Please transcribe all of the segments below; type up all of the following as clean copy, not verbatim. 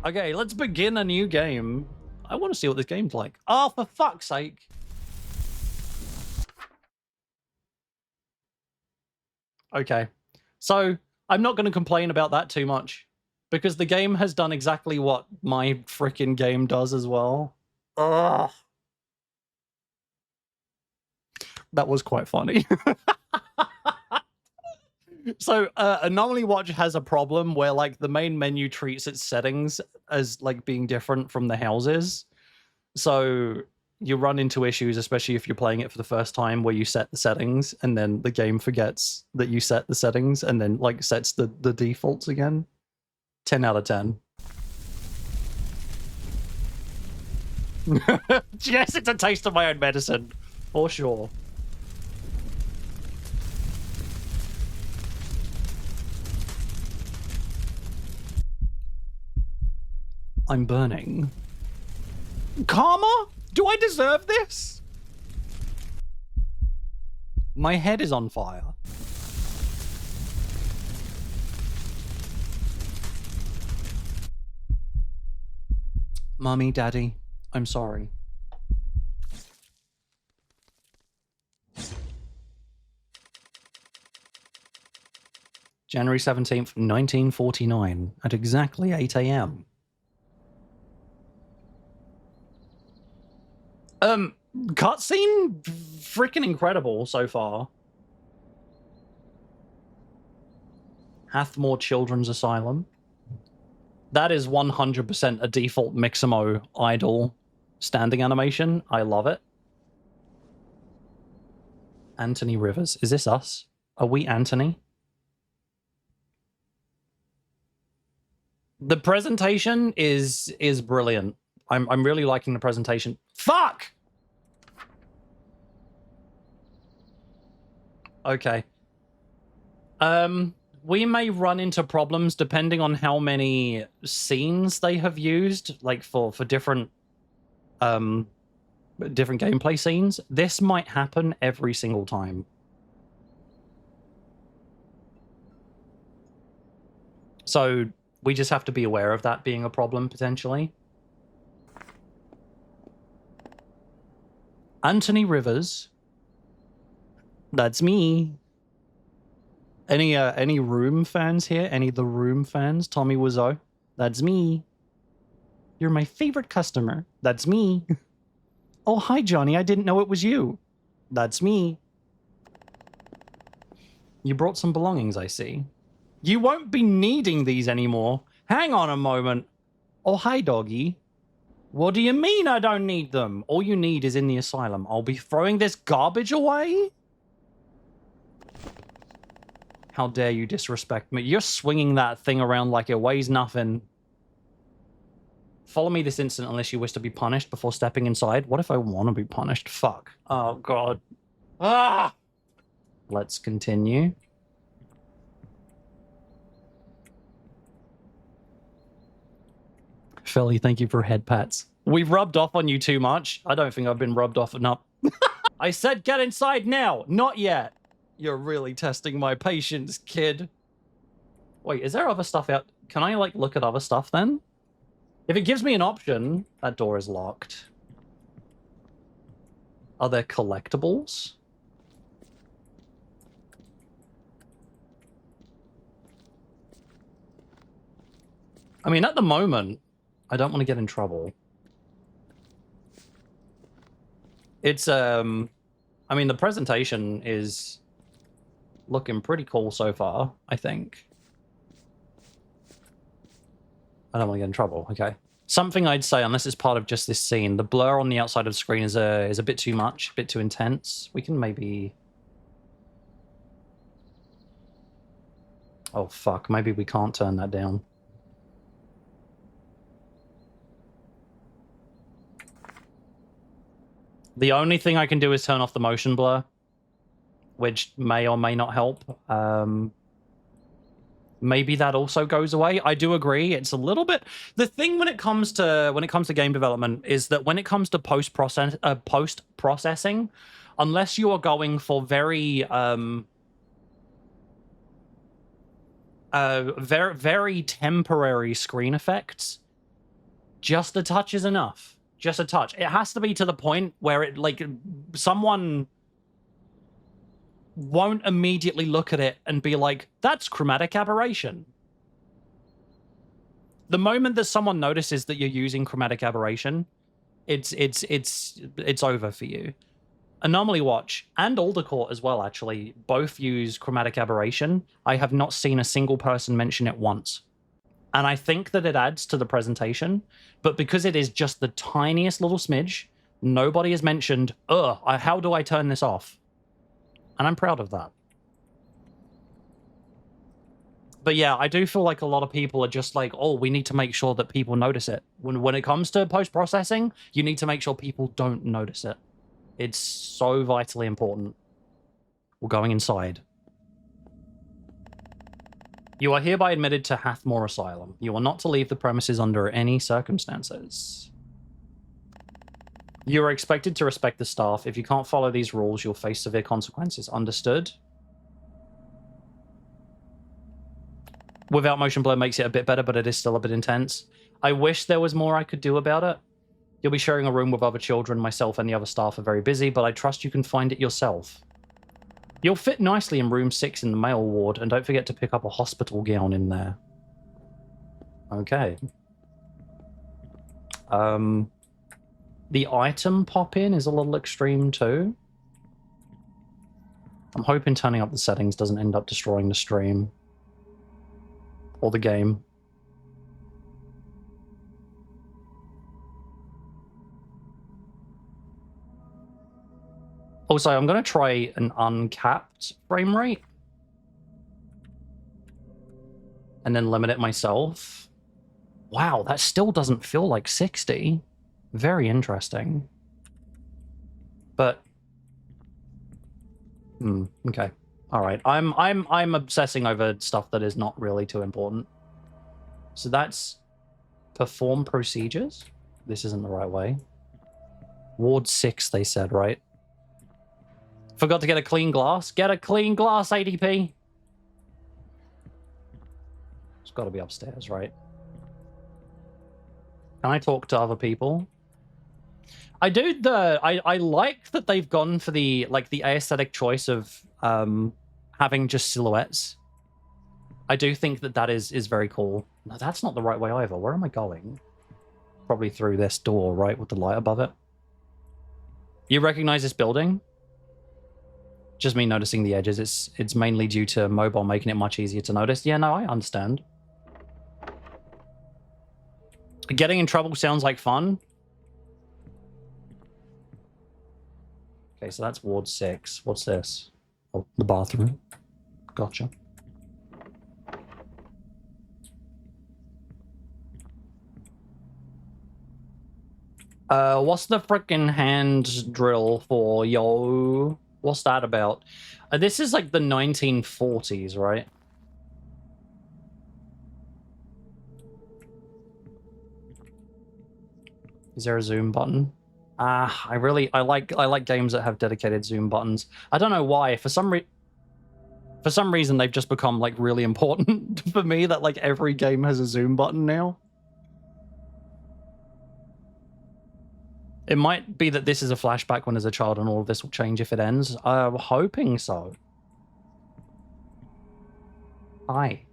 Okay, let's begin a new game. I want to see what this game's like. Oh, for fuck's sake. Okay, so I'm not going to complain about that too much because the game has done exactly what my freaking game does as well. Ugh. That was quite funny. So Anomaly Watch has a problem where like the main menu treats its settings as like being different from the houses. So you run into issues, especially if you're playing it for the first time, where you set the settings and then the game forgets that you set the settings and then like sets the defaults again. 10 out of 10. Yes, it's a taste of my own medicine, for sure. I'm burning. Karma? Do I deserve this? My head is on fire. Mommy, Daddy, I'm sorry. January 17th, 1949, at exactly 8 a.m. Cutscene freaking incredible so far. Hathmore Children's Asylum. That is 100% a default Mixamo idle standing animation. I love it. Anthony Rivers. Is this us? Are we Anthony? The presentation is brilliant. I'm really liking the presentation. Fuck! Okay. We may run into problems depending on how many scenes they have used, like for different different gameplay scenes. This might happen every single time. So we just have to be aware of that being a problem potentially. Anthony Rivers. That's me. Any Room fans here? Any The Room fans? Tommy Wiseau? That's me. You're my favorite customer. That's me. Oh, hi, Johnny. I didn't know it was you. That's me. You brought some belongings, I see. You won't be needing these anymore. Hang on a moment. Oh, hi, doggy. What do you mean I don't need them? All you need is in the asylum. I'll be throwing this garbage away? How dare you disrespect me? You're swinging that thing around like it weighs nothing. Follow me this instant unless you wish to be punished before stepping inside. What if I want to be punished? Fuck. Oh, God. Ah! Let's continue. Philly, thank you for head pats. We've rubbed off on you too much. I don't think I've been rubbed off enough. I said get inside now. Not yet. You're really testing my patience, kid. Wait, is there other stuff out? Can I, like, look at other stuff then? If it gives me an option, that door is locked. Are there collectibles? I mean, at the moment, I don't want to get in trouble. It's, I mean, the presentation is looking pretty cool so far, I think. I don't want to get in trouble, okay. Something I'd say, unless it's part of just this scene, the blur on the outside of the screen is a bit too much, a bit too intense. We can maybe... Oh, fuck, maybe we can't turn that down. The only thing I can do is turn off the motion blur, which may or may not help. Maybe that also goes away. I do agree. It's a little bit... The thing when it comes to game development is that when it comes to post-processing, unless you are going for very very temporary screen effects, Just a touch is enough. Just a touch. It has to be to the point where it, like, someone won't immediately look at it and be like, that's chromatic aberration. The moment that someone notices that you're using chromatic aberration, it's over for you. Anomaly Watch and Alder Court as well, actually, both use chromatic aberration. I have not seen a single person mention it once. And I think that it adds to the presentation, but because it is just the tiniest little smidge, nobody has mentioned, how do I turn this off? And I'm proud of that. But yeah, I do feel like a lot of people are just like, oh, we need to make sure that people notice it. When it comes to post-processing, you need to make sure people don't notice it. It's so vitally important. We're going inside. You are hereby admitted to Hathmore Asylum. You are not to leave the premises under any circumstances. You are expected to respect the staff. If you can't follow these rules, you'll face severe consequences. Understood? Without motion blur makes it a bit better, but it is still a bit intense. I wish there was more I could do about it. You'll be sharing a room with other children. Myself and the other staff are very busy, but I trust you can find it yourself. You'll fit nicely in room 6 in the male ward, and don't forget to pick up a hospital gown in there. Okay. The item pop-in is a little extreme too. I'm hoping turning up the settings doesn't end up destroying the stream. Or the game. Also, I'm going to try an uncapped frame rate. And then limit it myself. Wow, that still doesn't feel like 60. Very interesting. But... okay. Alright, I'm obsessing over stuff that is not really too important. So that's... perform procedures? This isn't the right way. Ward 6, they said, right? Forgot to get a clean glass. Get a clean glass, ADP. It's got to be upstairs, right? Can I talk to other people? I do I like that they've gone for the aesthetic choice of having just silhouettes. I do think that is very cool. No, that's not the right way either. Where am I going? Probably through this door, right, with the light above it. You recognize this building? Just me noticing the edges. It's mainly due to mobile making it much easier to notice. Yeah, no, I understand. Getting in trouble sounds like fun. Okay, so that's Ward 6. What's this? Oh, the bathroom. Gotcha. What's the frickin' hand drill for, yo? What's that about? This is like the 1940s, right? Is there a zoom button? I like games that have dedicated zoom buttons. I don't know why. For some reason, they've just become like really important for me. That like every game has a zoom button now. It might be that this is a flashback when as a child, and all of this will change if it ends. I'm hoping so. Hi.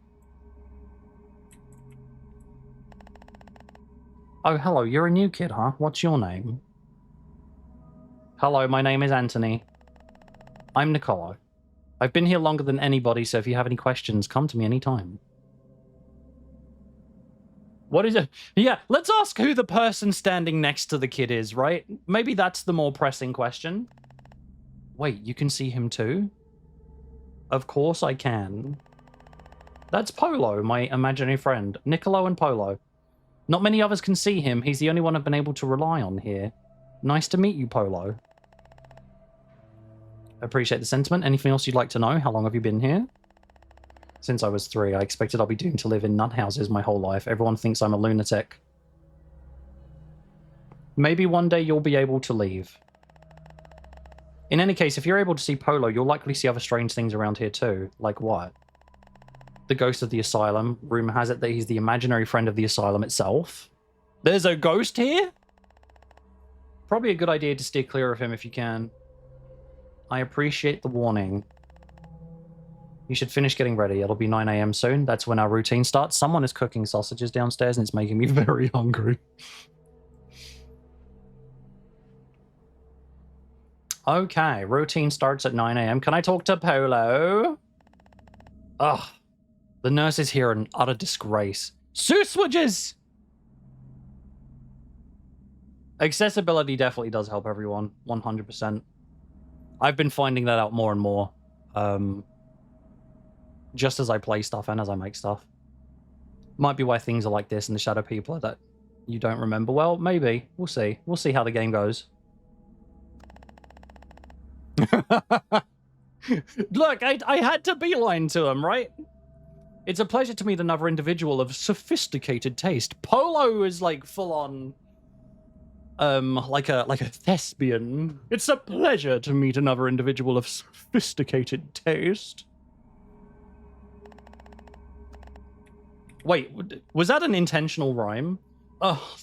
Oh, hello. You're a new kid, huh? What's your name? Hello, my name is Anthony. I'm Nicolo. I've been here longer than anybody, so if you have any questions, come to me anytime. What is it? Yeah, let's ask who the person standing next to the kid is, right? Maybe that's the more pressing question. Wait, you can see him too? Of course I can. That's Polo, my imaginary friend. Nicolo and Polo. Not many others can see him. He's the only one I've been able to rely on here. Nice to meet you, Polo. Appreciate the sentiment. Anything else you'd like to know? How long have you been here? Since I was 3, I expected I'll be doomed to live in nut houses my whole life. Everyone thinks I'm a lunatic. Maybe one day you'll be able to leave. In any case, if you're able to see Polo, you'll likely see other strange things around here too. Like what? The ghost of the asylum. Rumor has it that he's the imaginary friend of the asylum itself. There's a ghost here? Probably a good idea to steer clear of him if you can. I appreciate the warning. You should finish getting ready. It'll be 9 a.m. soon. That's when our routine starts. Someone is cooking sausages downstairs and it's making me very hungry. Okay, routine starts at 9 a.m. Can I talk to Polo? Ugh. The nurses here are an utter disgrace. Sewswages! Accessibility definitely does help everyone. 100%. I've been finding that out more and more. Just as I play stuff and as I make stuff. Might be why things are like this in the Shadow People that you don't remember. Well, maybe. We'll see. We'll see how the game goes. Look, I had to beeline to him, right? It's a pleasure to meet another individual of sophisticated taste. Polo is like full on, like a thespian. It's a pleasure to meet another individual of sophisticated taste. Wait, was that an intentional rhyme?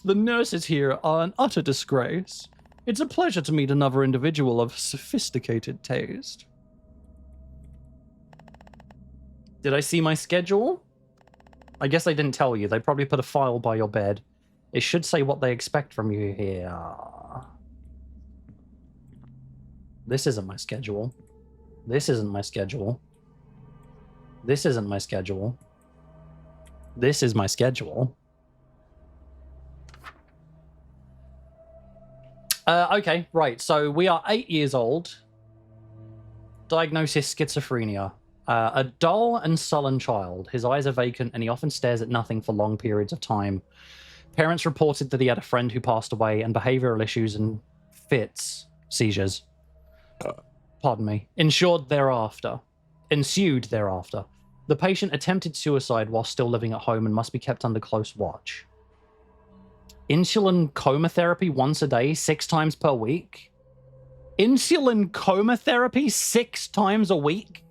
The nurses here are an utter disgrace. It's a pleasure to meet another individual of sophisticated taste. Did I see my schedule? I guess I didn't tell you. They probably put a file by your bed. It should say what they expect from you here. This isn't my schedule. This isn't my schedule. This isn't my schedule. This is my schedule. Okay, right. So we are 8 years old. Diagnosis: schizophrenia. A dull and sullen child. His eyes are vacant and he often stares at nothing for long periods of time. Parents reported that he had a friend who passed away and behavioral issues and fits, seizures, pardon me, ensued thereafter. The patient attempted suicide while still living at home and must be kept under close watch. Insulin coma therapy once a day, 6 times per week? Insulin coma therapy 6 times a week?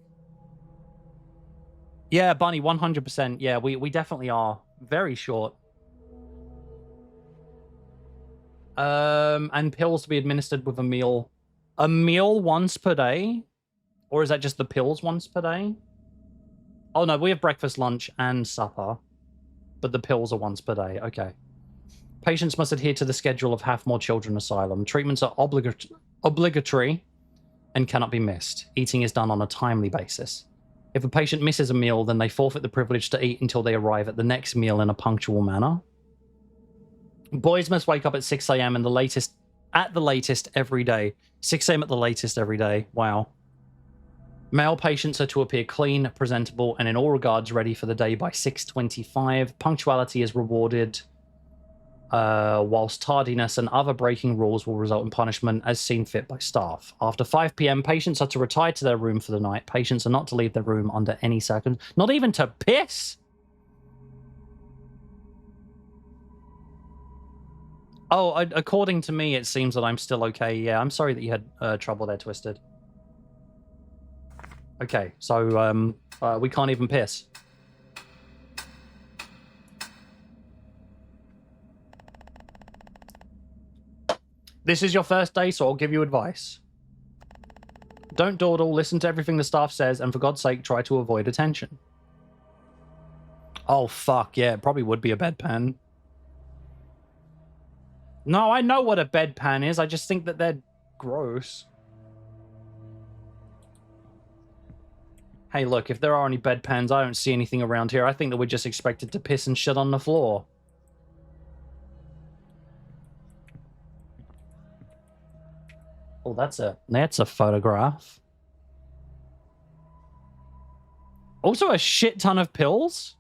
Yeah, Bunny, 100%. Yeah, we definitely are very short. And pills to be administered with a meal. A meal once per day? Or is that just the pills once per day? Oh no, we have breakfast, lunch, and supper. But the pills are once per day. Okay. Patients must adhere to the schedule of Have More Children Asylum. Treatments are obligatory and cannot be missed. Eating is done on a timely basis. If a patient misses a meal, then they forfeit the privilege to eat until they arrive at the next meal in a punctual manner. Boys must wake up at 6 a.m. at the latest every day. 6 a.m. at the latest every day. Wow. Male patients are to appear clean, presentable, and in all regards ready for the day by 6:25. Punctuality is rewarded, whilst tardiness and other breaking rules will result in punishment as seen fit by staff. After 5 p.m., patients are to retire to their room for the night. Patients are not to leave their room under any circumstances. Not even to piss? Oh, according to me, it seems that I'm still okay. Yeah, I'm sorry that you had trouble there, Twisted. Okay, so we can't even piss. This is your first day, so I'll give you advice. Don't dawdle, listen to everything the staff says, and for God's sake, try to avoid attention. Oh, fuck, yeah, it probably would be a bedpan. No, I know what a bedpan is, I just think that they're gross. Hey, look, if there are any bedpans, I don't see anything around here. I think that we're just expected to piss and shit on the floor. Oh, that's a photograph. Also a shit ton of pills?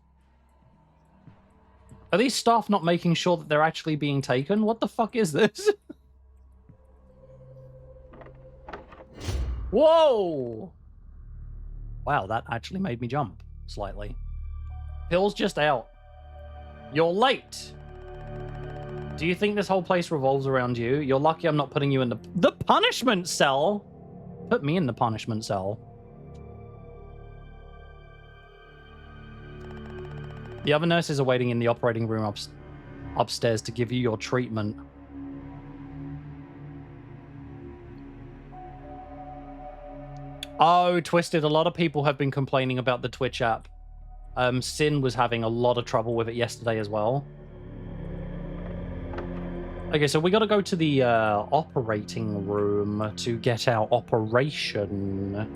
Are these staff not making sure that they're actually being taken? What the fuck is this? Whoa! Wow, that actually made me jump slightly. Pills just out. You're late. Do you think this whole place revolves around you? You're lucky I'm not putting you in the punishment cell. Put me in the punishment cell. The other nurses are waiting in the operating room upstairs to give you your treatment. Oh, Twisted, a lot of people have been complaining about the Twitch app. Sin was having a lot of trouble with it yesterday as well. Okay, so we got to go to the operating room to get our operation.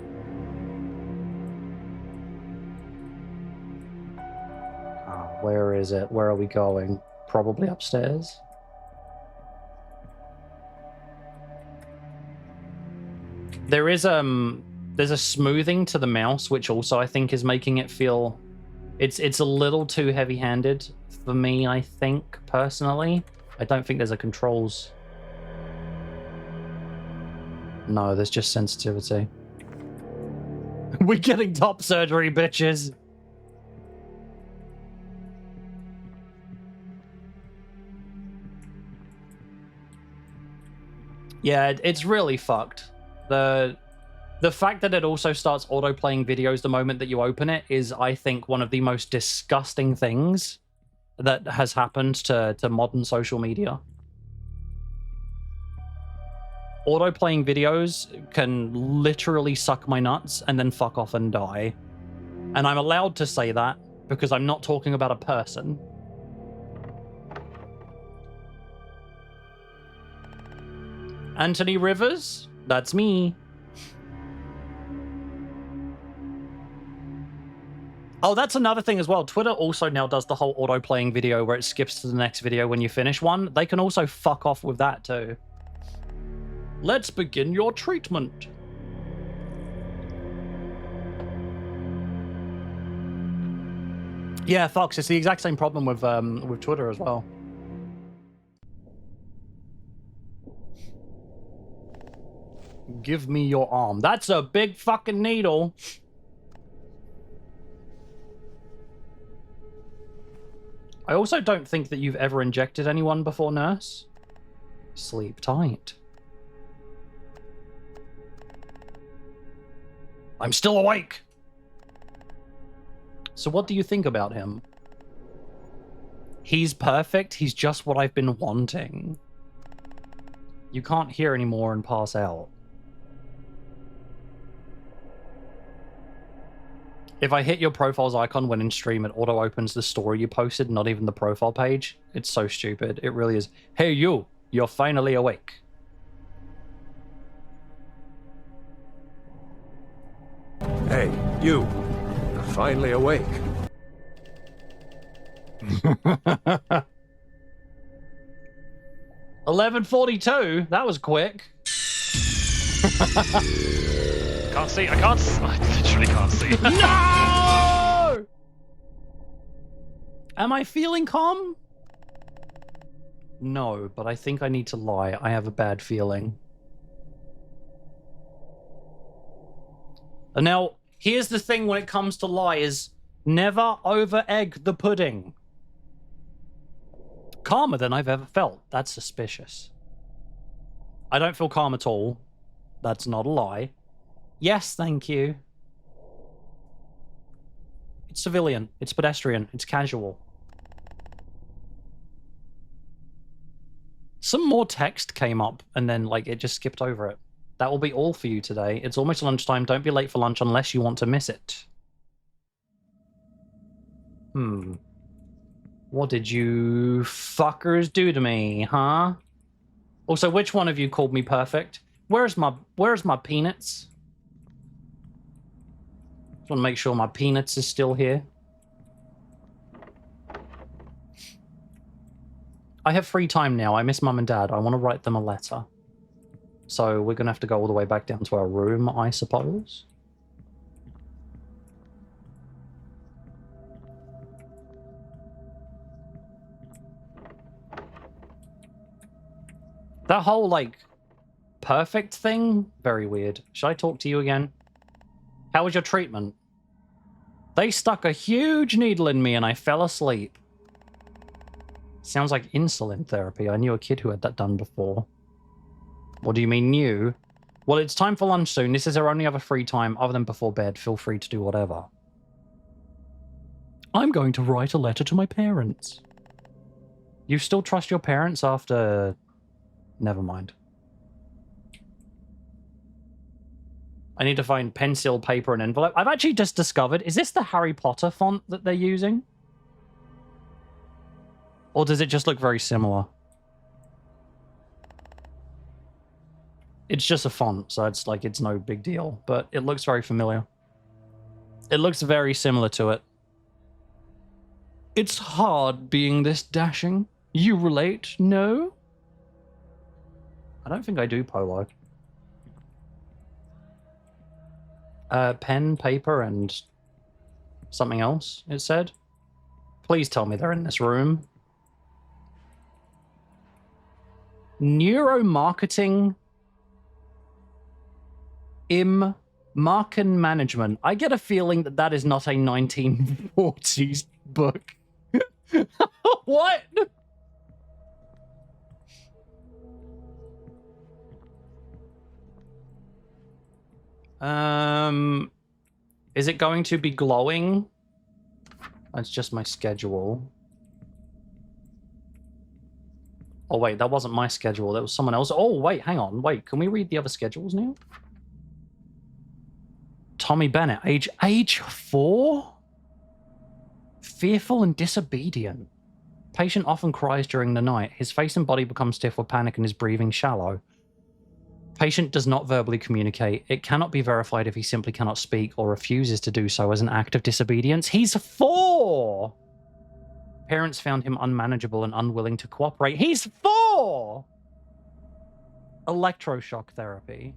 Where is it? Where are we going? Probably upstairs. There's a smoothing to the mouse, which also I think is making it feel it's a little too heavy-handed for me, I think, personally. I don't think there's a controls. No, there's just sensitivity. We're getting top surgery, bitches. Yeah, it's really fucked. The fact that it also starts auto-playing videos the moment that you open it is, I think, one of the most disgusting things that has happened to modern social media. Auto-playing videos can literally suck my nuts and then fuck off and die. And I'm allowed to say that because I'm not talking about a person. Anthony Rivers? That's me. Oh, that's another thing as well. Twitter also now does the whole auto-playing video where it skips to the next video when you finish one. They can also fuck off with that too. Let's begin your treatment. Yeah, Fox, it's the exact same problem with Twitter as well. Give me your arm. That's a big fucking needle. I also don't think that you've ever injected anyone before, nurse. Sleep tight. I'm still awake. So what do you think about him? He's perfect. He's just what I've been wanting. You can't hear anymore and pass out. If I hit your profile's icon when in stream, it auto-opens the story you posted, not even the profile page. It's so stupid. It really is. Hey, you're finally awake. Hey, you're finally awake. 11:42. That was quick. Can't see. I literally can't see. No! Am I feeling calm? No, but I think I need to lie. I have a bad feeling. And now, here's the thing when it comes to lie is never over-egg the pudding. Calmer than I've ever felt. That's suspicious. I don't feel calm at all. That's not a lie. Yes, thank you. It's civilian. It's pedestrian. It's casual. Some more text came up and then, like, it just skipped over it. That will be all for you today. It's almost lunchtime. Don't be late for lunch unless you want to miss it. What did you fuckers do to me, huh? Also, which one of you called me perfect? Where's my peanuts? Just want to make sure my peanuts is still here. I have free time now. I miss Mum and Dad. I want to write them a letter. So we're going to have to go all the way back down to our room, I suppose. That whole, like, perfect thing? Very weird. Should I talk to you again? How was your treatment? They stuck a huge needle in me and I fell asleep. Sounds like insulin therapy. I knew a kid who had that done before. What do you mean new? Well, it's time for lunch soon. This is our only other free time other than before bed. Feel free to do whatever. I'm going to write a letter to my parents. You still trust your parents after... Never mind. I need to find pencil, paper, and envelope. I've actually just discovered... Is this the Harry Potter font that they're using? Or does it just look very similar? It's just a font, so it's like, it's no big deal. But it looks very familiar. It looks very similar to it. It's hard being this dashing. You relate? No? I don't think I do, Polo. Pen, paper, and something else, it said. Please tell me they're in this room. Neuromarketing im Marken Management. I get a feeling that that is not a 1940s book. What? Is it going to be glowing? That's just my schedule. Oh, wait, that wasn't my schedule. That was someone else. Oh, wait, hang on. Wait, can we read the other schedules now? Tommy Bennett, age 4? Fearful and disobedient. Patient often cries during the night. His face and body become stiff with panic and his breathing shallow. Patient does not verbally communicate. It cannot be verified if he simply cannot speak or refuses to do so as an act of disobedience. He's 4! Parents found him unmanageable and unwilling to cooperate. He's 4! Electroshock therapy.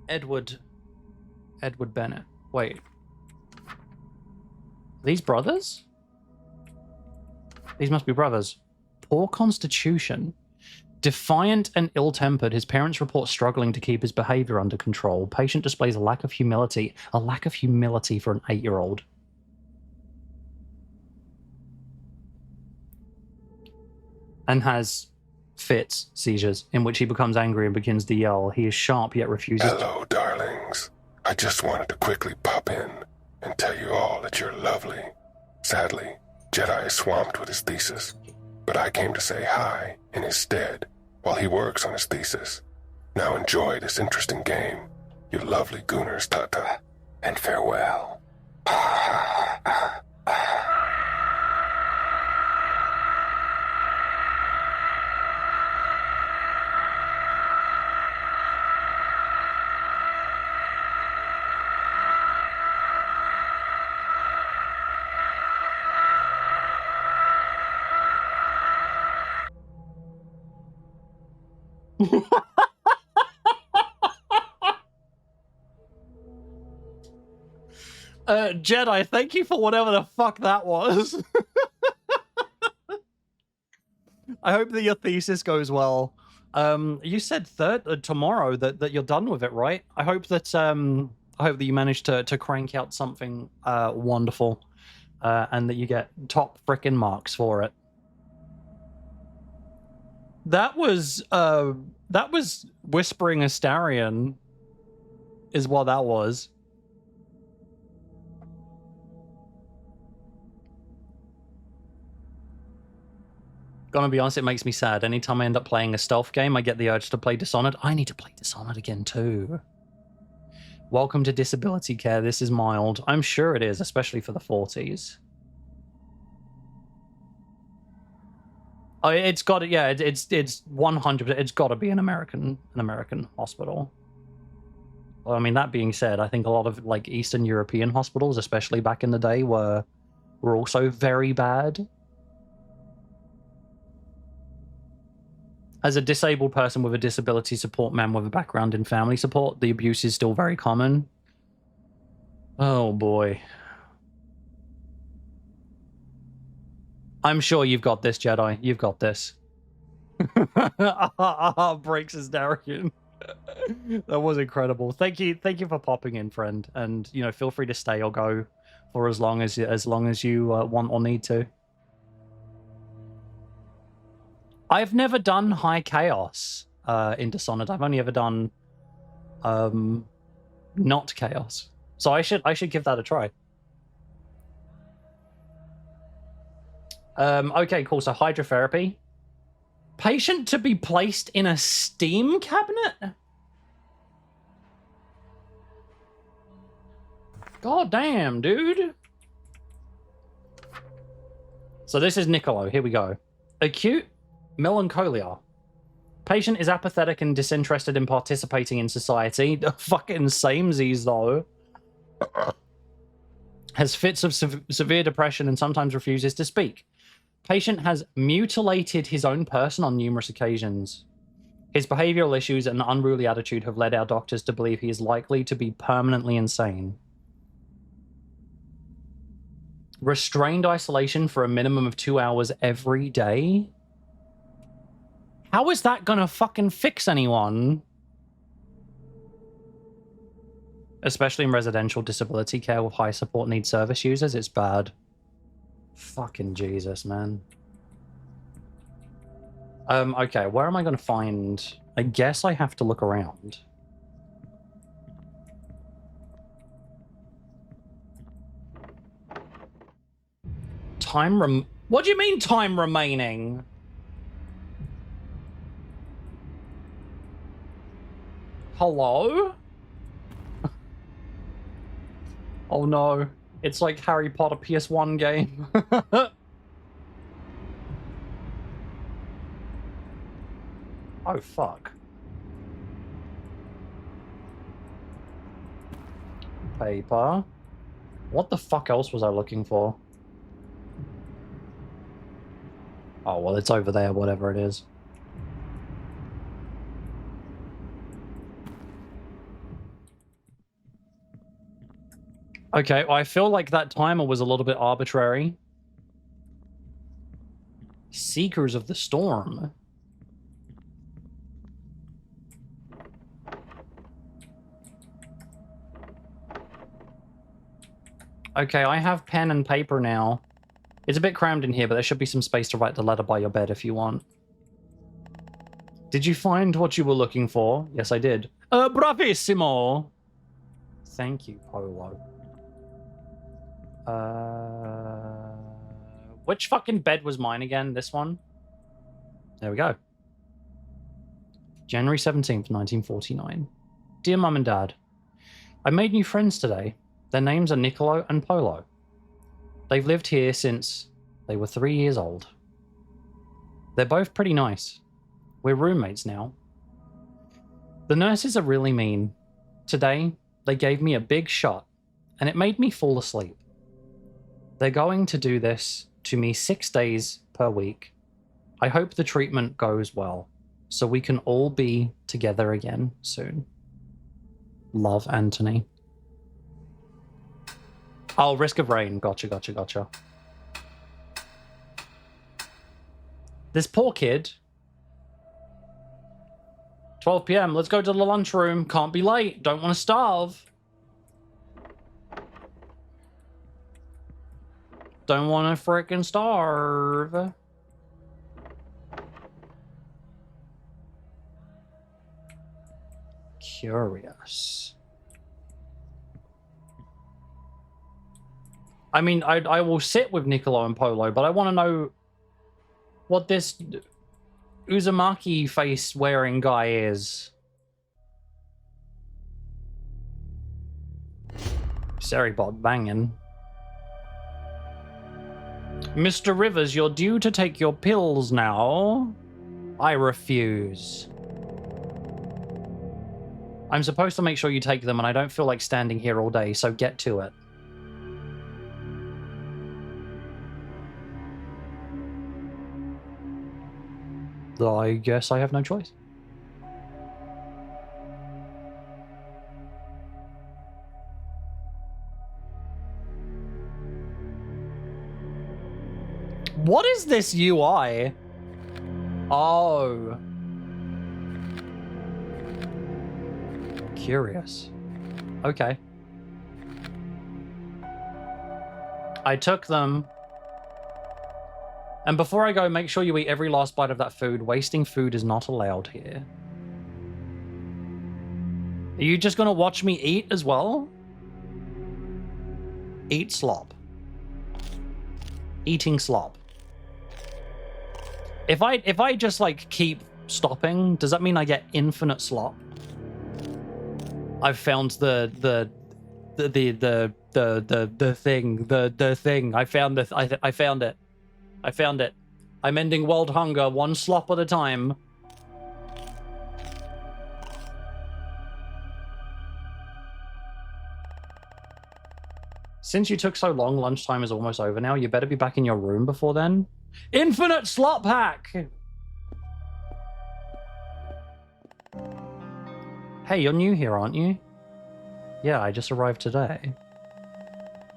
Edward Bennett. Wait. These brothers? These must be brothers. Poor constitution. Defiant and ill-tempered, his parents report struggling to keep his behavior under control. Patient displays a lack of humility. A lack of humility for an 8-year-old. And has fits, seizures, in which he becomes angry and begins to yell. He is sharp yet refuses Hello, darlings. I just wanted to quickly pop in and tell you all that you're lovely. Sadly, Jedi is swamped with his thesis, but I came to say hi in his stead while he works on his thesis. Now enjoy this interesting game, you lovely gooners, Tata, and farewell. Jedi, thank you for whatever the fuck that was. I hope that your thesis goes well. You said tomorrow that you're done with it, right? I hope that you manage to crank out something wonderful, and that you get top frickin' marks for it. That was Whispering Astarion, is what that was. Gonna be honest, it makes me sad. Anytime I end up playing a stealth game, I get the urge to play Dishonored. I need to play Dishonored again too. Welcome to disability care. This is mild. I'm sure it is, especially for the 40s. Oh, it's got it. Yeah, it's 100%. It's got to be an American hospital. Well, I mean, that being said, I think a lot of like Eastern European hospitals, especially back in the day, were also very bad. As a disabled person with a disability support man with a background in family support, the abuse is still very common. Oh boy. I'm sure you've got this, Jedi. You've got this. Breaks his Darien. That was incredible. Thank you for popping in, friend. And you know, feel free to stay or go for as long as you want or need to. I've never done High Chaos in Dishonored. I've only ever done not chaos. So I should give that a try. Okay, cool. So hydrotherapy. Patient to be placed in a steam cabinet? God damn, dude. So this is Niccolo. Here we go. Acute melancholia. Patient is apathetic and disinterested in participating in society. Fucking samesies, though. Has fits of severe depression and sometimes refuses to speak. Patient has mutilated his own person on numerous occasions. His behavioral issues and unruly attitude have led our doctors to believe he is likely to be permanently insane. Restrained isolation for a minimum of 2 hours every day? How is that gonna fucking fix anyone? Especially in residential disability care with high support needs service users, it's bad. Fucking Jesus, man. Okay, where am I gonna find... I guess I have to look around. What do you mean time remaining? Hello? Oh no, it's like Harry Potter PS1 game. Oh fuck. Paper. What the fuck else was I looking for? Oh, well, it's over there, whatever it is. Okay, well, I feel like that timer was a little bit arbitrary. Seekers of the Storm. Okay, I have pen and paper now. It's a bit crammed in here, but there should be some space to write the letter by your bed if you want. Did you find what you were looking for? Yes, I did. Bravissimo! Thank you, Polo. Which fucking bed was mine again? This one? There we go. January 17th, 1949. Dear Mum and Dad, I made new friends today. Their names are Niccolo and Polo. They've lived here since they were 3 years old. They're both pretty nice. We're roommates now. The nurses are really mean. Today, they gave me a big shot, and it made me fall asleep. They're going to do this to me 6 days per week. I hope the treatment goes well, so we can all be together again soon. Love, Anthony. Oh, risk of rain. Gotcha. This poor kid. 12 p.m. Let's go to the lunchroom. Can't be late. Don't want to starve. Don't want to frickin' starve. Curious. I mean, I will sit with Niccolo and Polo, but I want to know what this Uzumaki face wearing guy is. Seribot banging. Mr. Rivers, you're due to take your pills now. I refuse. I'm supposed to make sure you take them, and I don't feel like standing here all day, so get to it. I guess I have no choice. What is this UI? Oh. Curious. Okay. I took them. And before I go, make sure you eat every last bite of that food. Wasting food is not allowed here. Are you just gonna watch me eat as well? Eat slop. Eating slop. If I just like keep stopping, does that mean I get infinite slop? I've found the thing. I found I found it. I found it. I'm ending world hunger one slop at a time. Since you took so long, lunchtime is almost over now. You better be back in your room before then. Infinite slop hack! Hey, you're new here, aren't you? Yeah, I just arrived today.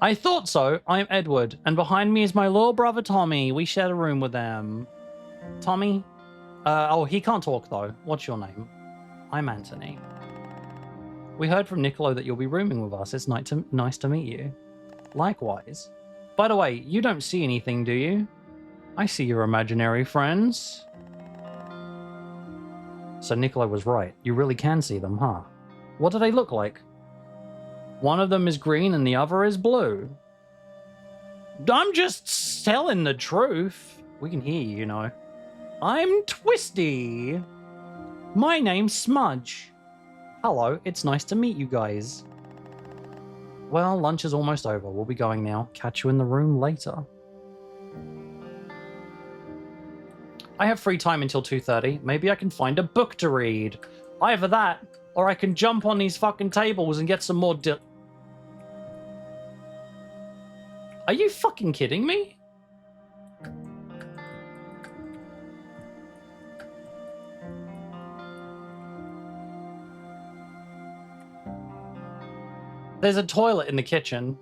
I thought so. I'm Edward, and behind me is my little brother Tommy. We shared a room with them. Tommy? Oh, he can't talk though. What's your name? I'm Anthony. We heard from Niccolo that you'll be rooming with us. It's nice to meet you. Likewise. By the way, you don't see anything, do you? I see your imaginary friends. So Niccolo was right. You really can see them, huh? What do they look like? One of them is green and the other is blue. I'm just telling the truth. We can hear you, you know. I'm Twisty. My name's Smudge. Hello, it's nice to meet you guys. Well, lunch is almost over. We'll be going now. Catch you in the room later. I have free time until 2:30. Maybe I can find a book to read. Either that, or I can jump on these fucking tables and get some more Are you fucking kidding me? There's a toilet in the kitchen.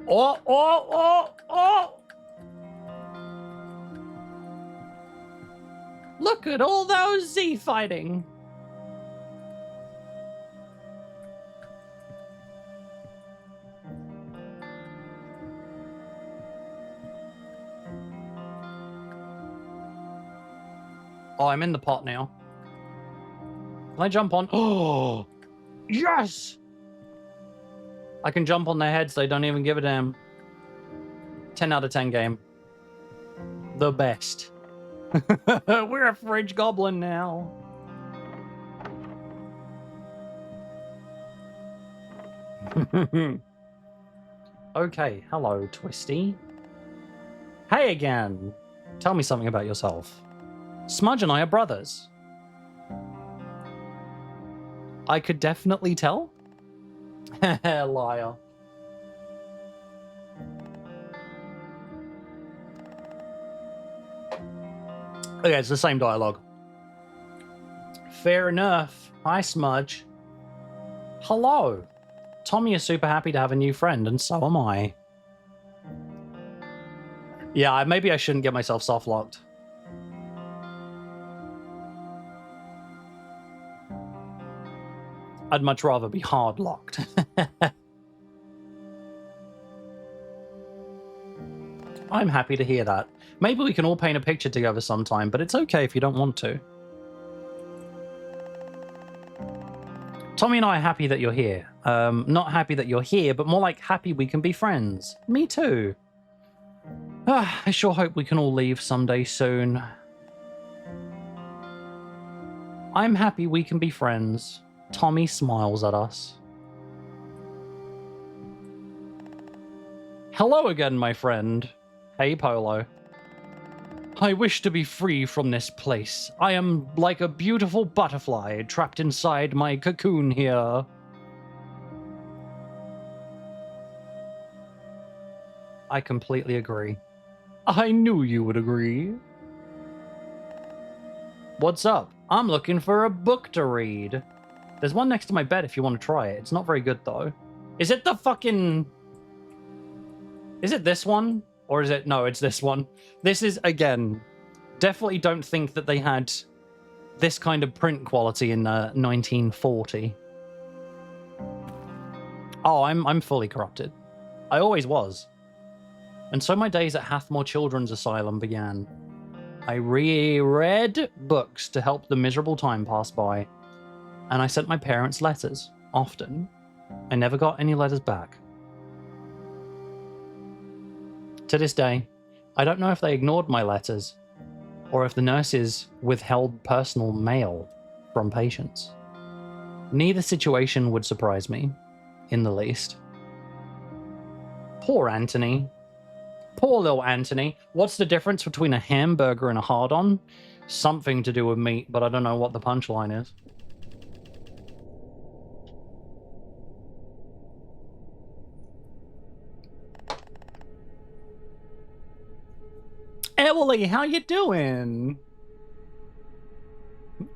Oh! Look at all those Z fighting. Oh, I'm in the pot now. Can I jump on? Oh, yes! I can jump on their heads. They don't even give a damn. 10 out of 10 game. The best. We're a fridge goblin now. Okay, hello, Twisty. Hey again. Tell me something about yourself. Smudge and I are brothers. I could definitely tell. Liar. Okay, it's the same dialogue. Fair enough. Hi, Smudge. Hello. Tommy is super happy to have a new friend, and so am I. Yeah, maybe I shouldn't get myself soft-locked. I'd much rather be hard-locked. I'm happy to hear that. Maybe we can all paint a picture together sometime, but it's okay if you don't want to. Tommy and I are happy that you're here. Not happy that you're here, but more like happy we can be friends. Me too. I sure hope we can all leave someday soon. I'm happy we can be friends. Tommy smiles at us. Hello again, my friend. Hey, Polo. I wish to be free from this place. I am like a beautiful butterfly trapped inside my cocoon here. I completely agree. I knew you would agree. What's up? I'm looking for a book to read. There's one next to my bed if you want to try it. It's not very good, though. Is it the fucking... Is it this one? Or is it... No, it's this one. This is, again, definitely don't think that they had this kind of print quality in 1940. Oh, I'm fully corrupted. I always was. And so my days at Hathmore Children's Asylum began. I reread books to help the miserable time pass by, and I sent my parents letters, often. I never got any letters back. To this day, I don't know if they ignored my letters, or if the nurses withheld personal mail from patients. Neither situation would surprise me, in the least. Poor Anthony. Poor little Anthony. What's the difference between a hamburger and a hard-on? Something to do with meat, but I don't know what the punchline is. Emily, how you doing?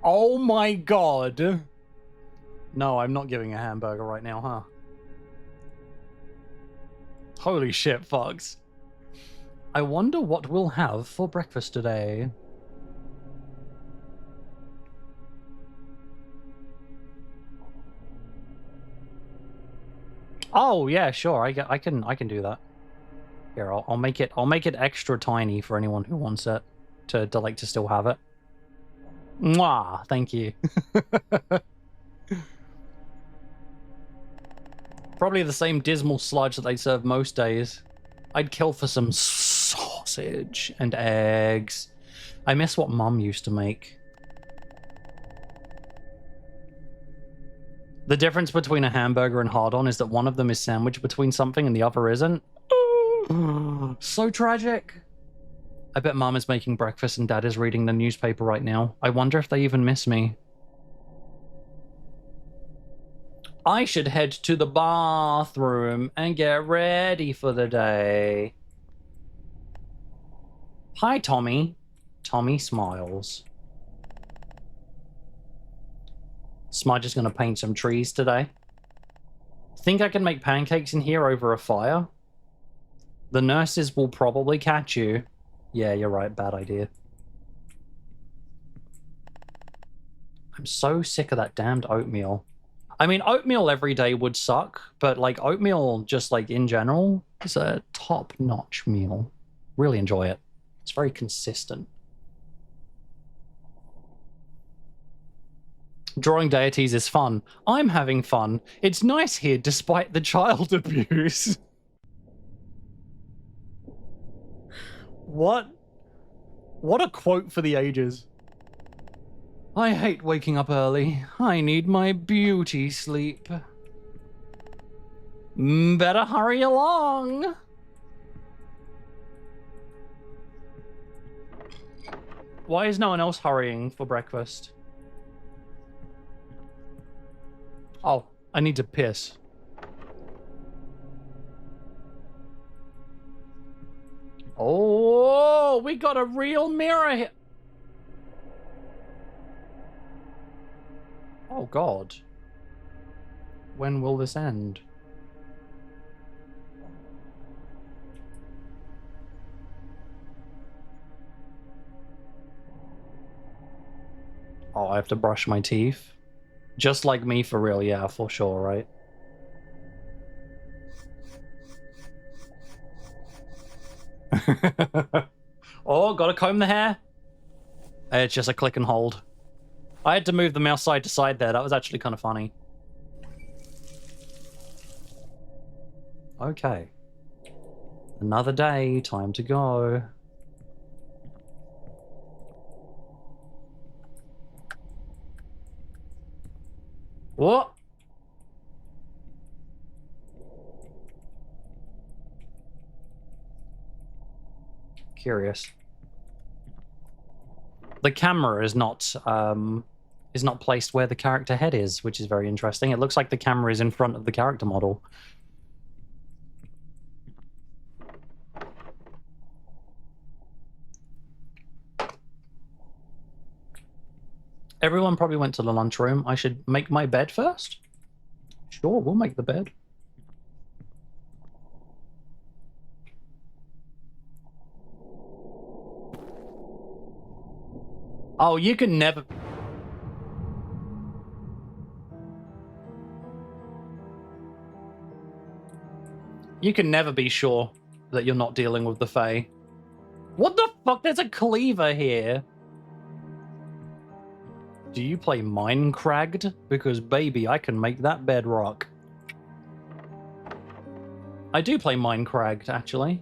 Oh my god. No, I'm not giving a hamburger right now, huh? Holy shit, Fox. I wonder what we'll have for breakfast today. Oh yeah, sure. I can do that. Here, I'll make it extra tiny for anyone who wants it to still have it. Mwah, thank you. Probably the same dismal sludge that they serve most days. I'd kill for some sausage and eggs. I miss what Mum used to make. The difference between a hamburger and hard-on is that one of them is sandwiched between something and the other isn't. So tragic. I bet Mum is making breakfast and Dad is reading the newspaper right now. I wonder if they even miss me. I should head to the bathroom and get ready for the day. Hi, Tommy. Tommy smiles. Smudge is going to paint some trees today. Think I can make pancakes in here over a fire? The nurses will probably catch you. Yeah, you're right. Bad idea. I'm so sick of that damned oatmeal. I mean, oatmeal every day would suck, but like oatmeal just like in general is a top-notch meal. Really enjoy it. It's very consistent. Drawing deities is fun. I'm having fun. It's nice here despite the child abuse. What a quote for the ages. I hate waking up early. I need my beauty sleep. Better hurry along. Why is no one else hurrying for breakfast? Oh, I need to piss. Oh, we got a real mirror here. Oh, God. When will this end? Oh, I have to brush my teeth. Just like me for real, yeah, for sure, right? Oh, gotta comb the hair. It's just a click and hold. I had to move the mouse side to side there. That was actually kind of funny. Okay. Another day, time to go. What? Curious. The camera is not placed where the character head is, which is very interesting. It looks like the camera is in front of the character model. Everyone probably went to the lunchroom. I should make my bed first? Sure, we'll make the bed. Oh, you can never... You can never be sure that you're not dealing with the Fae. What the fuck? There's a cleaver here. Do you play Minecraft? Because, baby, I can make that bedrock. I do play Minecraft, actually.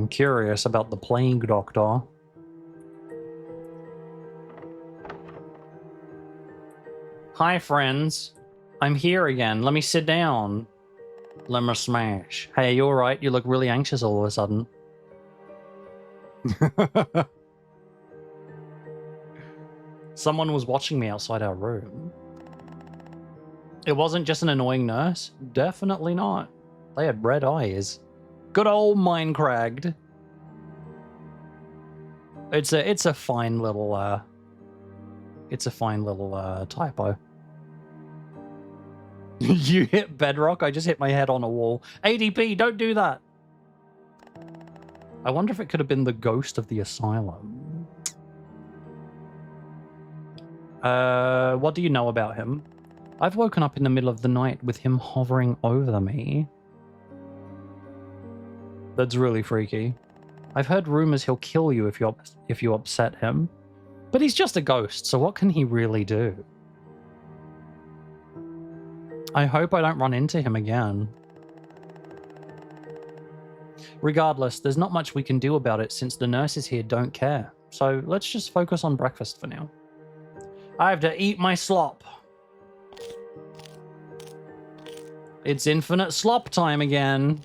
Curious about the Plague Doctor. Hi, friends. I'm here again. Let me sit down. Let me smash. Hey, you alright? You look really anxious all of a sudden. Someone was watching me outside our room. It wasn't just an annoying nurse. Definitely not. They had red eyes. Good old Minecraft. It's a fine little typo. You hit bedrock? I just hit my head on a wall. ADP, don't do that. I wonder if it could have been the ghost of the asylum. What do you know about him? I've woken up in the middle of the night with him hovering over me. That's really freaky. I've heard rumors he'll kill you if you upset him. But he's just a ghost, so what can he really do? I hope I don't run into him again. Regardless, there's not much we can do about it since the nurses here don't care. So let's just focus on breakfast for now. I have to eat my slop. It's infinite slop time again.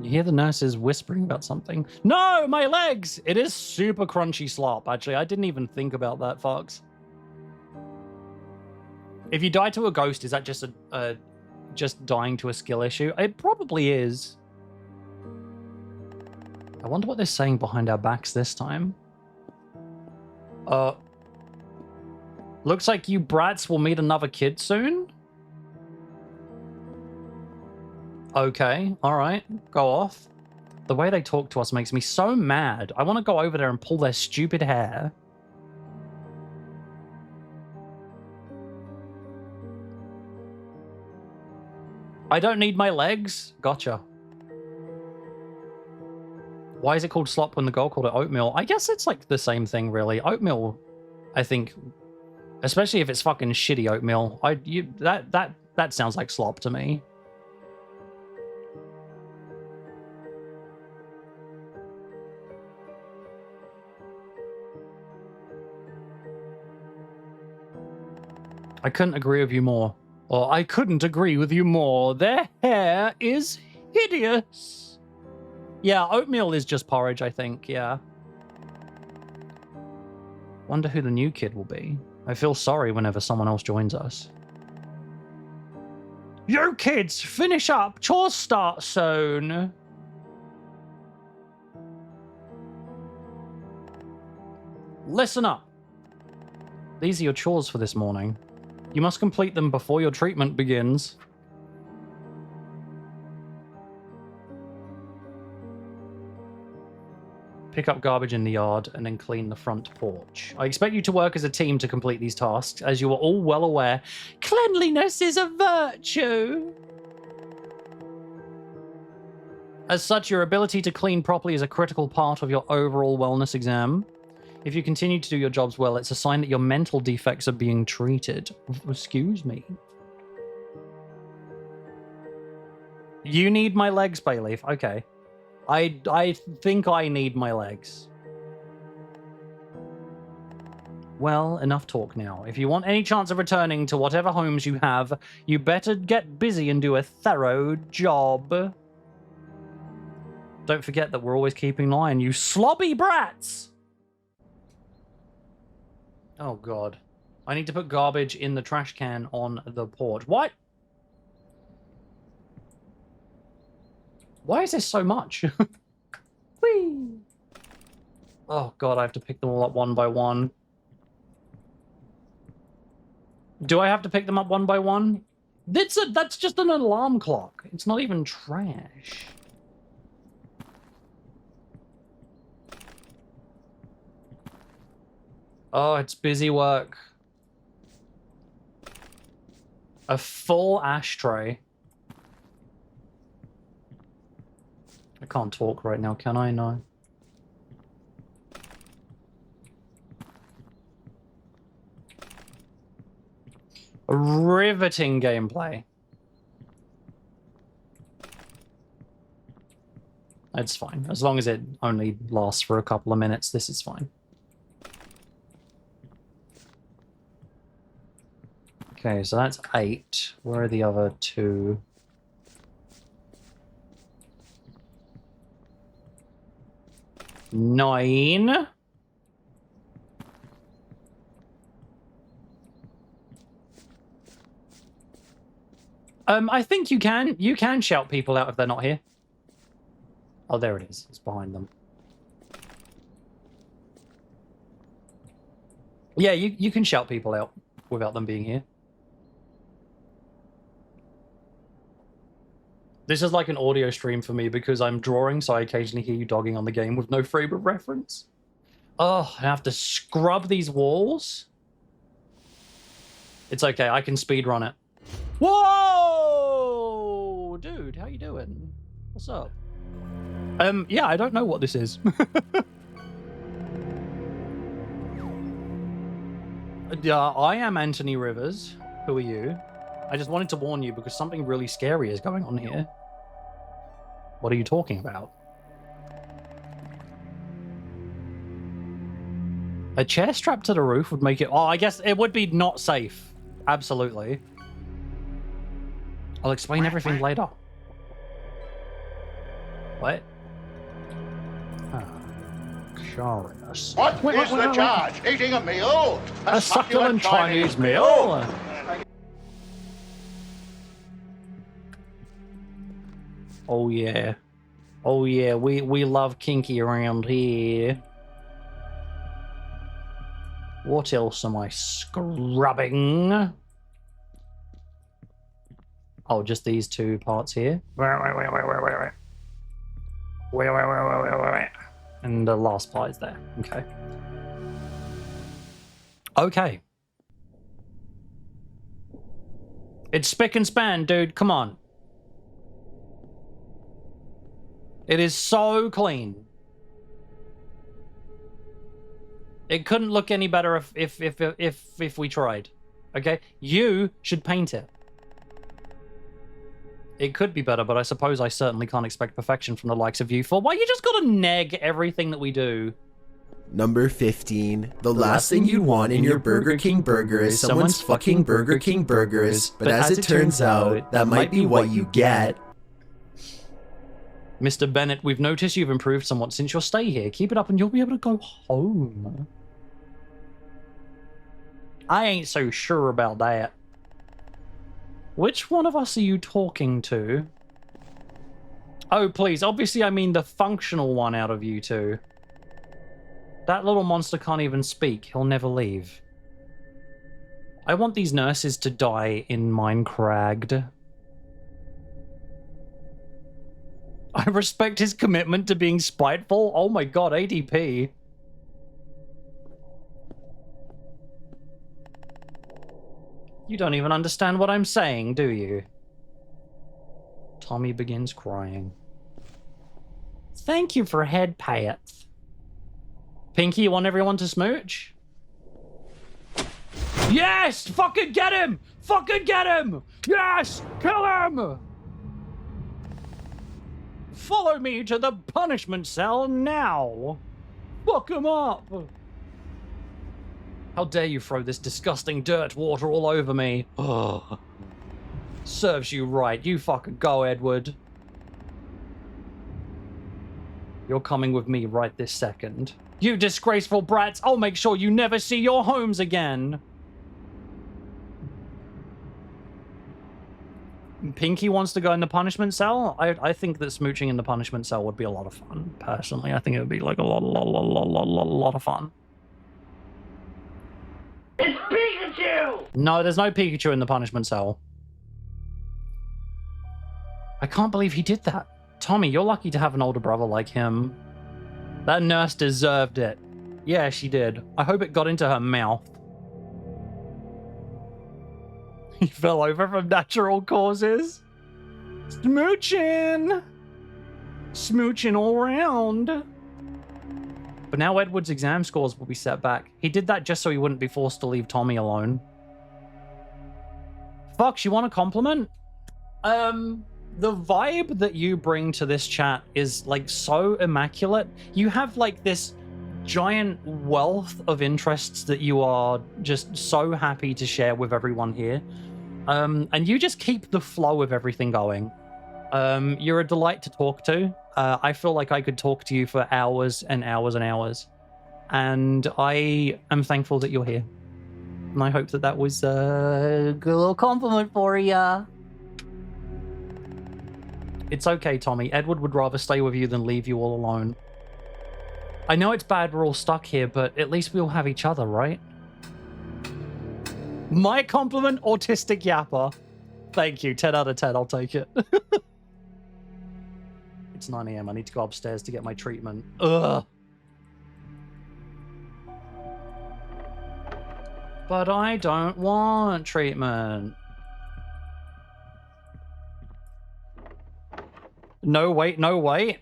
You hear the nurses whispering about something. No, my legs! It is super crunchy slop, actually. I didn't even think about that, Fox. If you die to a ghost, is that just just dying to a skill issue? It probably is. I wonder what they're saying behind our backs this time. Looks like you brats will meet another kid soon? Okay, alright, go off. The way they talk to us makes me so mad. I want to go over there and pull their stupid hair. I don't need my legs? Gotcha. Why is it called slop when the girl called it oatmeal? I guess it's like the same thing, really. Oatmeal, I think, especially if it's fucking shitty oatmeal, that sounds like slop to me. I couldn't agree with you more. Or I couldn't agree with you more. Their hair is hideous. Yeah, oatmeal is just porridge, I think, yeah. Wonder who the new kid will be. I feel sorry whenever someone else joins us. You kids, finish up. Chores start soon. Listen up. These are your chores for this morning. You must complete them before your treatment begins. Pick up garbage in the yard and then clean the front porch. I expect you to work as a team to complete these tasks. As you are all well aware, cleanliness is a virtue. As such, your ability to clean properly is a critical part of your overall wellness exam. If you continue to do your jobs well, it's a sign that your mental defects are being treated. Excuse me. You need my legs, Bayleaf. Okay. I think I need my legs. Well, enough talk now. If you want any chance of returning to whatever homes you have, you better get busy and do a thorough job. Don't forget that we're always keeping an eye on you slobby brats! Oh, God. I need to put garbage in the trash can on the porch. What? Why is there so much? Whee! Oh, God, I have to pick them all up one by one. Do I have to pick them up one by one? That's just an alarm clock. It's not even trash. Oh, it's busy work. A full ashtray. I can't talk right now, can I? No. Riveting gameplay. It's fine. As long as it only lasts for a couple of minutes, this is fine. Okay, so that's 8. Where are the other 2? Nine. I think you can shout people out if they're not here. Oh, there it is. It's behind them. Yeah, you can shout people out without them being here. This is like an audio stream for me because I'm drawing, so I occasionally hear you dogging on the game with no frame of reference. Oh, I have to scrub these walls. It's okay, I can speedrun it. Whoa! Dude, how you doing? What's up? Yeah, I don't know what this is. I am Anthony Rivers. Who are you? I just wanted to warn you because something really scary is going on here. What are you talking about? A chair strapped to the roof would make it... Oh, I guess it would be not safe. Absolutely. I'll explain everything later. What? Curious. What is the charge? Eating a meal? A succulent Chinese meal? Oh yeah. Oh yeah, we love kinky around here. What else am I scrubbing? Oh, just these 2 parts here. Wait. And the last part is there. Okay. Okay. It's spick and span, dude. Come on. It is so clean. It couldn't look any better if we tried. Okay? You should paint it. It could be better, but I suppose I certainly can't expect perfection from the likes of you. For why you just gotta neg everything that we do? Number 15. The last thing you want in your Burger King burger is someone's fucking Burger King burgers, but as it turns out, that might be what you get. Mr. Bennett, we've noticed you've improved somewhat since your stay here. Keep it up and you'll be able to go home. I ain't so sure about that. Which one of us are you talking to? Oh, please. Obviously, I mean the functional one out of you two. That little monster can't even speak. He'll never leave. I want these nurses to die in Minecraft. I respect his commitment to being spiteful. Oh my god, ADP. You don't even understand what I'm saying, do you? Tommy begins crying. Thank you for head pats. Pinky, you want everyone to smooch? Yes! Fucking get him! Fucking get him! Yes! Kill him! Follow me to the punishment cell now! Fuck him up! How dare you throw this disgusting dirt water all over me? Ugh. Serves you right. You fucking go, Edward. You're coming with me right this second. You disgraceful brats! I'll make sure you never see your homes again! Pinky wants to go in the punishment cell? I think that smooching in the punishment cell would be a lot of fun, personally. I think it would be like a lot of fun. It's Pikachu! No, there's no Pikachu in the punishment cell. I can't believe he did that. Tommy, you're lucky to have an older brother like him. That nurse deserved it. Yeah, she did. I hope it got into her mouth. He fell over from natural causes. Smooching! Smooching all round. But now Edward's exam scores will be set back. He did that just so he wouldn't be forced to leave Tommy alone. Fox, you want a compliment? The vibe that you bring to this chat is like so immaculate. You have like this giant wealth of interests that you are just so happy to share with everyone here. And you just keep the flow of everything going. You're a delight to talk to. I feel like I could talk to you for hours and hours and hours. And I am thankful that you're here. And I hope that that was a good little compliment for ya. It's okay, Tommy. Edward would rather stay with you than leave you all alone. I know it's bad we're all stuck here, but at least we all have each other, right? My compliment, autistic yapper. Thank you. 10 out of 10. I'll take it. It's 9 a.m. I need to go upstairs to get my treatment. Ugh. But I don't want treatment. No, wait, no, wait.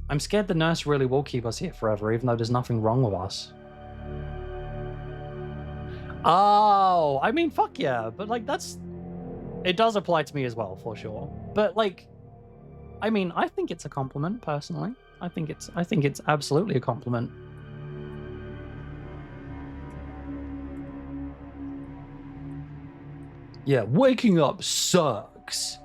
I'm scared the nurse really will keep us here forever, even though there's nothing wrong with us. Oh, I mean, fuck yeah. But, like, that's... It does apply to me as well, for sure. But, like... I mean, I think it's a compliment, personally. I think it's absolutely a compliment. Yeah, waking up sucks.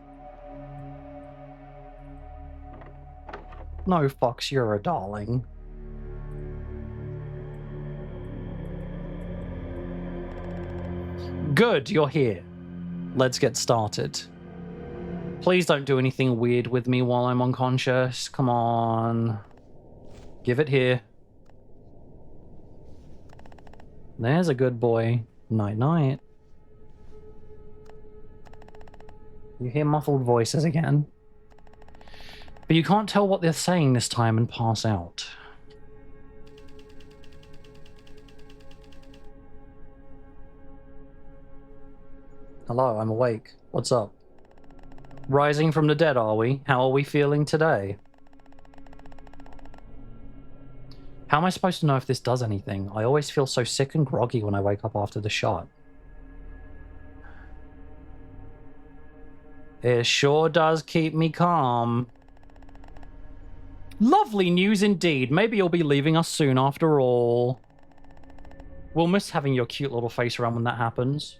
No, Fox, you're a darling. Good, you're here. Let's get started. Please don't do anything weird with me while I'm unconscious. Come on. Give it here. There's a good boy. Night-night. You hear muffled voices again. But you can't tell what they're saying this time and pass out. Hello, I'm awake. What's up? Rising from the dead, are we? How are we feeling today? How am I supposed to know if this does anything? I always feel so sick and groggy when I wake up after the shot. It sure does keep me calm. Lovely news indeed. Maybe you'll be leaving us soon after all. We'll miss having your cute little face around when that happens.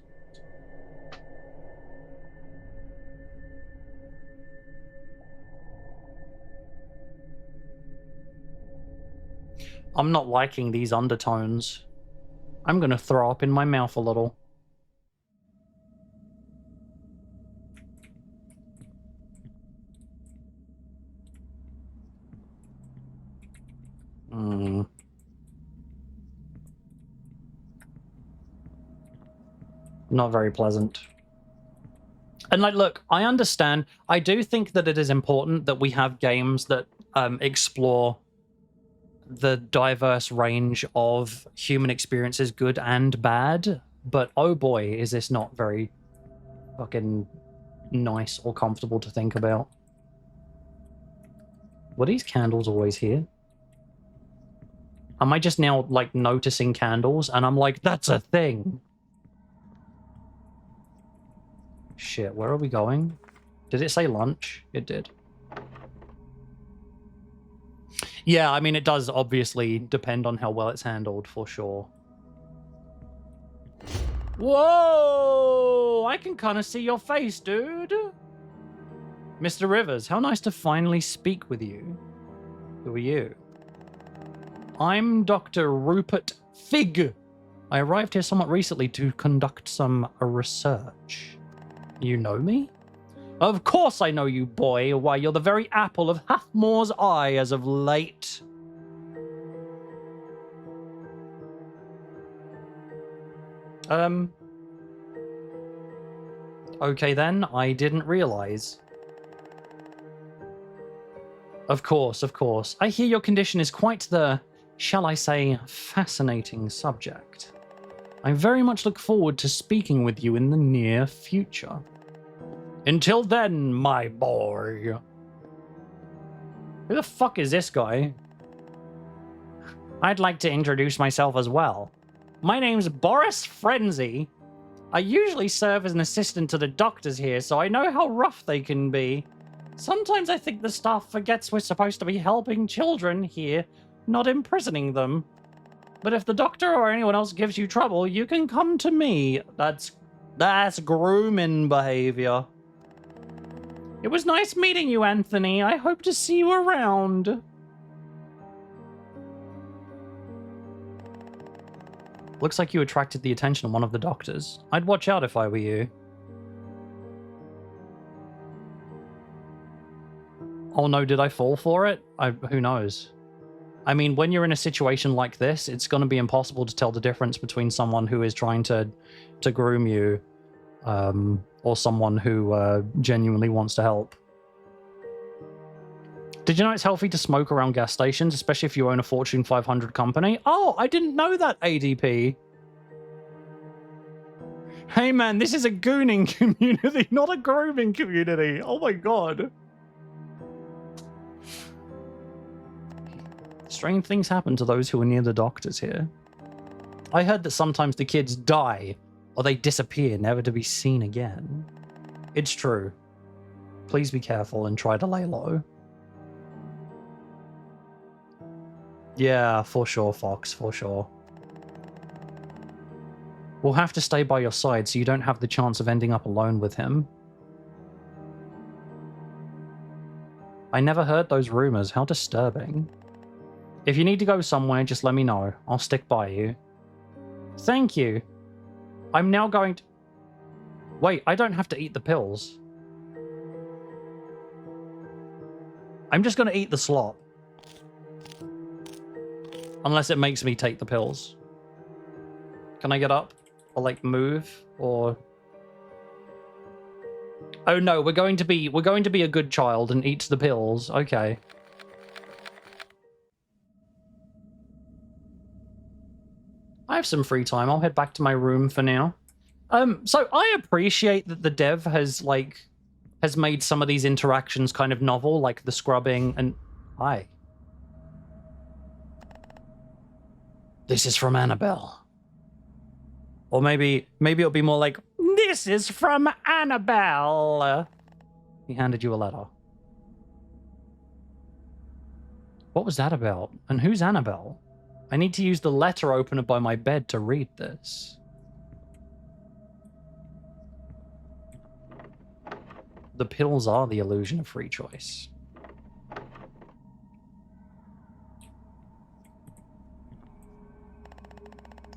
I'm not liking these undertones. I'm gonna throw up in my mouth a little. Not very pleasant. And like, look, I understand. I do think that it is important that we have games that explore the diverse range of human experiences, good and bad. But oh boy, is this not very fucking nice or comfortable to think about. Were these candles always here? Am I just now, like, noticing candles? And I'm like, that's a thing. Shit, where are we going? Did it say lunch? It did. Yeah, I mean, it does obviously depend on how well it's handled, for sure. Whoa! I can kind of see your face, dude. Mr. Rivers, how nice to finally speak with you. Who are you? I'm Dr. Rupert Fig. I arrived here somewhat recently to conduct some research. You know me? Of course I know you, boy. Why, you're the very apple of Hathmore's eye as of late. Okay then, I didn't realize. Of course, of course. I hear your condition is quite the, shall I say, fascinating subject. I very much look forward to speaking with you in the near future. Until then, my boy. Who the fuck is this guy? I'd like to introduce myself as well. My name's Boris Frenzy. I usually serve as an assistant to the doctors here, so I know how rough they can be. Sometimes I think the staff forgets we're supposed to be helping children here, not imprisoning them. But if the doctor or anyone else gives you trouble, you can come to me. That's grooming behavior. It was nice meeting you, Anthony. I hope to see you around. Looks like you attracted the attention of one of the doctors. I'd watch out if I were you. Oh no, did I fall for it? Who knows? I mean, when you're in a situation like this, it's going to be impossible to tell the difference between someone who is trying to groom you or someone who genuinely wants to help. Did you know it's healthy to smoke around gas stations, especially if you own a Fortune 500 company? Oh, I didn't know that, ADP. Hey man, this is a gooning community, not a grooming community. Oh my god. Strange things happen to those who are near the doctors here. I heard that sometimes the kids die, or they disappear, never to be seen again. It's true. Please be careful and try to lay low. Yeah, for sure, Fox, for sure. We'll have to stay by your side so you don't have the chance of ending up alone with him. I never heard those rumors. How disturbing. If you need to go somewhere, just let me know. I'll stick by you. Thank you. I'm now going to... Wait, I don't have to eat the pills. I'm just going to eat the slop. Unless it makes me take the pills. Can I get up? Or, like, move? Or... Oh no, we're going to be a good child and eat the pills. Okay. I have some free time. I'll head back to my room for now. So I appreciate that the dev has made some of these interactions kind of novel, like the scrubbing and... Hi. This is from Annabelle. Or maybe it'll be more like, this is from Annabelle. He handed you a letter. What was that about? And who's Annabelle? I need to use the letter opener by my bed to read this. The pills are the illusion of free choice.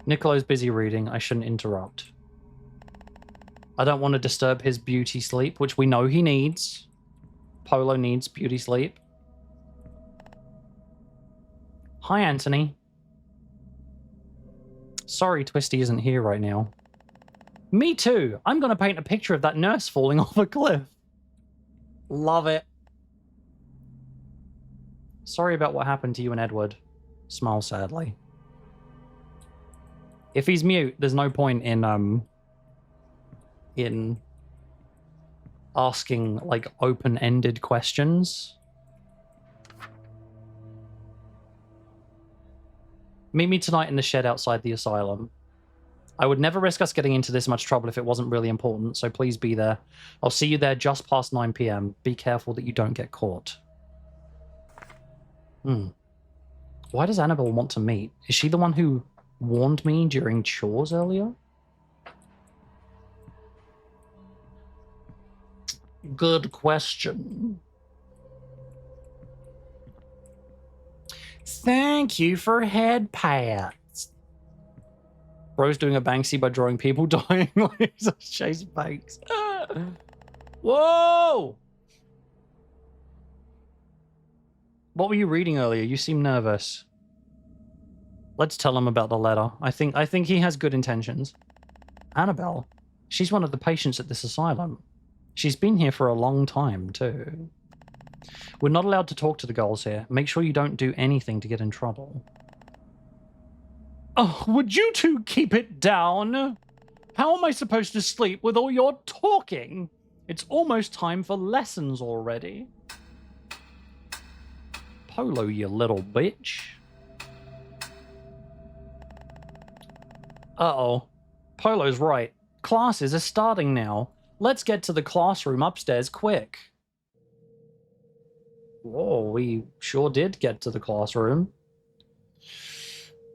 Nicolo's busy reading. I shouldn't interrupt. I don't want to disturb his beauty sleep, which we know he needs. Polo needs beauty sleep. Hi, Anthony. Sorry Twisty isn't here right now. Me too. I'm going to paint a picture of that nurse falling off a cliff. Love it. Sorry about what happened to you and Edward. Smile sadly. If he's mute, there's no point in asking, like, open-ended questions. Meet me tonight in the shed outside the asylum. I would never risk us getting into this much trouble if it wasn't really important, so please be there. I'll see you there just past 9 PM. Be careful that you don't get caught. Why does Annabelle want to meet? Is she the one who warned me during chores earlier? Good question. Thank you for head pats. Bro's doing a Banksy by drawing people dying like Chase Banks. Whoa! What were you reading earlier? You seem nervous. Let's tell him about the letter. I think he has good intentions. Annabelle, she's one of the patients at this asylum. She's been here for a long time, too. We're not allowed to talk to the girls here. Make sure you don't do anything to get in trouble. Oh, would you two keep it down? How am I supposed to sleep with all your talking? It's almost time for lessons already. Polo, you little bitch. Uh-oh. Polo's right. Classes are starting now. Let's get to the classroom upstairs quick. Whoa, we sure did get to the classroom.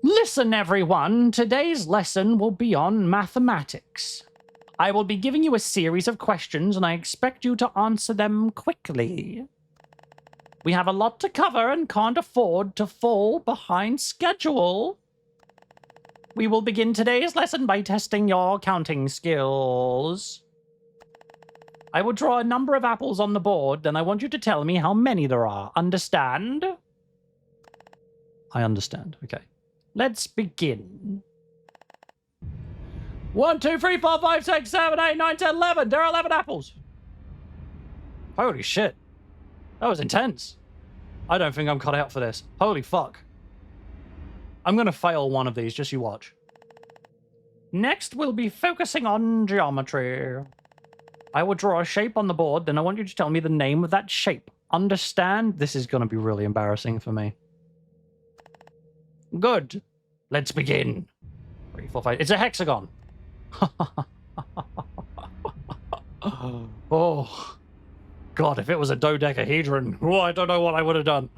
Listen, everyone. Today's lesson will be on mathematics. I will be giving you a series of questions, and I expect you to answer them quickly. We have a lot to cover and can't afford to fall behind schedule. We will begin today's lesson by testing your counting skills. I will draw a number of apples on the board, and I want you to tell me how many there are. Understand? I understand. Okay. Let's begin. 1, 2, 3, 4, 5, 6, 7, 8, 9, 10, 11. There are 11 apples. Holy shit. That was intense. I don't think I'm cut out for this. Holy fuck. I'm going to fail one of these. Just you watch. Next, we'll be focusing on geometry. I will draw a shape on the board, then I want you to tell me the name of that shape. Understand? This is going to be really embarrassing for me. Good. Let's begin. 3, 4, 5. It's a hexagon. Oh. God, if it was a dodecahedron, oh, I don't know what I would have done.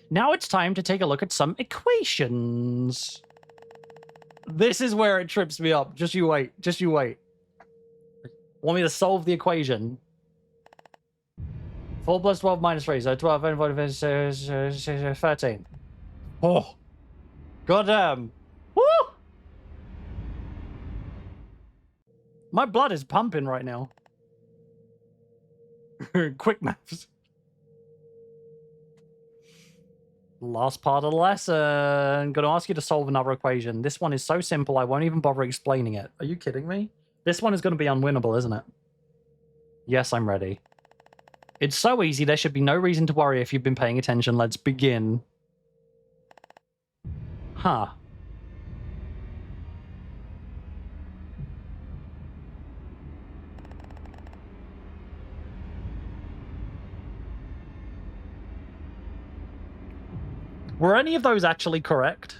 Now it's time to take a look at some equations. This is where it trips me up. Just you wait. Just you wait. Want me to solve the equation? 4 plus 12 minus 3. So 12 and 13. Oh. Goddamn. Woo! My blood is pumping right now. Quick maths. Last part of the lesson. Gonna ask you to solve another equation. This one is so simple, I won't even bother explaining it. Are you kidding me? This one is gonna be unwinnable, isn't it? Yes, I'm ready. It's so easy, there should be no reason to worry if you've been paying attention. Let's begin. Huh. Were any of those actually correct?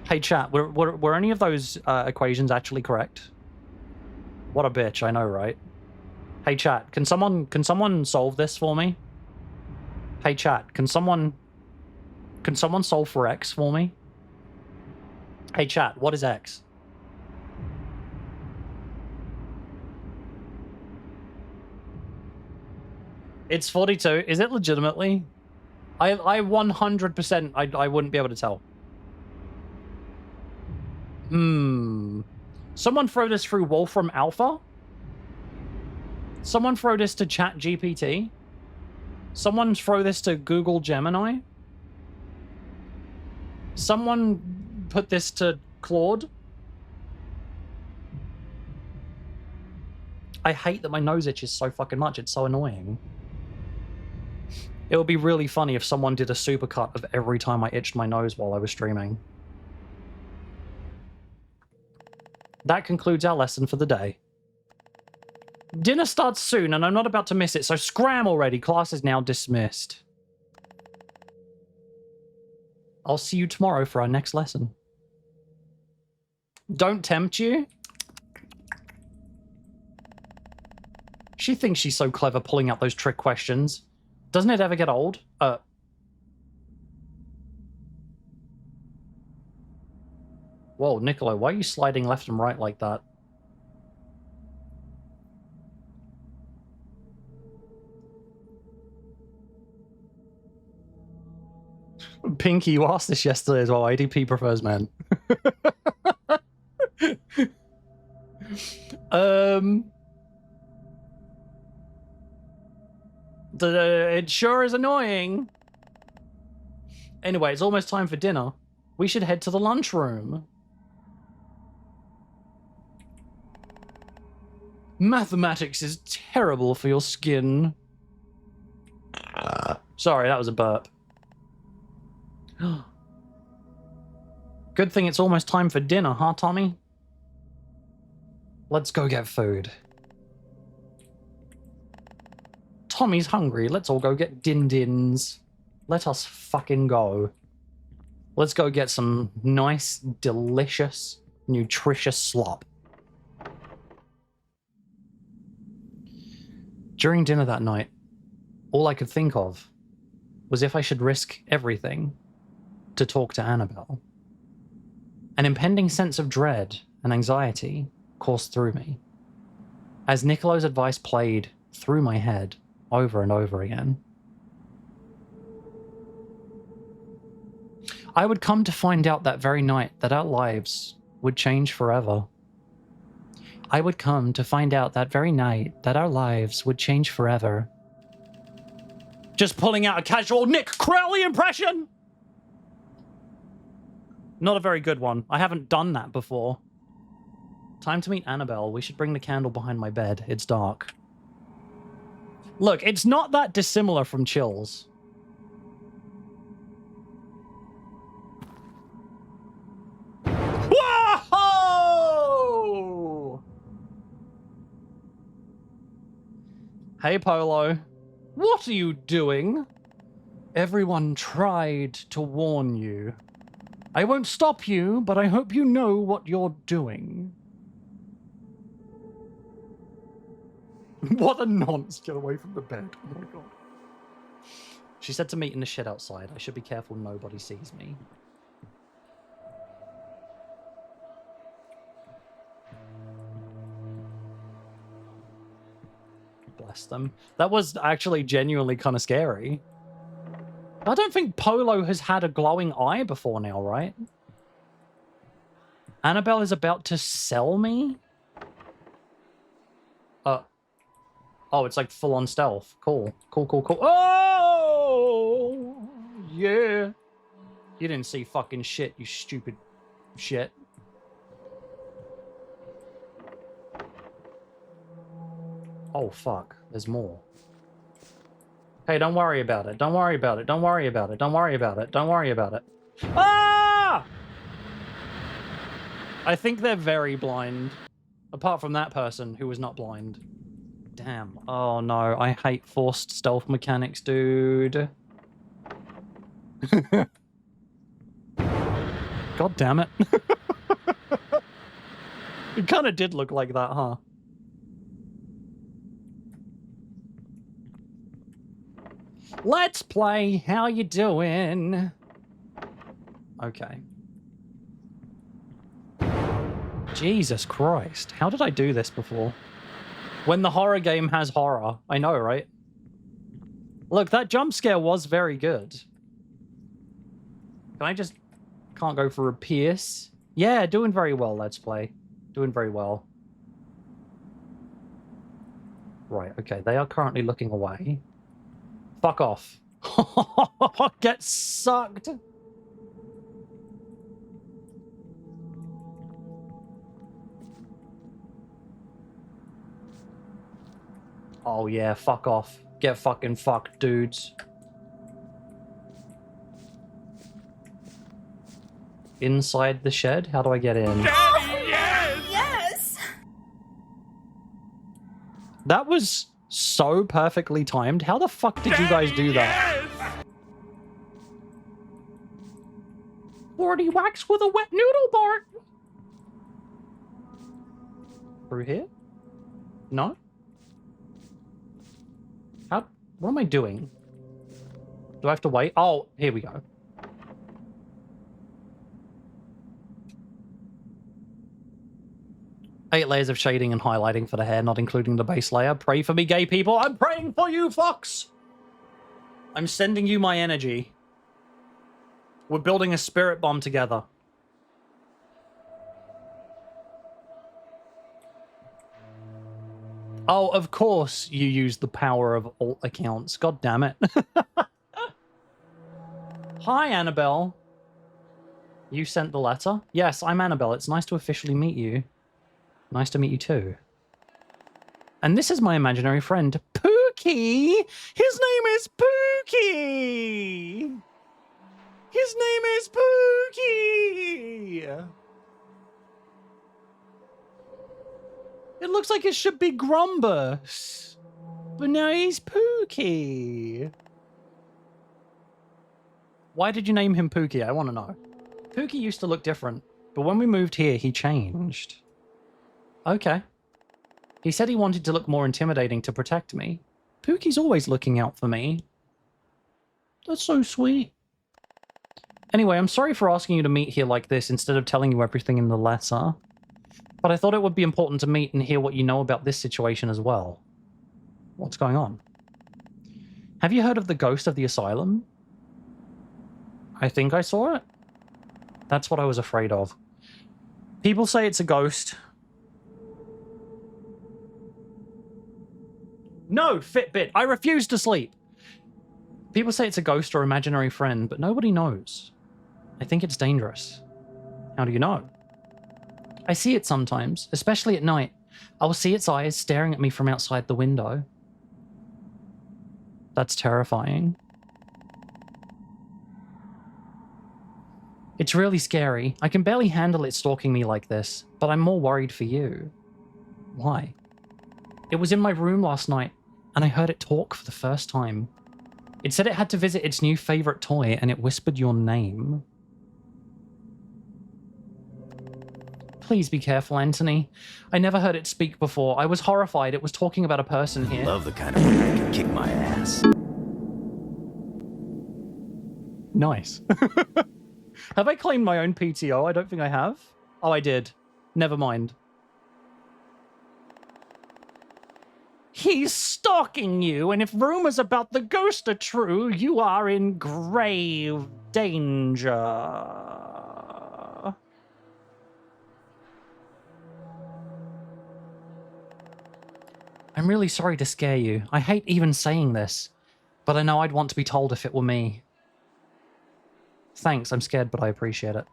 Hey chat, were any of those equations actually correct? What a bitch, I know, right? Hey chat, can someone solve this for me? Hey chat, can someone solve for x for me? Hey chat, what is x? It's 42. Is it legitimately? I 100%, I wouldn't be able to tell. Someone throw this through Wolfram Alpha? Someone throw this to ChatGPT? Someone throw this to Google Gemini? Someone put this to Claude? I hate that my nose itches so fucking much. It's so annoying. It would be really funny if someone did a supercut of every time I itched my nose while I was streaming. That concludes our lesson for the day. Dinner starts soon, and I'm not about to miss it, so scram already. Class is now dismissed. I'll see you tomorrow for our next lesson. Don't tempt you? She thinks she's so clever pulling out those trick questions. Doesn't it ever get old? Whoa, Niccolo, why are you sliding left and right like that? Pinky, you asked this yesterday as well. ADP prefers men. It sure is annoying. Anyway, it's almost time for dinner. We should head to the lunchroom. Mathematics is terrible for your skin. Sorry, that was a burp. Good thing it's almost time for dinner, huh, Tommy? Let's go get food. Tommy's hungry. Let's all go get din-dins. Let us fucking go. Let's go get some nice, delicious, nutritious slop. During dinner that night, all I could think of was if I should risk everything to talk to Annabelle. An impending sense of dread and anxiety coursed through me as Nicolo's advice played through my head over and over again. I would come to find out that very night that our lives would change forever. I would come to find out that very night that our lives would change forever. Just pulling out a casual Nick Crowley impression! Not a very good one. I haven't done that before. Time to meet Annabelle. We should bring the candle behind my bed. It's dark. Look, it's not that dissimilar from Chills. Whoa! Hey, Polo. What are you doing? Everyone tried to warn you. I won't stop you, but I hope you know what you're doing. What a nonce. Get away from the bed. Oh my god. She said to meet in the shed outside. I should be careful nobody sees me. Bless them. That was actually genuinely kind of scary. I don't think Polo has had a glowing eye before now, right? Annabelle is about to sell me? Oh, it's like full-on stealth. Cool. Cool, cool, cool. Oh! Yeah. You didn't see fucking shit, you stupid shit. Oh, fuck. There's more. Hey, don't worry about it. Don't worry about it. Don't worry about it. Don't worry about it. Don't worry about it. Ah! I think they're very blind. Apart from that person who was not blind. Damn. Oh, no. I hate forced stealth mechanics, dude. God damn it. It kind of did look like that, huh? Let's play. How you doing? Okay. Jesus Christ. How did I do this before? When the horror game has horror. I know, right? Look, that jump scare was very good. Can I just... Can't go for a pierce? Yeah, doing very well, Let's Play. Doing very well. Right, okay. They are currently looking away. Fuck off. Get sucked. Oh yeah, fuck off. Get fucking fucked, dudes. Inside the shed? How do I get in? Daddy, yes! Yes! That was so perfectly timed. How the fuck did you guys do that? Yes! 40 wax with a wet noodle Bart. Through here? No? How? What am I doing? Do I have to wait? Oh, here we go. Eight layers of shading and highlighting for the hair, not including the base layer. Pray for me, gay people. I'm praying for you, Fox. I'm sending you my energy. We're building a spirit bomb together. Oh, of course you use the power of alt accounts. God damn it. Hi, Annabelle. You sent the letter? Yes, I'm Annabelle. It's nice to officially meet you. Nice to meet you too. And this is my imaginary friend, Pookie. His name is Pookie. His name is Pookie. It looks like it should be Grumbus, but now he's Pookie. Why did you name him Pookie? I want to know. Pookie used to look different, but when we moved here, he changed. Okay. He said he wanted to look more intimidating to protect me. Pookie's always looking out for me. That's so sweet. Anyway, I'm sorry for asking you to meet here like this instead of telling you everything in the letter. But I thought it would be important to meet and hear what you know about this situation as well. What's going on? Have you heard of the ghost of the asylum? I think I saw it. That's what I was afraid of. People say it's a ghost. No, Fitbit, I refuse to sleep. People say it's a ghost or imaginary friend, but nobody knows. I think it's dangerous. How do you know? I see it sometimes, especially at night. I will see its eyes staring at me from outside the window. That's terrifying. It's really scary. I can barely handle it stalking me like this, but I'm more worried for you. Why? It was in my room last night, and I heard it talk for the first time. It said it had to visit its new favorite toy, and it whispered your name. Please be careful, Anthony. I never heard it speak before. I was horrified. It was talking about a person here. Love the kind of way I can kick my ass. Nice. Have I claimed my own PTO? I don't think I have. Oh, I did. Never mind. He's stalking you, and if rumors about the ghost are true, you are in grave danger. I'm really sorry to scare you. I hate even saying this, but I know I'd want to be told if it were me. Thanks, I'm scared, but I appreciate it.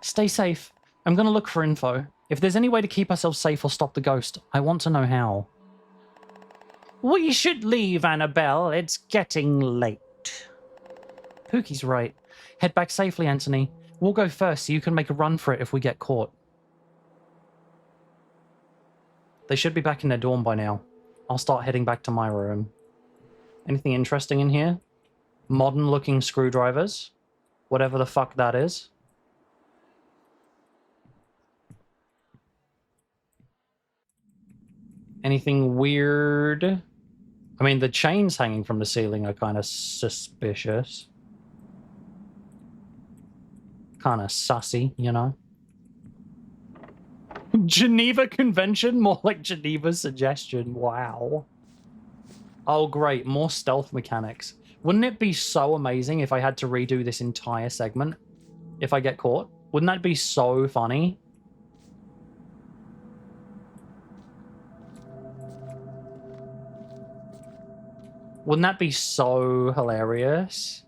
Stay safe. I'm going to look for info. If there's any way to keep ourselves safe or stop the ghost, I want to know how. We should leave, Annabelle. It's getting late. Pookie's right. Head back safely, Anthony. We'll go first so you can make a run for it if we get caught. They should be back in their dorm by now. I'll start heading back to my room. Anything interesting in here? Modern-looking screwdrivers. Whatever the fuck that is. Anything weird? I mean, the chains hanging from the ceiling are kind of suspicious. Kind of sussy, you know? Geneva Convention? More like Geneva Suggestion. Wow. Oh, great. More stealth mechanics. Wouldn't it be so amazing if I had to redo this entire segment if I get caught? Wouldn't that be so funny? Wouldn't that be so hilarious?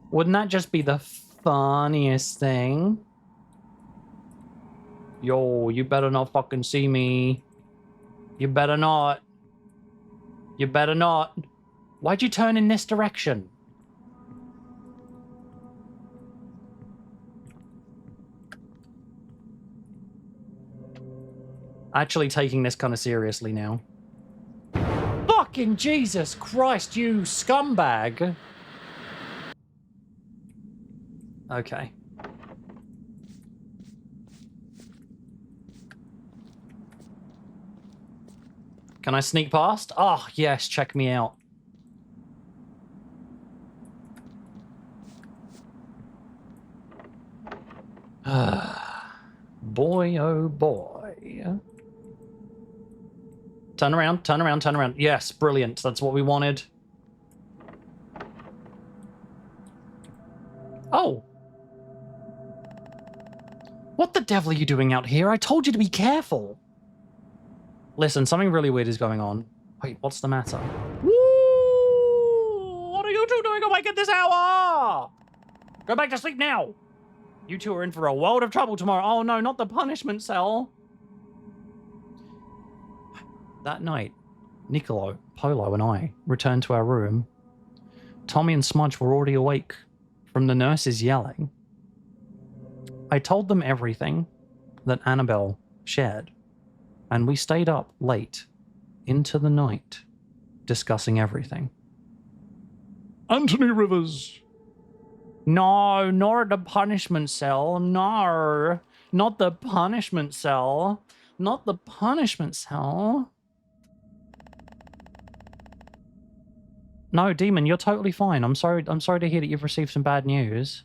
Wouldn't that just be the funniest thing? Yo, you better not fucking see me. You better not. You better not. Why'd you turn in this direction? Actually taking this kind of seriously now. Fucking Jesus Christ, you scumbag. Okay. Can I sneak past? Oh, yes, check me out. Boy, oh boy. Turn around, turn around, turn around. Yes, brilliant. That's what we wanted. Oh. What the devil are you doing out here? I told you to be careful. Listen, something really weird is going on. Wait, what's the matter? Woo! What are you two doing awake at this hour? Go back to sleep now. You two are in for a world of trouble tomorrow. Oh no, not the punishment cell. That night, Niccolo, Polo, and I returned to our room. Tommy and Smudge were already awake from the nurses yelling. I told them everything that Annabelle shared, and we stayed up late into the night discussing everything. Anthony Rivers. No, not the punishment cell. No, not the punishment cell. Not the punishment cell. No, Demon, you're totally fine. I'm sorry to hear that you've received some bad news.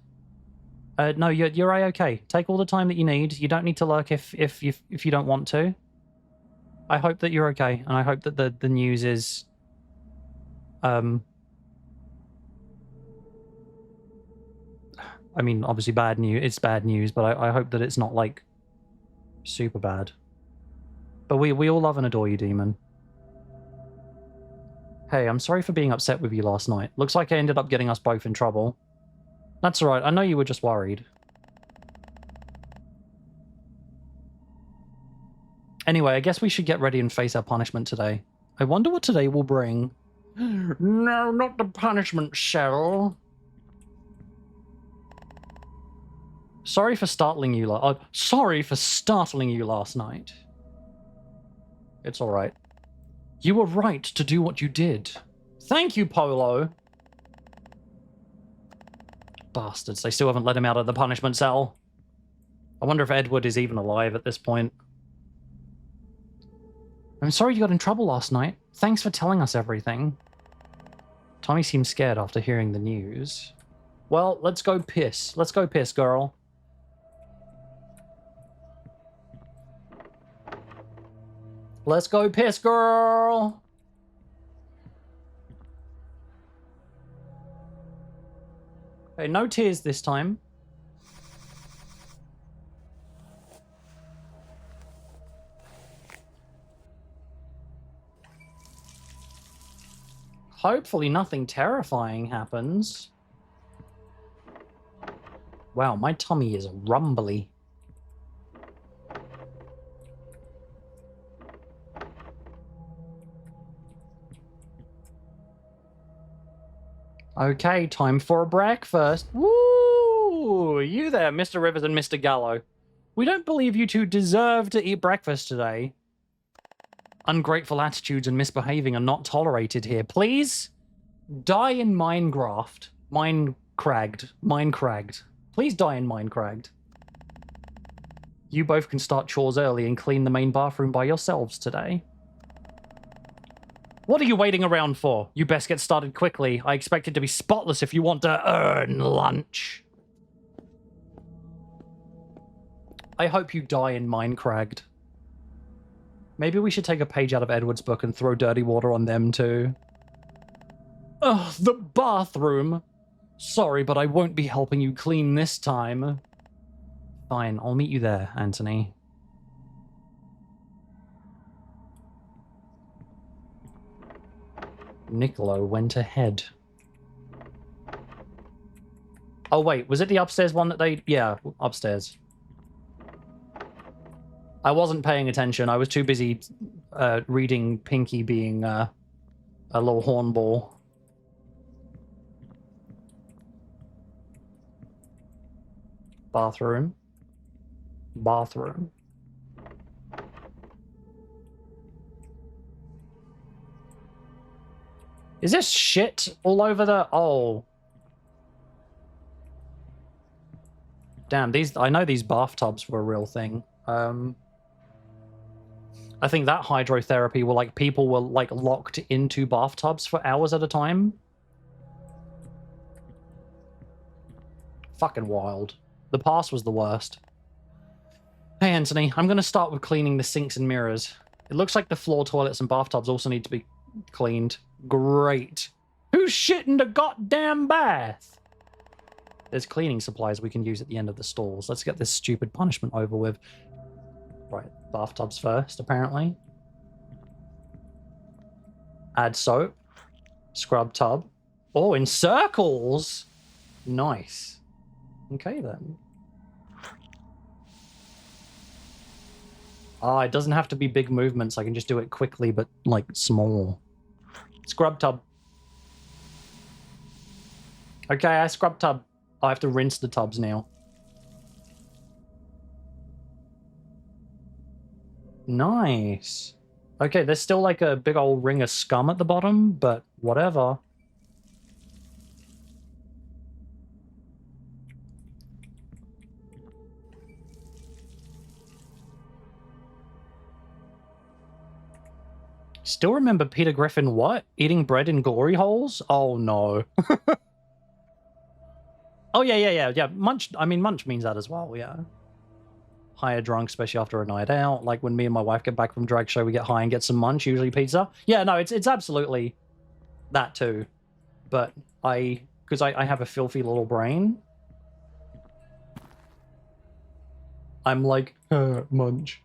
No, you're A-okay. Take all the time that you need. You don't need to lurk if you don't want to. I hope that you're okay, and I hope that the news is I mean, obviously bad news. It's bad news, but I hope that it's not like super bad. But we all love and adore you, Demon. Hey, I'm sorry for being upset with you last night. Looks like I ended up getting us both in trouble. That's alright, I know you were just worried. Anyway, I guess we should get ready and face our punishment today. I wonder what today will bring. No, not the punishment cell. Sorry for startling you last night. It's alright. You were right to do what you did. Thank you, Polo. Bastards, they still haven't let him out of the punishment cell. I wonder if Edward is even alive at this point. I'm sorry you got in trouble last night. Thanks for telling us everything. Tommy seemed scared after hearing the news. Well, let's go piss. Let's go piss, girl. Let's go piss, girl! Okay, no tears this time. Hopefully nothing terrifying happens. Wow, my tummy is rumbly. Okay, time for breakfast. Woo! You there, Mr. Rivers and Mr. Gallo. We don't believe you two deserve to eat breakfast today. Ungrateful attitudes and misbehaving are not tolerated here. Please die in Minecraft. Minecraft. Please die in Minecraft. You both can start chores early and clean the main bathroom by yourselves today. What are you waiting around for? You best get started quickly. I expect it to be spotless if you want to earn lunch. I hope you die in Minecraft. Maybe we should take a page out of Edward's book and throw dirty water on them too. Ugh, the bathroom. Sorry, but I won't be helping you clean this time. Fine, I'll meet you there, Anthony. Niccolo went ahead. Oh wait, was it the upstairs one that they... Yeah, upstairs. I wasn't paying attention. I was too busy reading Pinky being a little hornball. Bathroom. Bathroom. Is this shit all over the... Oh. Damn, these... I know these bathtubs were a real thing. I think that hydrotherapy were like people were like locked into bathtubs for hours at a time. Fucking wild. The past was the worst. Hey, Anthony, I'm going to start with cleaning the sinks and mirrors. It looks like the floor, toilets, and bathtubs also need to be cleaned. Great. Who's shitting the goddamn bath? There's cleaning supplies we can use at the end of the stalls. Let's get this stupid punishment over with. Right, bathtubs first, apparently. Add soap. Scrub tub. Oh, in circles! Nice. Okay, then. Ah, it doesn't have to be big movements. I can just do it quickly, but like small. Scrub tub. Okay, I scrub tub. I have to rinse the tubs now. Nice. Okay, there's still like a big old ring of scum at the bottom, but whatever. Still remember Peter Griffin what? Eating bread in glory holes? Oh no. Oh yeah. Munch, I mean munch means that as well, yeah. Higher drunk, especially after a night out. Like when me and my wife get back from drag show, we get high and get some munch, usually pizza. Yeah, no, it's absolutely that too. But because I have a filthy little brain, I'm like, munch.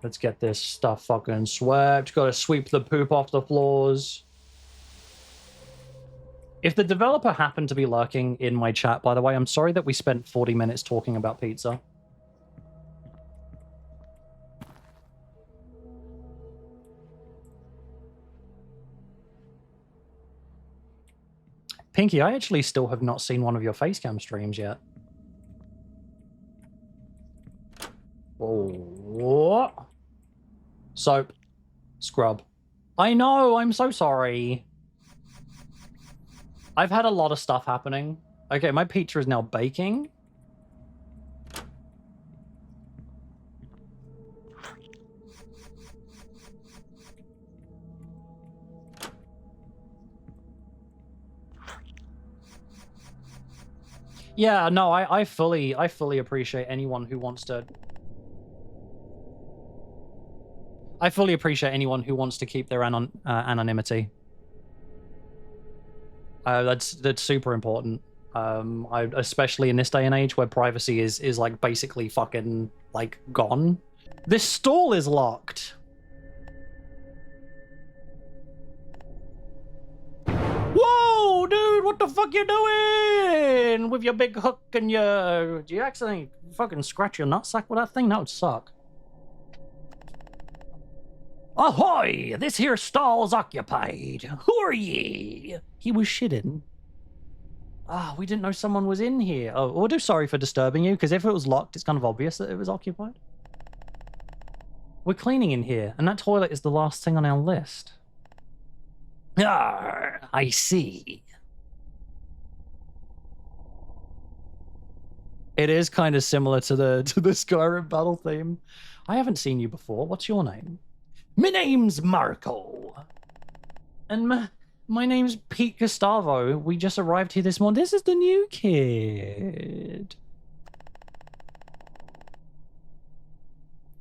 Let's get this stuff fucking swept. Gotta sweep the poop off the floors. If the developer happened to be lurking in my chat, by the way, I'm sorry that we spent 40 minutes talking about pizza. Pinky, I actually still have not seen one of your facecam streams yet. Oh. Soap. Scrub. I know, I'm so sorry. I've had a lot of stuff happening. Okay, my pizza is now baking. Yeah, no, I fully appreciate anyone who wants to... I fully appreciate anyone who wants to keep their anonymity. That's super important. Especially in this day and age where privacy is like basically fucking like gone. This stall is locked. Whoa, dude, what the fuck you doing with your big hook and your... Do you accidentally fucking scratch your nutsack with that thing? That would suck. Ahoy! This here stall's occupied. Who are ye? He was shitting. Ah, we didn't know someone was in here. Oh, we'll do sorry for disturbing you, because if it was locked, it's kind of obvious that it was occupied. We're cleaning in here, and that toilet is the last thing on our list. Ah, I see. It is kind of similar to the Skyrim battle theme. I haven't seen you before. What's your name? My name's Marco. And my name's Pete Gustavo. We just arrived here this morning. This is the new kid.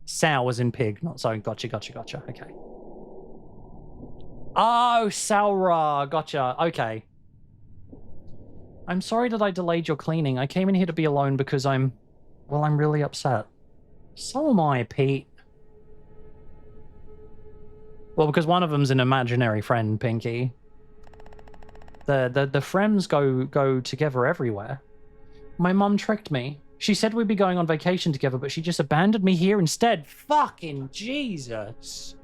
Sow as in pig. Not sorry. Gotcha. Okay. Oh, Saura. Gotcha. Okay. I'm sorry that I delayed your cleaning. I came in here to be alone because I'm really upset. So am I, Pete. Well, because one of them's an imaginary friend, Pinky. The friends go together everywhere. My mum tricked me. She said we'd be going on vacation together, but she just abandoned me here instead. Fucking Jesus.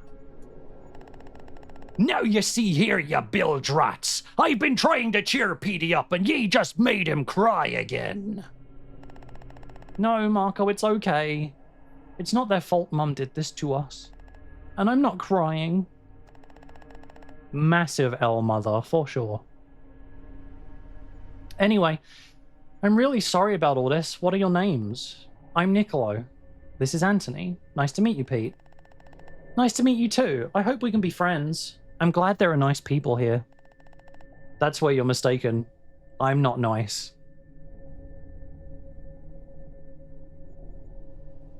Now you see here, you bilge rats. I've been trying to cheer Petey up, and ye just made him cry again. No, Marco, it's okay. It's not their fault Mum did this to us. And I'm not crying. Massive L, mother, for sure. Anyway, I'm really sorry about all this. What are your names? I'm Niccolo. This is Anthony. Nice to meet you, Pete. Nice to meet you too. I hope we can be friends. I'm glad there are nice people here. That's where you're mistaken. I'm not nice.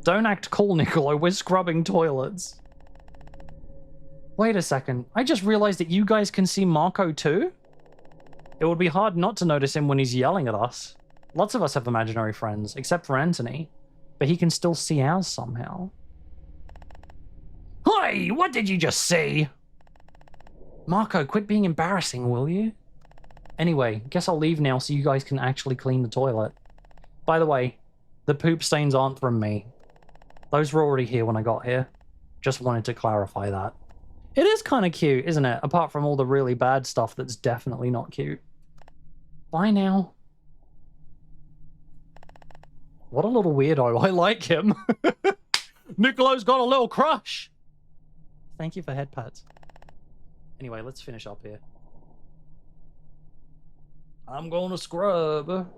Don't act cool, Niccolo. We're scrubbing toilets. Wait a second. I just realized that you guys can see Marco too? It would be hard not to notice him when he's yelling at us. Lots of us have imaginary friends, except for Anthony. But he can still see ours somehow. Hey, what did you just say? Marco, quit being embarrassing, will you? Anyway, guess I'll leave now so you guys can actually clean the toilet. By the way, The poop stains aren't from me. Those were already here when I got here. Just wanted to clarify that. It is kind of cute, isn't it? Apart from all the really bad stuff that's definitely not cute. Bye now. What a little weirdo. I like him. Nicolo's got a little crush. Thank you for head pats. Anyway, let's finish up here. I'm gonna scrub.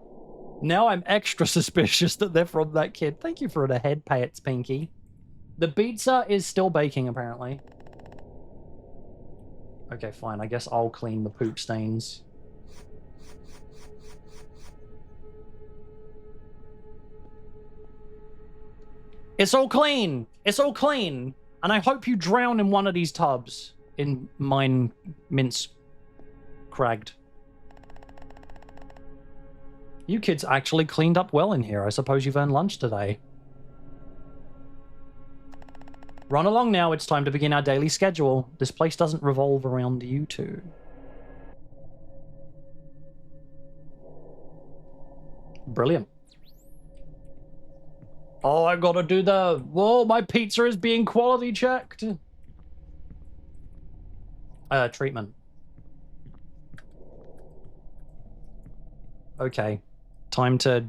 Now I'm extra suspicious that they're from that kid. Thank you for the head pats, Pinky. The pizza is still baking, apparently. Okay, fine. I guess I'll clean the poop stains. It's all clean! It's all clean! And I hope you drown in one of these tubs. In mine mince cragged. You kids actually cleaned up well in here. I suppose you've earned lunch today. Run along now. It's time to begin our daily schedule. This place doesn't revolve around you two. Brilliant. Oh, I gotta do the... Whoa, my pizza is being quality checked. Treatment. Okay. Time to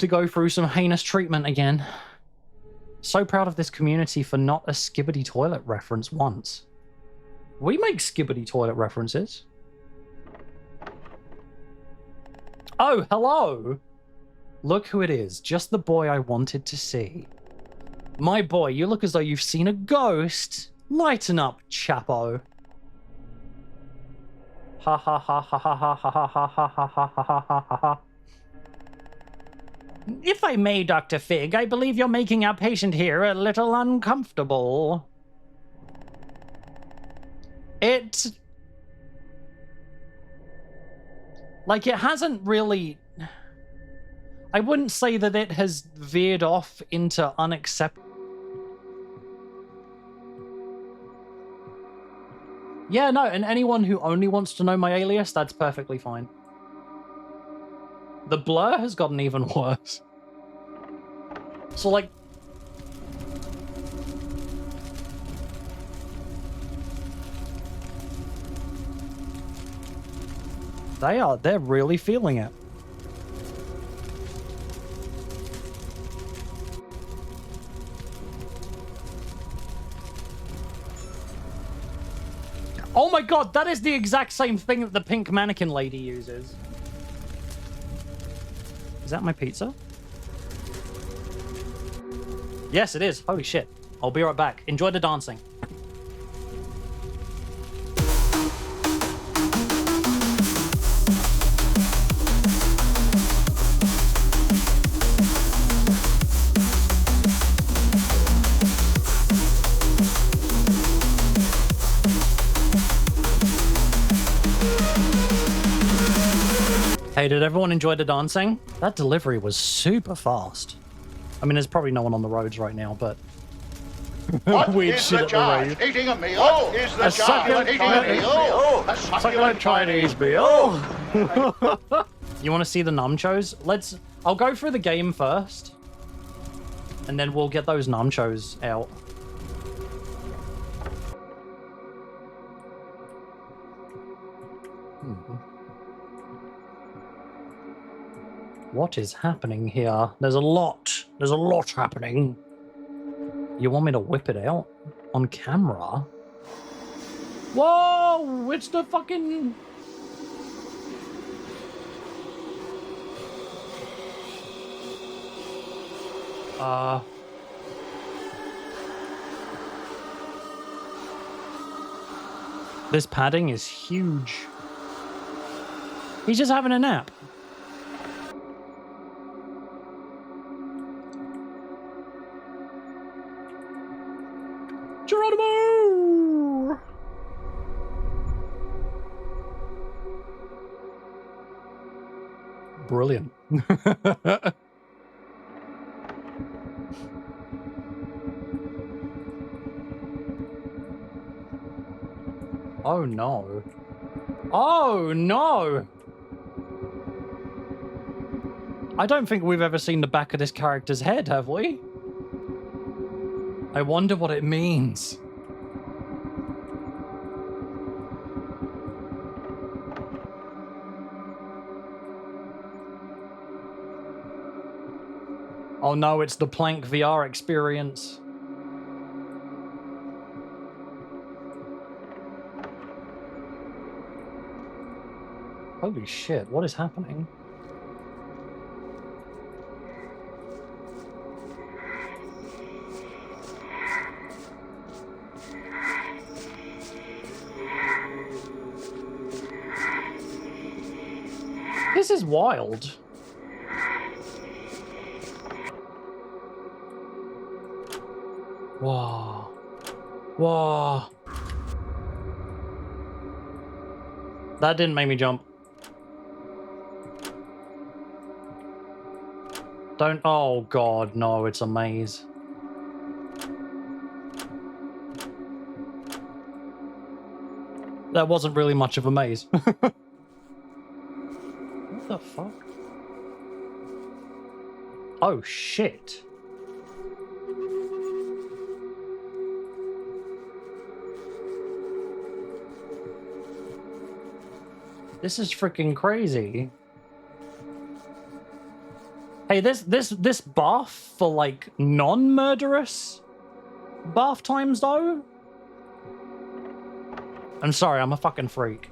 go through some heinous treatment again. So proud of this community for not a Skibbity toilet reference once. We make Skibbity toilet references. Oh, hello! Look who it is. Just the boy I wanted to see. My boy, you look as though you've seen a ghost. Lighten up, chapo. Ha ha ha ha ha ha ha ha ha ha ha ha ha ha ha. If I may, Dr. Fig, I believe you're making our patient here a little uncomfortable. It hasn't really... I wouldn't say that it has veered off into unacceptable. Yeah, no, and anyone who only wants to know my alias, that's perfectly fine. The blur has gotten even worse. So, like... they're really feeling it. Oh my god, that is the exact same thing that the pink mannequin lady uses. Is that my pizza? Yes, it is. Holy shit. I'll be right back. Enjoy the dancing. Hey, did everyone enjoy the dancing? That delivery was super fast. I mean, there's probably no one on the roads right now, but... What Weird is shit the at the charge? rave. Eating a meal? What is the A charge? succulent Eating a meal? A Succulent Chinese meal. You want to see the numchos? I'll go through the game first. And then we'll get those numchos out. What is happening here? There's a lot happening. You want me to whip it out on camera? Whoa! It's the fucking... This padding is huge. He's just having a nap. Geronimo! Brilliant. Oh no. Oh no! I don't think we've ever seen the back of this character's head, have we? I wonder what it means. Oh no, it's the Plank VR experience. Holy shit, what is happening? This is wild. Whoa. Whoa. That didn't make me jump. Don't. Oh god, no, it's a maze. That wasn't really much of a maze. What the fuck? Oh shit. This is freaking crazy. Hey, this buff for like non-murderous bath times though? I'm sorry, I'm a fucking freak.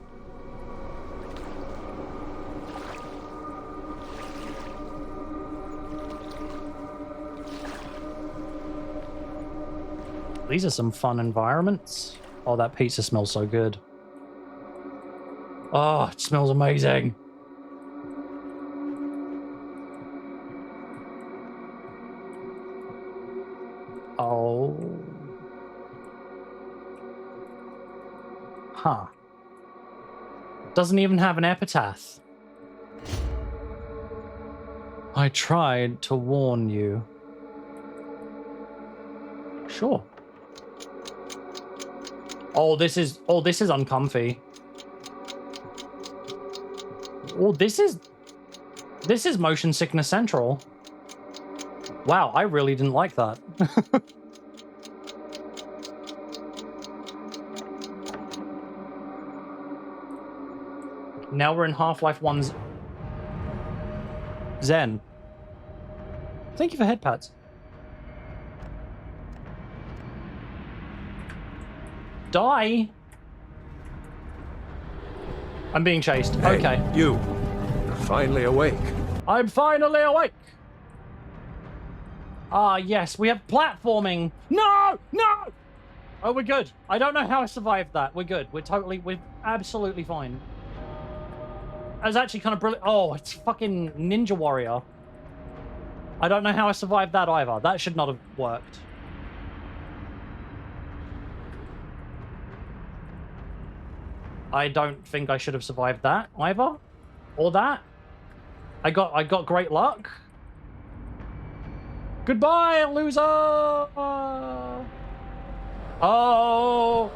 These are some fun environments. Oh, that pizza smells so good. Oh, it smells amazing. Oh. Huh. Doesn't even have an epitaph. I tried to warn you. Sure. Oh, this is uncomfy. Oh, this is motion sickness central. Wow, I really didn't like that. Now we're in Half-Life 1's Zen. Thank you for head pats. Die. I'm being chased. Hey, okay. You. You're finally awake. I'm finally awake. Ah, yes, we have platforming. No! No! Oh, we're good. I don't know how I survived that. We're good. We're absolutely fine. That was actually kind of brilliant. Oh, it's fucking Ninja Warrior. I don't know how I survived that either. That should not have worked. I don't think I should have survived that either. Or that. I got great luck. Goodbye, loser! Oh! Oh,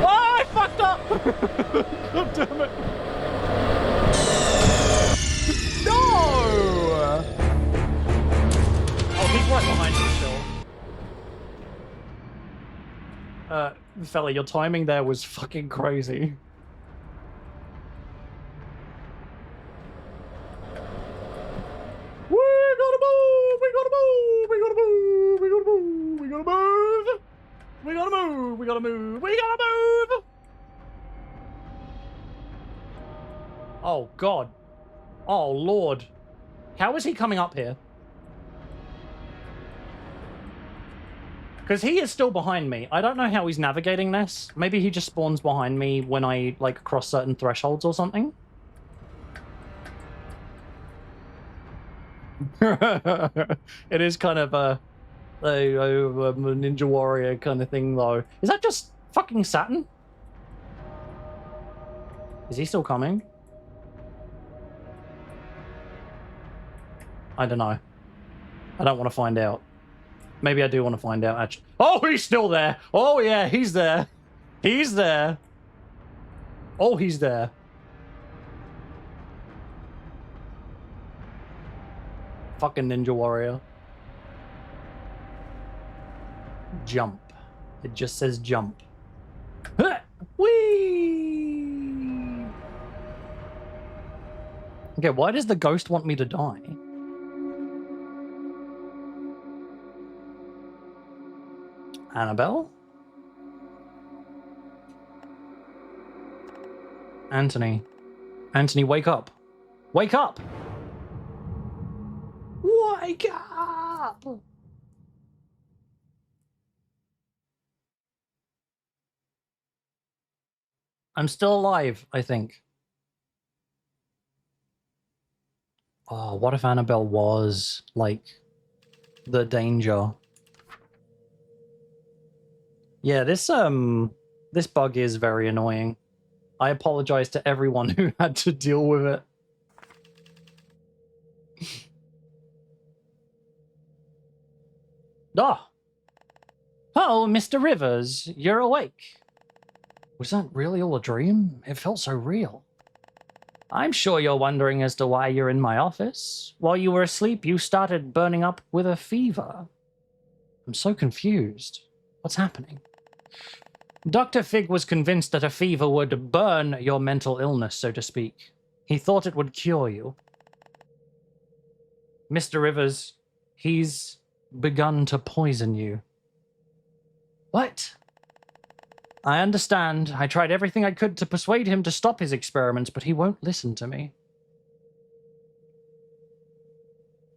I fucked up! God damn it! No! Oh, he's right behind me still. Fella, your timing there was fucking crazy. We gotta move! We gotta move! We gotta move! We gotta move! We gotta move! We gotta move! We gotta move! We gotta move! Oh, God. Oh, Lord. How is he coming up here? Because he is still behind me. I don't know how he's navigating this. Maybe he just spawns behind me when I, like, cross certain thresholds or something. It is kind of a Ninja Warrior kind of thing, though. Is that just fucking Saturn? Is he still coming? I don't know. I don't want to find out. Maybe I do want to find out, actually. Oh, he's still there! Oh, yeah, he's there. He's there. Oh, he's there. Fucking Ninja Warrior. Jump. It just says jump. Whee! Okay, why does the ghost want me to die? Annabelle? Anthony. Anthony, wake up. Wake up! Wake up! I'm still alive, I think. Oh, what if Annabelle was, like, the danger? Yeah, this bug is very annoying. I apologize to everyone who had to deal with it. Ah! Oh, Mr. Rivers, you're awake. Was that really all a dream? It felt so real. I'm sure you're wondering as to why you're in my office. While you were asleep, you started burning up with a fever. I'm so confused. What's happening? Dr. Fig was convinced that a fever would burn your mental illness, so to speak. He thought it would cure you. Mr. Rivers, he's begun to poison you. What? I understand. I tried everything I could to persuade him to stop his experiments, but he won't listen to me.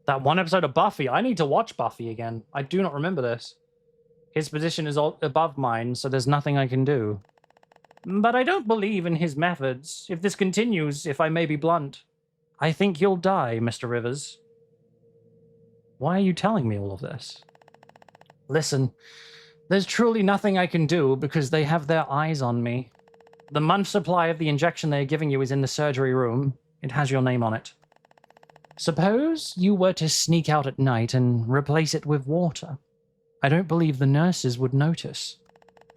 That one episode of Buffy. I need to watch Buffy again. I do not remember this. His position is above mine, so there's nothing I can do. But I don't believe in his methods. If this continues, if I may be blunt, I think you'll die, Mr. Rivers. Why are you telling me all of this? Listen, there's truly nothing I can do because they have their eyes on me. The month's supply of the injection they're giving you is in the surgery room. It has your name on it. Suppose you were to sneak out at night and replace it with water. I don't believe the nurses would notice.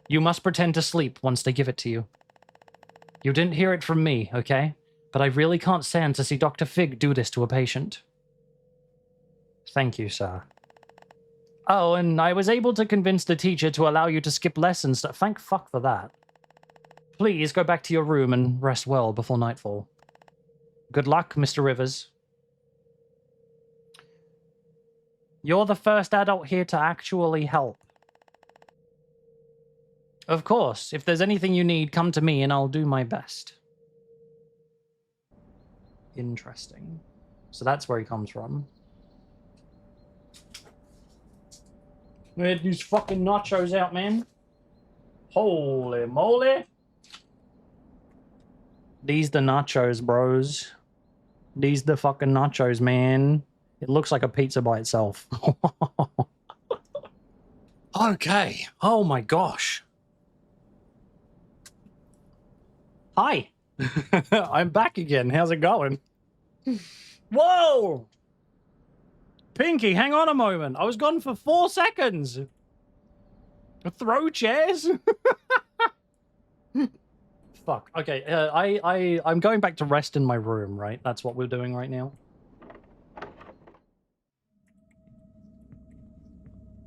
You must pretend to sleep once they give it to you. You didn't hear it from me, okay? But I really can't stand to see Dr. Fig do this to a patient. Thank you, sir. Oh, and I was able to convince the teacher to allow you to skip lessons. Thank fuck for that. Please go back to your room and rest well before nightfall. Good luck, Mr. Rivers. You're the first adult here to actually help. Of course, if there's anything you need, come to me and I'll do my best. Interesting. So that's where he comes from. Get these fucking nachos out, man. Holy moly. These the nachos, bros. These the fucking nachos, man. It looks like a pizza by itself. Okay. Oh my gosh. Hi. I'm back again. How's it going? Whoa! Pinky, hang on a moment. I was gone for 4 seconds. Throw chairs? Fuck. Okay, I'm going back to rest in my room, right? That's what we're doing right now.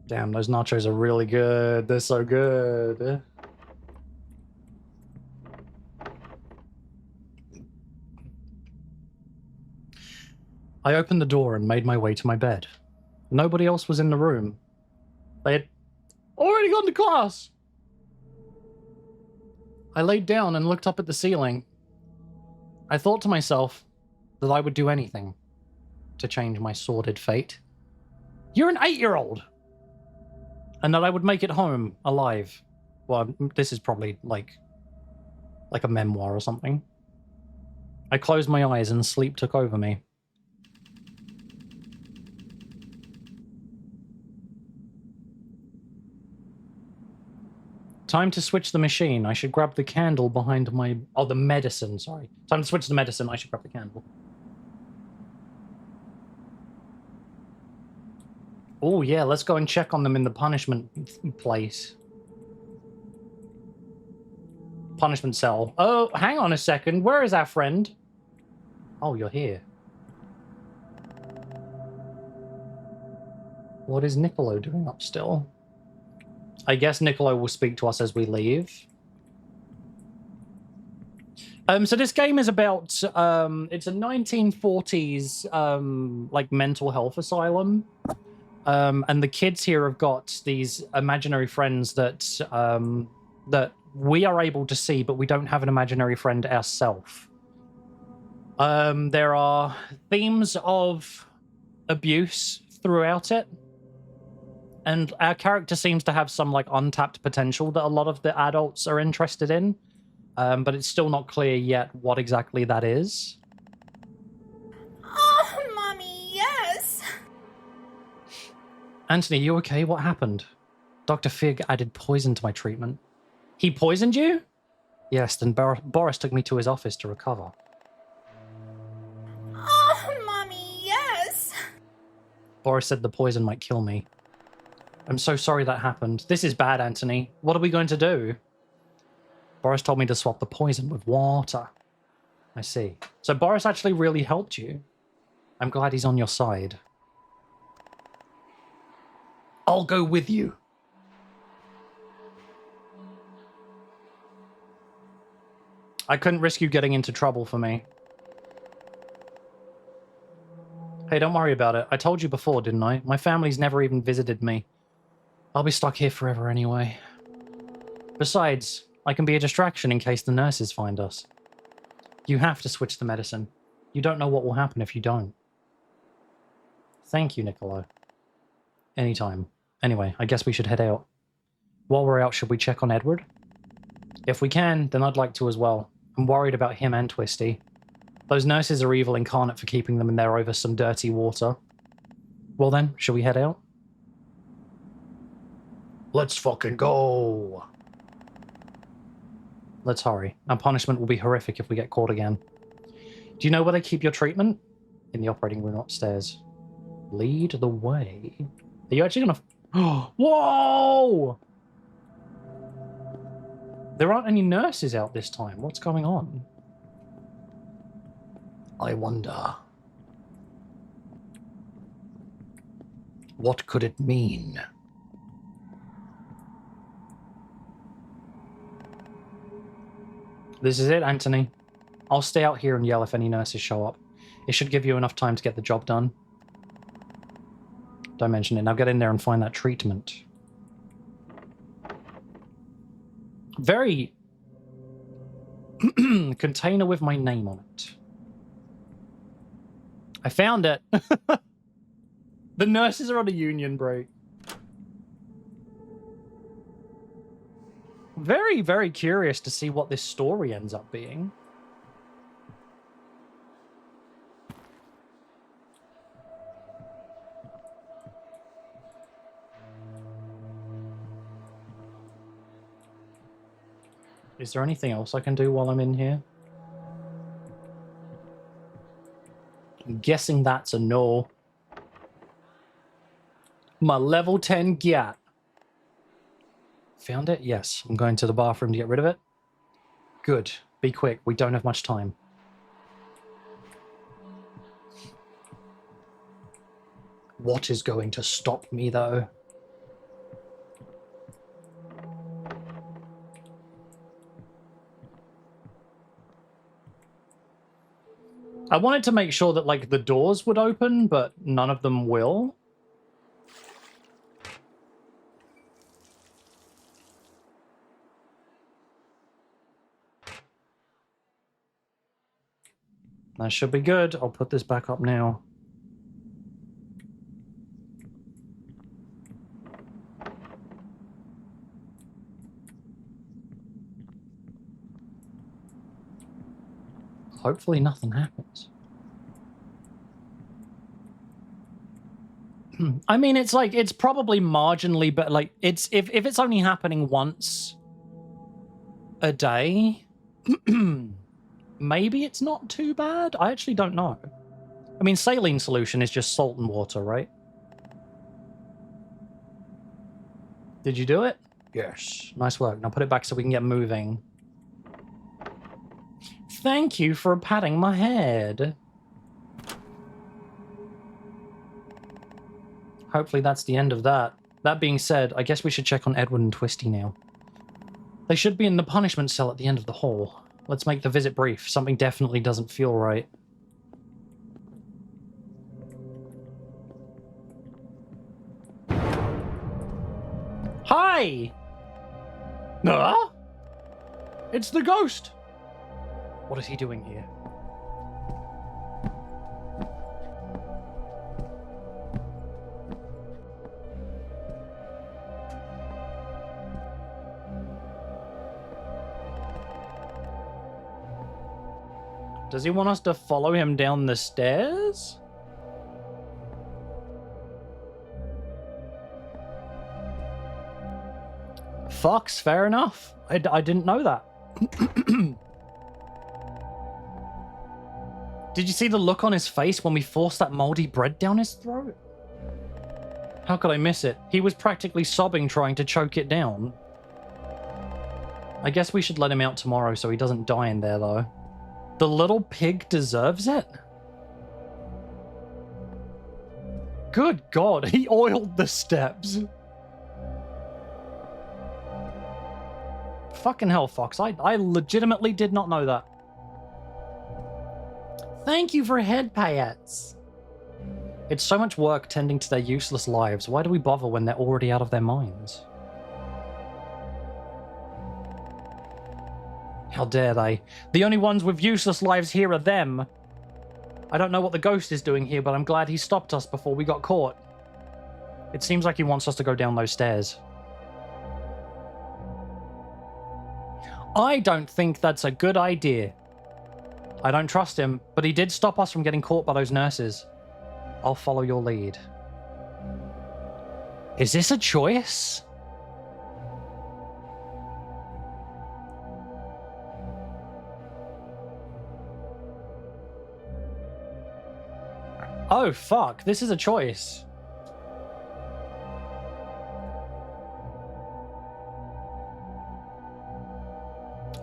Damn, those nachos are really good. They're so good. I opened the door and made my way to my bed. Nobody else was in the room. They had already gone to class. I laid down and looked up at the ceiling. I thought to myself that I would do anything to change my sordid fate. You're an 8-year-old! And that I would make it home alive. Well, this is probably like a memoir or something. I closed my eyes and sleep took over me. Time to switch the machine. I should grab the candle behind my... Oh, the medicine, sorry. Time to switch the medicine. I should grab the candle. Oh, yeah, let's go and check on them in the punishment place. Punishment cell. Oh, hang on a second. Where is our friend? Oh, you're here. What is Niccolo doing up still? I guess Niccolo will speak to us as we leave. So this game is about, it's a 1940s, like, mental health asylum. And the kids here have got these imaginary friends that, that we are able to see, but we don't have an imaginary friend ourselves. There are themes of abuse throughout it. And our character seems to have some, like, untapped potential that a lot of the adults are interested in. But it's still not clear yet what exactly that is. Oh, Mommy, yes. Anthony, you okay? What happened? Dr. Fig added poison to my treatment. He poisoned you? Yes, then Boris took me to his office to recover. Oh, Mommy, yes. Boris said the poison might kill me. I'm so sorry that happened. This is bad, Anthony. What are we going to do? Boris told me to swap the poison with water. I see. So Boris actually really helped you. I'm glad he's on your side. I'll go with you. I couldn't risk you getting into trouble for me. Hey, don't worry about it. I told you before, didn't I? My family's never even visited me. I'll be stuck here forever anyway. Besides, I can be a distraction in case the nurses find us. You have to switch the medicine. You don't know what will happen if you don't. Thank you, Niccolo. Anytime. Anyway, I guess we should head out. While we're out, should we check on Edward? If we can, then I'd like to as well. I'm worried about him and Twisty. Those nurses are evil incarnate for keeping them in there over some dirty water. Well then, shall we head out? Let's fucking go! Let's hurry. Our punishment will be horrific if we get caught again. Do you know where they keep your treatment? In the operating room upstairs. Lead the way. Are you actually gonna... Whoa! There aren't any nurses out this time. What's going on? I wonder. What could it mean? This is it, Anthony. I'll stay out here and yell if any nurses show up. It should give you enough time to get the job done. Don't mention it. Now get in there and find that treatment. Very... container with my name on it. I found it. The nurses are on a union break. Very, very curious to see what this story ends up being. Is there anything else I can do while I'm in here? I'm guessing that's a no. My level 10 GAT. Found it? Yes. I'm going to the bathroom to get rid of it. Good. Be quick. We don't have much time. What is going to stop me, though? I wanted to make sure that, like, the doors would open, but none of them will. That should be good. I'll put this back up now. Hopefully nothing happens. I mean, it's like, it's probably marginally, but like, it's, if it's only happening once a day, maybe it's not too bad. I actually don't know. I mean, saline solution is just salt and water, right? Did you do it? Yes. Nice work. Now put it back so we can get moving. Thank you for patting my head. hopefully that's the end of that. That being said, I guess we should check on Edward and Twisty now. They should be in the punishment cell at the end of the hall. Let's make the visit brief. Something definitely doesn't feel right. Hi! Huh? It's the ghost! What is he doing here? Does he want us to follow him down the stairs? Fox, fair enough. I didn't know that. Did you see the look on his face when we forced that moldy bread down his throat? How could I miss it? He was practically sobbing trying to choke it down. I guess we should let him out tomorrow so he doesn't die in there, though. The little pig deserves it? Good God, he oiled the steps. Fucking hell, Fox. I legitimately did not know that. Thank you for head payouts. It's so much work tending to their useless lives. Why do we bother when they're already out of their minds? How dare they? The only ones with useless lives here are them. I don't know what the ghost is doing here, but I'm glad he stopped us before we got caught. It seems like he wants us to go down those stairs. I don't think that's a good idea. I don't trust him, but he did stop us from getting caught by those nurses. I'll follow your lead. Is this a choice? Oh, fuck. This is a choice.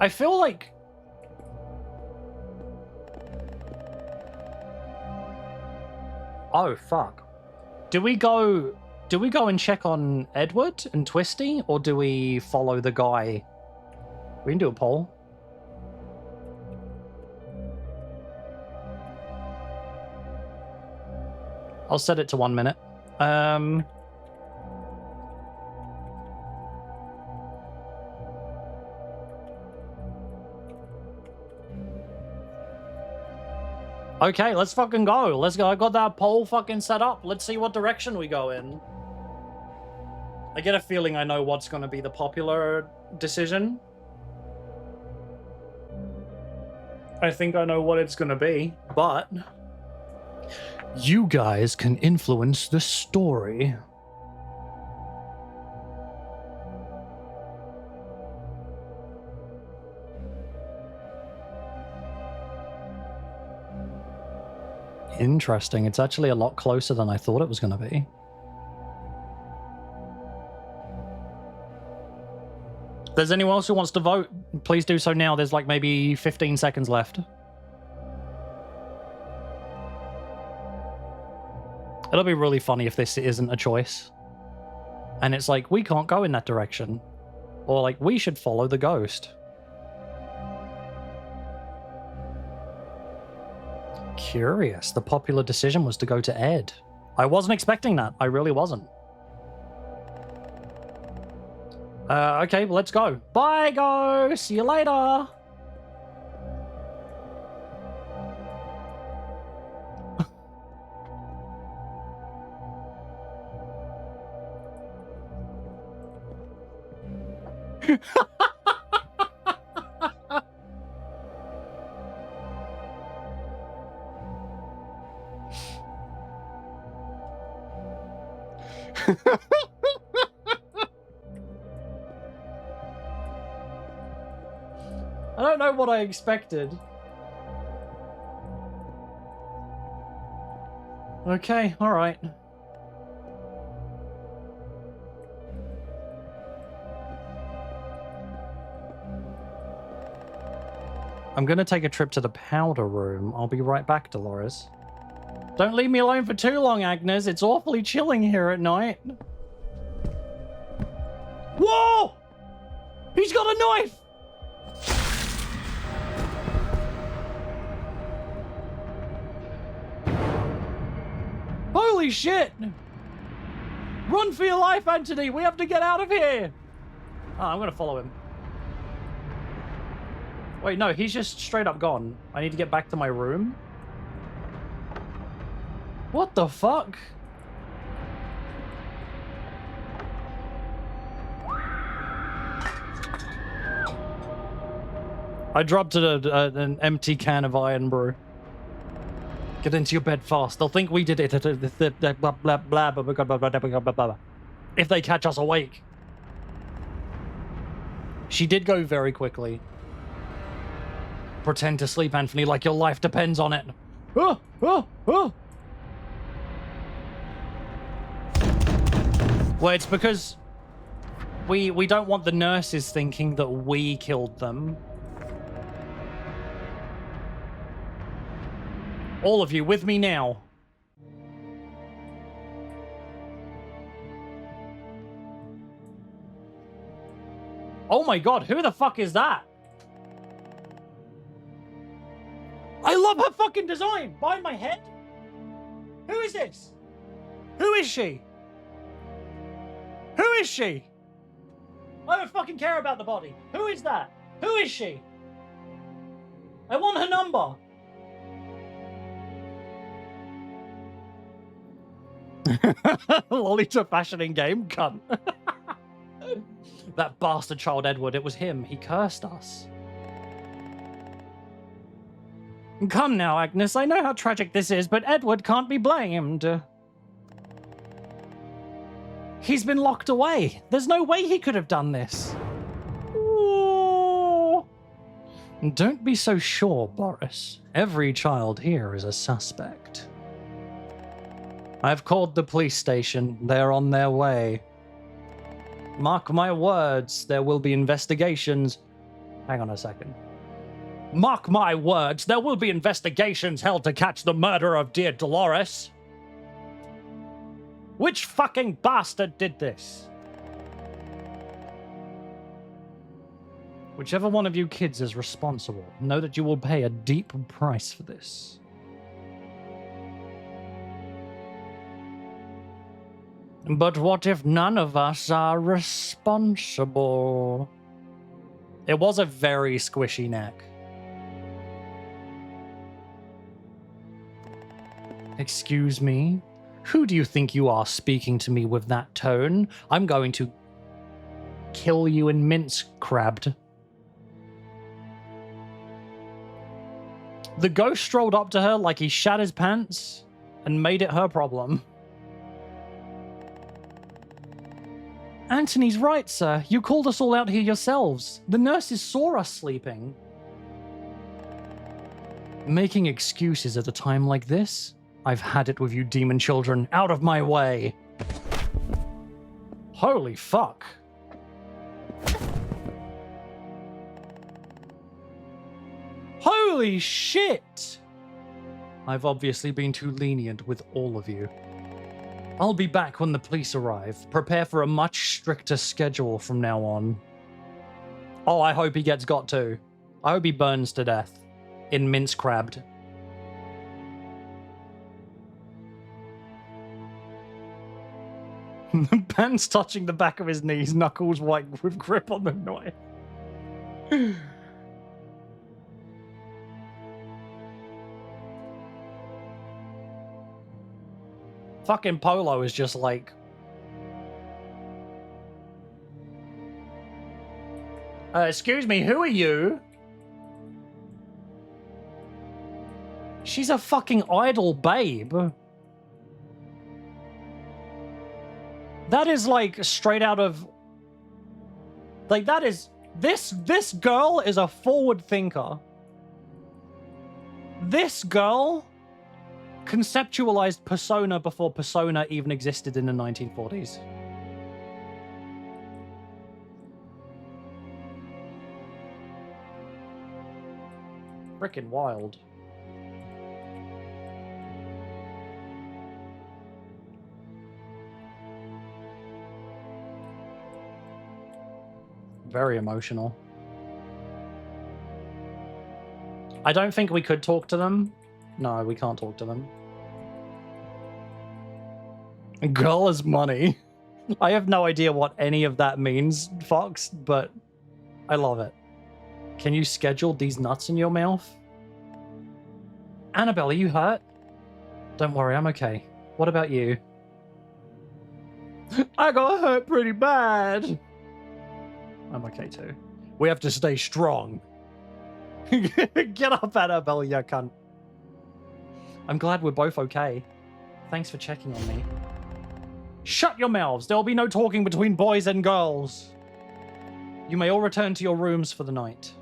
I feel like... Oh, fuck. Do we go and check on Edward and Twisty, or do we follow the guy? We can do a poll. I'll set it to 1 minute. Okay, let's fucking go. Let's go. I got that poll fucking set up. Let's see what direction we go in. I get a feeling I know what's going to be the popular decision. I think I know what it's going to be, but... You guys can influence the story. Interesting. It's actually a lot closer than I thought it was going to be. If there's anyone else who wants to vote, please do so now. There's like maybe 15 seconds left. It'll be really funny if this isn't a choice. And it's like, we can't go in that direction. Or like, we should follow the ghost. Curious. The popular decision was to go to Ed. I wasn't expecting that. I really wasn't. Okay, well, let's go. Bye, go. See you later. I don't know what I expected. Okay, all right. I'm gonna take a trip to the powder room. I'll be right back, Dolores. Don't leave me alone for too long, Agnes. It's awfully chilling here at night. Whoa! He's got a knife! Holy shit! Run for your life, Anthony! We have to get out of here! Oh, I'm gonna follow him. Wait, no, he's just straight up gone. I need to get back to my room. What the fuck? I dropped an empty can of iron brew. Get into your bed fast. They'll think we did it. Blah, blah, blah, blah, blah, blah, blah, blah, blah, blah. If they catch us awake. She did go very quickly. Pretend to sleep, Anthony, like your life depends on it. Oh, oh, oh. Well, it's because we don't want the nurses thinking that we killed them. All of you with me now. Oh my god, who the fuck is that? I love her fucking design! Behind my head? Who is this? Who is she? Who is she? I don't fucking care about the body. Who is that? Who is she? I want her number. Lolita fashioning game, cunt. That bastard child Edward, it was him. He cursed us. Come now, Agnes. I know how tragic this is, but Edward can't be blamed. He's been locked away. There's no way he could have done this. Ooh. Don't be so sure, Boris. Every child here is a suspect. I've called the police station. They're on their way. Mark my words, there will be investigations. Hang on a second. Mark my words, there will be investigations held to catch the murderer of dear Dolores. Which fucking bastard did this? Whichever one of you kids is responsible, know that you will pay a deep price for this. But what if none of us are responsible? It was a very squishy neck. Excuse me? Who do you think you are speaking to me with that tone? I'm going to kill you in mince crabbed. The ghost strolled up to her like he shat his pants and made it her problem. Anthony's right, sir. You called us all out here yourselves. The nurses saw us sleeping. Making excuses at a time like this? I've had it with you demon children. Out of my way. Holy fuck. Holy shit! I've obviously been too lenient with all of you. I'll be back when the police arrive. Prepare for a much stricter schedule from now on. Oh, I hope he gets got too. I hope he burns to death. In mince crabbed. Pants touching the back of his knees, knuckles white with grip on the knife. Fucking Polo is just like... excuse me, who are you? She's a fucking idol babe. That is like straight out of... Like that is... This girl is a forward thinker. This girl conceptualized Persona before Persona even existed in the 1940s. Frickin' wild. Very emotional. I don't think we could talk to them. No, we can't talk to them. Girl is money. I have no idea what any of that means, Fox, but I love it. Can you schedule these nuts in your mouth? Annabelle, are you hurt? Don't worry, I'm okay. What about you? I got hurt pretty bad. I'm okay too. We have to stay strong. Get up, Annabelle, you cunt. I'm glad we're both okay. Thanks for checking on me. Shut your mouths. There will be no talking between boys and girls. You may all return to your rooms for the night.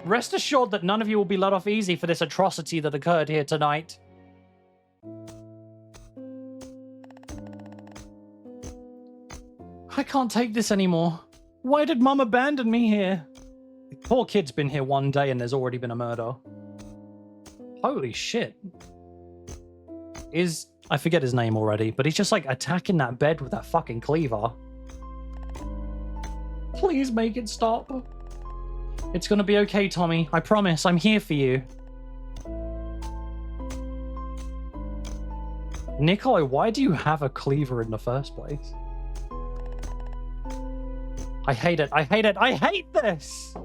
Rest assured that none of you will be let off easy for this atrocity that occurred here tonight. I can't take this anymore. Why did Mum abandon me here? The poor kid's been here one day and there's already been a murder. Holy shit. I forget his name already, but he's just like attacking that bed with that fucking cleaver. Please make it stop. It's gonna be okay, Tommy. I promise. I'm here for you. Nikolai, why do you have a cleaver in the first place? I hate it. I hate it. I hate this!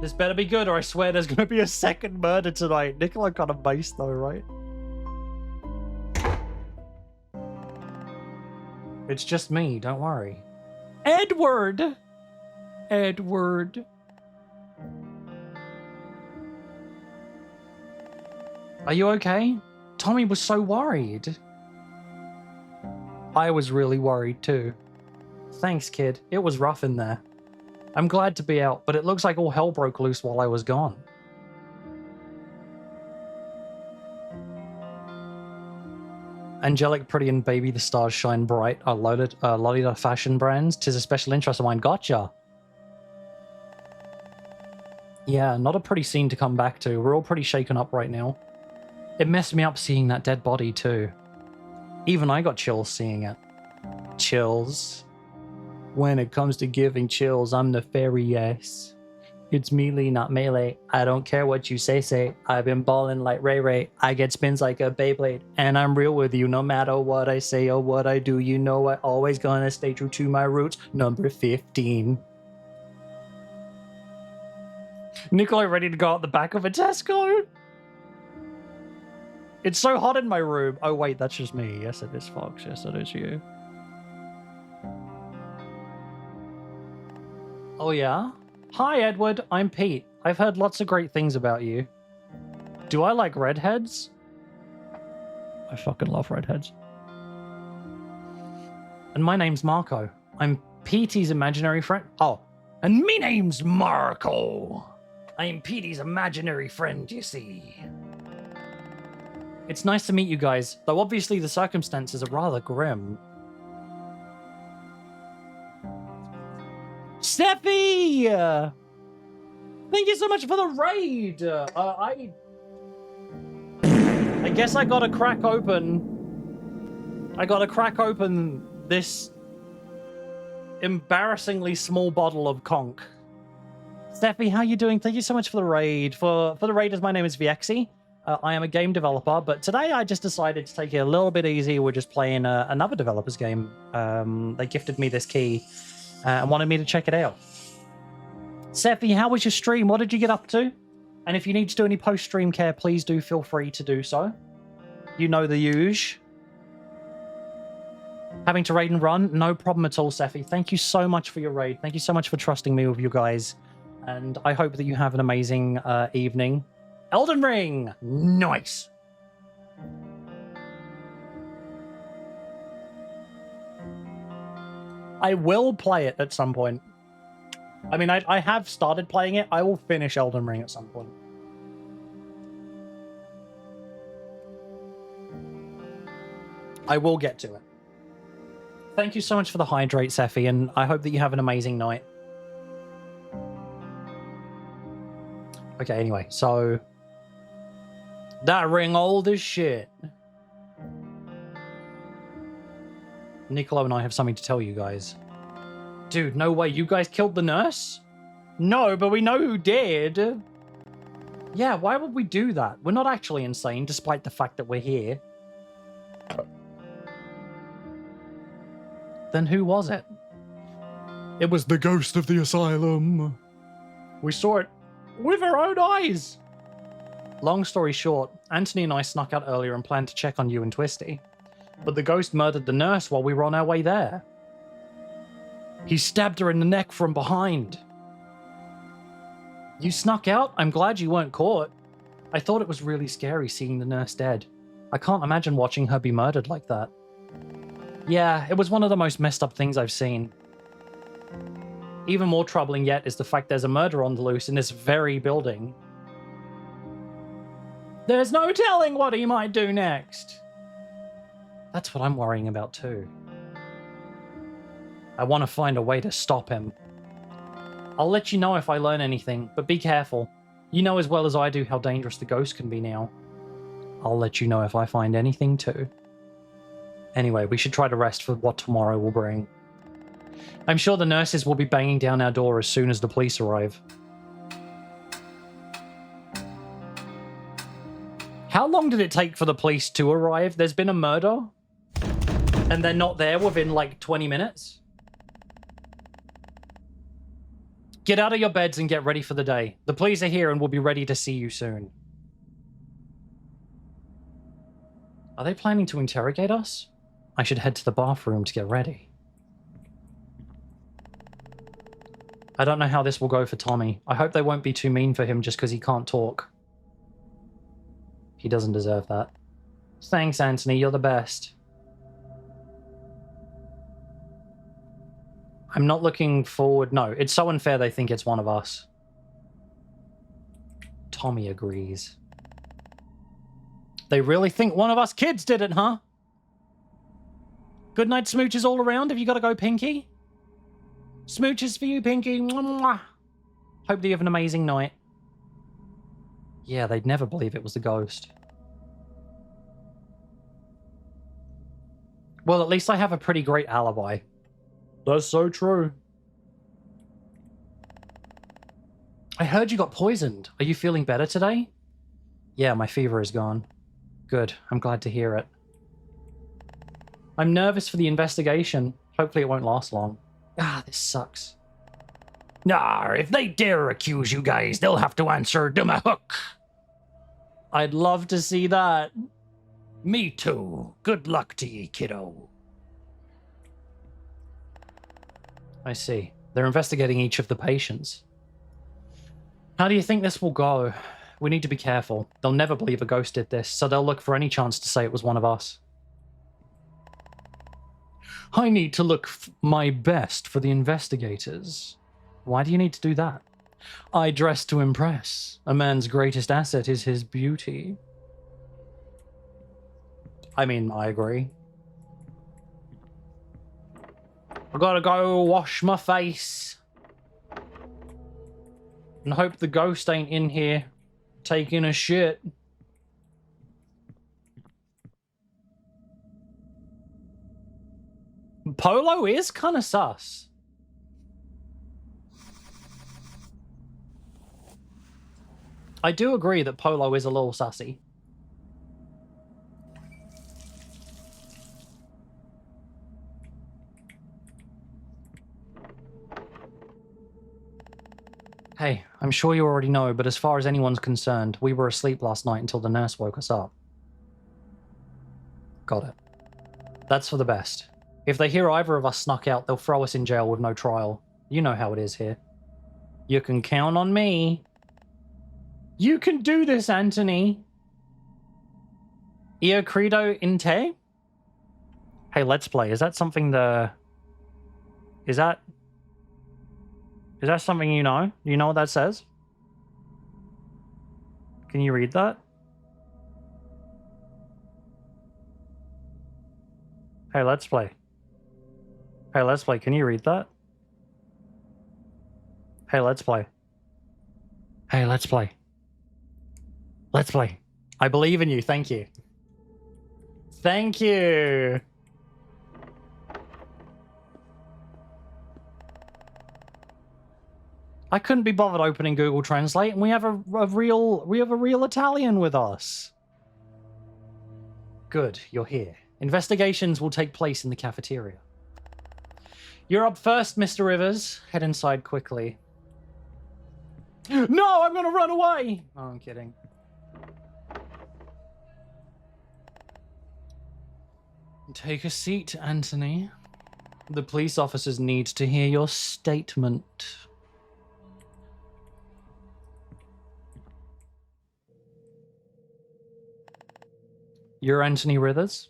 This better be good, or I swear there's gonna be a second murder tonight. Nikolai got a mace though, right? It's just me, don't worry. Edward! Edward. Are you okay? Tommy was so worried. I was really worried too. Thanks, kid. It was rough in there. I'm glad to be out, but it looks like all hell broke loose while I was gone. Angelic, Pretty, and Baby, the Stars Shine Bright are Lolita fashion brands. 'Tis a special interest of mine. Gotcha. Yeah, not a pretty scene to come back to. We're all pretty shaken up right now. It messed me up seeing that dead body too. Even I got chills seeing it. Chills. When it comes to giving chills, I'm nefarious. It's melee, not melee. I don't care what you say. I've been ballin' like Ray Ray. I get spins like a Beyblade. And I'm real with you no matter what I say or what I do. You know I always gonna stay true to my roots. Number 15. Nikolai ready to go out the back of a Tesco? It's so hot in my room. Oh wait, that's just me. Yes it is, Fox. Yes it is you. Oh yeah? Hi Edward, I'm Pete. I've heard lots of great things about you. Do I like redheads? I fucking love redheads. And my name's Marco. I'm Petey's imaginary friend. Oh, and me name's Marco. I'm Petey's imaginary friend, you see. It's nice to meet you guys, though obviously the circumstances are rather grim. Steffi! Thank you so much for the raid! I guess I gotta crack open this embarrassingly small bottle of conch. Steffi, how you doing? Thank you so much for the raid. For the raiders, my name is Viexi. I am a game developer, but today I just decided to take it a little bit easy. We're just playing another developer's game. They gifted me this key and wanted me to check it out. Steffi, how was your stream? What did you get up to? And if you need to do any post-stream care, please do feel free to do so. You know the usual. Having to raid and run? No problem at all, Steffi. Thank you so much for your raid. Thank you so much for trusting me with you guys. And I hope that you have an amazing evening. Elden Ring! Nice! I will play it at some point. I mean, I have started playing it. I will finish Elden Ring at some point. I will get to it. Thank you so much for the hydrate, Seffi, and I hope that you have an amazing night. Okay, anyway, so... That ring old as shit. Niccolo and I have something to tell you guys. Dude, no way, you guys killed the nurse? No, but we know who did. Yeah, why would we do that? We're not actually insane, despite the fact that we're here. Then who was it? It was the ghost of the asylum. We saw it with our own eyes. Long story short, Anthony and I snuck out earlier and planned to check on you and Twisty. But the ghost murdered the nurse while we were on our way there. He stabbed her in the neck from behind. You snuck out? I'm glad you weren't caught. I thought it was really scary seeing the nurse dead. I can't imagine watching her be murdered like that. Yeah, it was one of the most messed up things I've seen. Even more troubling yet is the fact there's a murder on the loose in this very building. There's no telling what he might do next. That's what I'm worrying about too. I want to find a way to stop him. I'll let you know if I learn anything, but be careful. You know as well as I do how dangerous the ghost can be now. I'll let you know if I find anything too. Anyway, we should try to rest for what tomorrow will bring. I'm sure the nurses will be banging down our door as soon as the police arrive. How long did it take for the police to arrive? There's been a murder? And they're not there within like 20 minutes? Get out of your beds and get ready for the day. The police are here and will be ready to see you soon. Are they planning to interrogate us? I should head to the bathroom to get ready. I don't know how this will go for Tommy. I hope they won't be too mean for him just because he can't talk. He doesn't deserve that. Thanks, Anthony. You're the best. I'm not looking forward. No, it's so unfair they think it's one of us. Tommy agrees. They really think one of us kids did it, huh? Good night smooches all around. Have you got to go, Pinky? Smooches for you, Pinky. Mwah. Hope that you have an amazing night. Yeah, they'd never believe it was the ghost. Well, at least I have a pretty great alibi. That's so true. I heard you got poisoned. Are you feeling better today? Yeah, my fever is gone. Good. I'm glad to hear it. I'm nervous for the investigation. Hopefully it won't last long. Ah, this sucks. Nah, if they dare accuse you guys, they'll have to answer to my hook. I'd love to see that. Me too. Good luck to ye, kiddo. I see. They're investigating each of the patients. How do you think this will go? We need to be careful. They'll never believe a ghost did this, so they'll look for any chance to say it was one of us. I need to look my best for the investigators. Why do you need to do that? I dress to impress. A man's greatest asset is his beauty. I mean, I agree. I gotta go wash my face. And hope the ghost ain't in here taking a shit. Polo is kind of sus. I do agree that Polo is a little sassy. Hey, I'm sure you already know, but as far as anyone's concerned, we were asleep last night until the nurse woke us up. Got it. That's for the best. If they hear either of us snuck out, they'll throw us in jail with no trial. You know how it is here. You can count on me. You can do this, Anthony. Io credo in te? Hey, let's play. Is that something the... Is that something you know? Do you know what that says? Can you read that? Hey, let's play. Hey, let's play. Can you read that? Hey, let's play. Hey, let's play. Let's play. I believe in you. Thank you. Thank you. I couldn't be bothered opening Google Translate, and we have a real Italian with us. Good, you're here. Investigations will take place in the cafeteria. You're up first, Mr. Rivers. Head inside quickly. No, I'm gonna run away! Oh, I'm kidding. Take a seat, Anthony. The police officers need to hear your statement. You're Anthony Rivers?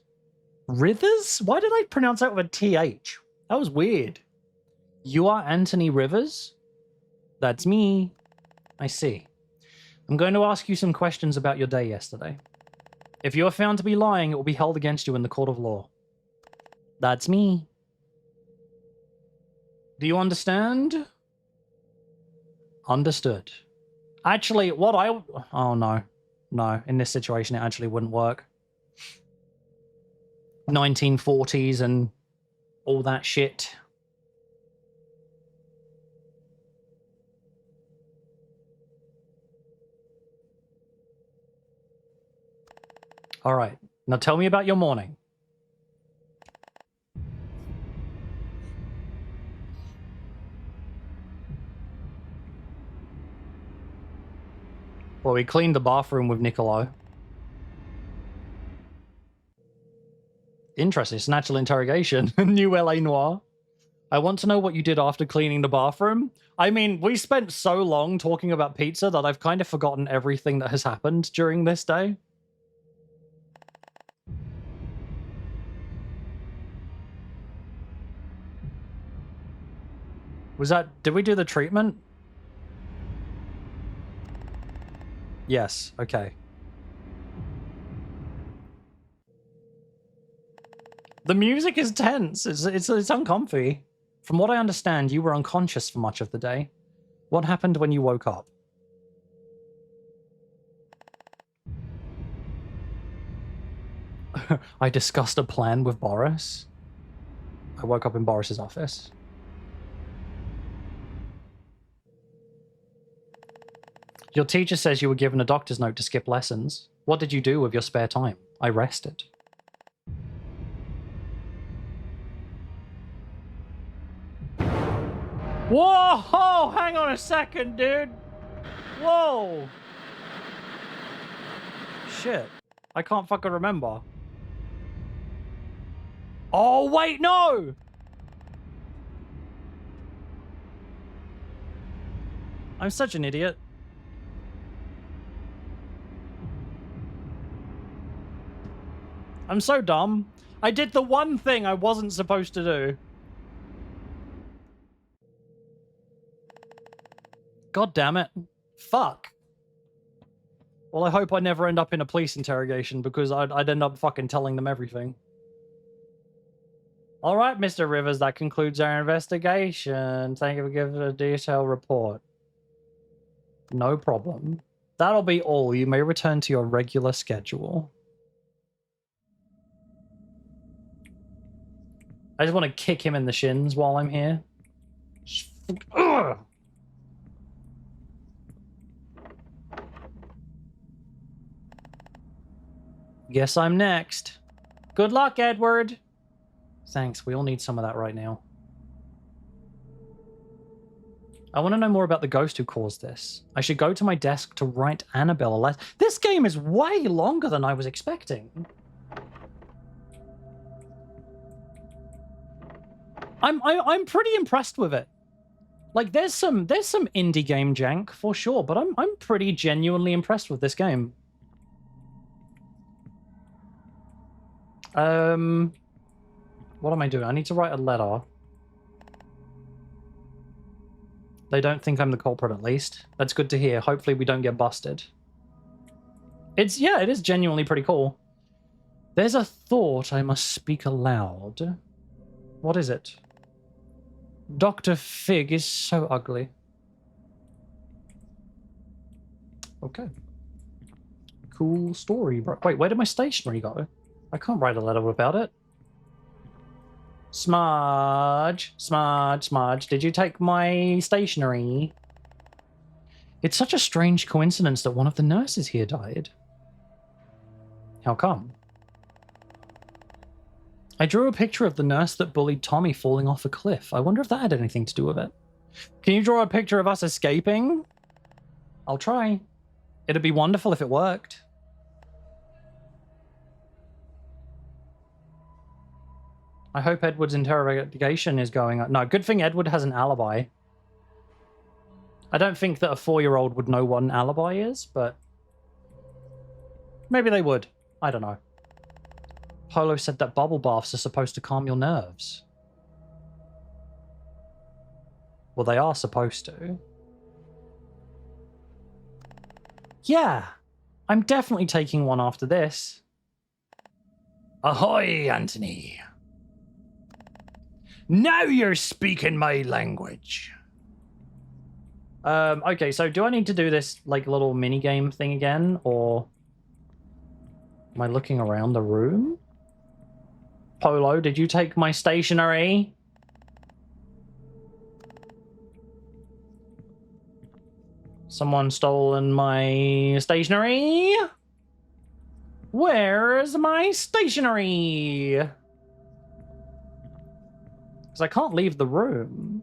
Rivers? Why did I pronounce that with a TH? That was weird. You are Anthony Rivers? That's me. I see. I'm going to ask you some questions about your day yesterday. If you are found to be lying, it will be held against you in the court of law. That's me. Do you understand? Understood. Actually, oh no. No, in this situation it actually wouldn't work. 1940s and all that shit. All right. Now tell me about your morning. Well, we cleaned the bathroom with Niccolo. Interesting. It's natural interrogation. New LA Noir. I want to know what you did after cleaning the bathroom. I mean, we spent so long talking about pizza that I've kind of forgotten everything that has happened during this day. Did we do the treatment? Yes, okay. The music is tense. It's uncomfy. From what I understand, you were unconscious for much of the day. What happened when you woke up? I discussed a plan with Boris. I woke up in Boris's office. Your teacher says you were given a doctor's note to skip lessons. What did you do with your spare time? I rested. Whoa! Hang on a second, dude. Whoa! Shit. I can't fucking remember. Oh, wait, no! I'm such an idiot. I'm so dumb. I did the one thing I wasn't supposed to do. God damn it. Fuck. Well, I hope I never end up in a police interrogation because I'd end up fucking telling them everything. All right, Mr. Rivers, that concludes our investigation. Thank you for giving a detailed report. No problem. That'll be all. You may return to your regular schedule. I just want to kick him in the shins while I'm here. Ugh! Guess I'm next. Good luck, Edward. Thanks, we all need some of that right now. I want to know more about the ghost who caused this. I should go to my desk to write Annabelle a letter. This game is way longer than I was expecting. I'm pretty impressed with it. Like there's some indie game jank for sure, but I'm pretty genuinely impressed with this game. What am I doing? I need to write a letter. They don't think I'm the culprit, at least. That's good to hear. Hopefully we don't get busted. It is genuinely pretty cool. There's a thought I must speak aloud. What is it? Dr. Fig is so ugly. Okay. Cool story, bro. Wait, where did my stationery go? I can't write a letter without it. Smudge, Smudge, Smudge. Did you take my stationery? It's such a strange coincidence that one of the nurses here died. How come? I drew a picture of the nurse that bullied Tommy falling off a cliff. I wonder if that had anything to do with it. Can you draw a picture of us escaping? I'll try. It'd be wonderful if it worked. I hope Edward's interrogation is going on. No, good thing Edward has an alibi. I don't think that a 4-year-old would know what an alibi is, but maybe they would. I don't know. Polo said that bubble baths are supposed to calm your nerves. Well, they are supposed to. Yeah, I'm definitely taking one after this. Ahoy, Anthony. Now you're speaking my language. Okay, so do I need to do this, like, little mini-game thing again, or am I looking around the room? Polo, did you take my stationery? Someone stolen my stationery? Where's my stationery? Because I can't leave the room.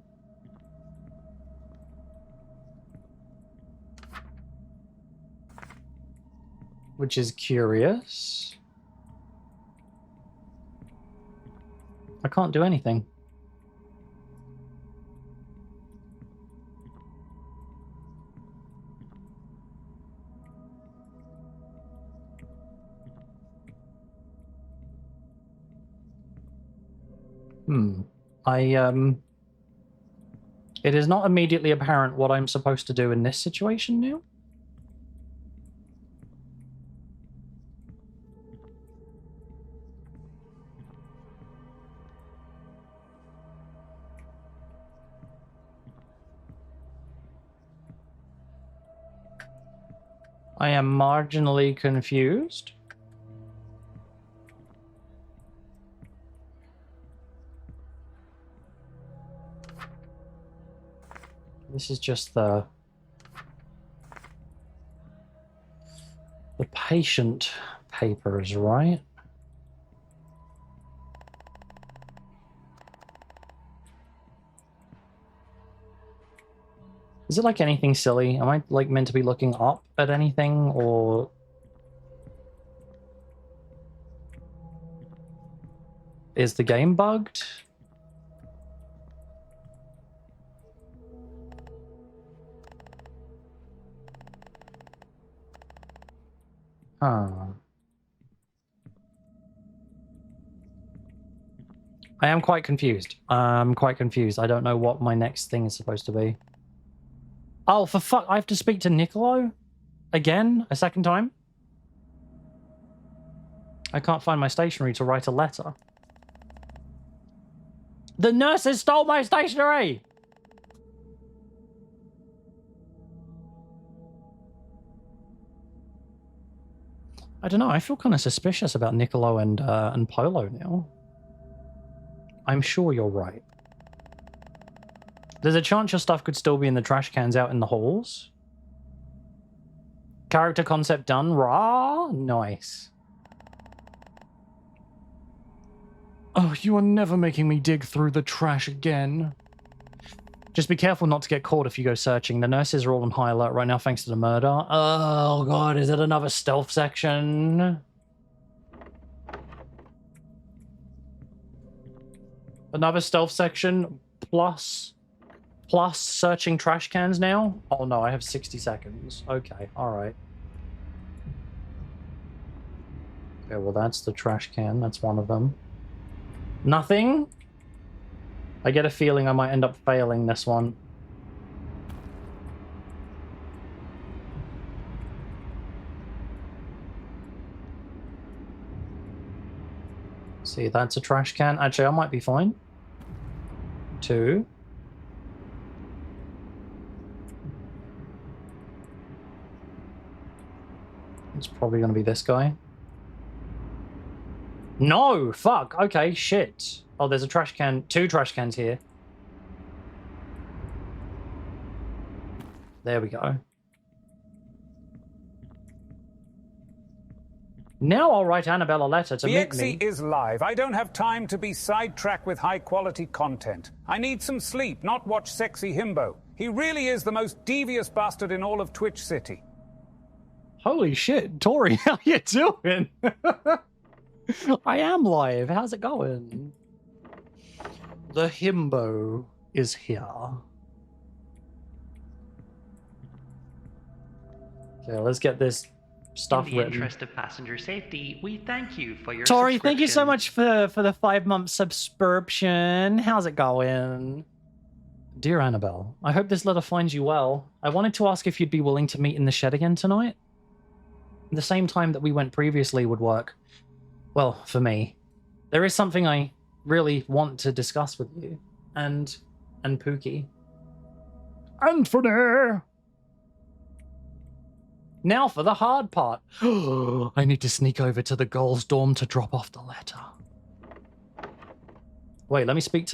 Which is curious. I can't do anything. It is not immediately apparent what I'm supposed to do in this situation now. I am marginally confused. This is just the patient papers, right? Is it like anything silly? Am I like meant to be looking up at anything, or is the game bugged? Huh. I am quite confused. I'm quite confused. I don't know what my next thing is supposed to be. Oh, for fuck, I have to speak to Niccolo? Again? A second time? I can't find my stationery to write a letter. The nurses stole my stationery! I don't know, I feel kind of suspicious about Niccolo and Polo now. I'm sure you're right. There's a chance your stuff could still be in the trash cans out in the halls. Character concept done. Rah! Nice. Oh, you are never making me dig through the trash again. Just be careful not to get caught if you go searching. The nurses are all on high alert right now thanks to the murder. Oh god, is it another stealth section? Another stealth section plus searching trash cans now? Oh no, I have 60 seconds. Okay, alright. Okay, well that's the trash can. That's one of them. Nothing? I get a feeling I might end up failing this one. See, that's a trash can. Actually, I might be fine. 2. It's probably going to be this guy. No! Fuck! Okay, shit. Oh, there's a trash can. 2 trash cans here. There we go. Now I'll write Annabelle a letter to meet Viexi me. is live. I don't have time to be sidetracked with high-quality content. I need some sleep, not watch sexy himbo. He really is the most devious bastard in all of Twitch City. Holy shit, Tori, how you doing? I am live. How's it going? The himbo is here. Okay, let's get this stuff In the written. interest of passenger safety, we thank you for your Tori, thank you so subscription. much for the 5-month subscription. How's it going? Dear Annabelle, I hope this letter finds you well. I wanted to ask if you'd be willing to meet in the shed again tonight. The same time that we went previously would work. Well, for me. There is something I really want to discuss with you. And Pookie. Anthony! Now for the hard part. I need to sneak over to the girls' dorm to drop off the letter. Wait, let me speak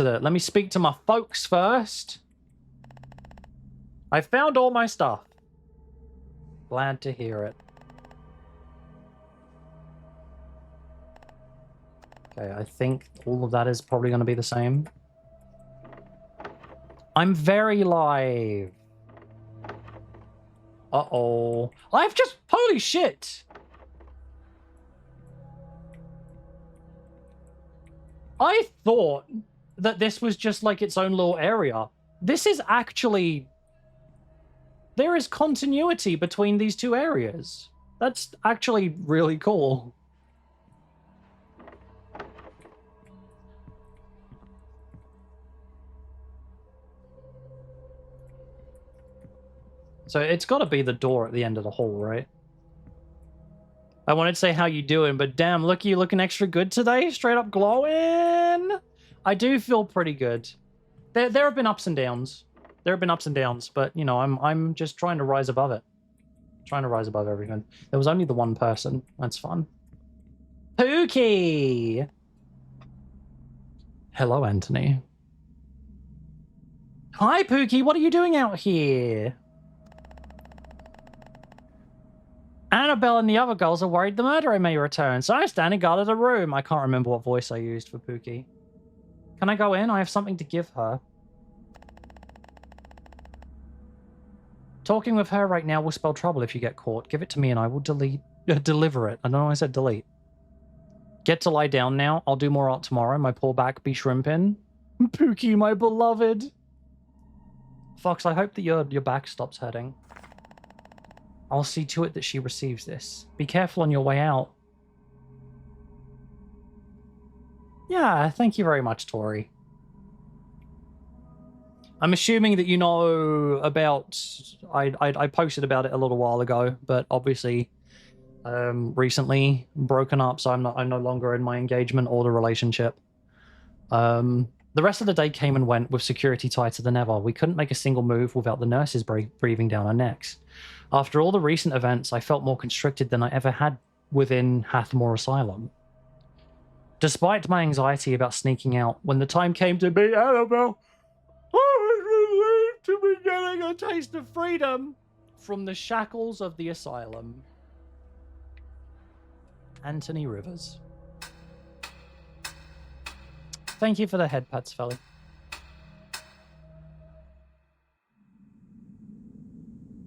to my folks first. I found all my stuff. Glad to hear it. Okay, I think all of that is probably going to be the same. I'm very live. Uh-oh. I've just... Holy shit! I thought that this was just like its own little area. This is actually... There is continuity between these two areas. That's actually really cool. So it's got to be the door at the end of the hall, right? I wanted to say how you doing, but damn, look, you looking extra good today. Straight up glowing. I do feel pretty good. There have been ups and downs. There have been ups and downs, but you know, I'm just trying to rise above it. Trying to rise above everything. There was only the one person. That's fun. Pookie. Hello, Anthony. Hi, Pookie. What are you doing out here? Annabelle and the other girls are worried the murderer may return, so I stand and guard the room. I can't remember what voice I used for Pookie. Can I go in? I have something to give her. Talking with her right now will spell trouble if you get caught. Give it to me and I will deliver it. I don't know why I said delete. Get to lie down now. I'll do more art tomorrow. My poor back be shrimping. Pookie, my beloved. Fox, I hope that your back stops hurting. I'll see to it that she receives this. Be careful on your way out. Yeah, thank you very much, Tori. I'm assuming that you know about... I posted about it a little while ago, but obviously recently broken up, so I'm no longer in my engagement or the relationship. The rest of the day came and went with security tighter than ever. We couldn't make a single move without the nurses breathing down our necks. After all the recent events, I felt more constricted than I ever had within Hathmore Asylum. Despite my anxiety about sneaking out, when the time came to meet Annabelle, I was relieved to be getting a taste of freedom from the shackles of the asylum. Anthony Rivers. Thank you for the head pats, Felly.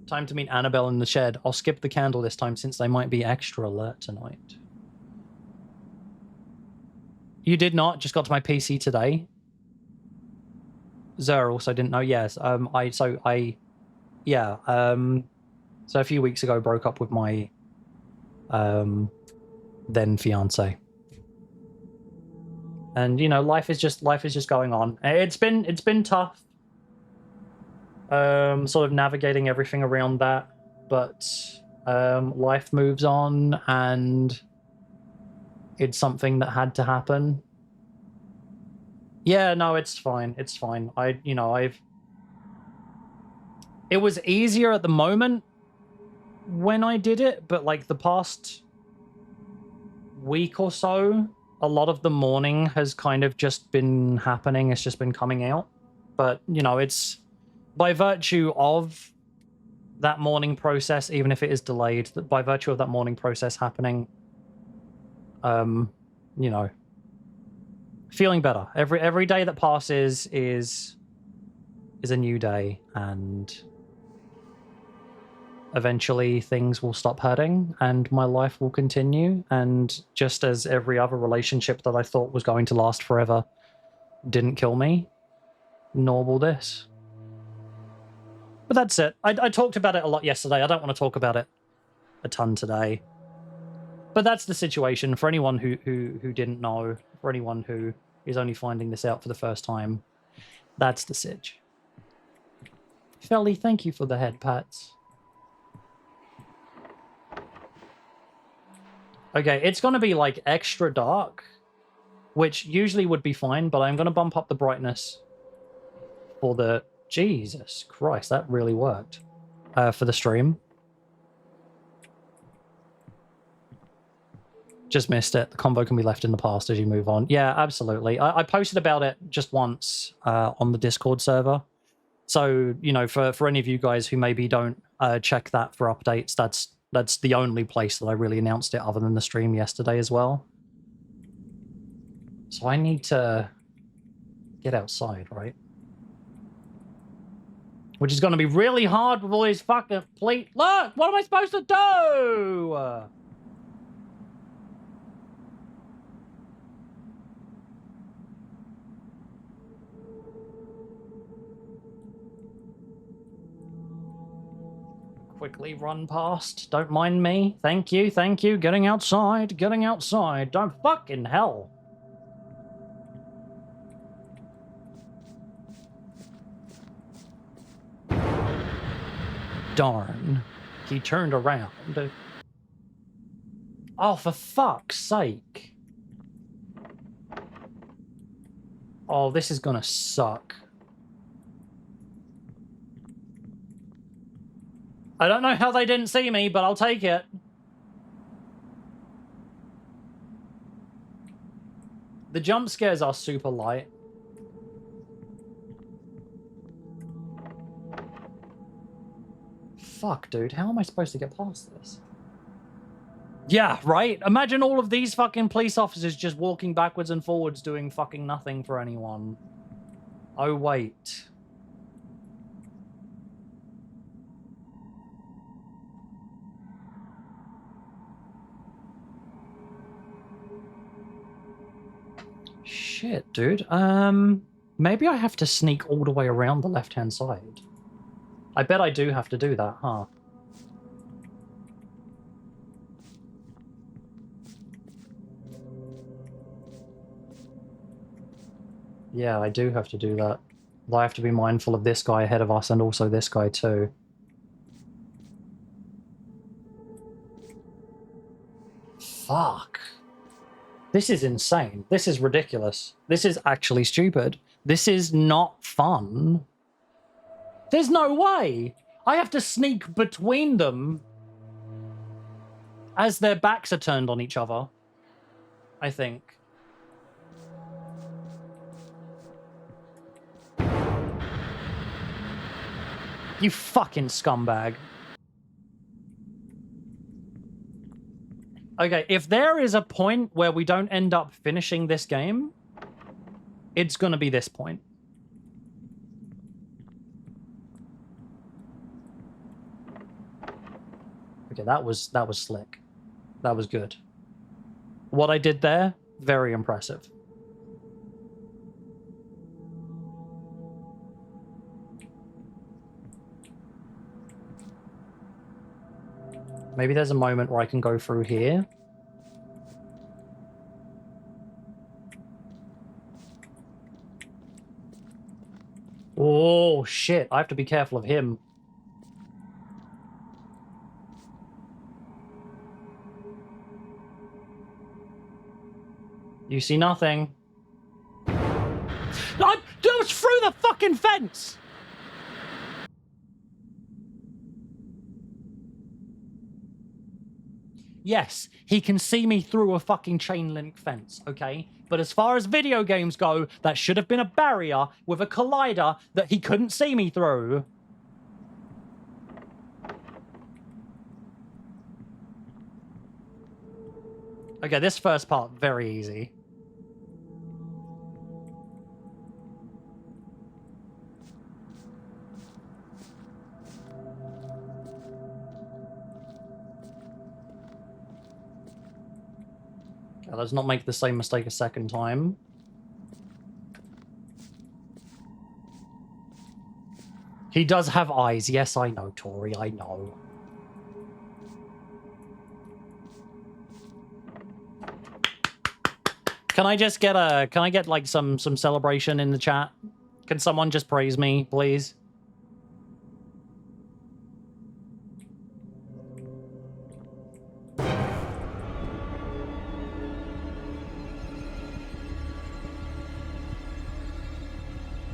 Time to meet Annabelle in the shed. I'll skip the candle this time since they might be extra alert tonight. You did not? Just got to my PC today. Zer also didn't know. Yes. So a few weeks ago broke up with my then fiance. And you know, life is just going on. It's been tough. Sort of navigating everything around that, but life moves on, and it's something that had to happen. Yeah, no, it's fine. It's fine. It was easier at the moment when I did it, but like the past week or so, a lot of the mourning has kind of just been happening. It's just been coming out. But, you know, it's by virtue of that mourning process, even if it is delayed, by virtue of that mourning process happening, you know, feeling better. Every day that passes is a new day, and eventually things will stop hurting and my life will continue. And just as every other relationship that I thought was going to last forever didn't kill me, nor will this. But that's it. I talked about it a lot yesterday. I don't want to talk about it a ton today. But that's the situation for anyone who didn't know, for anyone who is only finding this out for the first time. That's the sitch. Felly, thank you for the head pats. Okay, it's going to be like extra dark, which usually would be fine, but I'm going to bump up the brightness for the... Jesus Christ, that really worked. For the stream. Just missed it. The combo can be left in the past as you move on. Yeah, absolutely. I posted about it just once on the Discord server. So, you know, for any of you guys who maybe don't check that for updates, that's the only place that I really announced it other than the stream yesterday as well. So I need to get outside, right? Which is going to be really hard with all these fucking Look! What am I supposed to do? Quickly run past. Don't mind me. Thank you, thank you. Getting outside, getting outside. Don't fucking hell. Darn. He turned around. Oh, for fuck's sake. Oh, this is gonna suck. I don't know how they didn't see me, but I'll take it. The jump scares are super light. Fuck, dude. How am I supposed to get past this? Yeah, right? Imagine all of these fucking police officers just walking backwards and forwards doing fucking nothing for anyone. Oh, wait. Shit, dude. Maybe I have to sneak all the way around the left-hand side. I bet I do have to do that, huh? Yeah, I do have to do that. I have to be mindful of this guy ahead of us and also this guy too. Fuck. This is insane. This is ridiculous. This is actually stupid. This is not fun. There's no way. I have to sneak between them as their backs are turned on each other, I think. You fucking scumbag. Okay, if there is a point where we don't end up finishing this game, it's gonna be this point. Okay, that was slick. That was good. What I did there, very impressive. Maybe there's a moment where I can go through here. Oh, shit. I have to be careful of him. You see nothing. I was through the fucking fence! Yes, he can see me through a fucking chain link fence, okay? But as far as video games go, that should have been a barrier with a collider that he couldn't see me through. Okay, this first part, very easy. Okay, let's not make the same mistake a second time. He does have eyes. Yes, I know, Tori. I know. Can I just get a... Can I get, like, some celebration in the chat? Can someone just praise me, please?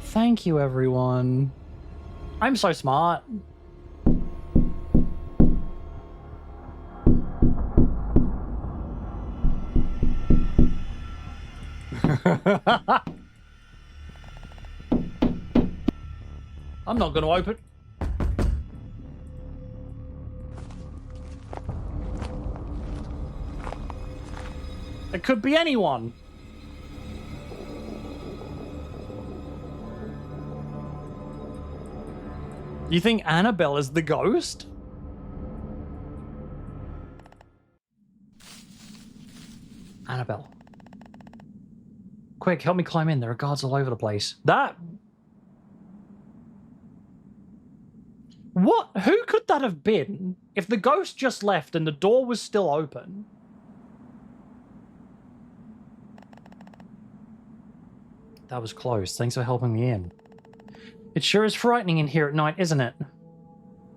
Thank you, everyone. I'm so smart. I'm not going to open. It could be anyone. You think Annabelle is the ghost? Annabelle. Quick, help me climb in. There are guards all over the place. That... What? Who could that have been if the ghost just left and the door was still open? That was close. Thanks for helping me in. It sure is frightening in here at night, isn't it?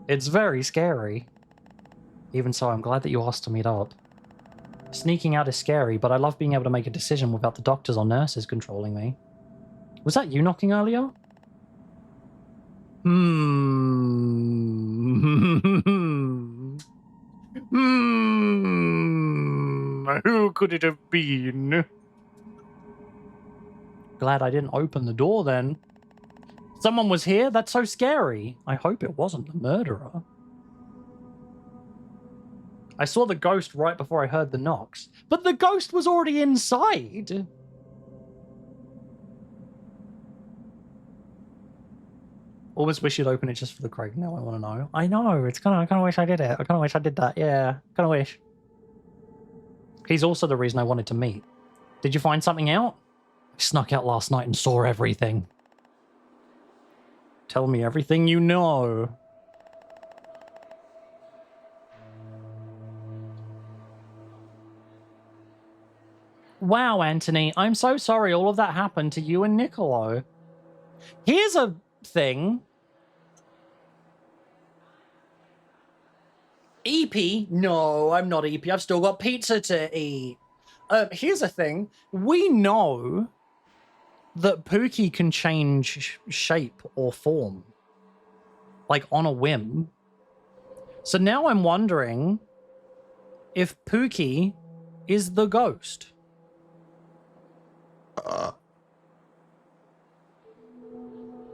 It's very scary. Even so, I'm glad that you asked to meet up. Sneaking out is scary, but I love being able to make a decision without the doctors or nurses controlling me. Was that you knocking earlier? Who could it have been? Glad I didn't open the door then. Someone was here? That's so scary. I hope it wasn't the murderer. I saw the ghost right before I heard the knocks. But the ghost was already inside. Always wish you'd open it just for the Craig. Now I want to know. I know. It's I kind of wish I did it. I kind of wish I did that. Yeah. Kind of wish. He's also the reason I wanted to meet. Did you find something out? I snuck out last night and saw everything. Tell me everything you know. Wow, Anthony, I'm so sorry all of that happened to you and Niccolo. Here's a thing. EP? No, I'm not EP. I've still got pizza to eat. Here's a thing. We know that Pookie can change shape or form. Like, on a whim. So now I'm wondering if Pookie is the ghost.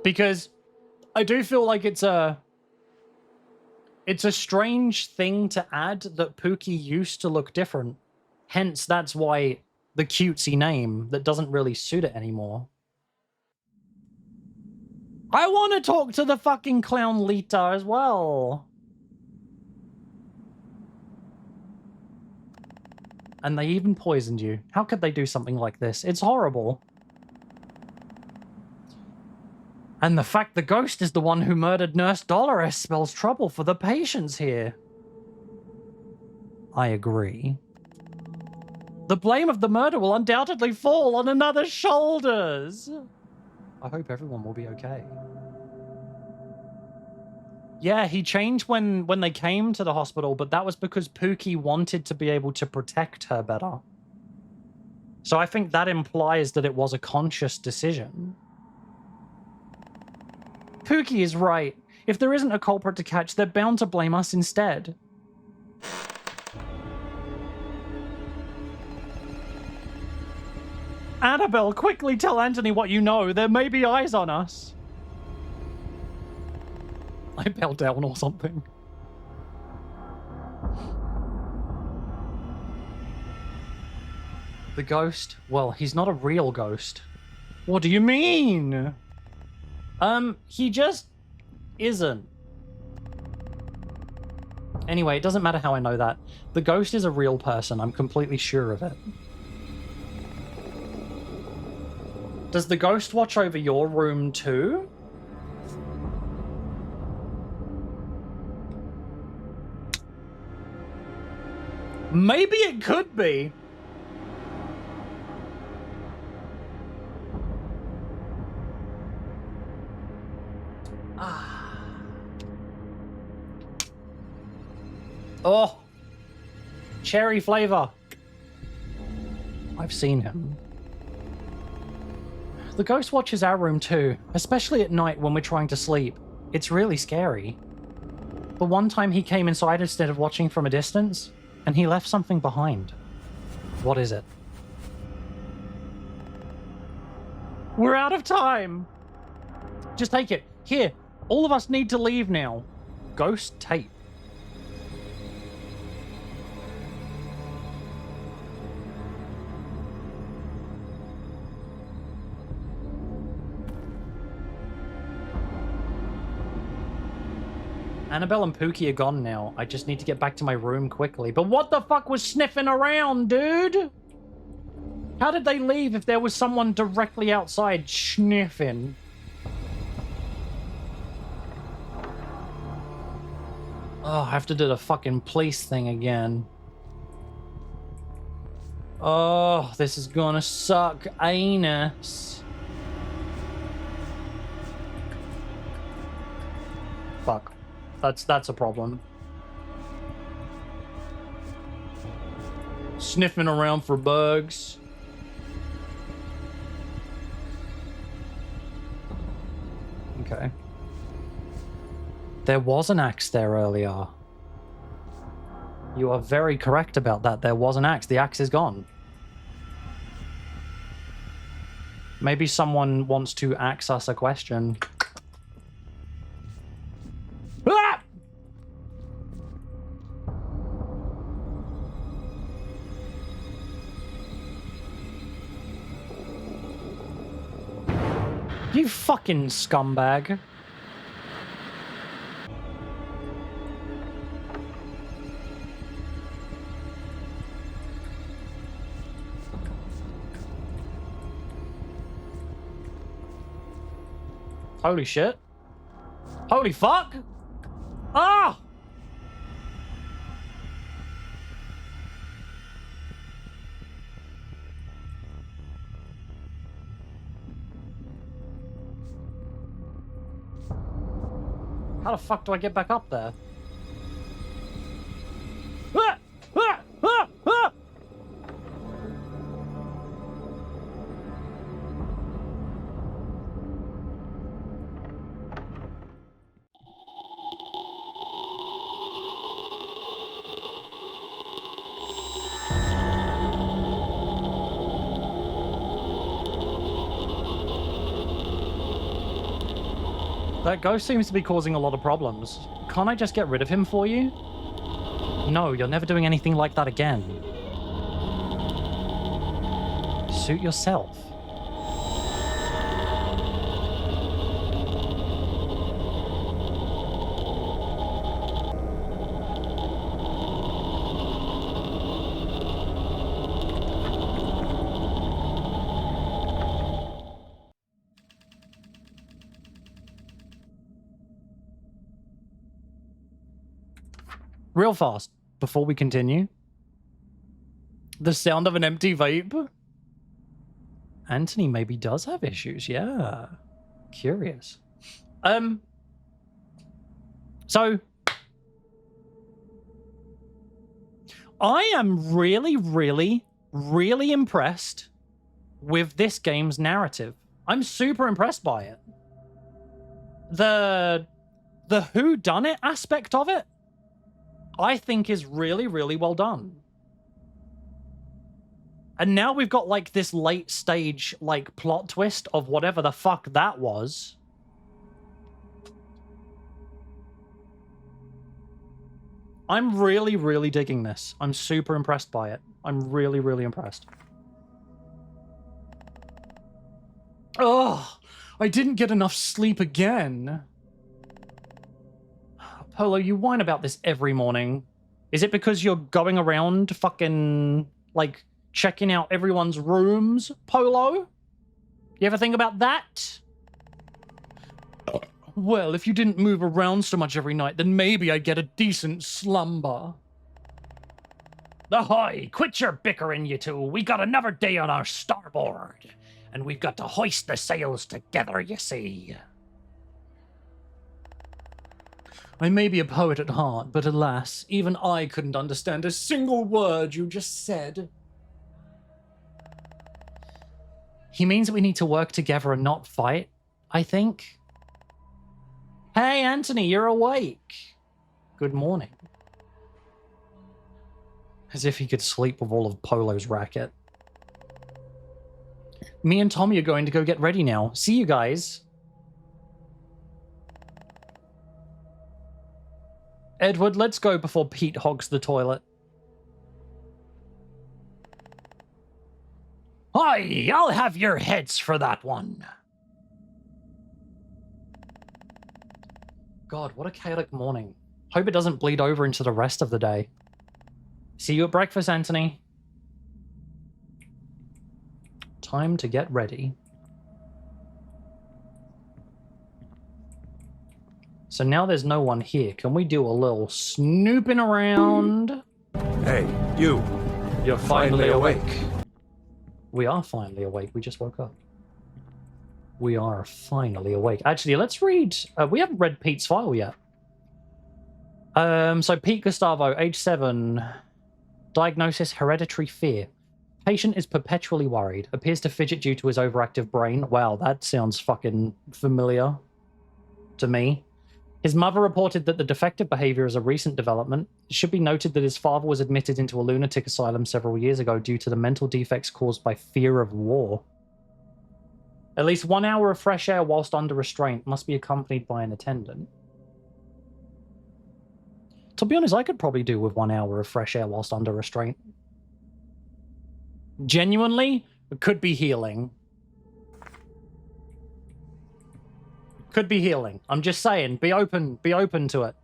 Because I do feel like it's a strange thing to add that Pookie used to look different. Hence, that's why the cutesy name that doesn't really suit it anymore. I want to talk to the fucking clown Lita as well. And they even poisoned you. How could they do something like this? It's horrible. And the fact the ghost is the one who murdered Nurse Dolores spells trouble for the patients here. I agree. The blame of the murder will undoubtedly fall on another's shoulders. I hope everyone will be okay. Yeah, he changed when they came to the hospital, but that was because Pookie wanted to be able to protect her better. So I think that implies that it was a conscious decision. Pookie is right. If there isn't a culprit to catch, they're bound to blame us instead. Annabelle, quickly tell Anthony what you know. There may be eyes on us. I fell down or something. The ghost? Well, he's not a real ghost. What do you mean? He just isn't. Anyway, it doesn't matter how I know that. The ghost is a real person. I'm completely sure of it. Does the ghost watch over your room too? Maybe it could be. Oh, cherry flavor. I've seen him. The ghost watches our room too, especially at night when we're trying to sleep. It's really scary. The one time he came inside instead of watching from a distance, and he left something behind. What is it? We're out of time. Just take it. Here, all of us need to leave now. Ghost tape. Annabelle and Pookie are gone now. I just need to get back to my room quickly. But what the fuck was sniffing around, dude? How did they leave if there was someone directly outside sniffing? Oh, I have to do the fucking police thing again. Oh, this is gonna suck anus. Fuck. That's a problem. Sniffing around for bugs. Okay. There was an axe there earlier. You are very correct about that. There was an axe. The axe is gone. Maybe someone wants to ask us a question. Ah! You fucking scumbag. Holy shit. Holy fuck! Ah! How the fuck do I get back up there? Ah! Ah! Ah! Ah! That ghost seems to be causing a lot of problems. Can't I just get rid of him for you? No, you're never doing anything like that again. Suit yourself. Real fast, before we continue. The sound of an empty vape. Anthony maybe does have issues, yeah. Curious. So I am really impressed with this game's narrative. I'm super impressed by it. The whodunit aspect of it, I think, is really well done. And now we've got like this late stage like plot twist of whatever the fuck that was. I'm really digging this. I'm super impressed by it. I'm really impressed. Oh, I didn't get enough sleep again. Polo, you whine about this every morning. Is it because you're going around fucking, like, checking out everyone's rooms, Polo? You ever think about that? Well, if you didn't move around so much every night, then maybe I'd get a decent slumber. Ahoy! Quit your bickering, you two. We got another day on our starboard. And we've got to hoist the sails together, you see. I may be a poet at heart, but alas, even I couldn't understand a single word you just said. He means that we need to work together and not fight, I think. Hey, Anthony, you're awake. Good morning. As if he could sleep with all of Polo's racket. Me and Tommy are going to go get ready now. See you guys. Edward, let's go before Pete hogs the toilet. Hi, I'll have your heads for that one. God, what a chaotic morning. Hope it doesn't bleed over into the rest of the day. See you at breakfast, Anthony. Time to get ready. So now there's no one here. Can we do a little snooping around? Hey, you. You're finally awake. We are finally awake. We just woke up. We are finally awake. Actually, let's read. We haven't read Pete's file yet. So Pete Gustavo, age 7. Diagnosis: hereditary fear. Patient is perpetually worried. Appears to fidget due to his overactive brain. Wow, that sounds fucking familiar to me. His mother reported that the defective behavior is a recent development. It should be noted that his father was admitted into a lunatic asylum several years ago due to the mental defects caused by fear of war. At least 1 hour of fresh air whilst under restraint must be accompanied by an attendant. To be honest, I could probably do with 1 hour of fresh air whilst under restraint. Genuinely, it could be healing. Could be healing. I'm just saying, be open to it.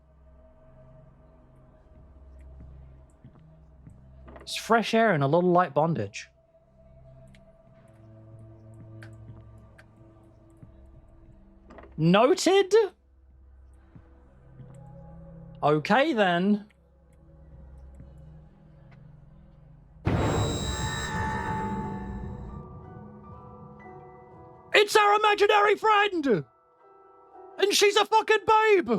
It's fresh air and a little light bondage. Noted? Okay, then. It's our imaginary friend! And she's a fucking babe!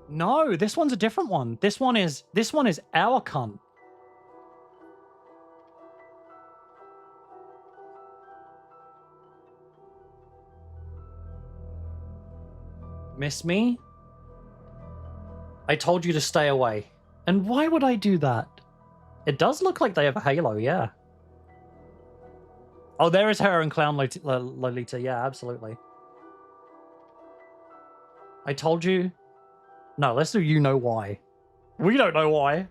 No, this one's a different one. This one is our cunt. Miss me? I told you to stay away. And why would I do that? It does look like they have a halo, yeah. Oh, there is her and Clown Lolita. Yeah, absolutely. I told you. No, let's do you know why. We don't know why.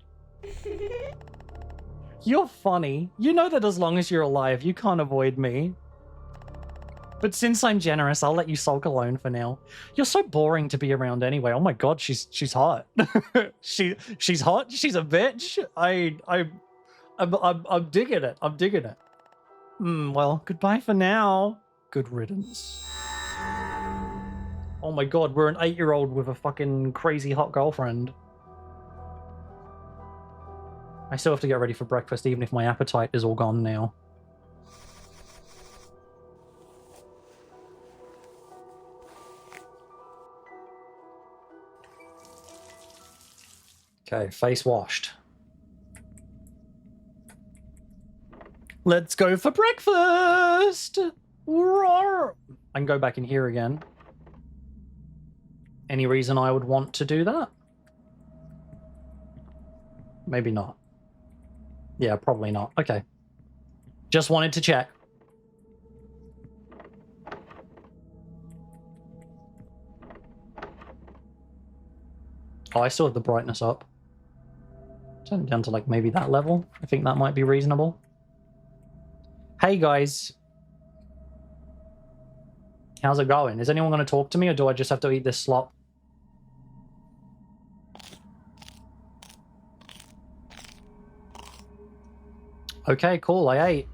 You're funny. You know that as long as you're alive, you can't avoid me. But since I'm generous, I'll let you sulk alone for now. You're so boring to be around anyway. Oh my god, she's hot. she's hot. She's a bitch. I'm digging it. I'm digging it. Well, goodbye for now. Good riddance. Oh my god, we're an 8-year-old with a fucking crazy hot girlfriend. I still have to get ready for breakfast, even if my appetite is all gone now. Okay, face washed. Let's go for breakfast! Roar! I can go back in here again. Any reason I would want to do that? Maybe not. Yeah, probably not. Okay. Just wanted to check. Oh, I still have the brightness up. Turn it down to like maybe that level. I think that might be reasonable. Hey guys. How's it going? Is anyone going to talk to me, or do I just have to eat this slop? Okay, cool. I ate.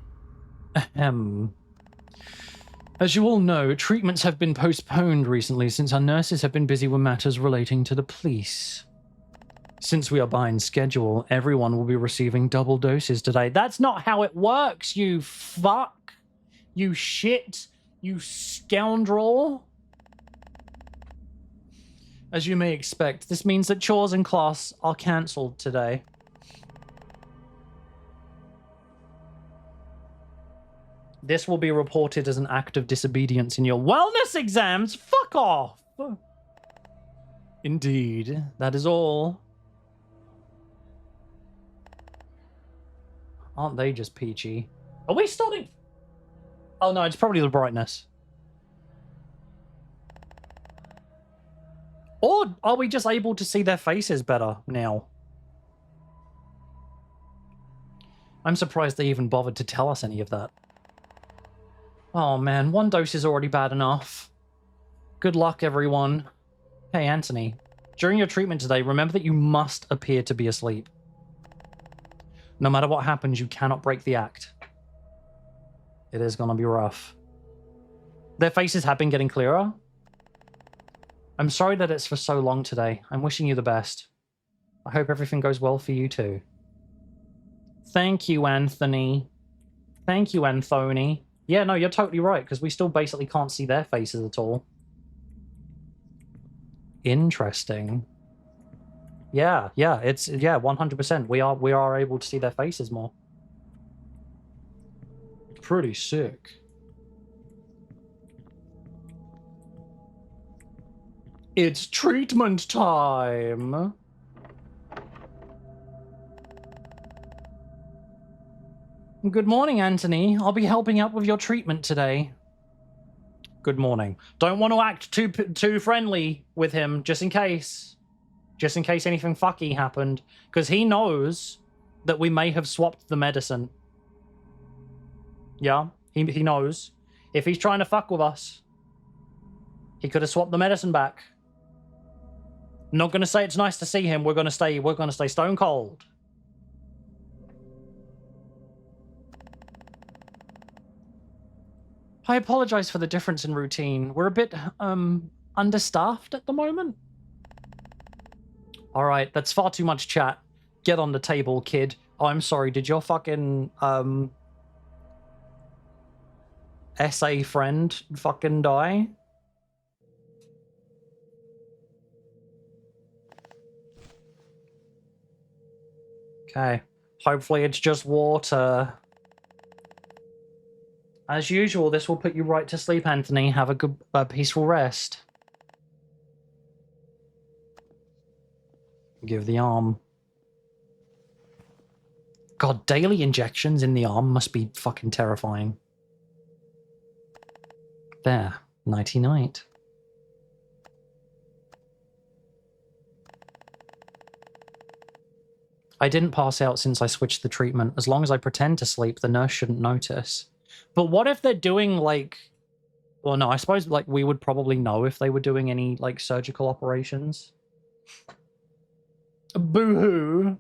As you all know, treatments have been postponed recently since our nurses have been busy with matters relating to the police. Since we are behind schedule, everyone will be receiving double doses today. That's not how it works, you fuck. You shit. You scoundrel. As you may expect, this means that chores in class are cancelled today. This will be reported as an act of disobedience in your wellness exams. Fuck off. Indeed, that is all. Aren't they just peachy? Are we starting? Oh no, it's probably the brightness. Or are we just able to see their faces better now? I'm surprised they even bothered to tell us any of that. Oh man, one dose is already bad enough. Good luck, everyone. Hey, Anthony. During your treatment today, remember that you must appear to be asleep. No matter what happens, you cannot break the act. It is gonna be rough. Their faces have been getting clearer. I'm sorry that it's for so long today. I'm wishing you the best. I hope everything goes well for you too. Thank you, Anthony. Thank you, Anthony. Yeah, no, you're totally right, because we still basically can't see their faces at all. Interesting. Yeah, it's 100%. We are able to see their faces more. Pretty sick. It's treatment time. Good morning, Anthony. I'll be helping out with your treatment today. Good morning. Don't want to act too friendly with him, just in case. Just in case anything fucky happened. Because he knows that we may have swapped the medicine. Yeah, he knows. If he's trying to fuck with us, he could have swapped the medicine back. Not gonna say it's nice to see him. We're gonna stay stone cold. I apologize for the difference in routine. We're a bit, understaffed at the moment. Alright, that's far too much chat. Get on the table, kid. Oh, I'm sorry, did your fucking, SA friend fucking die? Okay. Hopefully it's just water. As usual, this will put you right to sleep, Anthony. Have a good, peaceful rest. Give the arm. God, daily injections in the arm must be fucking terrifying. There. Nighty-night. I didn't pass out since I switched the treatment. As long as I pretend to sleep, the nurse shouldn't notice. But what if they're doing, like... Well, no, I suppose, like, we would probably know if they were doing any, like, surgical operations. Boo-hoo.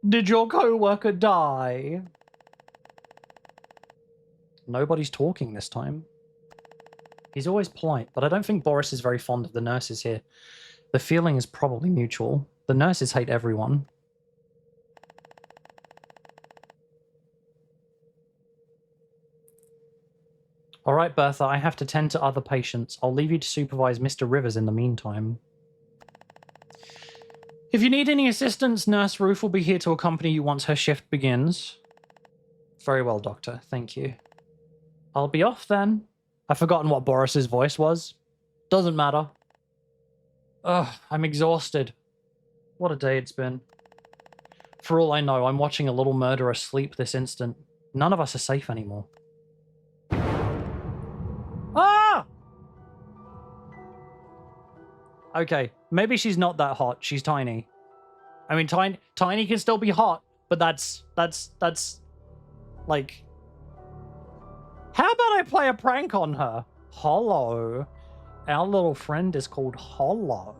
Did your co-worker die? Nobody's talking this time. He's always polite, but I don't think Boris is very fond of the nurses here. The feeling is probably mutual. The nurses hate everyone. All right, Bertha, I have to tend to other patients. I'll leave you to supervise Mr. Rivers in the meantime. If you need any assistance, Nurse Ruth will be here to accompany you once her shift begins. Very well, Doctor. Thank you. I'll be off then. I've forgotten what Boris's voice was. Doesn't matter. Ugh, I'm exhausted. What a day it's been. For all I know, I'm watching a little murderer sleep this instant. None of us are safe anymore. Ah! Okay, maybe she's not that hot. She's tiny. I mean, tiny can still be hot, but that's like. How about I play a prank on her? Hollow. Our little friend is called Hollow.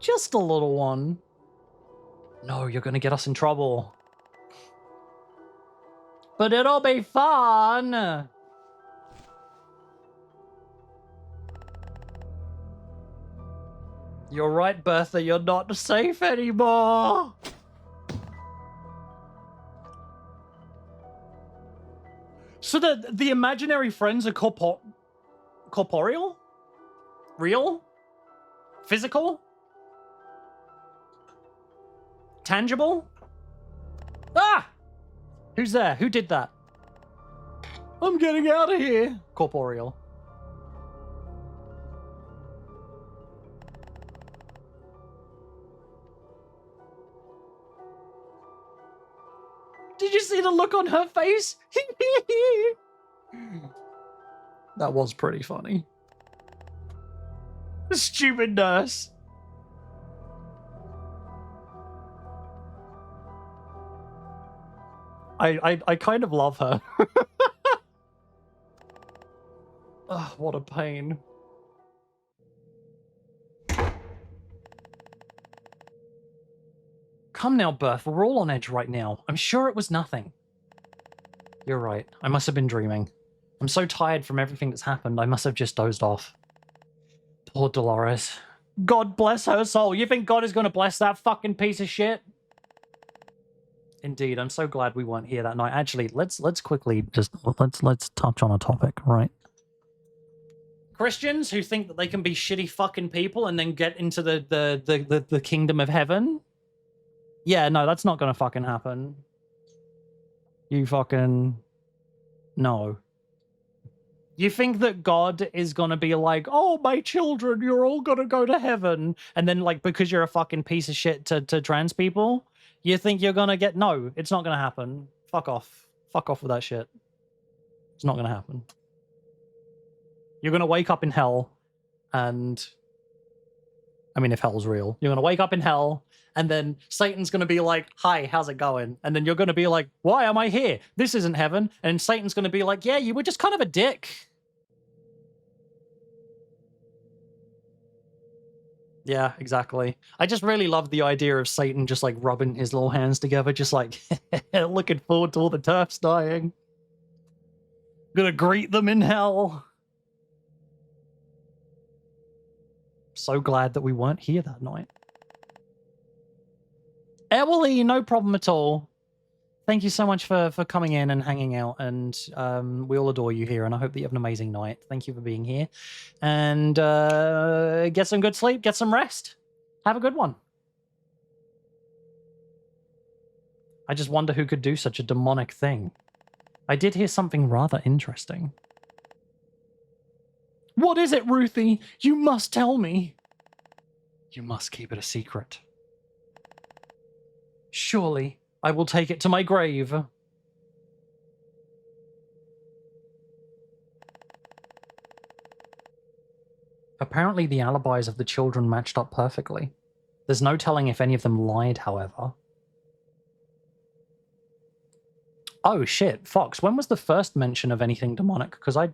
Just a little one. No, you're gonna get us in trouble. But it'll be fun. You're right, Bertha, you're not safe anymore. So the imaginary friends are corporeal? Real? Physical? Tangible? Ah! Who's there? Who did that? I'm getting out of here. Corporeal. Did you see the look on her face? That was pretty funny. Stupid nurse. I kind of love her. Oh, what a pain. Come now, Berth. We're all on edge right now. I'm sure it was nothing. You're right. I must have been dreaming. I'm so tired from everything that's happened. I must have just dozed off. Poor Dolores. God bless her soul. You think God is going to bless that fucking piece of shit? Indeed. I'm so glad we weren't here that night. Actually, let's quickly just let's touch on a topic, right? Christians who think that they can be shitty fucking people and then get into the kingdom of heaven. Yeah, no, that's not gonna fucking happen. You fucking... No. You think that God is gonna be like, oh, my children, you're all gonna go to heaven. And then, like, because you're a fucking piece of shit to trans people, you think you're gonna get... No, it's not gonna happen. Fuck off. Fuck off with that shit. It's not gonna happen. You're gonna wake up in hell and... I mean, if hell's real. You're gonna wake up in hell, and then Satan's gonna be like, hi, how's it going? And then you're gonna be like, why am I here? This isn't heaven. And Satan's gonna be like, yeah, you were just kind of a dick. Yeah, exactly. I just really love the idea of Satan just like rubbing his little hands together, just like, looking forward to all the turfs dying. Gonna greet them in hell. So glad that we weren't here that night. Emily, no problem at all. Thank you so much for coming in and hanging out, and we all adore you here, and I hope that you have an amazing night. Thank you for being here, and get some good sleep, get some rest. Have a good one. I just wonder who could do such a demonic thing. I did hear something rather interesting. What is it, Ruthie? You must tell me. You must keep it a secret. Surely, I will take it to my grave. Apparently, the alibis of the children matched up perfectly. There's no telling if any of them lied, however. Oh shit, Fox, when was the first mention of anything demonic? Because I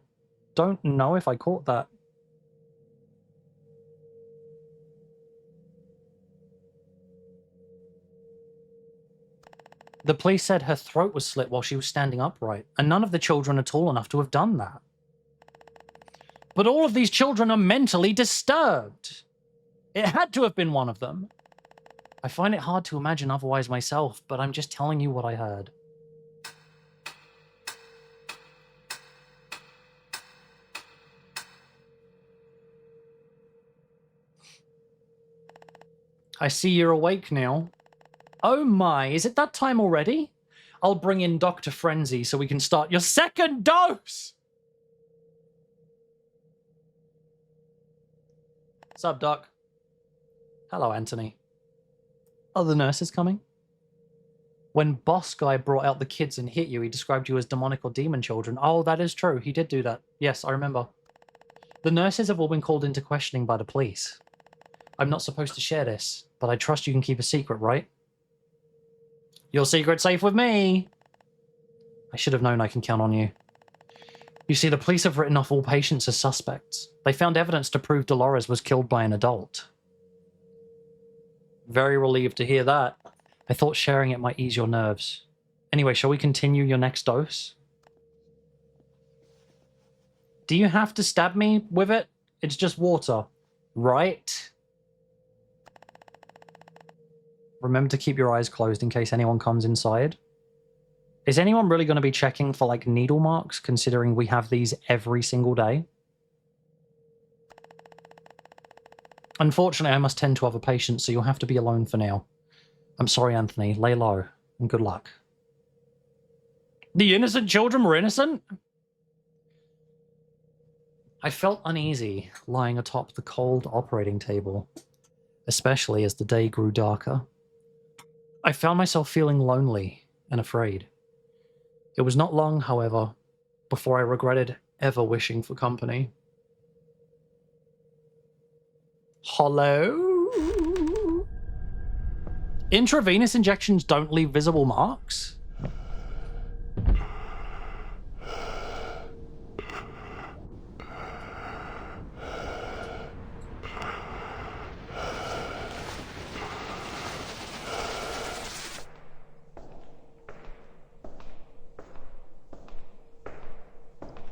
don't know if I caught that. The police said her throat was slit while she was standing upright, and none of the children are tall enough to have done that. But all of these children are mentally disturbed. It had to have been one of them. I find it hard to imagine otherwise myself, but I'm just telling you what I heard. I see you're awake now. Oh my, is it that time already? I'll bring in Dr. Frenzy so we can start your second dose! Sup, Doc? Hello, Anthony. Are the nurses coming? When Boss Guy brought out the kids and hit you, he described you as demonic or demon children. Oh, that is true. He did do that. Yes, I remember. The nurses have all been called into questioning by the police. I'm not supposed to share this, but I trust you can keep a secret, right? Your secret's safe with me. I should have known I can count on you. You see, the police have written off all patients as suspects. They found evidence to prove Dolores was killed by an adult. Very relieved to hear that. I thought sharing it might ease your nerves. Anyway, shall we continue your next dose? Do you have to stab me with it? It's just water, right? Remember to keep your eyes closed in case anyone comes inside. Is anyone really going to be checking for, like, needle marks, considering we have these every single day? Unfortunately, I must tend to other patients, so you'll have to be alone for now. I'm sorry, Anthony. Lay low, and good luck. The innocent children were innocent? I felt uneasy lying atop the cold operating table, especially as the day grew darker. I found myself feeling lonely and afraid. It was not long, however, before I regretted ever wishing for company. Hello? Intravenous injections don't leave visible marks?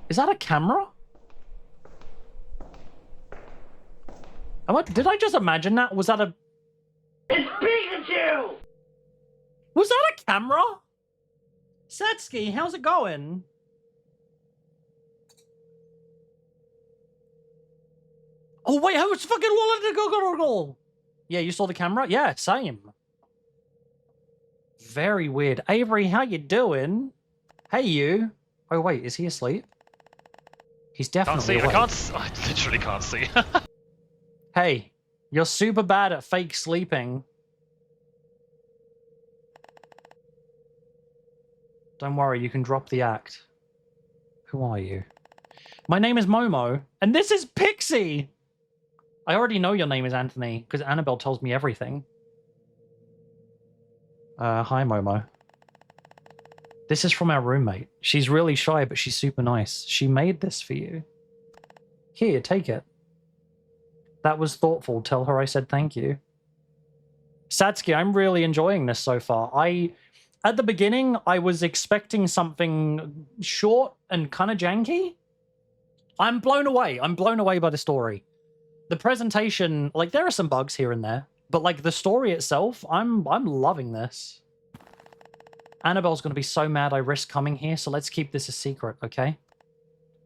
Is that a camera? Did I just imagine that? Was that a... It's Pikachu! Was that a camera? Satsuki, how's it going? Oh, wait, how was fucking go? Yeah, you saw the camera? Yeah, same. Very weird. Avery, how you doing? Hey, you. Oh, wait, is he asleep? He's definitely awake. I literally can't see. Hey, you're super bad at fake sleeping. Don't worry, you can drop the act. Who are you? My name is Momo, and this is Pixie! I already know your name is Anthony, because Annabelle tells me everything. Hi, Momo. This is from our roommate. She's really shy, but she's super nice. She made this for you. Here, take it. That was thoughtful. Tell her I said thank you. Satsuki, I'm really enjoying this so far. At the beginning, I was expecting something short and kind of janky. I'm blown away. I'm blown away by the story. The presentation, like, there are some bugs here and there, but, like, the story itself, I'm loving this. Annabelle's going to be so mad I risked coming here, so let's keep this a secret, okay?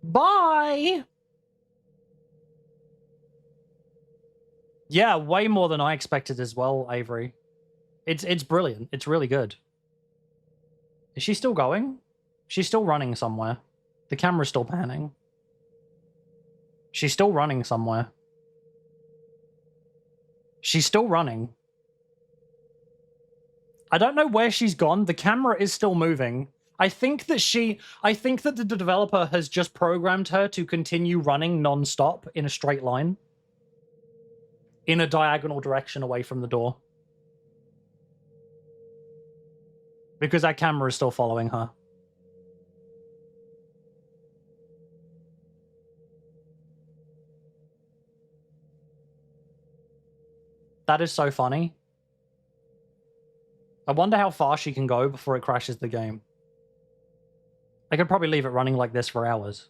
Bye! Yeah, way more than I expected as well, Avery. It's brilliant. It's really good. Is she still going? She's still running somewhere. The camera's still panning. She's still running somewhere. She's still running. I don't know where she's gone. The camera is still moving. I think that the developer has just programmed her to continue running non-stop in a straight line. In a diagonal direction away from the door. Because that camera is still following her. That is so funny. I wonder how far she can go before it crashes the game. I could probably leave it running like this for hours.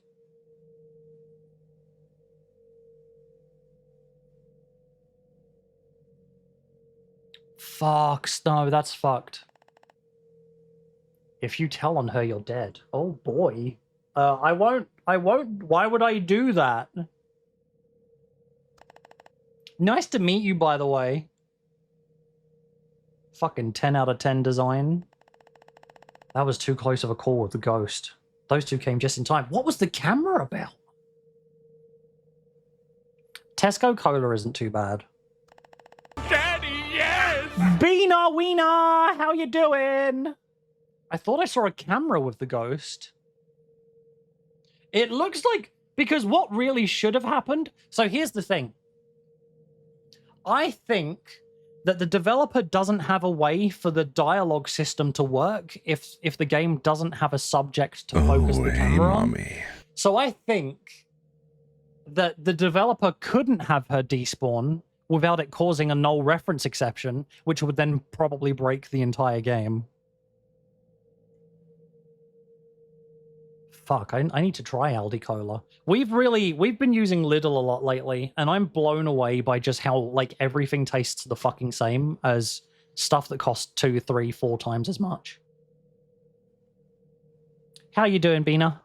Fuck, no, that's fucked. If you tell on her, you're dead. Oh boy. I won't. Why would I do that? Nice to meet you, by the way. Fucking 10 out of 10 design. That was too close of a call with the ghost. Those two came just in time. What was the camera about? Tesco Cola isn't too bad. Daddy, yes! Beena Weena, how you doing? I thought I saw a camera with the ghost. It looks like... Because what really should have happened... So here's the thing. I think that the developer doesn't have a way for the dialogue system to work if the game doesn't have a subject to focus the camera on. So I think that the developer couldn't have her despawn without it causing a null reference exception, which would then probably break the entire game. Fuck, I need to try Aldi Cola. We've been using Lidl a lot lately, and I'm blown away by just how, like, everything tastes the fucking same as stuff that costs 2, 3, 4 times as much. How you doing, Bina?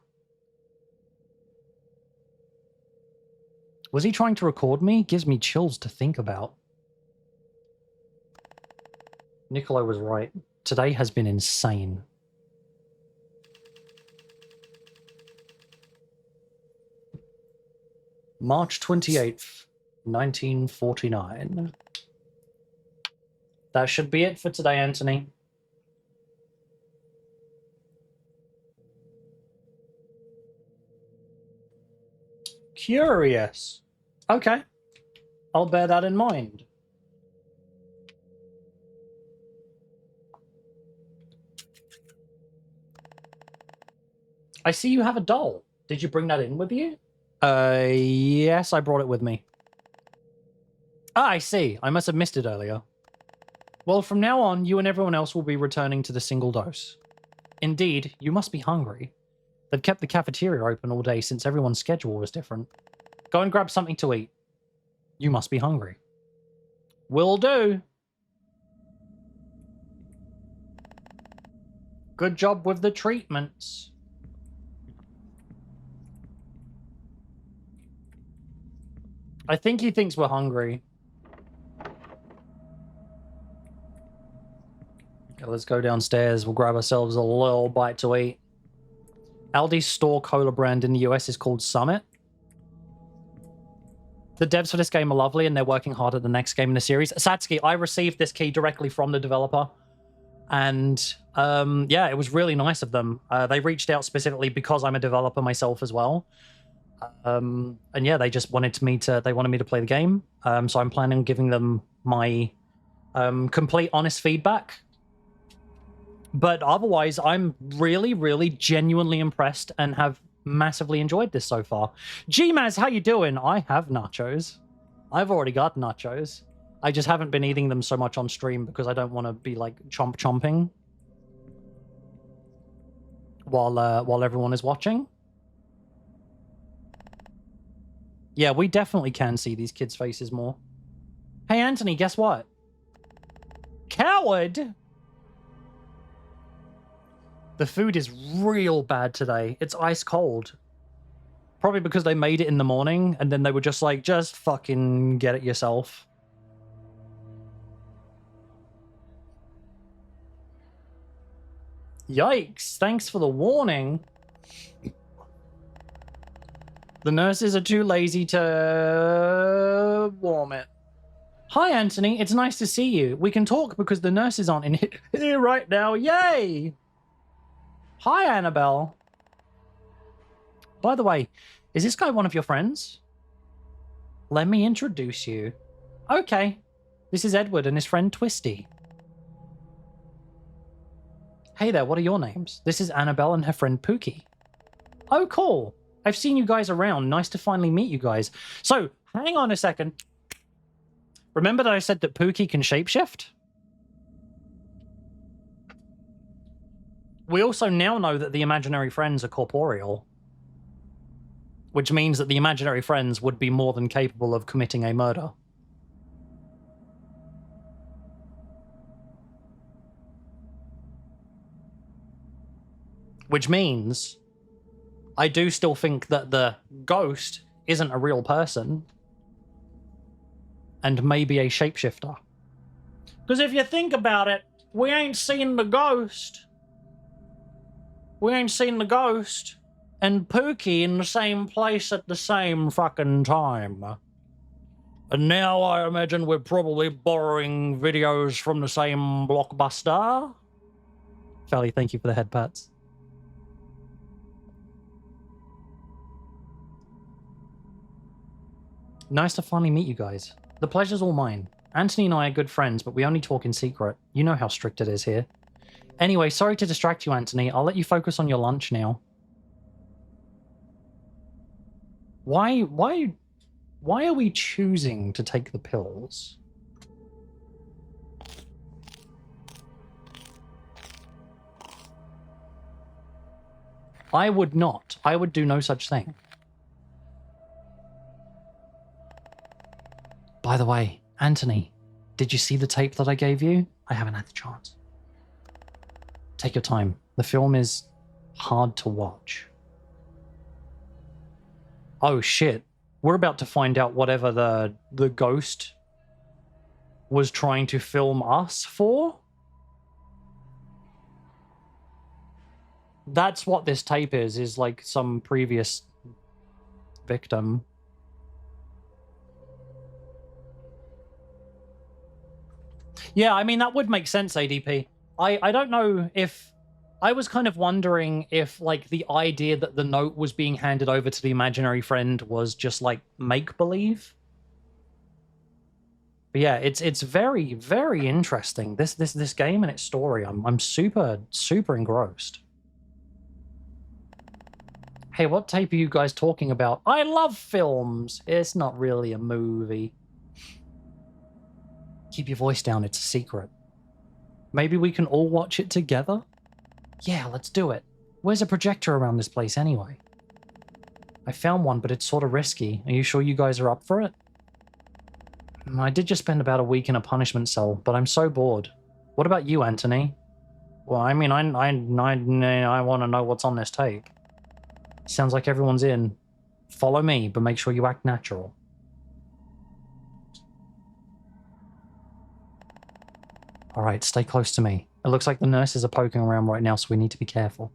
Was he trying to record me? Gives me chills to think about. Niccolo was right. Today has been insane. March 28th, 1949. That should be it for today, Anthony. Curious. Okay. I'll bear that in mind. I see you have a doll. Did you bring that in with you? Yes, I brought it with me. Ah, I see. I must have missed it earlier. Well, from now on, you and everyone else will be returning to the single dose. Indeed, you must be hungry. They've kept the cafeteria open all day since everyone's schedule was different. Go and grab something to eat. You must be hungry. Will do. Good job with the treatments. I think he thinks we're hungry. Okay, let's go downstairs. We'll grab ourselves a little bite to eat. Aldi's store cola brand in the US is called Summit. The devs for this game are lovely, and they're working hard at the next game in the series. Satsuki, I received this key directly from the developer. And, yeah, it was really nice of them. They reached out specifically because I'm a developer myself as well. And yeah, they just wanted me to play the game. So I'm planning on giving them my complete honest feedback. But otherwise, I'm really, really genuinely impressed and have massively enjoyed this so far. Gmaz, how you doing? I have nachos. I've already got nachos. I just haven't been eating them so much on stream because I don't want to be like chomping while everyone is watching. Yeah, we definitely can see these kids' faces more. Hey, Anthony, guess what? Coward! The food is real bad today. It's ice cold. Probably because they made it in the morning, and then they were just like, just fucking get it yourself. Yikes, thanks for the warning. The nurses are too lazy to warm it. Hi, Anthony. It's nice to see you. We can talk because the nurses aren't in here right now. Yay! Hi, Annabelle. By the way, is this guy one of your friends? Let me introduce you. Okay. This is Edward and his friend Twisty. Hey there, what are your names? This is Annabelle and her friend Pookie. Oh, cool. I've seen you guys around. Nice to finally meet you guys. So, hang on a second. Remember that I said that Pookie can shapeshift? We also now know that the imaginary friends are corporeal. Which means that the imaginary friends would be more than capable of committing a murder. Which means I do still think that the ghost isn't a real person and maybe a shapeshifter. Because if you think about it, we ain't seen the ghost. We ain't seen the ghost and Pookie in the same place at the same fucking time. And now I imagine we're probably borrowing videos from the same blockbuster. Fally, thank you for the head pats. Nice to finally meet you guys. The pleasure's all mine. Anthony and I are good friends, but we only talk in secret. You know how strict it is here. Anyway, sorry to distract you, Anthony. I'll let you focus on your lunch now. Why are we choosing to take the pills? I would not. I would do no such thing. By the way, Anthony, did you see the tape that I gave you? I haven't had the chance. Take your time. The film is hard to watch. Oh shit. We're about to find out whatever the ghost was trying to film us for. That's what this tape is like some previous victim. Yeah, I mean, that would make sense, ADP. I don't know if... I was kind of wondering if, like, the idea that the note was being handed over to the imaginary friend was just, like, make-believe. But yeah, it's very, very interesting. This game and its story, I'm super, super engrossed. Hey, what tape are you guys talking about? I love films! It's not really a movie. Keep your voice down, it's a secret. Maybe we can all watch it together? Yeah, let's do it. Where's a projector around this place anyway? I found one, but it's sort of risky. Are you sure you guys are up for it? I did just spend about a week in a punishment cell, but I'm so bored. What about you, Anthony? Well, I mean, I want to know what's on this tape. Sounds like everyone's in. Follow me, but make sure you act natural. Alright, stay close to me. It looks like the nurses are poking around right now, so we need to be careful.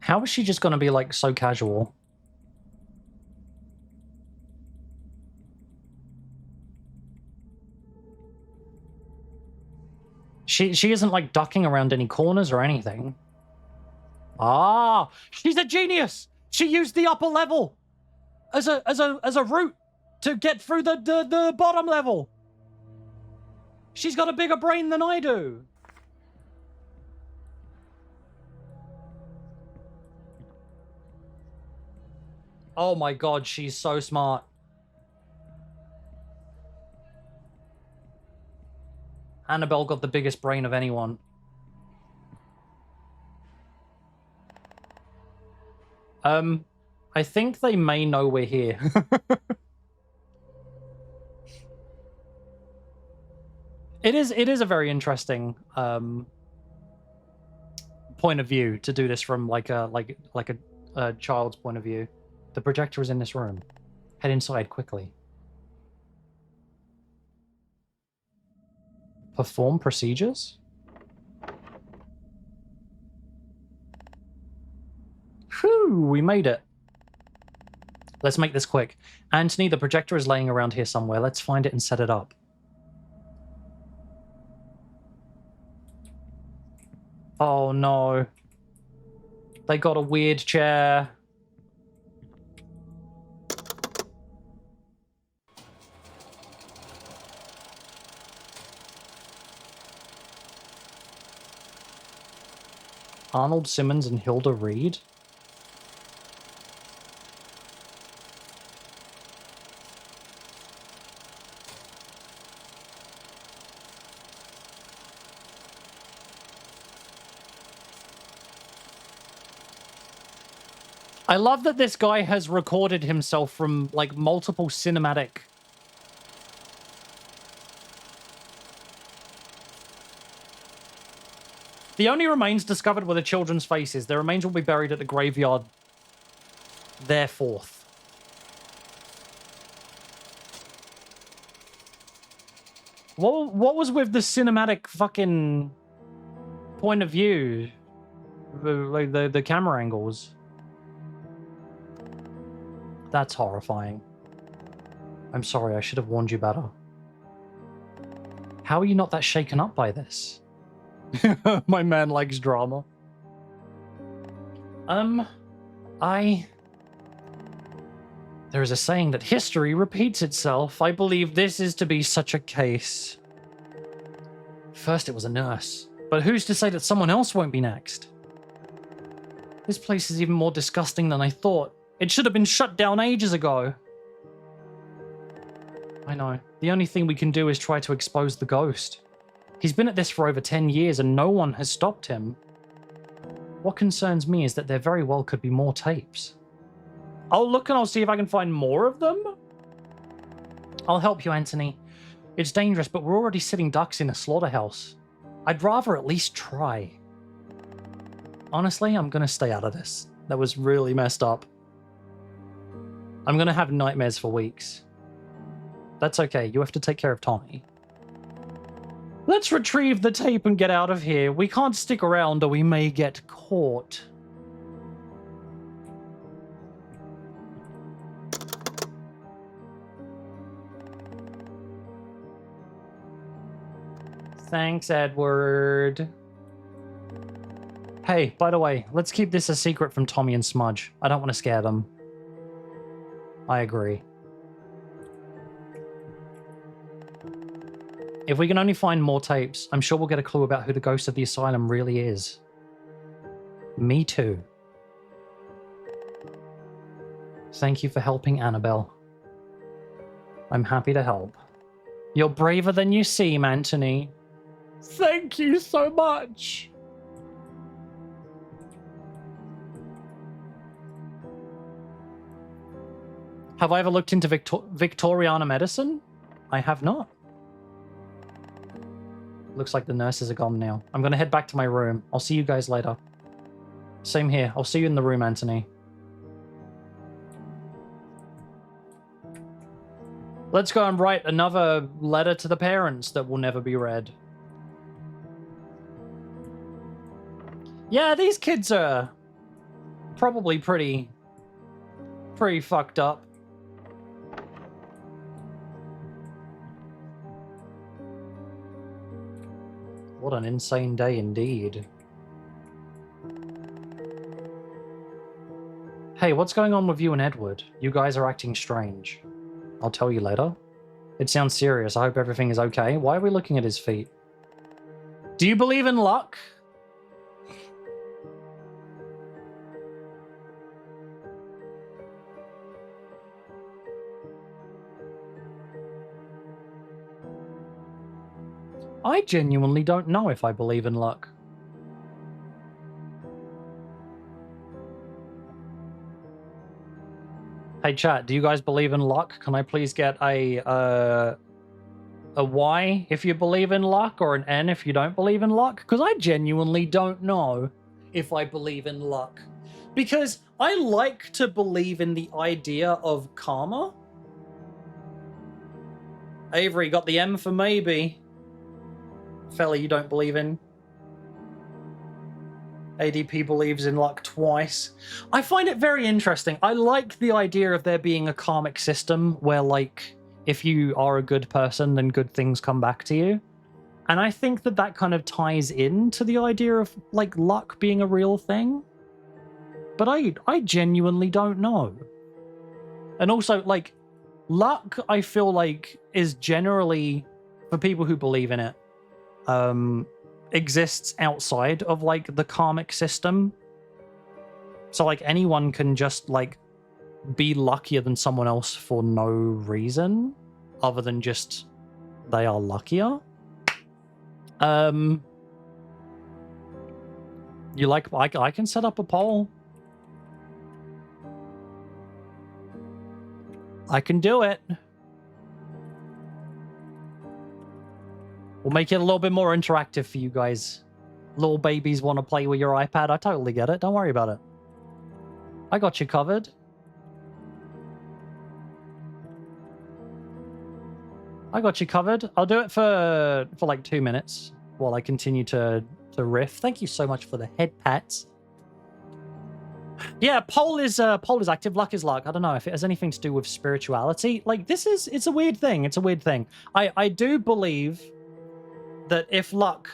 How is she just going to be, like, so casual? She isn't, like, ducking around any corners or anything. Ah! She's a genius! She used the upper level as a route to get through the bottom level. She's got a bigger brain than I do. Oh my god, she's so smart. Annabelle got the biggest brain of anyone. I think they may know we're here. It is a very interesting point of view to do this from like a child's point of view. The projector is in this room. Head inside quickly. Perform procedures? Whew, we made it. Let's make this quick. Anthony, the projector is laying around here somewhere. Let's find it and set it up. Oh no. They got a weird chair. Arnold Simmons and Hilda Reed? I love that this guy has recorded himself from, like, multiple cinematic... The only remains discovered were the children's faces. Their remains will be buried at the graveyard thereforth. What was with the cinematic fucking point of view? Like the camera angles. That's horrifying. I'm sorry, I should have warned you better. How are you not that shaken up by this? My man likes drama. There is a saying that history repeats itself. I believe this is to be such a case. First it was a nurse, but who's to say that someone else won't be next? This place is even more disgusting than I thought. It should have been shut down ages ago. I know. The only thing we can do is try to expose the ghost. He's been at this for over 10 years and no one has stopped him. What concerns me is that there very well could be more tapes. I'll look and I'll see if I can find more of them. I'll help you, Anthony. It's dangerous, but we're already sitting ducks in a slaughterhouse. I'd rather at least try. Honestly, I'm gonna stay out of this. That was really messed up. I'm gonna have nightmares for weeks. That's okay, you have to take care of Tommy. Let's retrieve the tape and get out of here. We can't stick around or we may get caught. Thanks, Edward. Hey, by the way, let's keep this a secret from Tommy and Smudge. I don't want to scare them. I agree. If we can only find more tapes, I'm sure we'll get a clue about who the ghost of the asylum really is. Me too. Thank you for helping Annabelle. I'm happy to help. You're braver than you seem, Anthony. Thank you so much. Have I ever looked into Victoriana medicine? I have not. Looks like the nurses are gone now. I'm going to head back to my room. I'll see you guys later. Same here. I'll see you in the room, Anthony. Let's go and write another letter to the parents that will never be read. Yeah, these kids are probably pretty fucked up. What an insane day indeed. Hey, what's going on with you and Edward? You guys are acting strange. I'll tell you later. It sounds serious. I hope everything is okay. Why are we looking at his feet? Do you believe in luck? I genuinely don't know if I believe in luck. Hey chat, do you guys believe in luck? Can I please get a Y if you believe in luck, or an N if you don't believe in luck? Because I genuinely don't know if I believe in luck. Because I like to believe in the idea of karma. Avery got the M for maybe. Fella you don't believe in. ADP believes in luck twice. I find it very interesting. I like the idea of there being a karmic system where, like, if you are a good person, then good things come back to you. And I think that that kind of ties into the idea of, like, luck being a real thing. But I genuinely don't know. And also, like, luck, I feel like, is generally, for people who believe in it, exists outside of, like, the karmic system. So, like, anyone can just, like, be luckier than someone else for no reason other than just they are luckier. You like, I can set up a poll. I can do it. We'll make it a little bit more interactive for you guys. Little babies want to play with your iPad. I totally get it. Don't worry about it. I got you covered. I got you covered. I'll do it for like 2 minutes while I continue to riff. Thank you so much for the head pats. Yeah, pole is active, luck is luck. I don't know if it has anything to do with spirituality. Like, it's a weird thing. It's a weird thing. I do believe that if luck,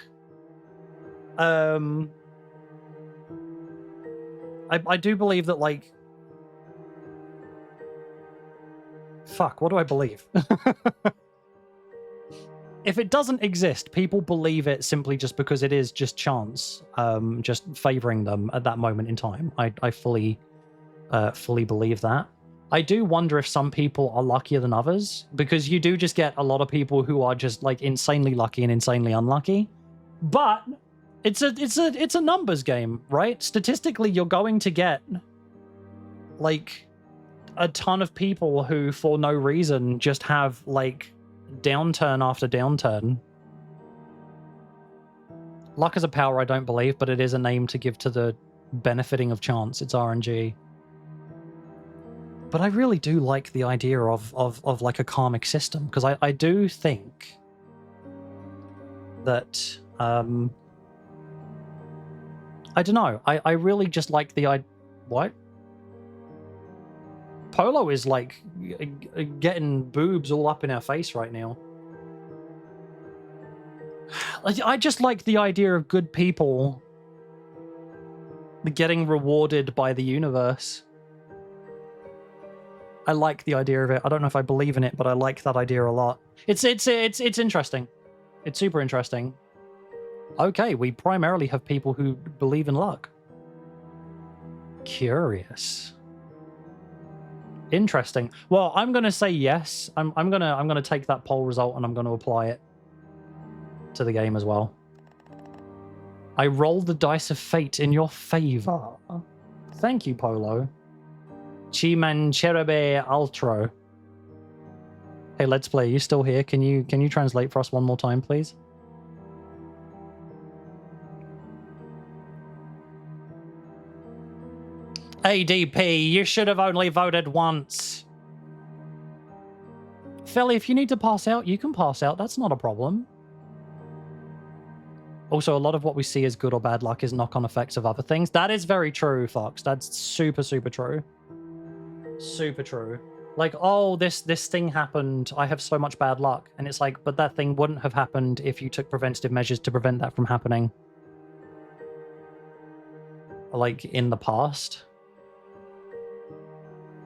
I do believe that, like, fuck, what do I believe? If it doesn't exist, people believe it simply just because it is just chance, just favoring them at that moment in time. I fully believe that. I do wonder if some people are luckier than others, because you do just get a lot of people who are just like insanely lucky and insanely unlucky. But it's a numbers game, right? Statistically, you're going to get like a ton of people who, for no reason, just have like downturn after downturn. Luck is a power I don't believe, but it is a name to give to the benefiting of chance. It's RNG. But I really do like the idea of like a karmic system, because I do think that I don't know. I really just like the what? Polo is like getting boobs all up in our face right now. I just like the idea of good people getting rewarded by the universe. I like the idea of it. I don't know if I believe in it, but I like that idea a lot. It's interesting. It's super interesting. Okay, we primarily have people who believe in luck. Curious. Interesting. Well, I'm gonna say yes. I'm gonna take that poll result and I'm gonna apply it to the game as well. I rolled the dice of fate in your favor. Thank you, Polo. Chimancherebe Altro. Hey, Let's Play, are you still here? Can you translate for us one more time, please? ADP, you should have only voted once. Felly, if you need to pass out, you can pass out. That's not a problem. Also, a lot of what we see as good or bad luck is knock-on effects of other things. That is very true, Fox. That's super, super true. Super true. Like, oh, this thing happened. I have so much bad luck. And it's like, but that thing wouldn't have happened if you took preventative measures to prevent that from happening. Like, in the past.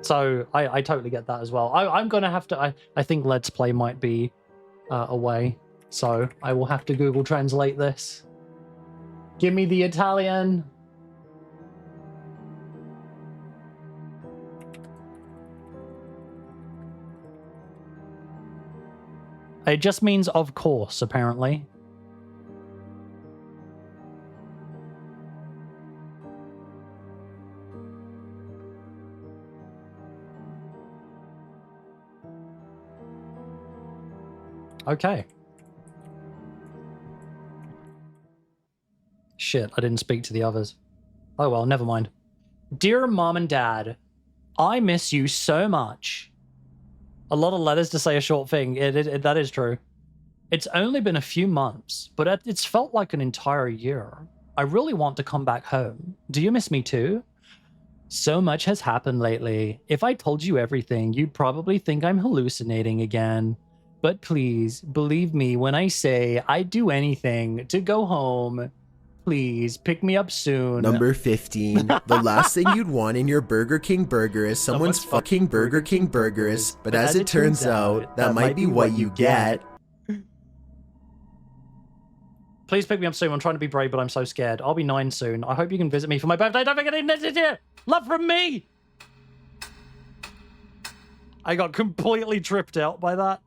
So I totally get that as well. I'm gonna have to. I think Let's Play might be away, so I will have to Google Translate this. Give me the Italian. It just means of course, apparently. Okay. Shit, I didn't speak to the others. Oh well, never mind. Dear Mom and Dad, I miss you so much. A lot of letters to say a short thing. That is true. It's only been a few months, but it's felt like an entire year. I really want to come back home. Do you miss me too? So much has happened lately. If I told you everything, you'd probably think I'm hallucinating again. But please, believe me when I say I'd do anything to go home. Please, pick me up soon. Number 15. The last thing you'd want in your Burger King burger is someone's fucking Burger King burgers, but as it turns out, that might be what you get. Please pick me up soon. I'm trying to be brave, but I'm so scared. I'll be 9 soon. I hope you can visit me for my birthday. Don't forget it. Love from me. I got completely tripped out by that.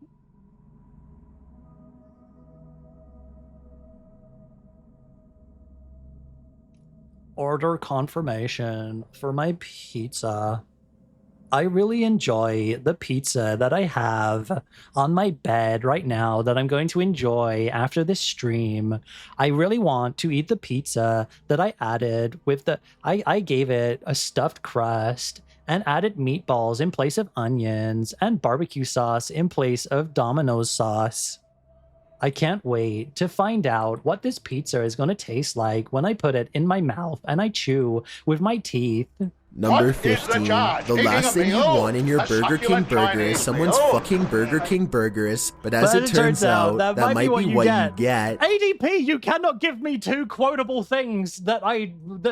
Order confirmation for my pizza. I really enjoy the pizza that I have on my bed right now that I'm going to enjoy after this stream. I really want to eat the pizza that I added with the... I gave it a stuffed crust and added meatballs in place of onions and barbecue sauce in place of Domino's sauce. I can't wait to find out what this pizza is going to taste like when I put it in my mouth and I chew with my teeth. Number What is the 15. charge? The Taking last a thing you meal? want in your A Burger King succulent burger Chinese is someone's meal? fucking Burger King burgers, but as it turns out, that might be what you get. ADP, you cannot give me two quotable things that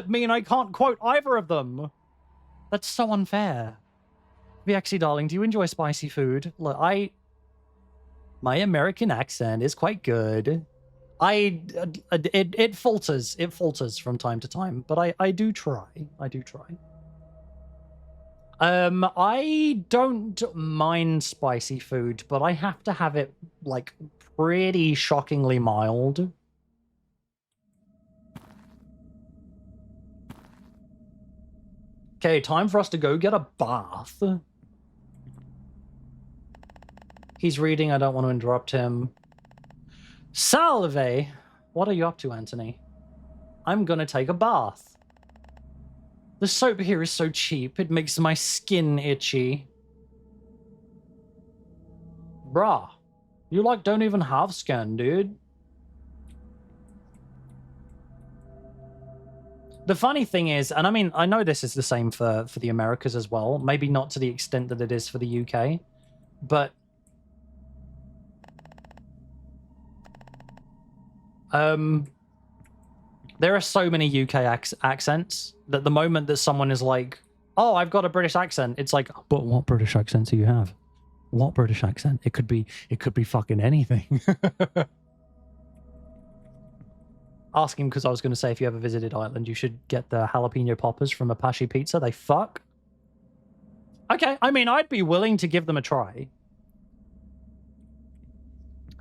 mean I can't quote either of them. That's so unfair. Viexi, darling, do you enjoy spicy food? Look, my American accent is quite good. It falters. It falters from time to time, but I do try. I do try. I don't mind spicy food, but I have to have it, like, pretty shockingly mild. Okay, time for us to go get a bath. He's reading, I don't want to interrupt him. Salve! What are you up to, Anthony? I'm gonna take a bath. The soap here is so cheap, it makes my skin itchy. Bruh, you like don't even have skin, dude. The funny thing is, and I mean, I know this is the same for the Americas as well, maybe not to the extent that it is for the UK, but there are so many UK accents that the moment that someone is like, oh, I've got a British accent, it's like, but what British accent do you have? What British accent? It could be fucking anything. Ask him, because I was going to say, if you ever visited Ireland, you should get the jalapeno poppers from Apache Pizza. They fuck. Okay, I mean, I'd be willing to give them a try.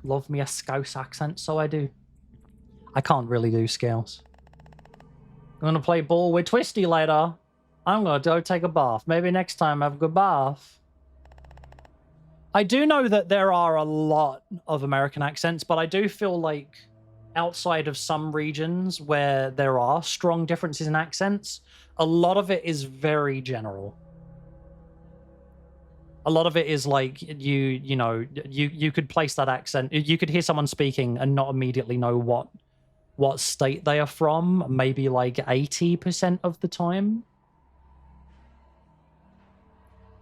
Love me a Scouse accent, so I do. I can't really do Scales. I'm going to play ball with Twisty later. I'm going to go take a bath. Maybe next time have a good bath. I do know that there are a lot of American accents, but I do feel like outside of some regions where there are strong differences in accents, a lot of it is very general. A lot of it is like you know, you could place that accent. You could hear someone speaking and not immediately know what state they are from, maybe like 80% of the time.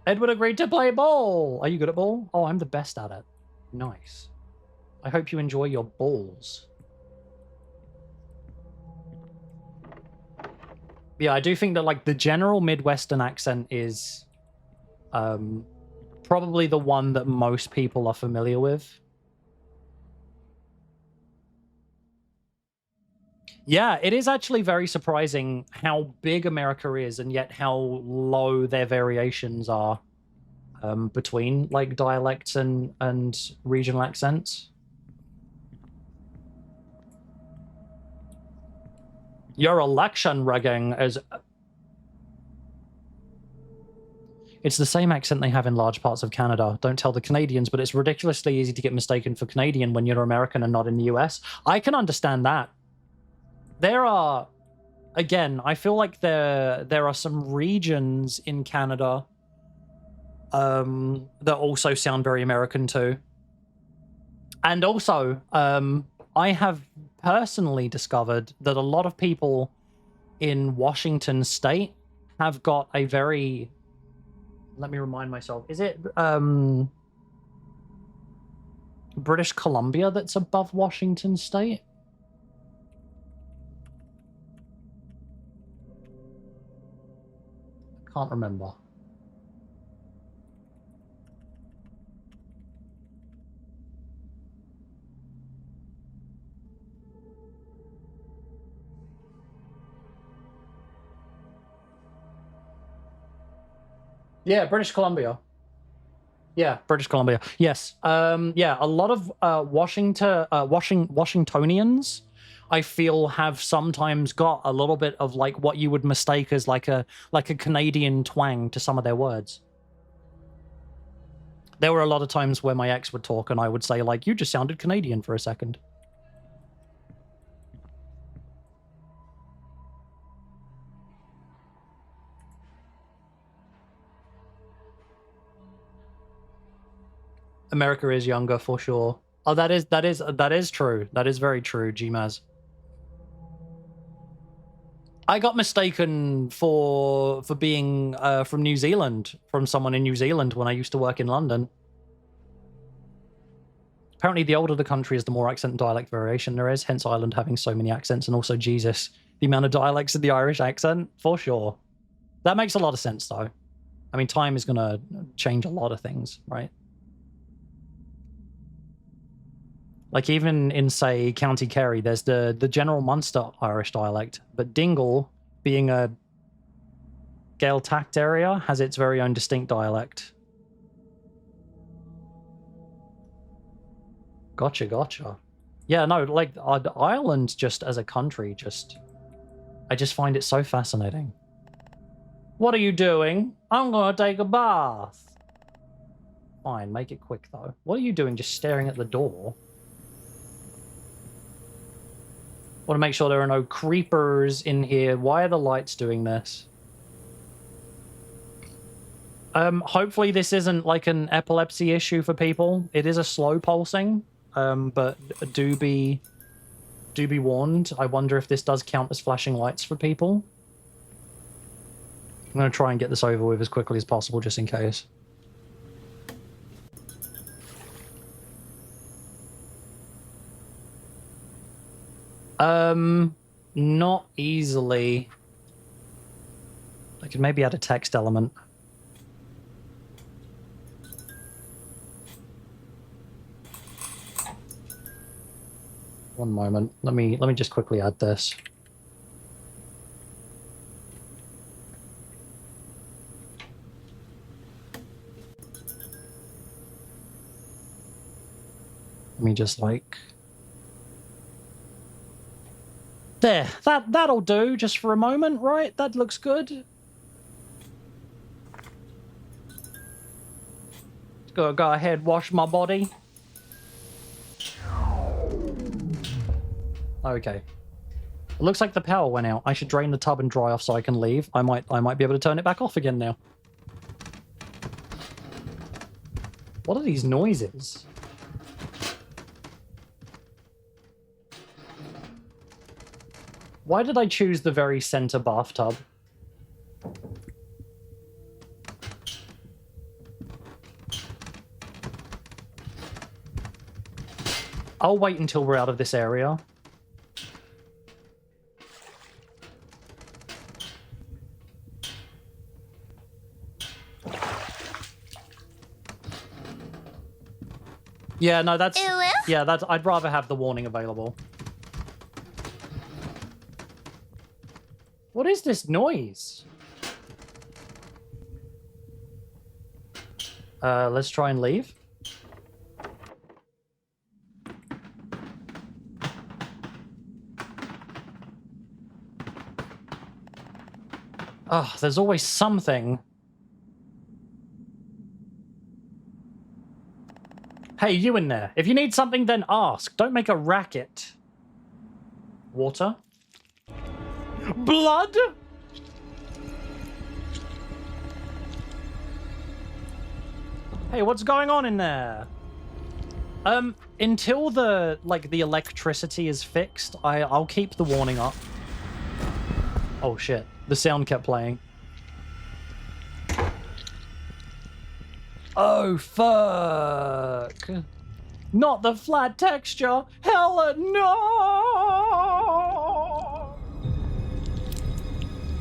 Edward agreed to play ball. Are you good at ball? Oh, I'm the best at it. Nice. I hope you enjoy your balls. Yeah, I do think that, like, the general Midwestern accent is probably the one that most people are familiar with. Yeah, it is actually very surprising how big America is and yet how low their variations are between, like, dialects and regional accents. Your election rigging is... It's the same accent they have in large parts of Canada. Don't tell the Canadians, but it's ridiculously easy to get mistaken for Canadian when you're American and not in the US. I can understand that. There are... Again, I feel like there are some regions in Canada that also sound very American too. And also, I have personally discovered that a lot of people in Washington State have got a very... Let me remind myself. Is it British Columbia that's above Washington State? Can't remember. Yeah, British Columbia. Yeah, British Columbia. Yes. Yeah, a lot of Washingtonians, I feel, have sometimes got a little bit of like what you would mistake as like a Canadian twang to some of their words. There were a lot of times where my ex would talk and I would say, like, you just sounded Canadian for a second. America is younger for sure. Oh, that is true. That is very true, Gmaz. I got mistaken for being from New Zealand, from someone in New Zealand when I used to work in London. Apparently, the older the country is, the more accent and dialect variation there is, hence Ireland having so many accents, and also, Jesus, the amount of dialects in the Irish accent, for sure. That makes a lot of sense, though. I mean, time is going to change a lot of things, right? Like, even in, say, County Kerry, there's the general Munster Irish dialect, but Dingle, being a Gaeltacht area, has its very own distinct dialect. Gotcha. Yeah, no, like, Ireland, just as a country, I just find it so fascinating. What are you doing? I'm gonna take a bath. Fine, make it quick, though. What are you doing, just staring at the door? Want to make sure there are no creepers in here. Why are the lights doing this? Hopefully this isn't like an epilepsy issue for people. It is a slow pulsing, but do be warned. I wonder if this does count as flashing lights for people. I'm going to try and get this over with as quickly as possible, just in case. Not easily. I could maybe add a text element. One moment. Let me just quickly add this. Let me just like... There, that'll do just for a moment, right? That looks good. Go ahead, wash my body. Okay. It looks like the power went out. I should drain the tub and dry off so I can leave. I might be able to turn it back off again now. What are these noises? Why did I choose the very center bathtub? I'll wait until we're out of this area. Yeah, no, that's... Yeah, that's... I'd rather have the warning available. What is this noise? Let's try and leave. Oh, there's always something. Hey, you in there. If you need something, then ask. Don't make a racket. Water? Blood? Hey, what's going on in there? Until the electricity is fixed, I'll keep the warning up. Oh shit. The sound kept playing. Oh, fuck. Not the flat texture. Hella no!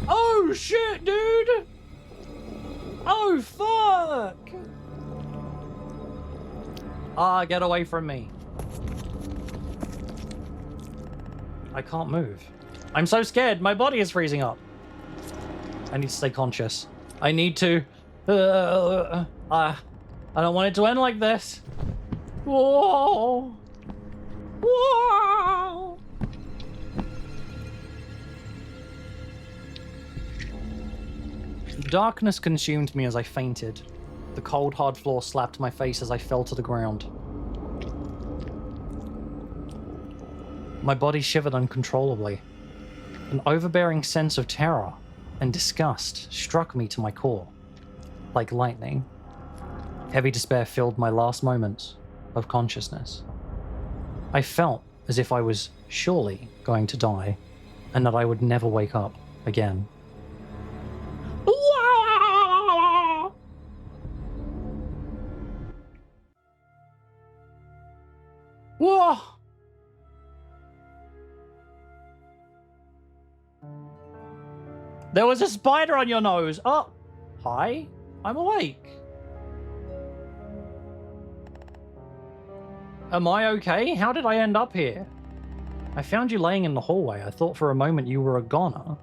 Oh, shit, dude! Oh, fuck! Ah, get away from me. I can't move. I'm so scared. My body is freezing up. I need to stay conscious. I need to... I don't want it to end like this. Whoa! Whoa! Darkness consumed me as I fainted. The cold, hard floor slapped my face as I fell to the ground. My body shivered uncontrollably. An overbearing sense of terror and disgust struck me to my core. Like lightning. Heavy despair filled my last moments of consciousness. I felt as if I was surely going to die, and that I would never wake up. Again. Whoa! There was a spider on your nose. Oh, hi. I'm awake. Am I okay? How did I end up here? I found you laying in the hallway. I thought for a moment you were a goner.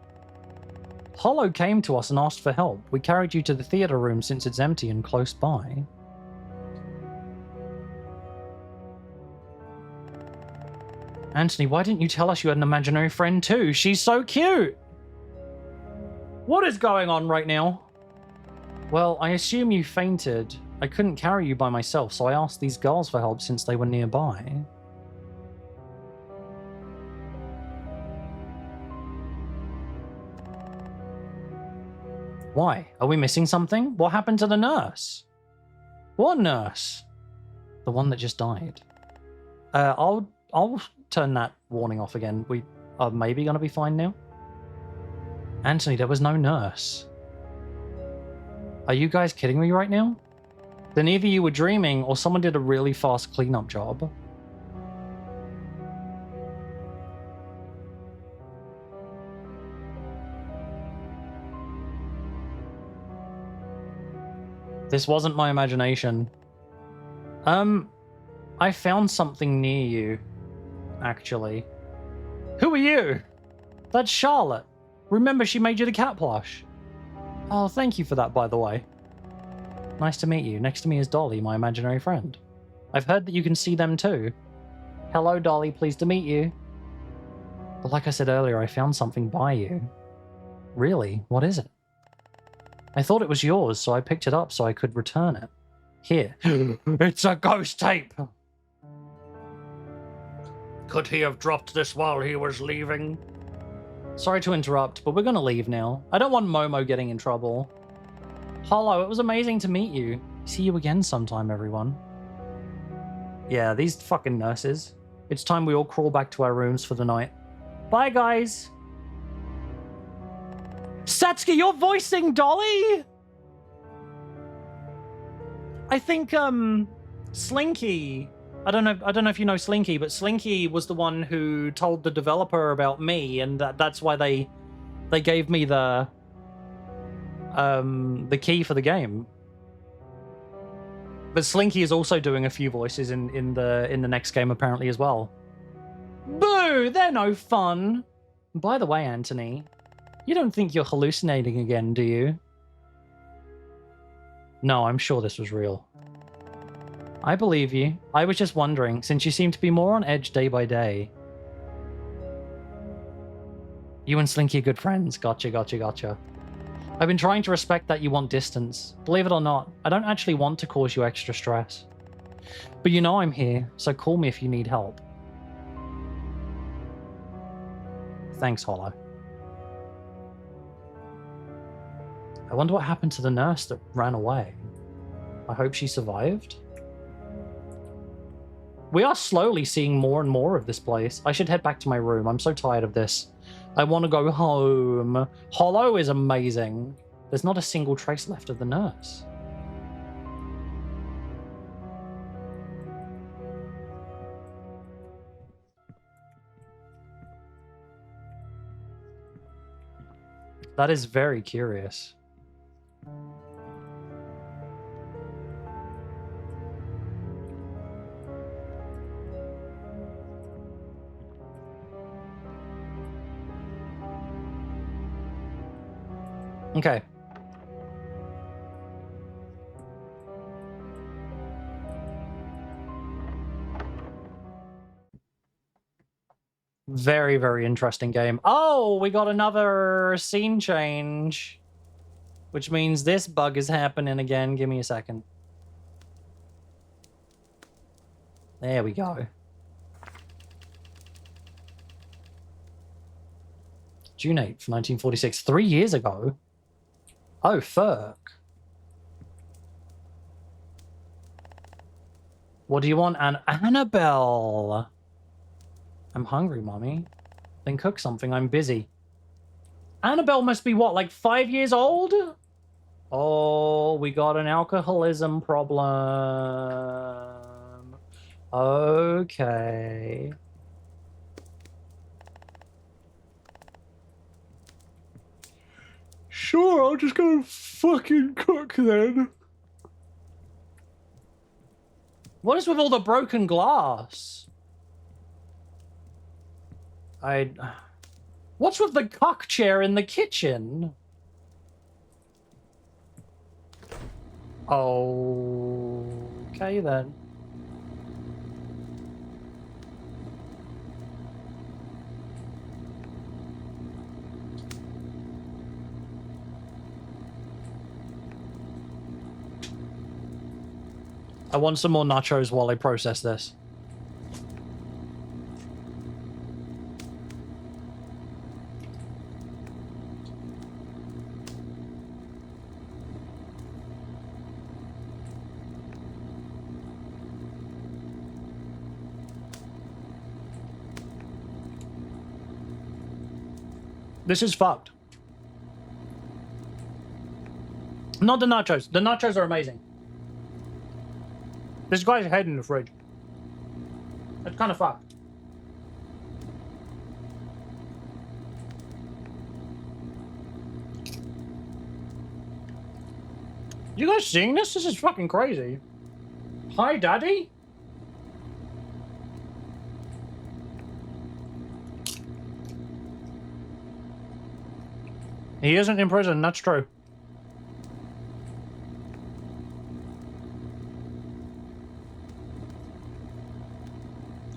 Hollow came to us and asked for help. We carried you to the theater room since it's empty and close by. Anthony, why didn't you tell us you had an imaginary friend too? She's so cute! What is going on right now? Well, I assume you fainted. I couldn't carry you by myself, so I asked these girls for help since they were nearby. Why? Are we missing something? What happened to the nurse? What nurse? The one that just died. I'll turn that warning off again. We are maybe going to be fine now. Anthony, there was no nurse. Are you guys kidding me right now? Then either you were dreaming or someone did a really fast cleanup job. This wasn't my imagination. I found something near you, actually. Who are you? That's Charlotte. Remember, she made you the cat plush. Oh, thank you for that, by the way. Nice to meet you. Next to me is Dolly, my imaginary friend. I've heard that you can see them too. Hello, Dolly. Pleased to meet you. But like I said earlier, I found something by you. Really? What is it? I thought it was yours, so I picked it up so I could return it. Here. It's a ghost tape! Could he have dropped this while he was leaving? Sorry to interrupt, but we're gonna leave now. I don't want Momo getting in trouble. Hollow, it was amazing to meet you. See you again sometime, everyone. Yeah, these fucking nurses. It's time we all crawl back to our rooms for the night. Bye, guys! Satsuki, you're voicing Dolly? I think, Slinky... I don't know if you know Slinky, but Slinky was the one who told the developer about me, and that's why they gave me the key for the game. But Slinky is also doing a few voices in the next game apparently as well. Boo! They're no fun. By the way, Anthony, you don't think you're hallucinating again, do you? No, I'm sure this was real. I believe you. I was just wondering, since you seem to be more on edge day by day. You and Slinky are good friends. Gotcha. I've been trying to respect that you want distance. Believe it or not, I don't actually want to cause you extra stress. But you know I'm here, so call me if you need help. Thanks, Hollow. I wonder what happened to the nurse that ran away. I hope she survived. We are slowly seeing more and more of this place. I should head back to my room. I'm so tired of this. I want to go home. Hollow is amazing. There's not a single trace left of the nurse. That is very curious. Okay. Very, very interesting game. Oh, we got another scene change. Which means this bug is happening again. Give me a second. There we go. June 8th, 1946. 3 years ago. Oh, fuck. What do you want? An Annabelle. I'm hungry, Mommy. Then cook something. I'm busy. Annabelle must be what, like 5 years old? Oh, we got an alcoholism problem. Okay. Sure, I'll just go fucking cook then. What is with all the broken glass? What's with the cock chair in the kitchen? Okay then. I want some more nachos while I process this. This is fucked. Not the nachos. The nachos are amazing. This guy's head in the fridge. That's kind of fucked. You guys seeing this? This is fucking crazy. Hi, Daddy? He isn't in prison, that's true.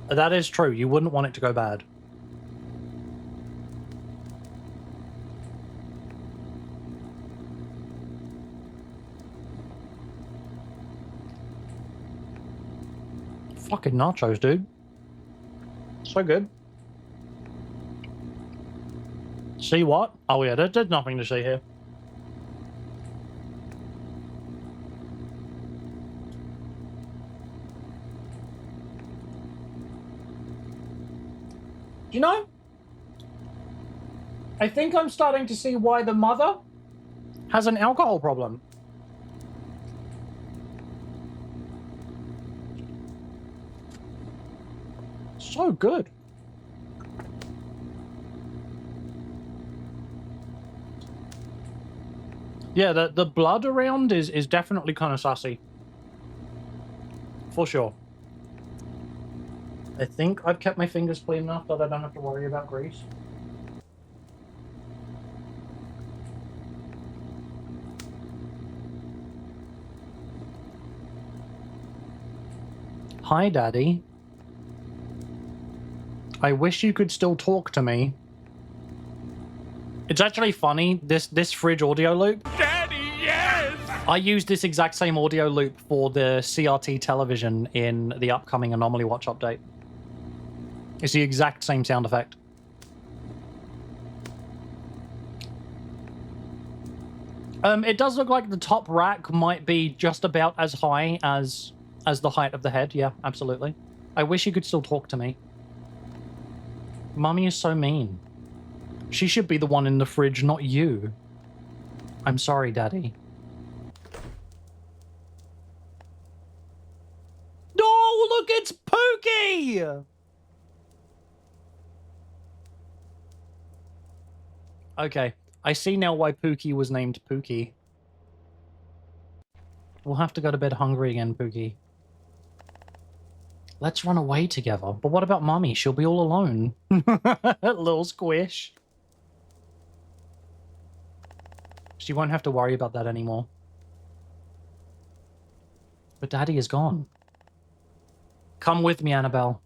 That is true. You wouldn't want it to go bad. Fucking nachos, dude. So good. See what? Oh yeah, there's nothing to see here. You know, I think I'm starting to see why the mother has an alcohol problem. So good. Yeah, the blood around is definitely kind of sassy. For sure. I think I've kept my fingers clean enough that I don't have to worry about grease. Hi, Daddy. I wish you could still talk to me. It's actually funny, this fridge audio loop. Daddy, yes! I used this exact same audio loop for the CRT television in the upcoming Anomaly Watch update. It's the exact same sound effect. It does look like the top rack might be just about as high as the height of the head. Yeah, absolutely. I wish you could still talk to me. Mummy is so mean. She should be the one in the fridge, not you. I'm sorry, Daddy. No, look, it's Pookie! Okay, I see now why Pookie was named Pookie. We'll have to go to bed hungry again, Pookie. Let's run away together. But what about Mummy? She'll be all alone. Little squish. She won't have to worry about that anymore. But Daddy is gone. Come with me, Annabelle.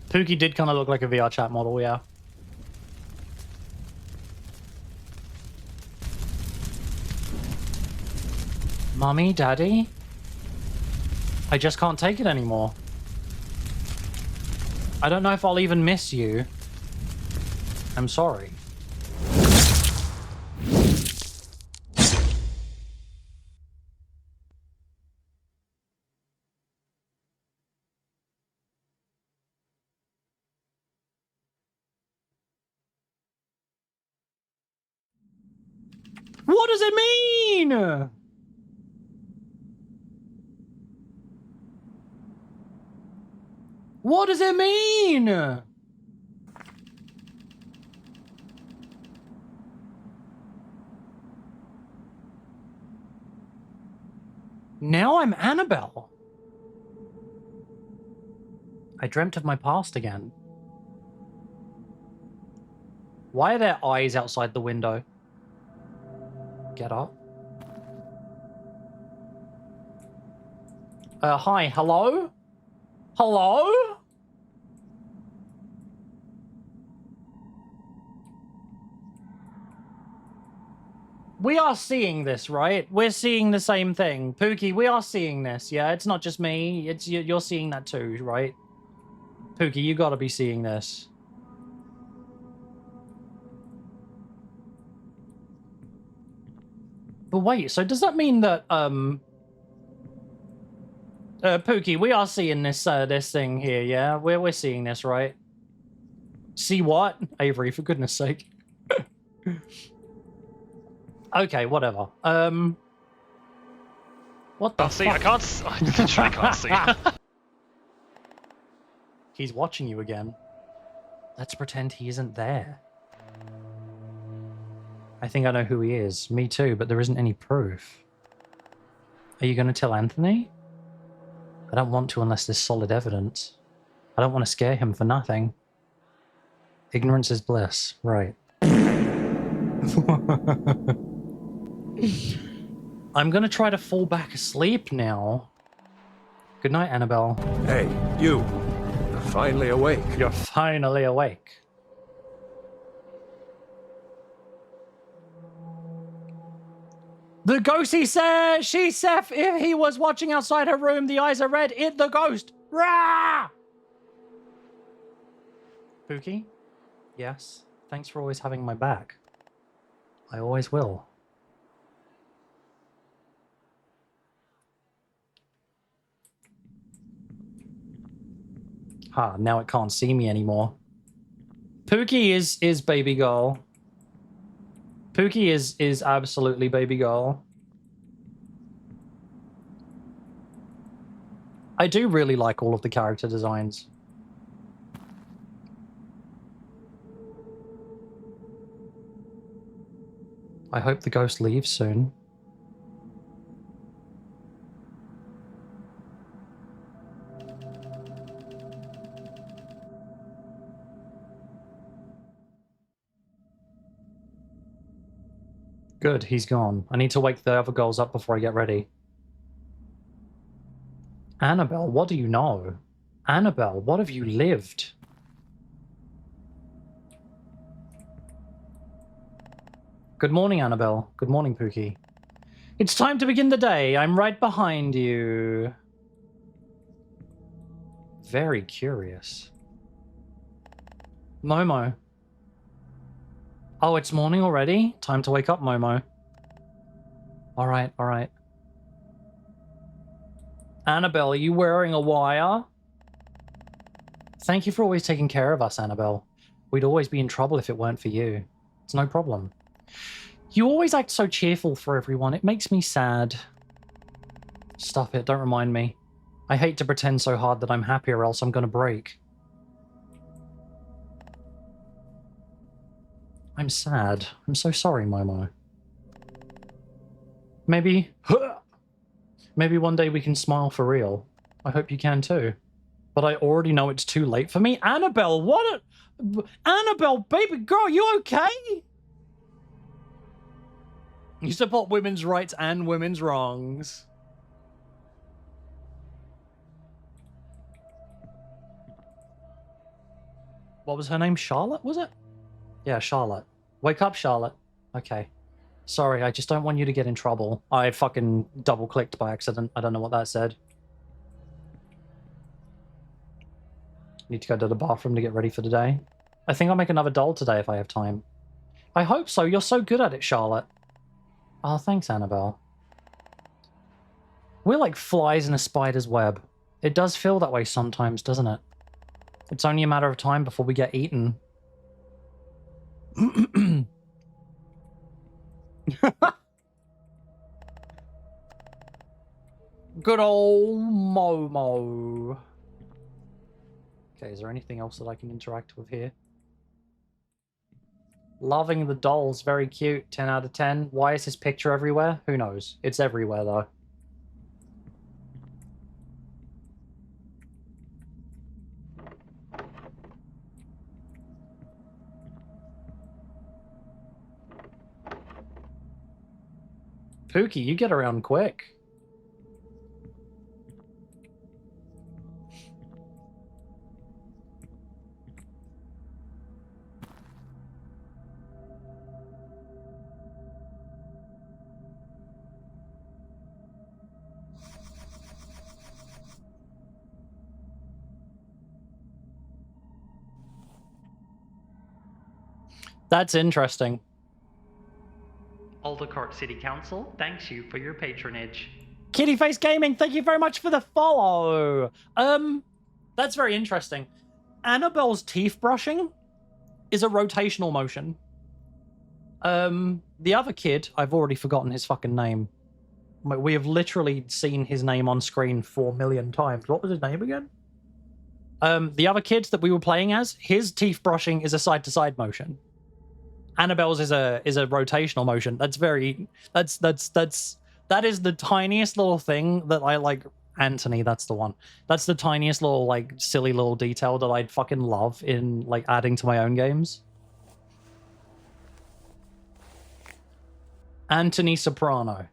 Pookie did kind of look like a VR chat model, yeah. Mommy, Daddy? I just can't take it anymore. I don't know if I'll even miss you. I'm sorry. What does it mean? What does it mean? Now I'm Annabelle. I dreamt of my past again. Why are there eyes outside the window? Get up. Hi, hello? Hello? We are seeing this, right? We're seeing the same thing. Pookie, we are seeing this, yeah? It's not just me. It's you're seeing that too, right? Pookie, you gotta be seeing this. But wait, so does that mean that, Pookie, we are seeing this, this thing here, yeah? We're seeing this, right? See what? Avery, for goodness sake. Okay, whatever. What the See, I literally can't see. He's watching you again. Let's pretend he isn't there. I think I know who he is. Me too, but there isn't any proof. Are you going to tell Anthony? I don't want to unless there's solid evidence. I don't want to scare him for nothing. Ignorance is bliss. Right. I'm going to try to fall back asleep now. Good night, Annabelle. Hey, you. You're finally awake. You're finally awake. The ghostie says, she said if he was watching outside her room, the eyes are red, it the ghost. Rah! Pookie? Yes. Thanks for always having my back. I always will. Ha, now it can't see me anymore. Pookie is baby girl. Pookie is absolutely baby girl. I do really like all of the character designs. I hope the ghost leaves soon. Good, he's gone. I need to wake the other girls up before I get ready. Annabelle, what do you know? Annabelle, what have you lived? Good morning, Annabelle. Good morning, Pookie. It's time to begin the day. I'm right behind you. Very curious. Momo. Oh, it's morning already? Time to wake up, Momo. All right, all right. Annabelle, are you wearing a wire? Thank you for always taking care of us, Annabelle. We'd always be in trouble if it weren't for you. It's no problem. You always act so cheerful for everyone. It makes me sad. Stop it, don't remind me. I hate to pretend so hard that I'm happy or else I'm gonna break. I'm sad. I'm so sorry, Momo. Maybe one day we can smile for real. I hope you can too. But I already know it's too late for me. Annabelle, Annabelle, baby girl, you okay? You support women's rights and women's wrongs. What was her name? Charlotte, was it? Yeah, Charlotte. Wake up, Charlotte. Okay. Sorry, I just don't want you to get in trouble. I fucking double-clicked by accident. I don't know what that said. Need to go to the bathroom to get ready for the day. I think I'll make another doll today if I have time. I hope so. You're so good at it, Charlotte. Oh, thanks, Annabelle. We're like flies in a spider's web. It does feel that way sometimes, doesn't it? It's only a matter of time before we get eaten. Good old Momo. Okay, is there anything else that I can interact with here? Loving the dolls, very cute, 10 out of 10. Why is this picture everywhere? Who knows? It's everywhere, though. Pookie, you get around quick. That's interesting. Aldercourt City Council thanks you for your patronage. Kittyface Gaming, thank you very much for the follow. That's very interesting. Annabelle's teeth brushing is a rotational motion. The other kid, I've already forgotten his fucking name. We have literally seen his name on screen 4 million times. What was his name again? The other kid that we were playing as, his teeth brushing is a side-to-side motion. Annabelle's is a rotational motion. That is the tiniest little thing that I like. Anthony, that's the one. That's the tiniest little like silly little detail that I'd fucking love in like adding to my own games. Anthony Soprano.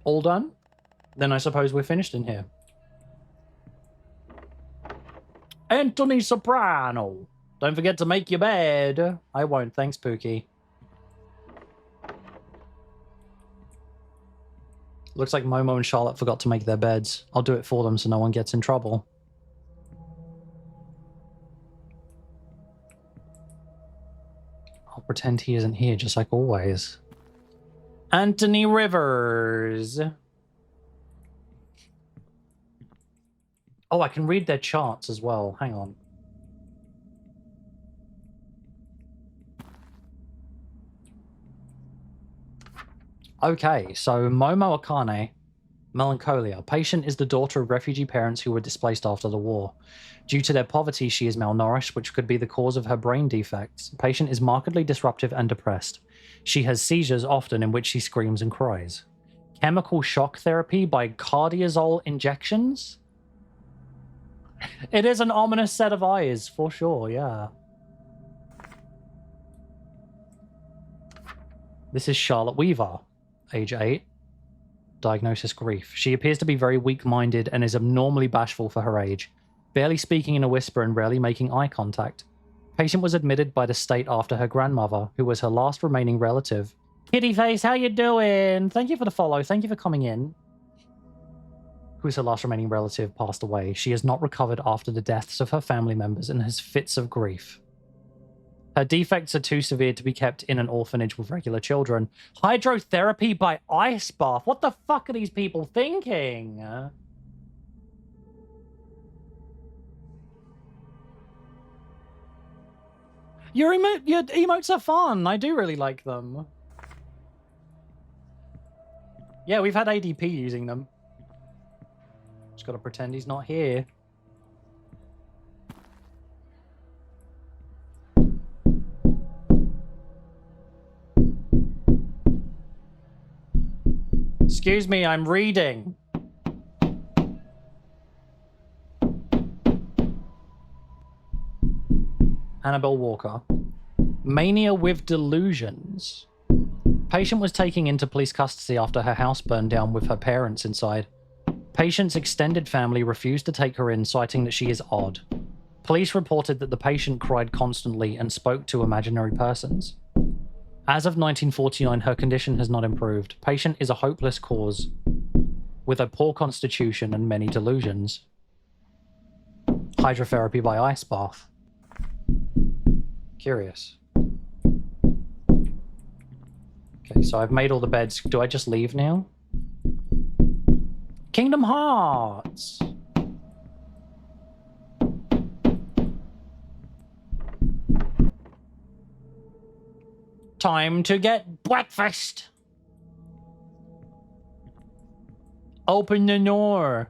All done? Then I suppose we're finished in here. Anthony Soprano. Don't forget to make your bed. I won't, thanks, Pookie. Looks like Momo and Charlotte forgot to make their beds. I'll do it for them so no one gets in trouble. I'll pretend he isn't here, just like always. Anthony Rivers. Oh, I can read their charts as well. Hang on. Okay, so Momo Akane, melancholia. Patient is the daughter of refugee parents who were displaced after the war. Due to their poverty, she is malnourished, which could be the cause of her brain defects. Patient is markedly disruptive and depressed. She has seizures often in which she screams and cries. Chemical shock therapy by cardiazole injections? It is an ominous set of eyes, for sure, yeah. This is Charlotte Weaver, age 8. Diagnosis grief. She appears to be very weak-minded and is abnormally bashful for her age, barely speaking in a whisper and rarely making eye contact. Patient was admitted by the state after her grandmother, who was her last remaining relative. Kittyface, how you doing? Thank you for the follow. Thank you for coming in. Who's her last remaining relative passed away. She has not recovered after the deaths of her family members and has fits of grief. Her defects are too severe to be kept in an orphanage with regular children. Hydrotherapy by ice bath. What the fuck are these people thinking? Your emotes are fun. I do really like them. Yeah, we've had ADP using them. Just gotta pretend he's not here. Excuse me, I'm reading. Annabelle Walker. Mania with delusions. Patient was taken into police custody after her house burned down with her parents inside. Patient's extended family refused to take her in, citing that she is odd. Police reported that the patient cried constantly and spoke to imaginary persons. As of 1949, her condition has not improved. Patient is a hopeless cause, with a poor constitution and many delusions. Hydrotherapy by ice bath. Curious. Okay, so I've made all the beds. Do I just leave now? Kingdom Hearts! Time to get breakfast. Open the door.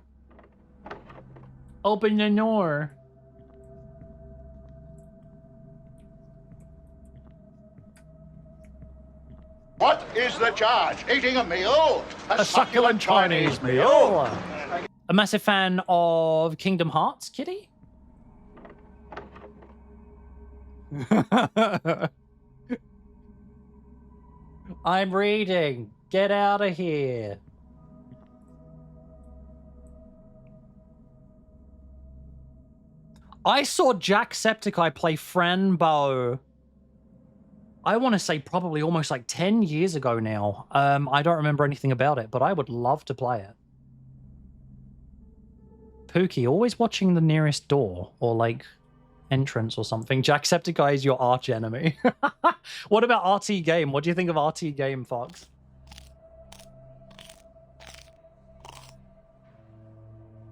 Open the door. What is the charge? Eating a meal? A succulent Chinese meal. A massive fan of Kingdom Hearts, Kitty? I'm reading. Get out of here. I saw Jacksepticeye play Franbo. I want to say probably almost like 10 years ago now. I don't remember anything about it, but I would love to play it. Pookie, always watching the nearest door or like entrance or something. Jacksepticeye is your arch enemy. What about RT Game? What do you think of RT Game, Fox?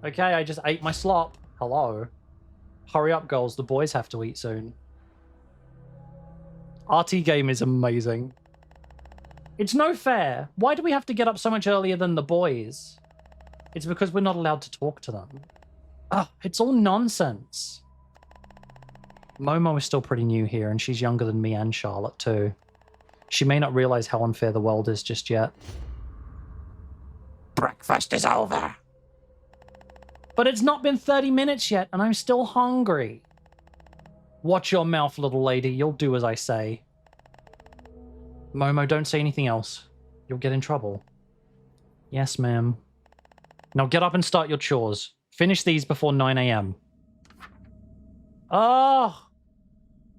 Okay, I just ate my slop. Hello. Hurry up, girls. The boys have to eat soon. RT Game is amazing. It's no fair. Why do we have to get up so much earlier than the boys? It's because we're not allowed to talk to them. Ah, it's all nonsense. Momo is still pretty new here, and she's younger than me and Charlotte, too. She may not realize how unfair the world is just yet. Breakfast is over. But it's not been 30 minutes yet, and I'm still hungry. Watch your mouth, little lady. You'll do as I say. Momo, don't say anything else. You'll get in trouble. Yes, ma'am. Now get up and start your chores. Finish these before 9 a.m. Oh,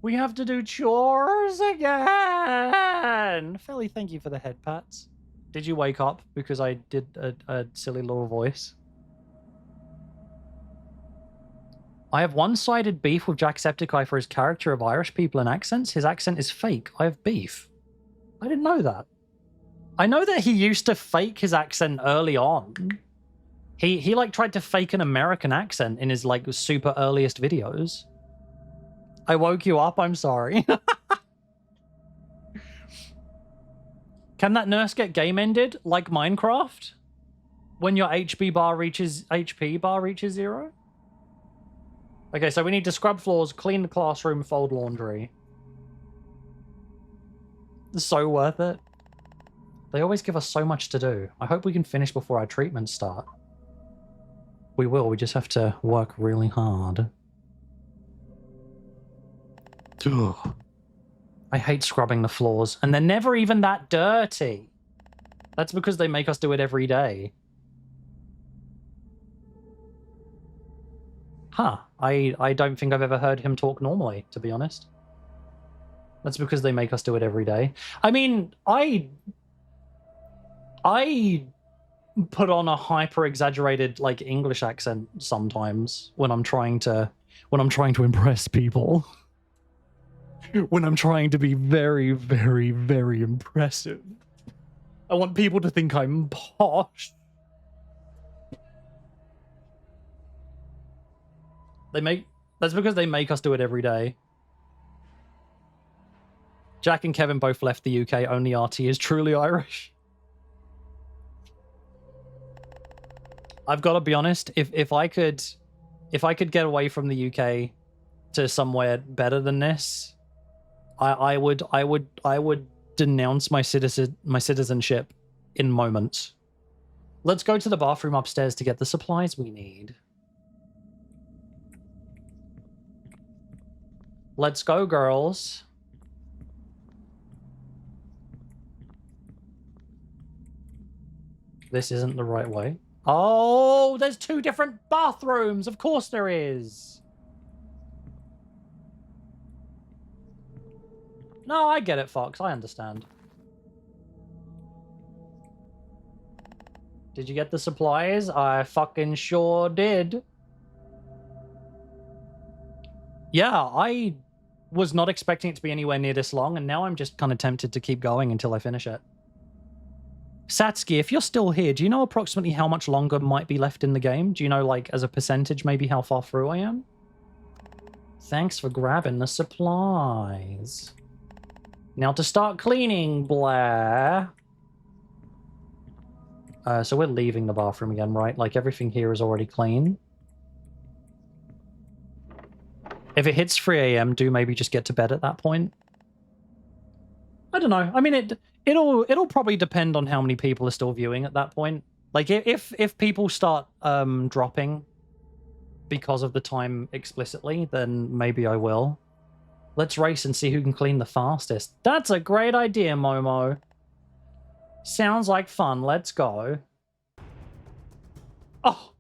we have to do chores again. Felly, thank you for the head pats. Did you wake up because I did a silly little voice? I have one-sided beef with Jacksepticeye for his character of Irish people and accents. His accent is fake. I have beef. I didn't know that. I know that he used to fake his accent early on. He like tried to fake an American accent in his like super earliest videos. I woke you up, I'm sorry. Can that nurse get game ended like Minecraft? When your HP bar reaches 0? Okay, so we need to scrub floors, clean the classroom, fold laundry. It's so worth it. They always give us so much to do. I hope we can finish before our treatments start. We will, we just have to work really hard. Ugh. I hate scrubbing the floors, and they're never even that dirty. That's because they make us do it every day. Huh. I don't think I've ever heard him talk normally, to be honest. That's because they make us do it every day. I mean, I put on a hyper-exaggerated, like, English accent sometimes when I'm trying to impress people. When I'm trying to be very, very, very impressive. I want people to think I'm posh. That's because they make us do it every day. Jack and Kevin both left the UK. Only RT is truly Irish. I've got to be honest. If I could get away from the UK to somewhere better than this, I would denounce my citizenship in moments. Let's go to the bathroom upstairs to get the supplies we need. Let's go, girls. This isn't the right way. Oh, there's 2 different bathrooms. Of course there is. No, I get it, Fox. I understand. Did you get the supplies? I fucking sure did. Yeah, I was not expecting it to be anywhere near this long, and now I'm just kind of tempted to keep going until I finish it. Satsuki, if you're still here, do you know approximately how much longer might be left in the game? Do you know, like, as a percentage, maybe how far through I am? Thanks for grabbing the supplies. Now to start cleaning, Blair. So we're leaving the bathroom again, right? Like everything here is already clean. If it hits 3 a.m., do maybe just get to bed at that point? I don't know. I mean, it'll probably depend on how many people are still viewing at that point. Like if people start dropping because of the time explicitly, then maybe I will. Let's race and see who can clean the fastest. That's a great idea, Momo. Sounds like fun. Let's go. Oh.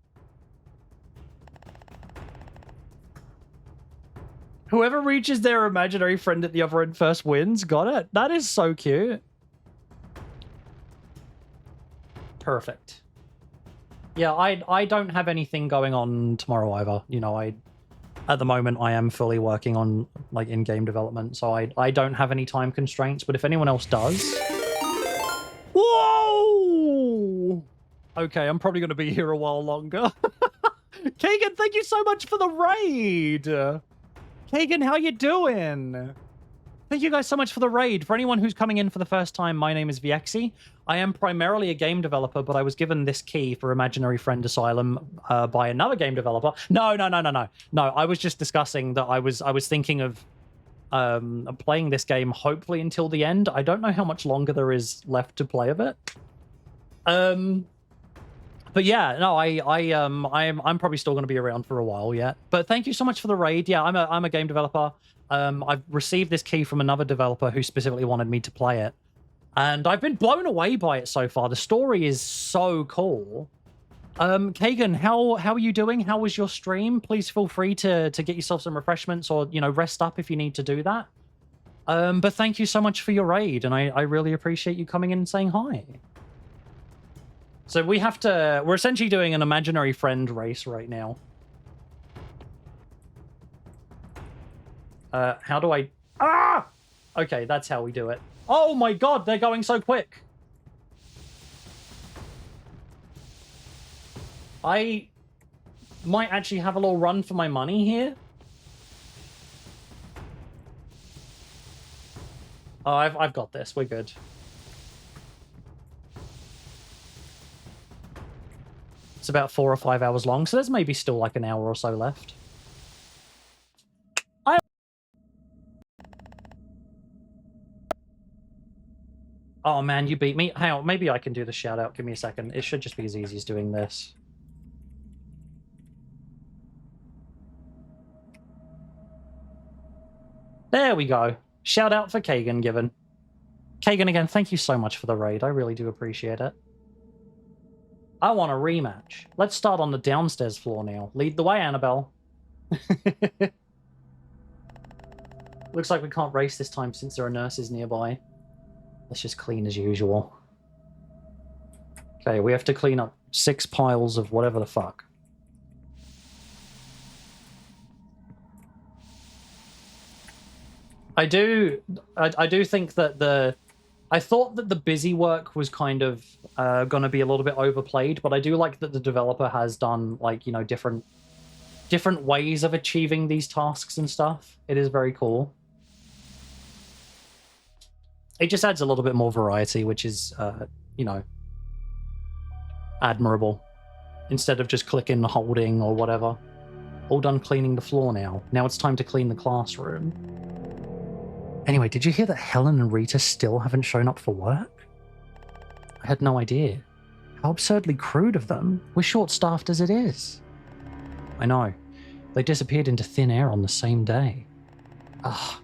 Whoever reaches their imaginary friend at the other end first wins. Got it. That is so cute. Perfect. Yeah, I don't have anything going on tomorrow either. You know, at the moment I am fully working on like in-game development, so I don't have any time constraints, but if anyone else does... Whoa! Okay, I'm probably going to be here a while longer. Kagan, thank you so much for the raid! Kagan, how you doing? Thank you guys so much for the raid. For anyone who's coming in for the first time, my name is Viexi. I am primarily a game developer, but I was given this key for Imaginary Friend Asylum by another game developer. No, I was just discussing that I was thinking of playing this game hopefully until the end. I don't know how much longer there is left to play of it. But yeah, no, I'm probably still going to be around for a while yet. But thank you so much for the raid. Yeah, I'm a game developer. I've received this key from another developer who specifically wanted me to play it. And I've been blown away by it so far. The story is so cool. Kagan, how are you doing? How was your stream? Please feel free to get yourself some refreshments or, you know, rest up if you need to do that. But thank you so much for your raid, and I really appreciate you coming in and saying hi. So we're essentially doing an imaginary friend race right now. How do I... Ah! Okay, that's how we do it. Oh my god, they're going so quick. I might actually have a little run for my money here. Oh, I've got this. We're good. It's about 4 or 5 hours long, so there's maybe still like an hour or so left. Oh man, you beat me. Hang on, maybe I can do the shout out. Give me a second. It should just be as easy as doing this. There we go. Shout out for Kagan given. Kagan, again, thank you so much for the raid. I really do appreciate it. I want a rematch. Let's start on the downstairs floor now. Lead the way, Annabelle. Looks like we can't race this time since there are nurses nearby. Let's just clean as usual. Okay, we have to clean up 6 piles of whatever the fuck. I do think that I thought that the busy work was kind of going to be a little bit overplayed, but I do like that the developer has done, like, you know, different ways of achieving these tasks and stuff. It is very cool. It just adds a little bit more variety, which is, you know, admirable. Instead of just clicking, holding, or whatever. All done cleaning the floor now. Now it's time to clean the classroom. Anyway, did you hear that Helen and Rita still haven't shown up for work? I had no idea. How absurdly crude of them. We're short-staffed as it is. I know. They disappeared into thin air on the same day. Ugh,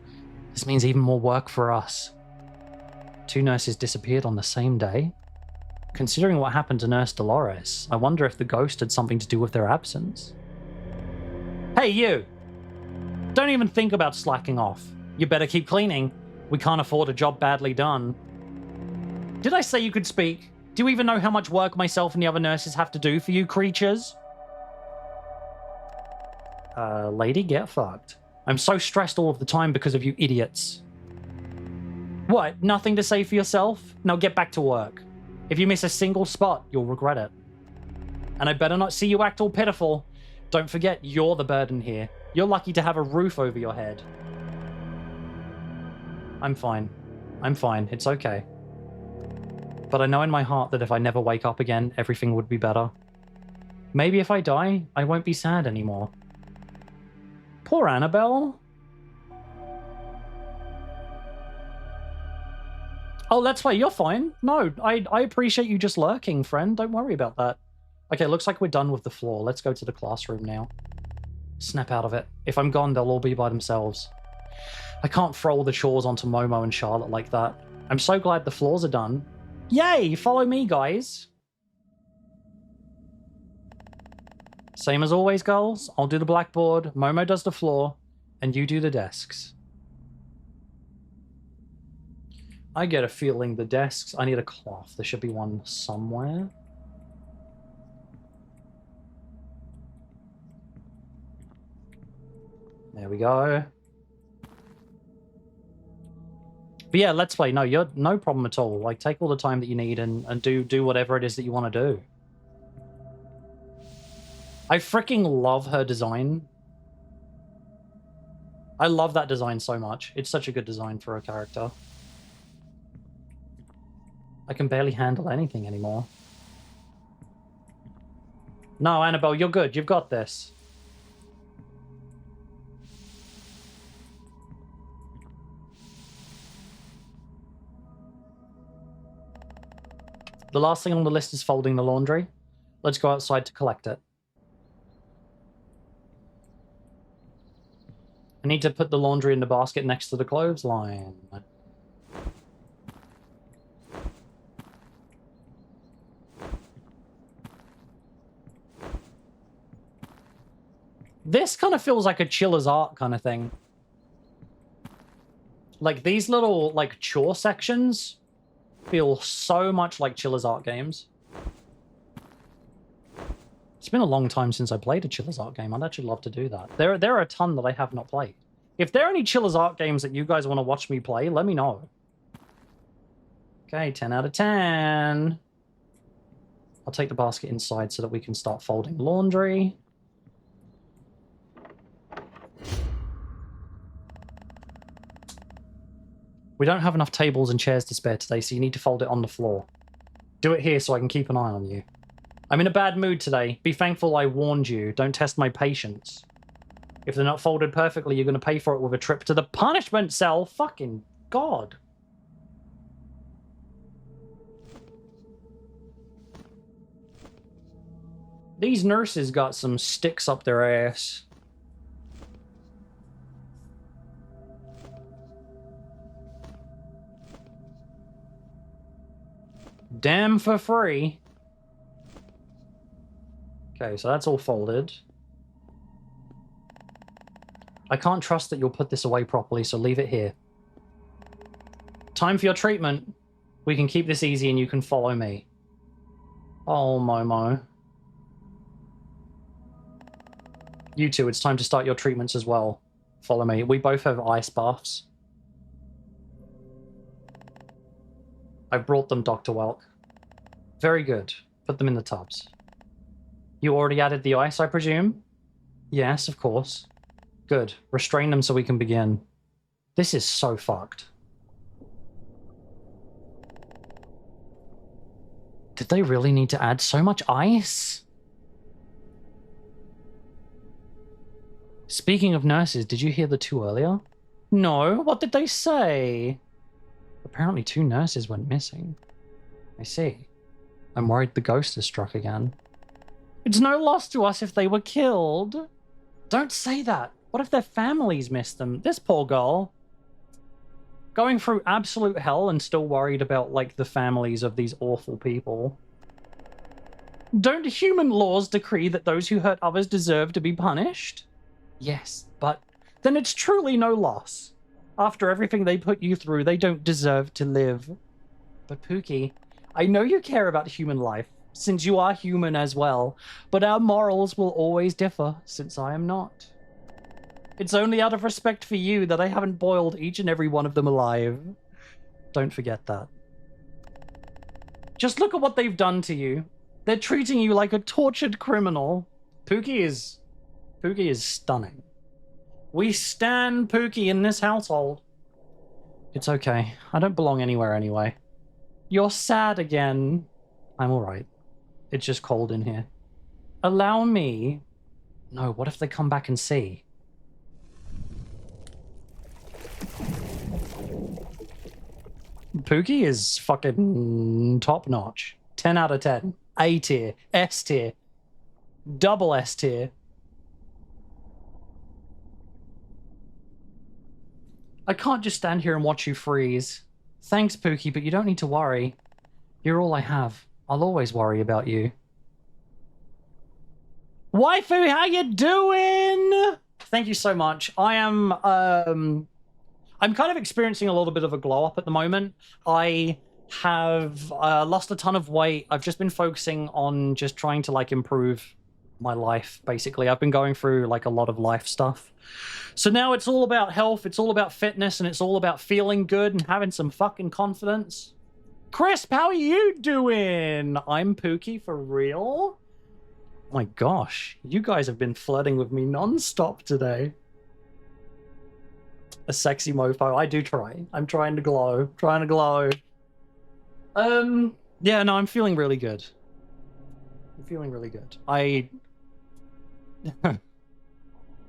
this means even more work for us. 2 nurses disappeared on the same day? Considering what happened to Nurse Dolores, I wonder if the ghost had something to do with their absence. Hey, you! Don't even think about slacking off. You better keep cleaning. We can't afford a job badly done. Did I say you could speak? Do you even know how much work myself and the other nurses have to do for you creatures? Lady, get fucked. I'm so stressed all of the time because of you idiots. What, nothing to say for yourself? Now get back to work. If you miss a single spot, you'll regret it. And I better not see you act all pitiful. Don't forget, you're the burden here. You're lucky to have a roof over your head. I'm fine. I'm fine. It's okay. But I know in my heart that if I never wake up again, everything would be better. Maybe if I die, I won't be sad anymore. Poor Annabelle. Oh, that's why you're fine. No, I appreciate you just lurking, friend. Don't worry about that. Okay, looks like we're done with the floor. Let's go to the classroom now. Snap out of it. If I'm gone, they'll all be by themselves. I can't throw all the chores onto Momo and Charlotte like that. I'm so glad the floors are done. Yay! Follow me, guys. Same as always, girls. I'll do the blackboard, Momo does the floor, and you do the desks. I get a feeling the desks... I need a cloth. There should be one somewhere. There we go. But yeah, let's play. No, you're no problem at all. Like, take all the time that you need and do whatever it is that you want to do. I freaking love her design. I love that design so much. It's such a good design for a character. I can barely handle anything anymore. No, Annabelle, you're good. You've got this. The last thing on the list is folding the laundry. Let's go outside to collect it. I need to put the laundry in the basket next to the clothesline. This kind of feels like a chiller's art kind of thing. Like, these little, like, chore sections feel so much like Chiller's Art games. It's been a long time since I played a Chiller's Art game. I'd actually love to do that. There are a ton that I have not played. If there are any Chiller's Art games that you guys want to watch me play, let me know. Okay, 10 out of 10. I'll take the basket inside so that we can start folding laundry. We don't have enough tables and chairs to spare today, so you need to fold it on the floor. Do it here so I can keep an eye on you. I'm in a bad mood today. Be thankful I warned you. Don't test my patience. If they're not folded perfectly, you're going to pay for it with a trip to the punishment cell. Fucking God. These nurses got some sticks up their ass. Damn for free. Okay, so that's all folded. I can't trust that you'll put this away properly, so leave it here. Time for your treatment. We can keep this easy and you can follow me. Oh, Momo. You two, it's time to start your treatments as well. Follow me. We both have ice baths. I've brought them, Dr. Welk. Very good. Put them in the tubs. You already added the ice, I presume? Yes, of course. Good. Restrain them so we can begin. This is so fucked. Did they really need to add so much ice? Speaking of nurses, did you hear the two earlier? No, what did they say? Apparently 2 nurses went missing. I see. I'm worried the ghost has struck again. It's no loss to us if they were killed. Don't say that. What if their families missed them? This poor girl. Going through absolute hell and still worried about, like, the families of these awful people. Don't human laws decree that those who hurt others deserve to be punished? Yes, but then it's truly no loss. After everything they put you through, they don't deserve to live. But Pookie, I know you care about human life, since you are human as well, but our morals will always differ, since I am not. It's only out of respect for you that I haven't boiled each and every one of them alive. Don't forget that. Just look at what they've done to you. They're treating you like a tortured criminal. Pookie is stunning. We stan Pookie in this household. It's okay. I don't belong anywhere anyway. You're sad again. I'm alright. It's just cold in here. Allow me... No, what if they come back and see? Pookie is fucking top-notch. 10 out of 10. A tier. S tier. Double S tier. I can't just stand here and watch you freeze. Thanks, Pookie, but you don't need to worry. You're all I have. I'll always worry about you. Waifu, how you doing? Thank you so much. I'm kind of experiencing a little bit of a glow up at the moment. I have lost a ton of weight. I've just been focusing on just trying to like improve my life, basically. I've been going through like a lot of life stuff. So now it's all about health, it's all about fitness, and it's all about feeling good and having some fucking confidence. Crisp, how are you doing? I'm Pookie for real? Oh my gosh, you guys have been flirting with me non-stop today. A sexy mofo. I do try. I'm trying to glow. Trying to glow. Yeah, no, I'm feeling really good. I'm feeling really good.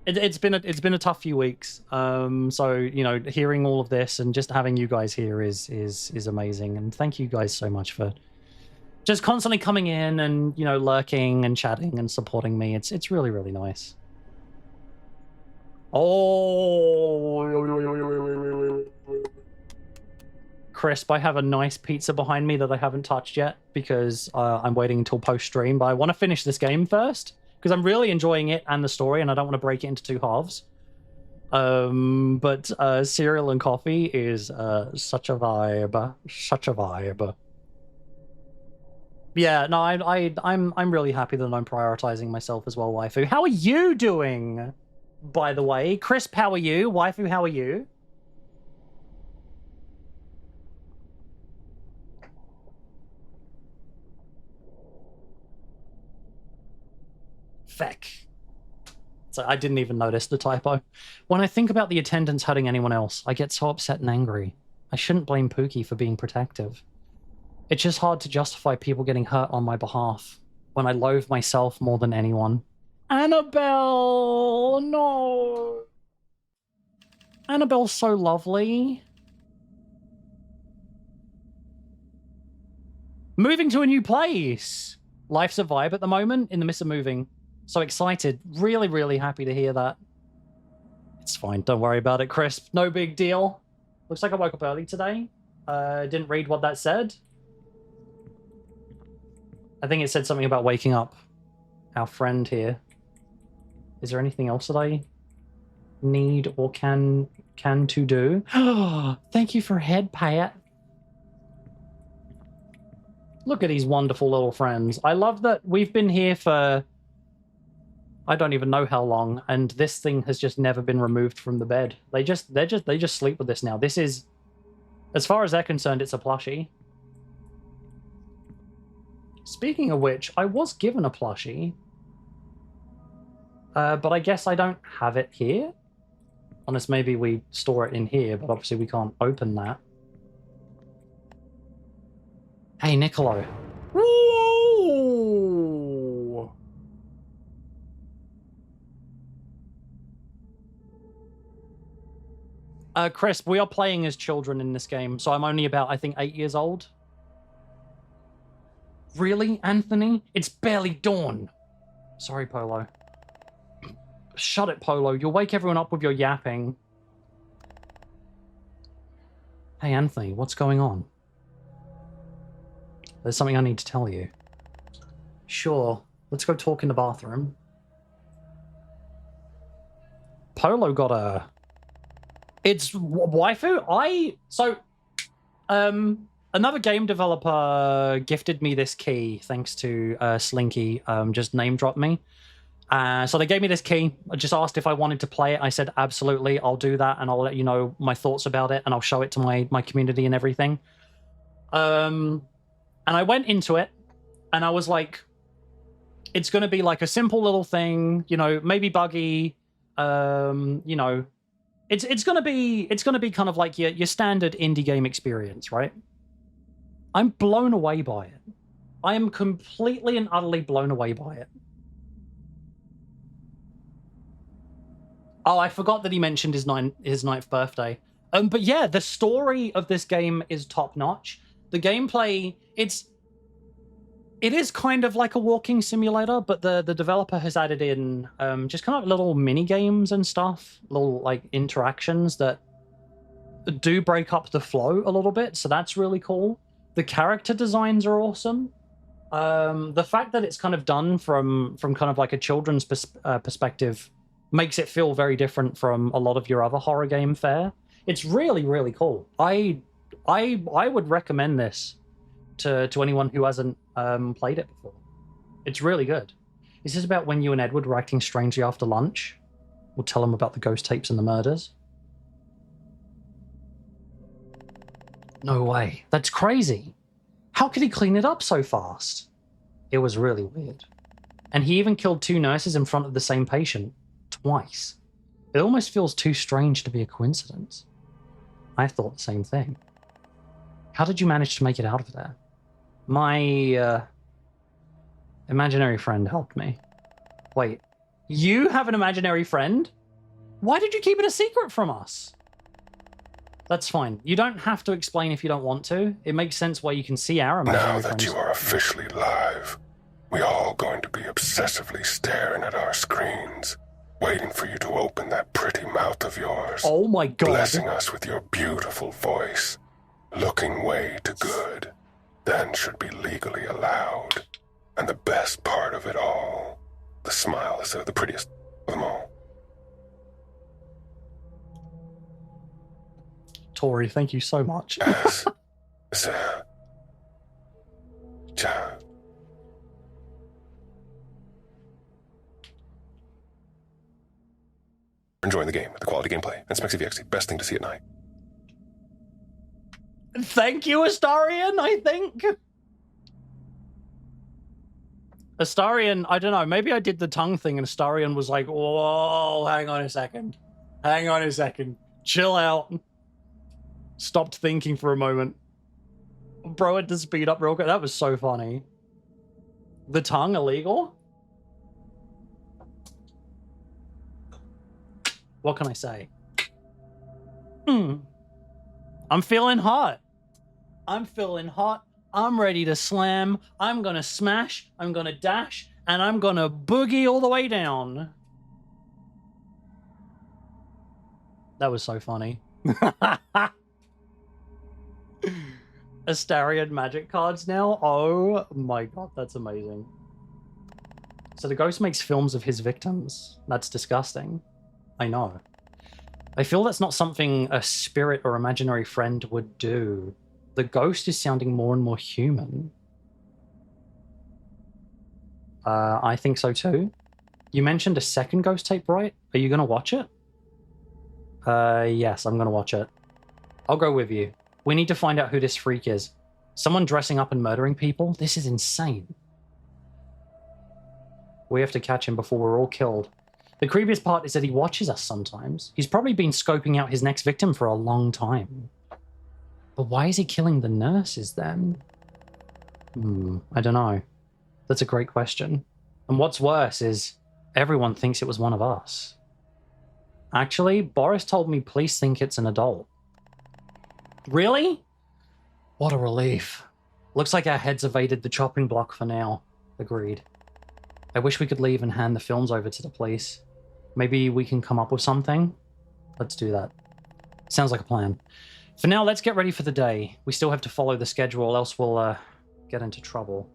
It's been a tough few weeks. So, you know, hearing all of this and just having you guys here is amazing. And thank you guys so much for just constantly coming in and, you know, lurking and chatting and supporting me. It's really, really nice. Oh, Crisp, I have a nice pizza behind me that I haven't touched yet because I'm waiting until post-stream, but I want to finish this game first because I'm really enjoying it and the story, and I don't want to break it into two halves. But cereal and coffee is such a vibe. Such a vibe. Yeah, no, I'm really happy that I'm prioritizing myself as well, waifu. How are you doing, by the way? Crisp, how are you? Waifu, how are you? Feck. So I didn't even notice the typo. When I think about the attendants hurting anyone else, I get so upset and angry. I shouldn't blame Pookie for being protective. It's just hard to justify people getting hurt on my behalf when I loathe myself more than anyone. Annabelle! No! Annabelle's so lovely. Moving to a new place! Life's a vibe at the moment, in the midst of moving. So excited. Really, really happy to hear that. It's fine. Don't worry about it, Crisp. No big deal. Looks like I woke up early today. Didn't read what that said. I think it said something about waking up our friend here. Is there anything else that I need or can to do? Thank you for head pat. Look at these wonderful little friends. I love that we've been here for I don't even know how long, and this thing has just never been removed from the bed. They just sleep with this now. This is, as far as they're concerned, it's a plushie. Speaking of which, I was given a plushie, but I guess I don't have it here. Unless maybe we store it in here, but obviously we can't open that. Hey, Niccolo. Woo! Crisp, we are playing as children in this game, so I'm only about, I think, 8 years old. Really, Anthony? It's barely dawn. Sorry, Polo. Shut it, Polo. You'll wake everyone up with your yapping. Hey, Anthony, what's going on? There's something I need to tell you. Sure. Let's go talk in the bathroom. Polo got a... It's waifu? Another game developer gifted me this key, thanks to Slinky, just name dropped me. So they gave me this key. I just asked if I wanted to play it. I said, absolutely, I'll do that, and I'll let you know my thoughts about it, and I'll show it to my community and everything. And I went into it, and I was like, it's going to be like a simple little thing, you know, maybe buggy, you know, It's gonna be kind of like your standard indie game experience, right? I'm blown away by it. I am completely and utterly blown away by it. Oh, I forgot that he mentioned his 9th birthday. But yeah, the story of this game is top notch. The gameplay, it is kind of like a walking simulator, but the developer has added in just kind of little mini games and stuff, little like interactions that do break up the flow a little bit. So that's really cool. The character designs are awesome. The fact that it's kind of done from kind of like a children's perspective makes it feel very different from a lot of your other horror game fare. It's really, really cool. I would recommend this to anyone who hasn't played it before. It's really good. This is about when you and Edward were acting strangely after lunch. We'll tell him about the ghost tapes and the murders. No way. That's crazy. How could he clean it up so fast? It was really weird. And he even killed 2 nurses in front of the same patient. Twice. It almost feels too strange to be a coincidence. I thought the same thing. How did you manage to make it out of there? My imaginary friend helped me. Wait, you have an imaginary friend? Why did you keep it a secret from us? That's fine. You don't have to explain if you don't want to. It makes sense why you can see our imaginary friends. Now that you are officially live, we're all going to be obsessively staring at our screens, waiting for you to open that pretty mouth of yours. Oh my god. Blessing us with your beautiful voice. Looking way too good. Then should be legally allowed. And the best part of it all, the smile is the prettiest of them all. Tori, thank you so much. Enjoying the game, the quality gameplay, and Smexy Viexi, best thing to see at night. Thank you, Astarian, I think. Astarian, I don't know, maybe I did the tongue thing and Astarian was like, whoa, hang on a second. Hang on a second. Chill out. Stopped thinking for a moment. Bro, it to speed up real quick. That was so funny. The tongue illegal? What can I say? I'm feeling hot. I'm feeling hot. I'm ready to slam. I'm gonna smash. I'm gonna dash. And I'm gonna boogie all the way down. That was so funny. Astarian magic cards now? Oh my god, that's amazing. So the ghost makes films of his victims. That's disgusting. I know. I feel that's not something a spirit or imaginary friend would do. The ghost is sounding more and more human. I think so too. You mentioned a second ghost tape, right? Are you gonna watch it? Yes, I'm gonna watch it. I'll go with you. We need to find out who this freak is. Someone dressing up and murdering people? This is insane. We have to catch him before we're all killed. The creepiest part is that he watches us sometimes. He's probably been scoping out his next victim for a long time. But why is he killing the nurses then? I don't know. That's a great question. And what's worse is everyone thinks it was one of us. Actually, Boris told me police think it's an adult. Really? What a relief. Looks like our heads evaded the chopping block for now. Agreed. I wish we could leave and hand the films over to the police. Maybe we can come up with something? Let's do that. Sounds like a plan. For now, let's get ready for the day. We still have to follow the schedule, else we'll get into trouble.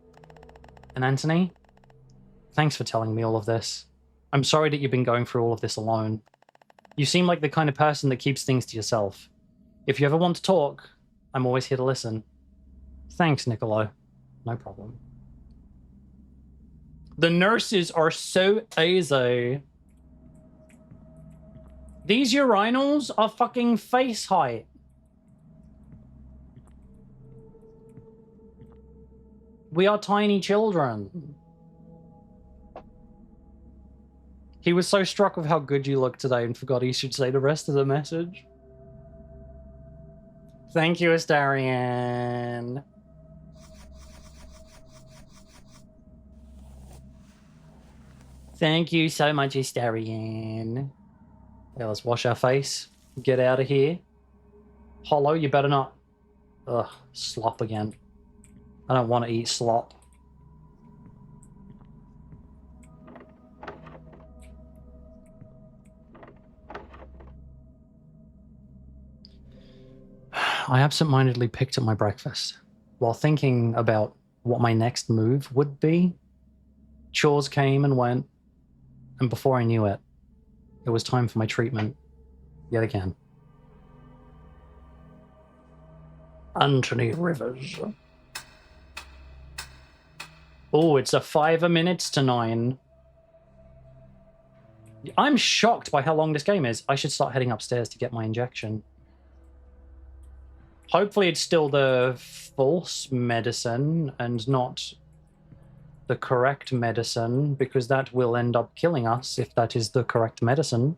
And Anthony, thanks for telling me all of this. I'm sorry that you've been going through all of this alone. You seem like the kind of person that keeps things to yourself. If you ever want to talk, I'm always here to listen. Thanks, Niccolo. No problem. The nurses are so easy. These urinals are fucking face height. We are tiny children. He was so struck with how good you look today and forgot he should say the rest of the message. Thank you, Astarian. Thank you so much, Astarian. Yeah, let's wash our face. Get out of here. Hollow, you better not... Ugh, slop again. I don't want to eat slop. I absentmindedly picked up my breakfast. While thinking about what my next move would be, chores came and went, and before I knew it, it was time for my treatment yet again. Anthony Rivers. Oh, it's a 5 minutes to 9. I'm shocked by how long this game is. I should start heading upstairs to get my injection. Hopefully it's still the false medicine and not the correct medicine, because that will end up killing us if that is the correct medicine.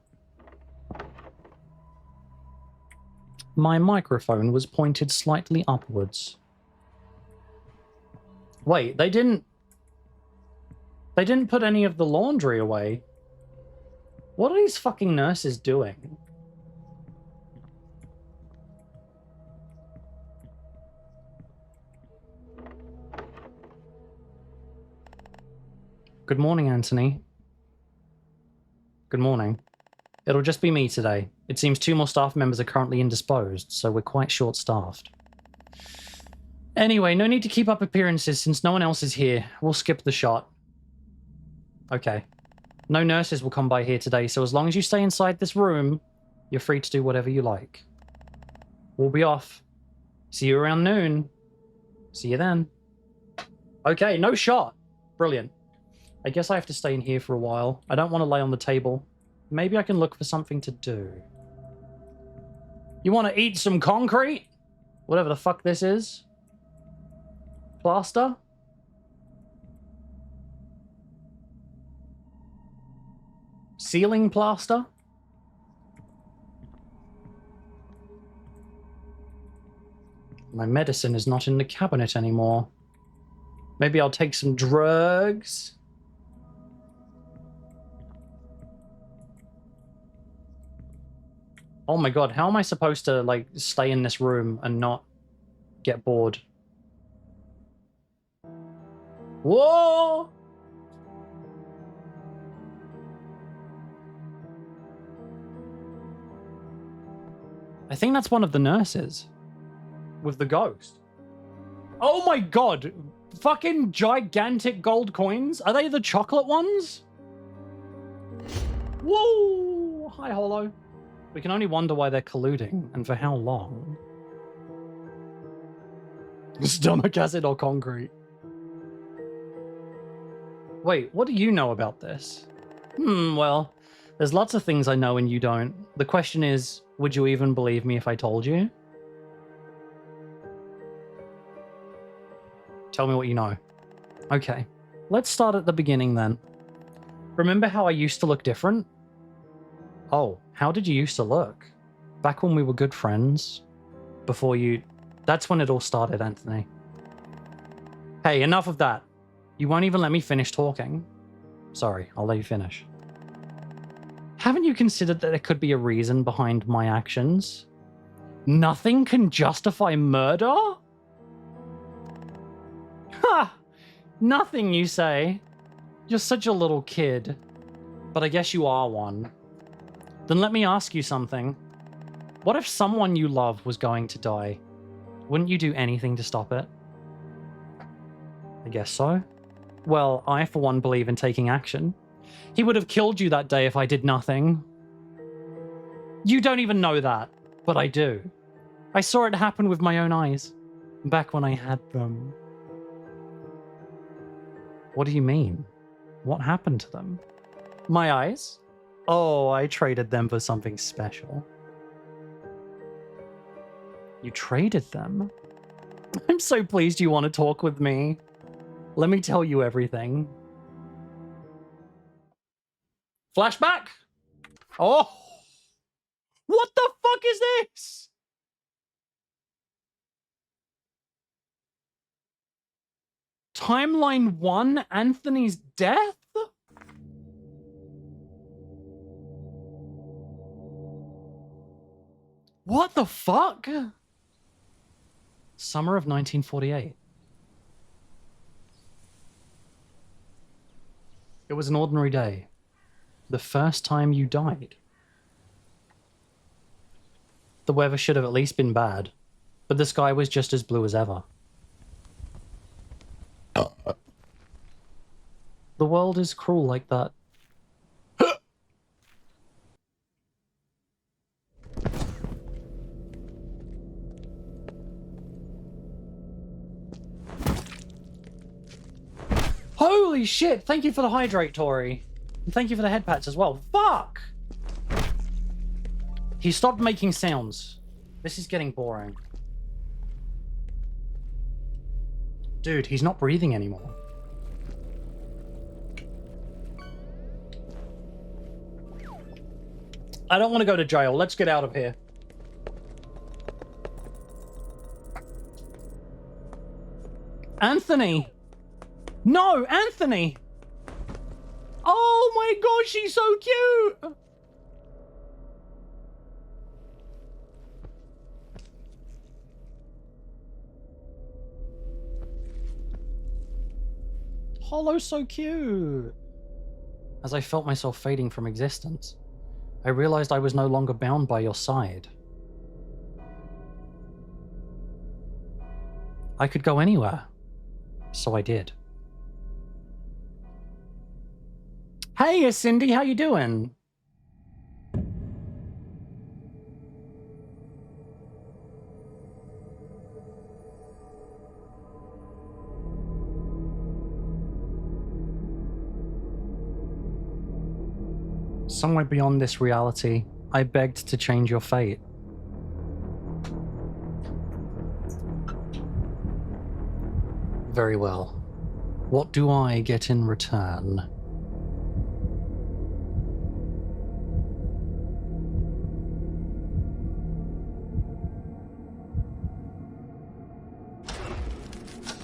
My microphone was pointed slightly upwards. Wait, they didn't put any of the laundry away. What are these fucking nurses doing? Good morning, Anthony. Good morning. It'll just be me today. It seems 2 more staff members are currently indisposed, so we're quite short-staffed. Anyway, no need to keep up appearances since no one else is here. We'll skip the shot. Okay. No nurses will come by here today, so as long as you stay inside this room, you're free to do whatever you like. We'll be off. See you around noon. See you then. Okay, no shot. Brilliant. I guess I have to stay in here for a while. I don't want to lay on the table. Maybe I can look for something to do. You want to eat some concrete? Whatever the fuck this is. Plaster? Ceiling plaster? My medicine is not in the cabinet anymore. Maybe I'll take some drugs. Oh my god, how am I supposed to, like, stay in this room and not get bored? Whoa! I think that's one of the nurses. With the ghost. Oh my god! Fucking gigantic gold coins? Are they the chocolate ones? Whoa! Hi, Hollow. We can only wonder why they're colluding, and for how long. Stomach acid or concrete? Wait, what do you know about this? Well, there's lots of things I know and you don't. The question is, would you even believe me if I told you? Tell me what you know. Okay, let's start at the beginning then. Remember how I used to look different? Oh, how did you used to look? Back when we were good friends? Before you... That's when it all started, Anthony. Hey, enough of that. You won't even let me finish talking. Sorry, I'll let you finish. Haven't you considered that there could be a reason behind my actions? Nothing can justify murder? Ha! Nothing, you say? You're such a little kid. But I guess you are one. Then let me ask you something. What if someone you love was going to die? Wouldn't you do anything to stop it? I guess so. Well, I for one believe in taking action. He would have killed you that day if I did nothing. You don't even know that, but I do. I saw it happen with my own eyes, back when I had them. What do you mean? What happened to them? My eyes? Oh, I traded them for something special. You traded them? I'm so pleased you want to talk with me. Let me tell you everything. Flashback? Oh! What the fuck is this? Timeline 1, Anthony's death? What the fuck? Summer of 1948. It was an ordinary day. The first time you died. The weather should have at least been bad, but the sky was just as blue as ever. The world is cruel like that. Holy shit! Thank you for the hydrate, Tori. And thank you for the head pats as well. Fuck! He stopped making sounds. This is getting boring. Dude, he's not breathing anymore. I don't want to go to jail. Let's get out of here. Anthony! No, Anthony! Oh my god, she's so cute! Hollow's so cute! As I felt myself fading from existence, I realized I was no longer bound by your side. I could go anywhere, so I did. Hey, Cindy, how you doing? Somewhere beyond this reality, I begged to change your fate. Very well. What do I get in return?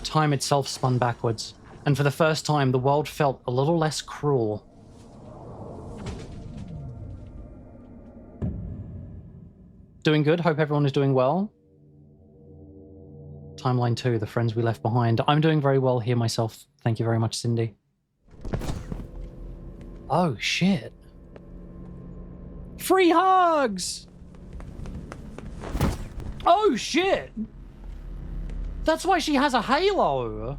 Time itself spun backwards, and for the first time, the world felt a little less cruel. Doing good. Hope everyone is doing well. Timeline 2, the friends we left behind. I'm doing very well here myself. Thank you very much, Cindy. Oh, shit. Free hugs! Oh, shit! That's why she has a halo!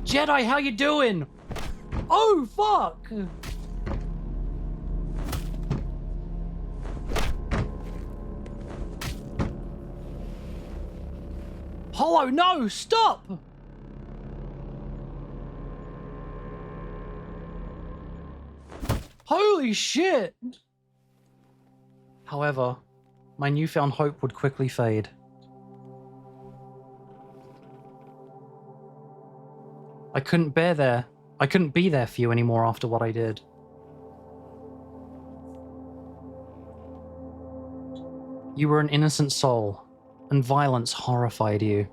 Jedi, how you doing? Oh, fuck! Hollow, no! Stop! Holy shit! However, my newfound hope would quickly fade. I couldn't be there for you anymore after what I did. You were an innocent soul, and violence horrified you.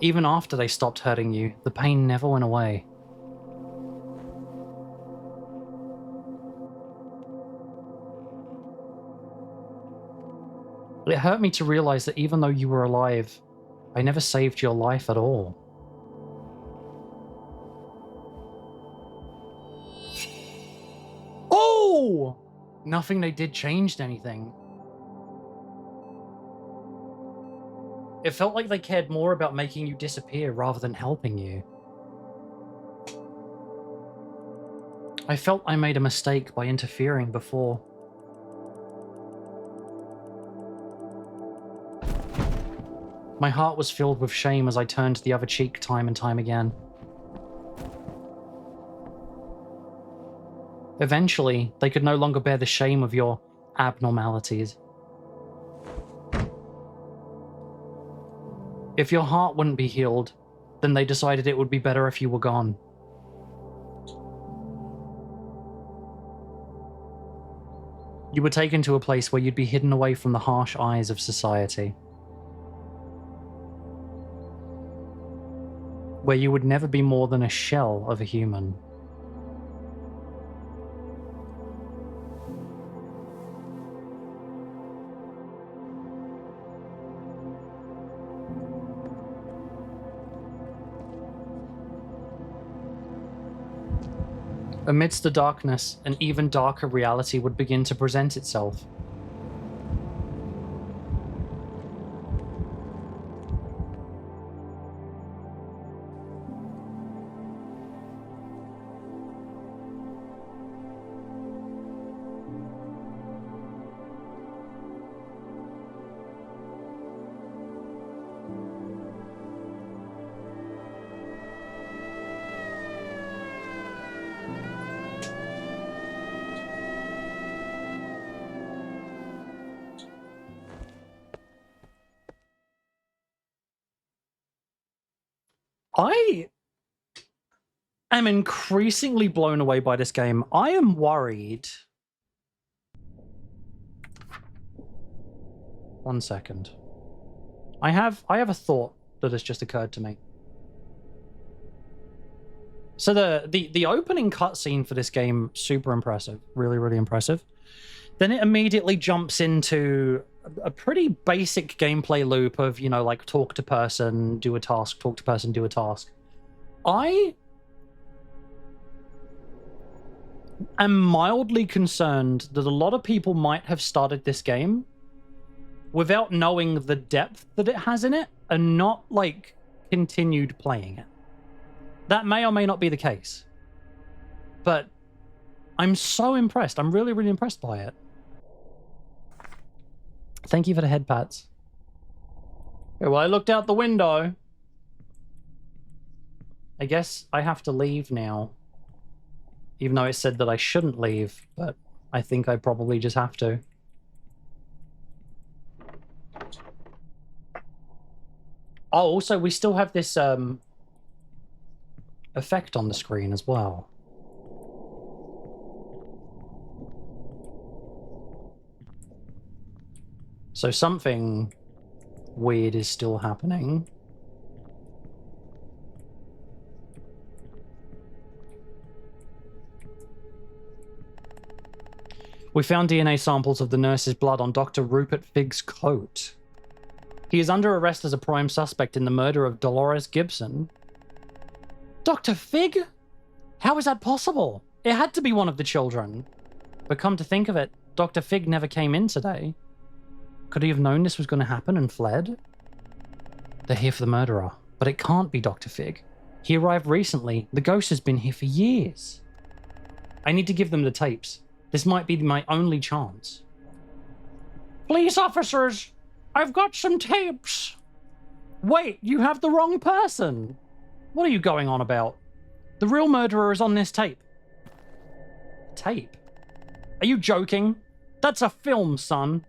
Even after they stopped hurting you, the pain never went away. It hurt me to realize that even though you were alive, I never saved your life at all. Oh! Nothing they did changed anything. It felt like they cared more about making you disappear rather than helping you. I felt I made a mistake by interfering before. My heart was filled with shame as I turned the other cheek time and time again. Eventually, they could no longer bear the shame of your abnormalities. If your heart wouldn't be healed, then they decided it would be better if you were gone. You were taken to a place where you'd be hidden away from the harsh eyes of society. Where you would never be more than a shell of a human. Amidst the darkness, an even darker reality would begin to present itself. I am increasingly blown away by this game. I am worried. 1 second. I have a thought that has just occurred to me. So the opening cutscene for this game, super impressive. Really, really impressive. Then it immediately jumps into a pretty basic gameplay loop of, you know, like talk to person, do a task, talk to person, do a task. I am mildly concerned that a lot of people might have started this game without knowing the depth that it has in it and not, like, continued playing it. That may or may not be the case. But I'm so impressed. I'm really, really impressed by it. Thank you for the head pats. Okay, well, I looked out the window. I guess I have to leave now. Even though it said that I shouldn't leave, but I think I probably just have to. Oh, also, we still have this effect on the screen as well. So something weird is still happening. We found DNA samples of the nurse's blood on Dr. Rupert Figg's coat. He is under arrest as a prime suspect in the murder of Dolores Gibson. Dr. Figg? How is that possible? It had to be one of the children. But come to think of it, Dr. Figg never came in today. Could he have known this was going to happen and fled? They're here for the murderer, but it can't be Dr. Figg. He arrived recently. The ghost has been here for years. I need to give them the tapes. This might be my only chance. Police officers, I've got some tapes. Wait, you have the wrong person. What are you going on about? The real murderer is on this tape. Tape? Are you joking? That's a film, son.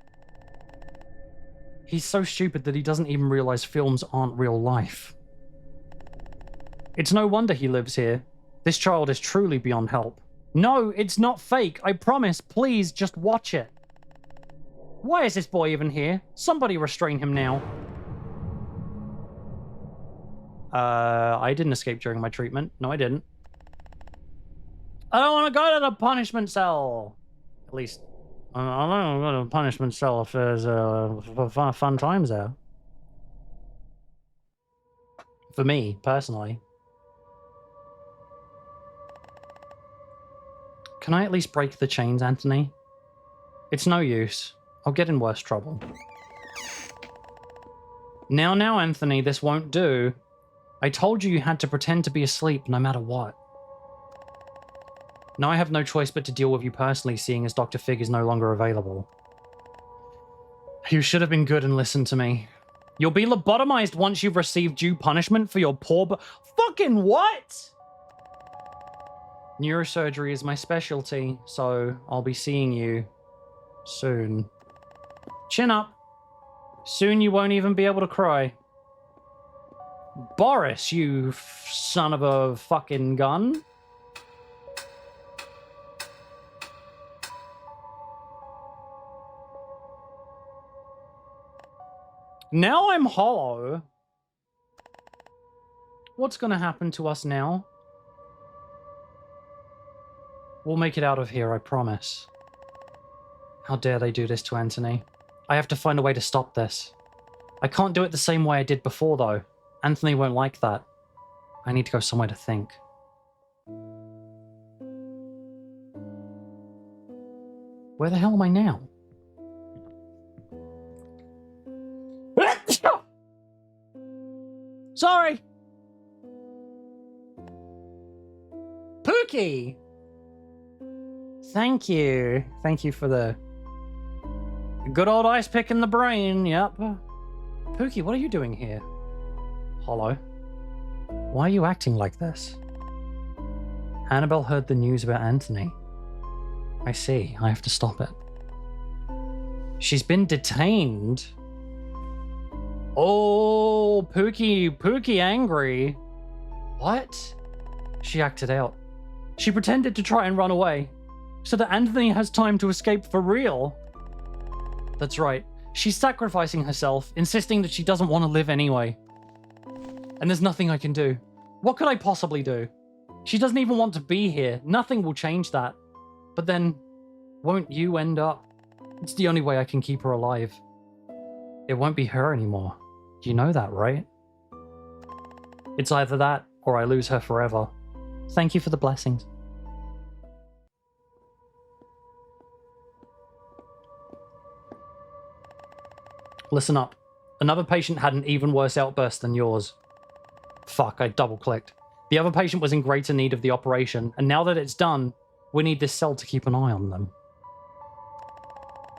He's so stupid that he doesn't even realize films aren't real life. It's no wonder he lives here. This child is truly beyond help. No, it's not fake. I promise. Please, just watch it. Why is this boy even here? Somebody restrain him now. I didn't escape during my treatment. No, I didn't. I don't want to go to the punishment cell. At least, I don't want to go to the punishment cell if there's fun times there. For me, personally. Can I at least break the chains, Anthony? It's no use. I'll get in worse trouble. Now, Anthony, this won't do. I told you you had to pretend to be asleep no matter what. Now I have no choice but to deal with you personally, seeing as Dr. Figg is no longer available. You should have been good and listened to me. You'll be lobotomized once you've received due punishment for your poor fucking what? Neurosurgery is my specialty, so I'll be seeing you soon. Chin up. Soon you won't even be able to cry. Boris, you son of a fucking gun. Now I'm hollow. What's gonna happen to us now? We'll make it out of here, I promise. How dare they do this to Anthony? I have to find a way to stop this. I can't do it the same way I did before, though. Anthony won't like that. I need to go somewhere to think. Where the hell am I now? Sorry! Pookie! Thank you. Thank you for the good old ice pick in the brain, yep. Pookie, what are you doing here? Hollow. Why are you acting like this? Annabelle heard the news about Anthony. I see. I have to stop it. She's been detained. Oh, Pookie angry. What? She acted out. She pretended to try and run away, so that Anthony has time to escape for real. That's right. She's sacrificing herself, insisting that she doesn't want to live anyway. And there's nothing I can do. What could I possibly do? She doesn't even want to be here. Nothing will change that. But then, won't you end up? It's the only way I can keep her alive. It won't be her anymore. You know that, right? It's either that, or I lose her forever. Thank you for the blessings. Listen up. Another patient had an even worse outburst than yours. Fuck, I double-clicked. The other patient was in greater need of the operation, and now that it's done, we need this cell to keep an eye on them.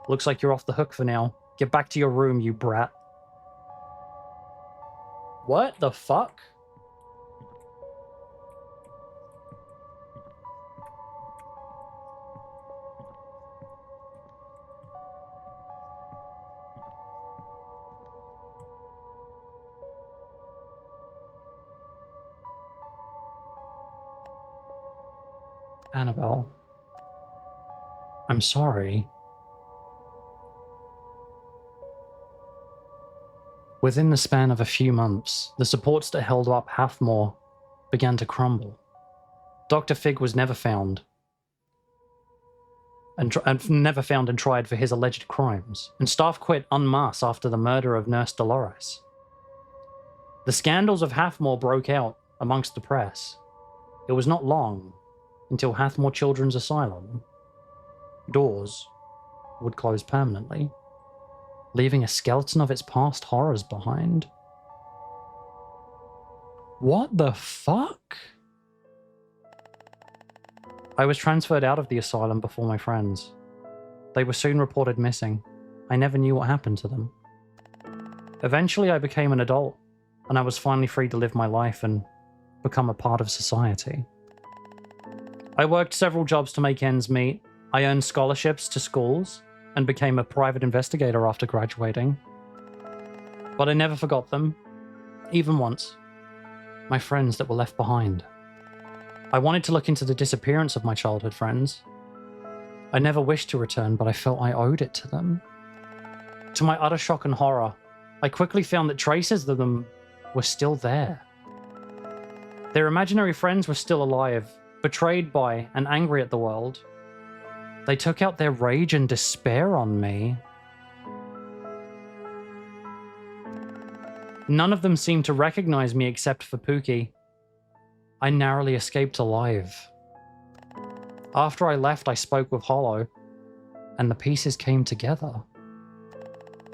Looks like you're off the hook for now. Get back to your room, you brat. What the fuck? Annabelle. I'm sorry. Within the span of a few months, the supports that held up Hathmore began to crumble. Dr. Fig was never found, and tried for his alleged crimes, and staff quit en masse after the murder of Nurse Dolores. The scandals of Hathmore broke out amongst the press. It was not long until Hathmore Children's Asylum doors would close permanently, leaving a skeleton of its past horrors behind. What the fuck? I was transferred out of the asylum before my friends. They were soon reported missing. I never knew what happened to them. Eventually I became an adult, and I was finally free to live my life and become a part of society. I worked several jobs to make ends meet. I earned scholarships to schools and became a private investigator after graduating. But I never forgot them, even once. My friends that were left behind. I wanted to look into the disappearance of my childhood friends. I never wished to return, but I felt I owed it to them. To my utter shock and horror, I quickly found that traces of them were still there. Their imaginary friends were still alive, betrayed by and angry at the world. They took out their rage and despair on me. None of them seemed to recognize me except for Pookie. I narrowly escaped alive. After I left, I spoke with Hollow, and the pieces came together.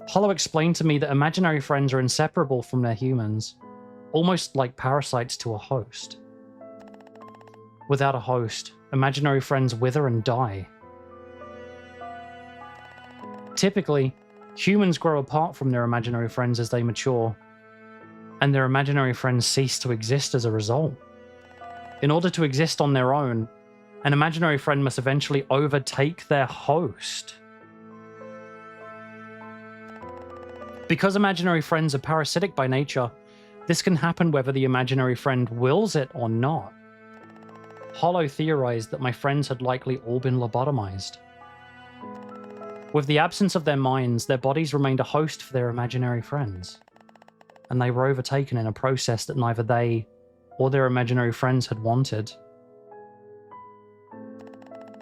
Hollow explained to me that imaginary friends are inseparable from their humans, almost like parasites to a host. Without a host, imaginary friends wither and die. Typically, humans grow apart from their imaginary friends as they mature, and their imaginary friends cease to exist as a result. In order to exist on their own, an imaginary friend must eventually overtake their host. Because imaginary friends are parasitic by nature, This can happen whether the imaginary friend wills it or not. Hollow theorized that my friends had likely all been lobotomized. With the absence of their minds, their bodies remained a host for their imaginary friends, and they were overtaken in a process that neither they or their imaginary friends had wanted.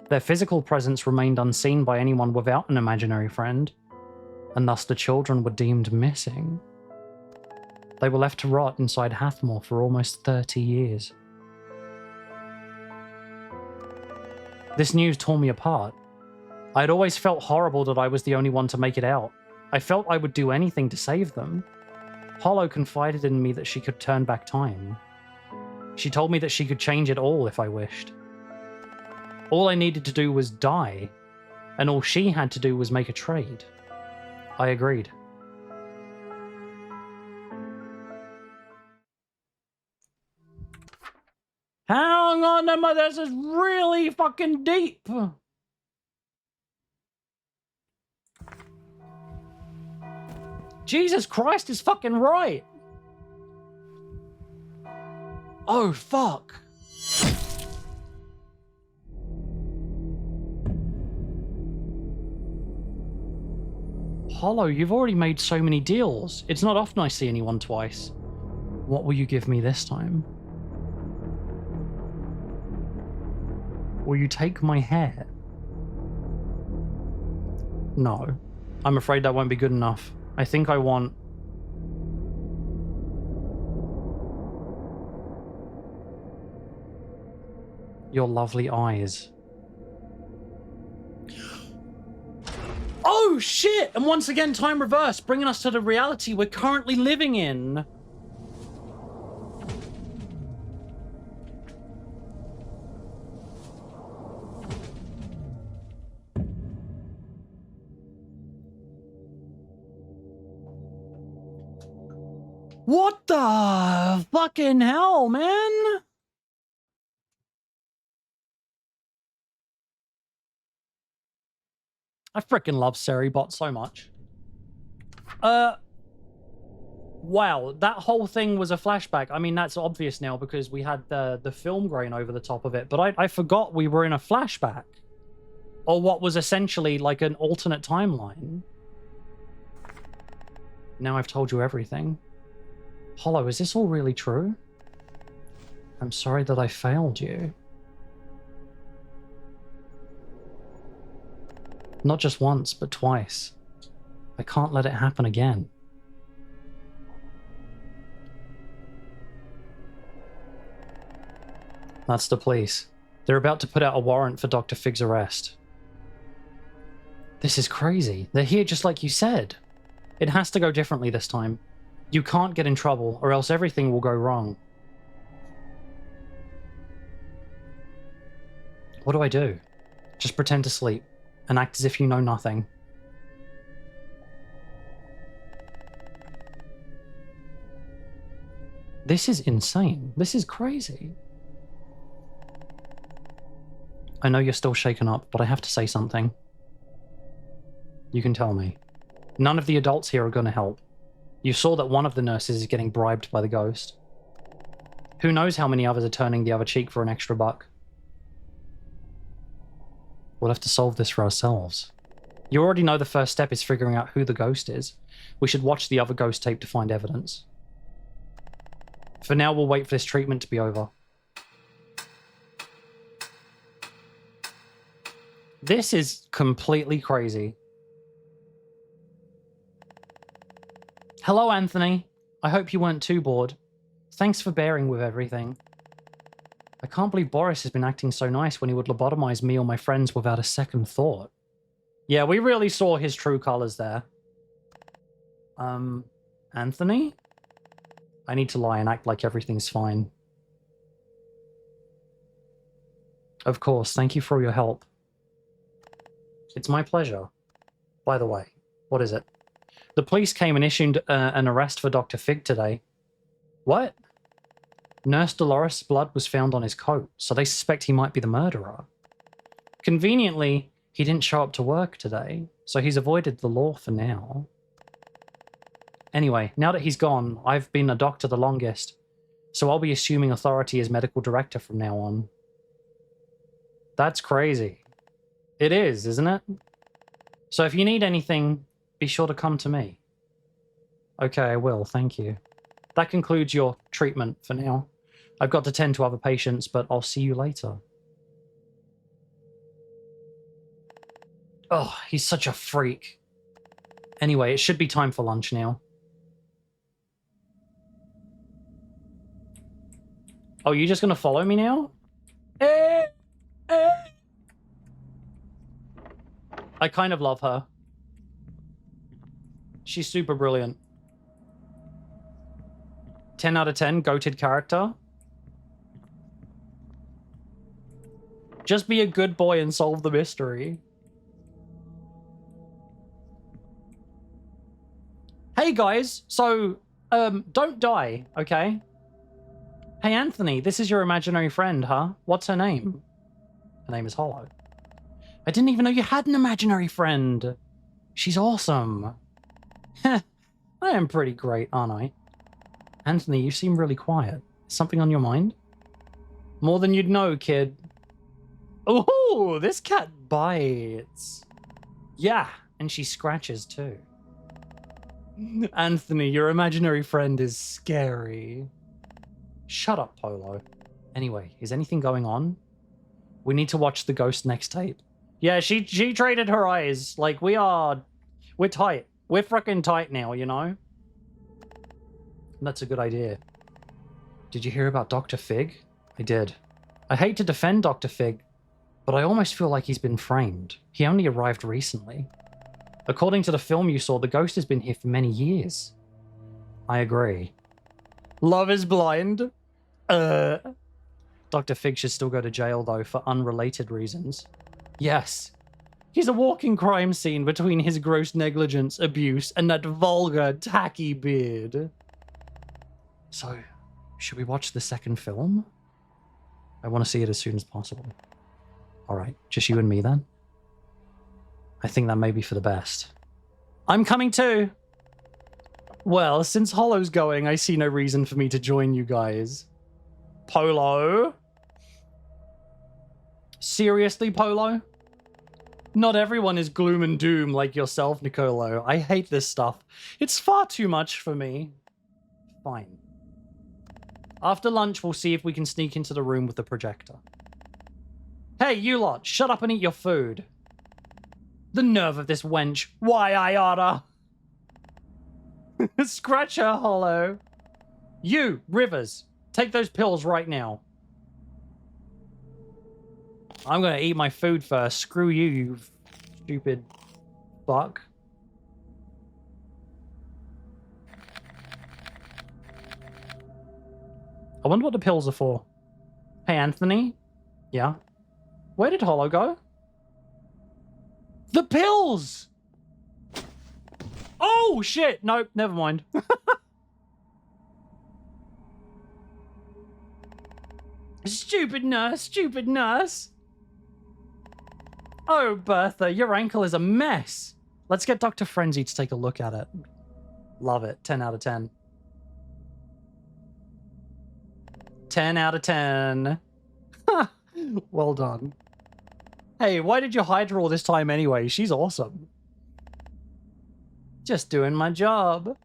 Their physical presence remained unseen by anyone without an imaginary friend, and thus the children were deemed missing. They were left to rot inside Hathmore for almost 30 years. This news tore me apart. I had always felt horrible that I was the only one to make it out. I felt I would do anything to save them. Hollow confided in me that she could turn back time. She told me that she could change it all if I wished. All I needed to do was die, and all she had to do was make a trade. I agreed. Hang on, this is really fucking deep. Jesus Christ is fucking right. Oh, fuck. Hollow, you've already made so many deals. It's not often I see anyone twice. What will you give me this time? Will you take my hair? No. I'm afraid that won't be good enough. I think I want... your lovely eyes. Oh shit! And once again, time reversed, bringing us to the reality we're currently living in. What the fucking hell, man? I freaking love Seribot so much. Wow, that whole thing was a flashback. I mean, that's obvious now because we had the film grain over the top of it, but I forgot we were in a flashback. Or what was essentially like an alternate timeline. Now I've told you everything. Hollow, is this all really true? I'm sorry that I failed you. Not just once, but twice. I can't let it happen again. That's the police. They're about to put out a warrant for Dr. Fig's arrest. This is crazy. They're here just like you said. It has to go differently this time. You can't get in trouble, or else everything will go wrong. What do I do? Just pretend to sleep, and act as if you know nothing. This is insane. This is crazy. I know you're still shaken up, but I have to say something. You can tell me. None of the adults here are going to help. You saw that one of the nurses is getting bribed by the ghost. Who knows how many others are turning the other cheek for an extra buck? We'll have to solve this for ourselves. You already know the first step is figuring out who the ghost is. We should watch the other ghost tape to find evidence. For now, we'll wait for this treatment to be over. This is completely crazy. Hello, Anthony. I hope you weren't too bored. Thanks for bearing with everything. I can't believe Boris has been acting so nice when he would lobotomize me or my friends without a second thought. Yeah, we really saw his true colors there. Anthony? I need to lie and act like everything's fine. Of course, thank you for your help. It's my pleasure. By the way, what is it? The police came and issued an arrest for Dr. Fig today. What? Nurse Dolores' blood was found on his coat, so they suspect he might be the murderer. Conveniently, he didn't show up to work today, so he's avoided the law for now. Anyway, now that he's gone, I've been a doctor the longest, so I'll be assuming authority as medical director from now on. That's crazy. It is, isn't it? So if you need anything, be sure to come to me. Okay, I will, thank you. That concludes your treatment for now. I've got to tend to other patients, but I'll see you later. Oh, he's such a freak. Anyway, it should be time for lunch now. Oh, you're just gonna follow me now? I kind of love her. She's super brilliant. 10 out of 10, goated character. Just be a good boy and solve the mystery. Hey guys, so, don't die, okay? Hey Anthony, this is your imaginary friend, huh? What's her name? Her name is Hollow. I didn't even know you had an imaginary friend. She's awesome. Heh, I am pretty great, aren't I? Anthony, you seem really quiet. Is something on your mind? More than you'd know, kid. Oh, this cat bites. Yeah, and she scratches too. Anthony, your imaginary friend is scary. Shut up, Polo. Anyway, is anything going on? We need to watch the ghost next tape. Yeah, she traded her eyes. Like, we're tight. We're freaking tight now, you know? That's a good idea. Did you hear about Dr. Fig? I did. I hate to defend Dr. Fig, but I almost feel like he's been framed. He only arrived recently. According to the film you saw, the ghost has been here for many years. I agree. Love is blind. Dr. Fig should still go to jail, though, for unrelated reasons. Yes. He's a walking crime scene between his gross negligence, abuse, and that vulgar, tacky beard. So, should we watch the second film? I want to see it as soon as possible. Alright, just you and me then? I think that may be for the best. I'm coming too! Well, since Hollow's going, I see no reason for me to join you guys. Polo? Seriously, Polo? Not everyone is gloom and doom like yourself, Nicolo. I hate this stuff. It's far too much for me. Fine. After lunch, we'll see if we can sneak into the room with the projector. Hey, you lot, shut up and eat your food. The nerve of this wench. Why, I oughta. Scratch her, Hollow. You, Rivers, take those pills right now. I'm gonna eat my food first. Screw you, you stupid fuck. I wonder what the pills are for. Hey, Anthony? Yeah? Where did Hollow go? The pills! Oh, shit! Nope, never mind. Stupid nurse, stupid nurse. Oh, Bertha, your ankle is a mess. Let's get Dr. Frenzy to take a look at it. Love it. 10 out of 10. 10 out of 10. Well done. Hey, why did you hide her all this time anyway? She's awesome. Just doing my job.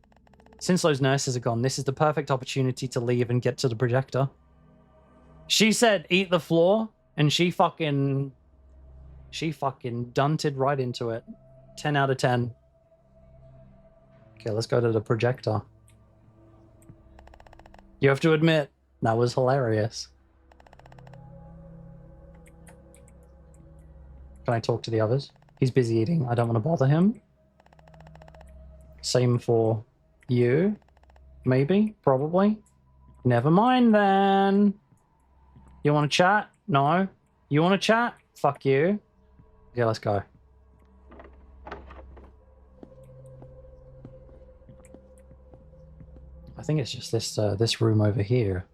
Since those nurses are gone, this is the perfect opportunity to leave and get to the projector. She said, eat the floor, and she fucking dunted right into it. 10 out of 10. Okay, let's go to the projector. You have to admit, that was hilarious. Can I talk to the others? He's busy eating. I don't want to bother him. Same for you. Maybe? Probably? Never mind then. You want to chat? No? You want to chat? Fuck you. Okay, let's go. I think it's just this room over here,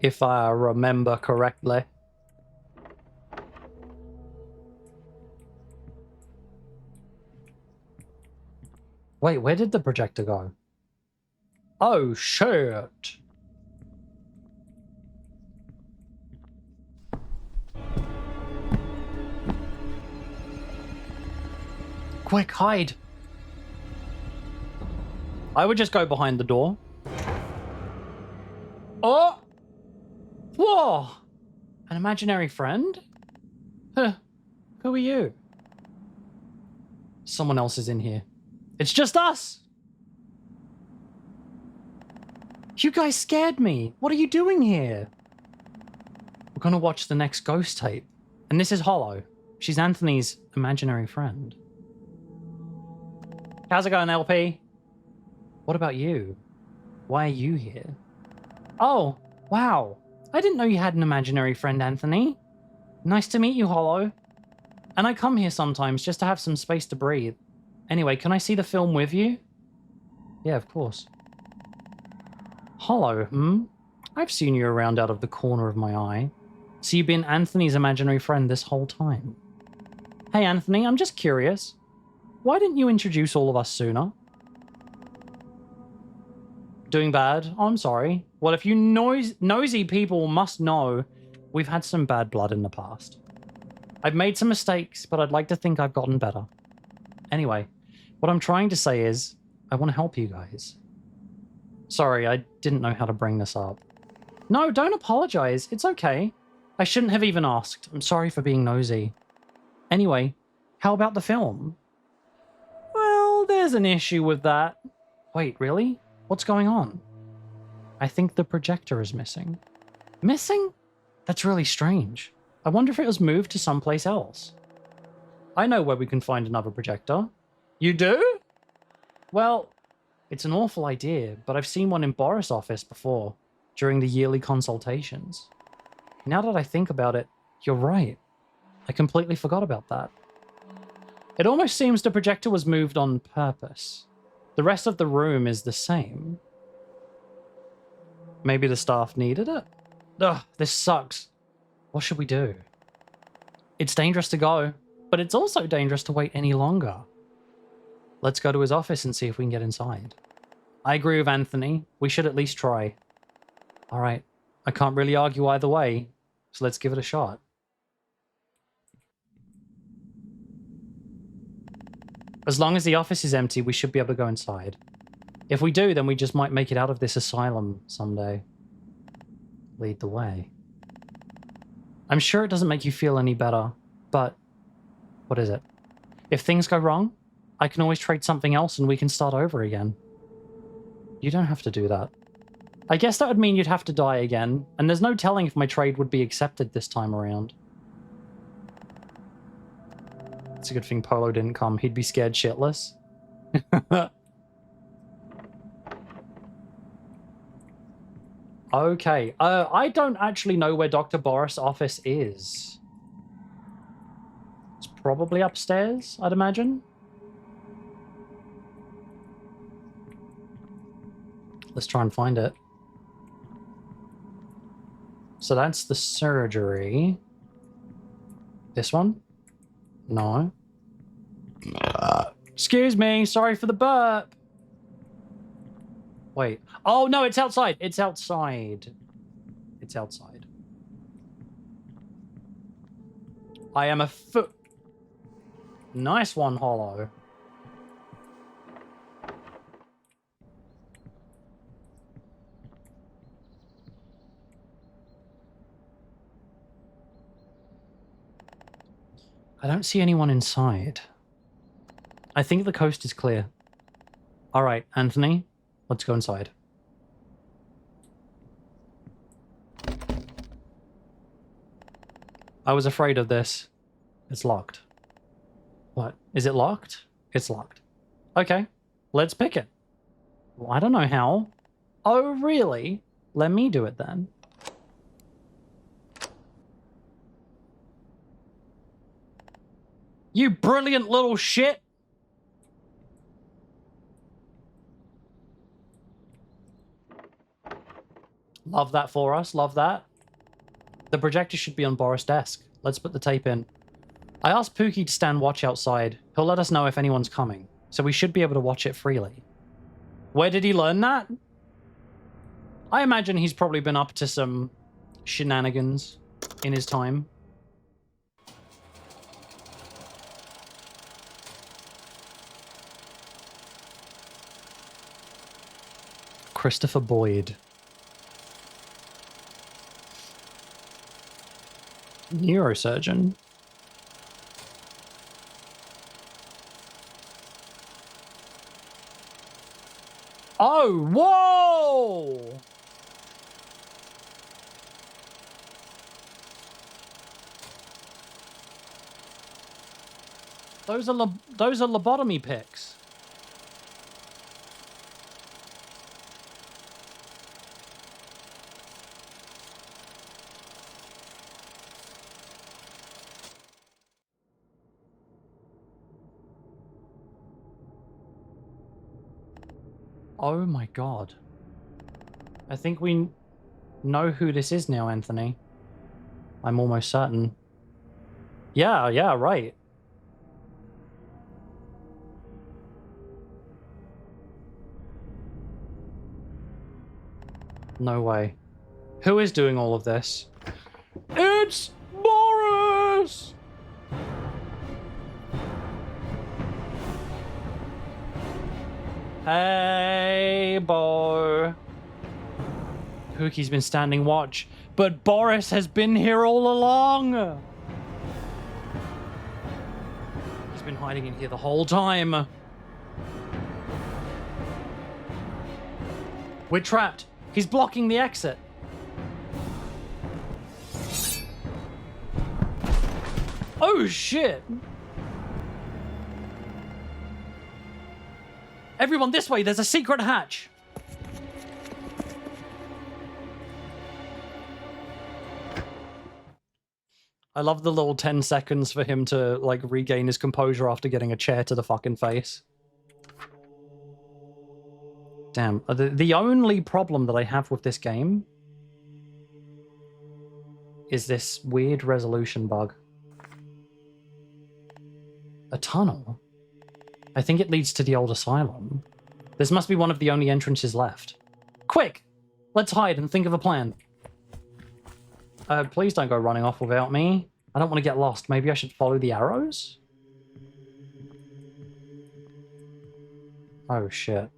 if I remember correctly. Wait, where did the projector go? Oh, shit. Quick, hide. I would just go behind the door. Oh! Whoa! An imaginary friend? Huh. Who are you? Someone else is in here. It's just us! You guys scared me. What are you doing here? We're gonna watch the next ghost tape. And this is Hollow. She's Anthony's imaginary friend. How's it going, LP? What about you? Why are you here? Oh, wow. I didn't know you had an imaginary friend, Anthony. Nice to meet you, Hollow. And I come here sometimes just to have some space to breathe. Anyway, can I see the film with you? Yeah, of course. Hollow, I've seen you around out of the corner of my eye. So you've been Anthony's imaginary friend this whole time. Hey, Anthony, I'm just curious. Why didn't you introduce all of us sooner? Doing bad? Oh, I'm sorry. Well, if you nosy people must know, we've had some bad blood in the past. I've made some mistakes, but I'd like to think I've gotten better. Anyway, what I'm trying to say is, I want to help you guys. Sorry, I didn't know how to bring this up. No, don't apologize. It's okay. I shouldn't have even asked. I'm sorry for being nosy. Anyway, how about the film? Well, there's an issue with that. Wait, really? What's going on? I think the projector is missing. Missing? That's really strange. I wonder if it was moved to someplace else. I know where we can find another projector. You do? Well, it's an awful idea, but I've seen one in Boris' office before, during the yearly consultations. Now that I think about it, you're right. I completely forgot about that. It almost seems the projector was moved on purpose. The rest of the room is the same. Maybe the staff needed it? Ugh, this sucks. What should we do? It's dangerous to go, but it's also dangerous to wait any longer. Let's go to his office and see if we can get inside. I agree with Anthony. We should at least try. All right. I can't really argue either way, so let's give it a shot. As long as the office is empty, we should be able to go inside. If we do, then we just might make it out of this asylum someday. Lead the way. I'm sure it doesn't make you feel any better, but what is it? If things go wrong, I can always trade something else and we can start over again. You don't have to do that. I guess that would mean you'd have to die again, and there's no telling if my trade would be accepted this time around. It's a good thing Polo didn't come. He'd be scared shitless. Okay. I don't actually know where Dr. Boris' office is. It's probably upstairs, I'd imagine. Let's try and find it. So that's the surgery. This one? No. Excuse me, sorry for the burp. Wait. Oh, no, it's outside. It's outside. It's outside. I am a foot. Nice one, Hollow. I don't see anyone inside. I think the coast is clear. All right, Anthony, let's go inside. I was afraid of this. It's locked. What? Is it locked? It's locked. Okay, let's pick it. Well, I don't know how. Oh, really? Let me do it then. You brilliant little shit! Love that for us, love that. The projector should be on Boris' desk. Let's put the tape in. I asked Pookie to stand watch outside. He'll let us know if anyone's coming, so we should be able to watch it freely. Where did he learn that? I imagine he's probably been up to some shenanigans in his time. Christopher Boyd. Neurosurgeon. Oh, whoa! Those are lobotomy pics. Oh my god. I think we know who this is now, Anthony. I'm almost certain. Yeah, right. No way. Who is doing all of this? It's Boris! Hey, Bo. Pookie's been standing watch, but Boris has been here all along. He's been hiding in here the whole time. We're trapped. He's blocking the exit. Oh, shit. Everyone this way, there's a secret hatch. I love the little 10 seconds for him to, like, regain his composure after getting a chair to the fucking face. Damn. The only problem that I have with this game is this weird resolution bug. A tunnel? I think it leads to the old asylum. This must be one of the only entrances left. Quick! Let's hide and think of a plan. Please don't go running off without me. I don't want to get lost. Maybe I should follow the arrows? Oh, shit.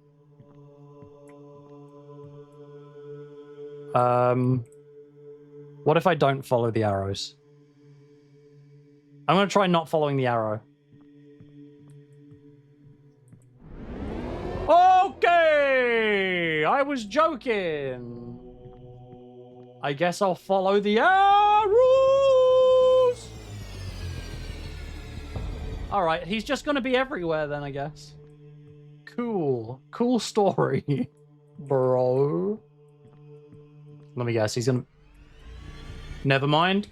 What if I don't follow the arrows? I'm going to try not following the arrow. Okay! I was joking. I guess I'll follow the arrows. Alright, he's just going to be everywhere then, I guess. Cool. Cool story, bro. Let me guess, he's going to... Never mind.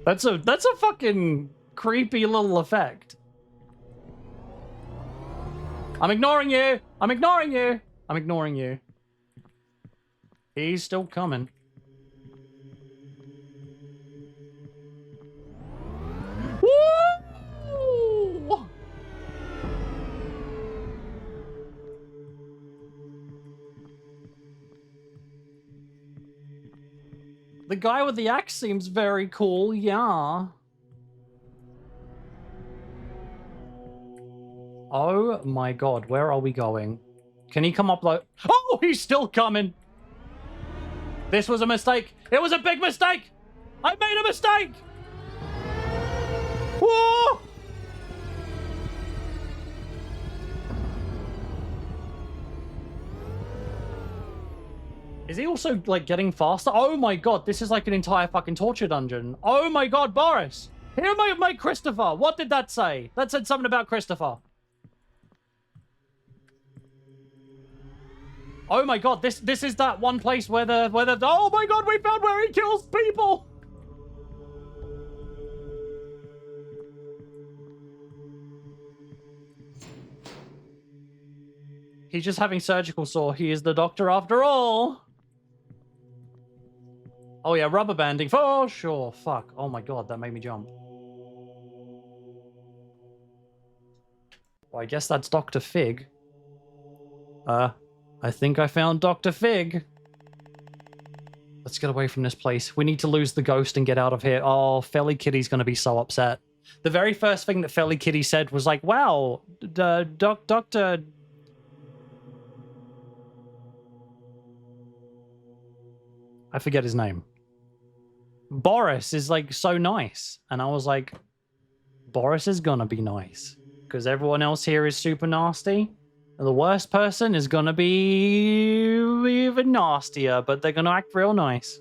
That's a fucking creepy little effect. I'm ignoring you! I'm ignoring you! I'm ignoring you. He's still coming. Woo! The guy with the axe seems very cool, yeah. Oh my god, where are we going? Can he come up like... Oh, he's still coming! This was a mistake! It was a big mistake! I made a mistake! Whoa! Is he also, like, getting faster? Oh my god, this is like an entire fucking torture dungeon. Oh my god, Boris! Here, my Christopher! What did that say? That said something about Christopher. Oh my god, this is that one place where the oh my god, we found where he kills people! He's just having surgical sore. He is the doctor after all. Oh yeah, rubber banding for sure. Fuck. Oh my god, that made me jump. Well, I guess that's Dr. Fig. I I think I found Dr. Fig. Let's get away from this place. We need to lose the ghost and get out of here. Oh, Felly Kitty's going to be so upset. The very first thing that Felly Kitty said was like, wow, Dr. I forget his name. Boris is like so nice. And I was like, Boris is going to be nice. Because everyone else here is super nasty. The worst person is going to be even nastier, but they're going to act real nice.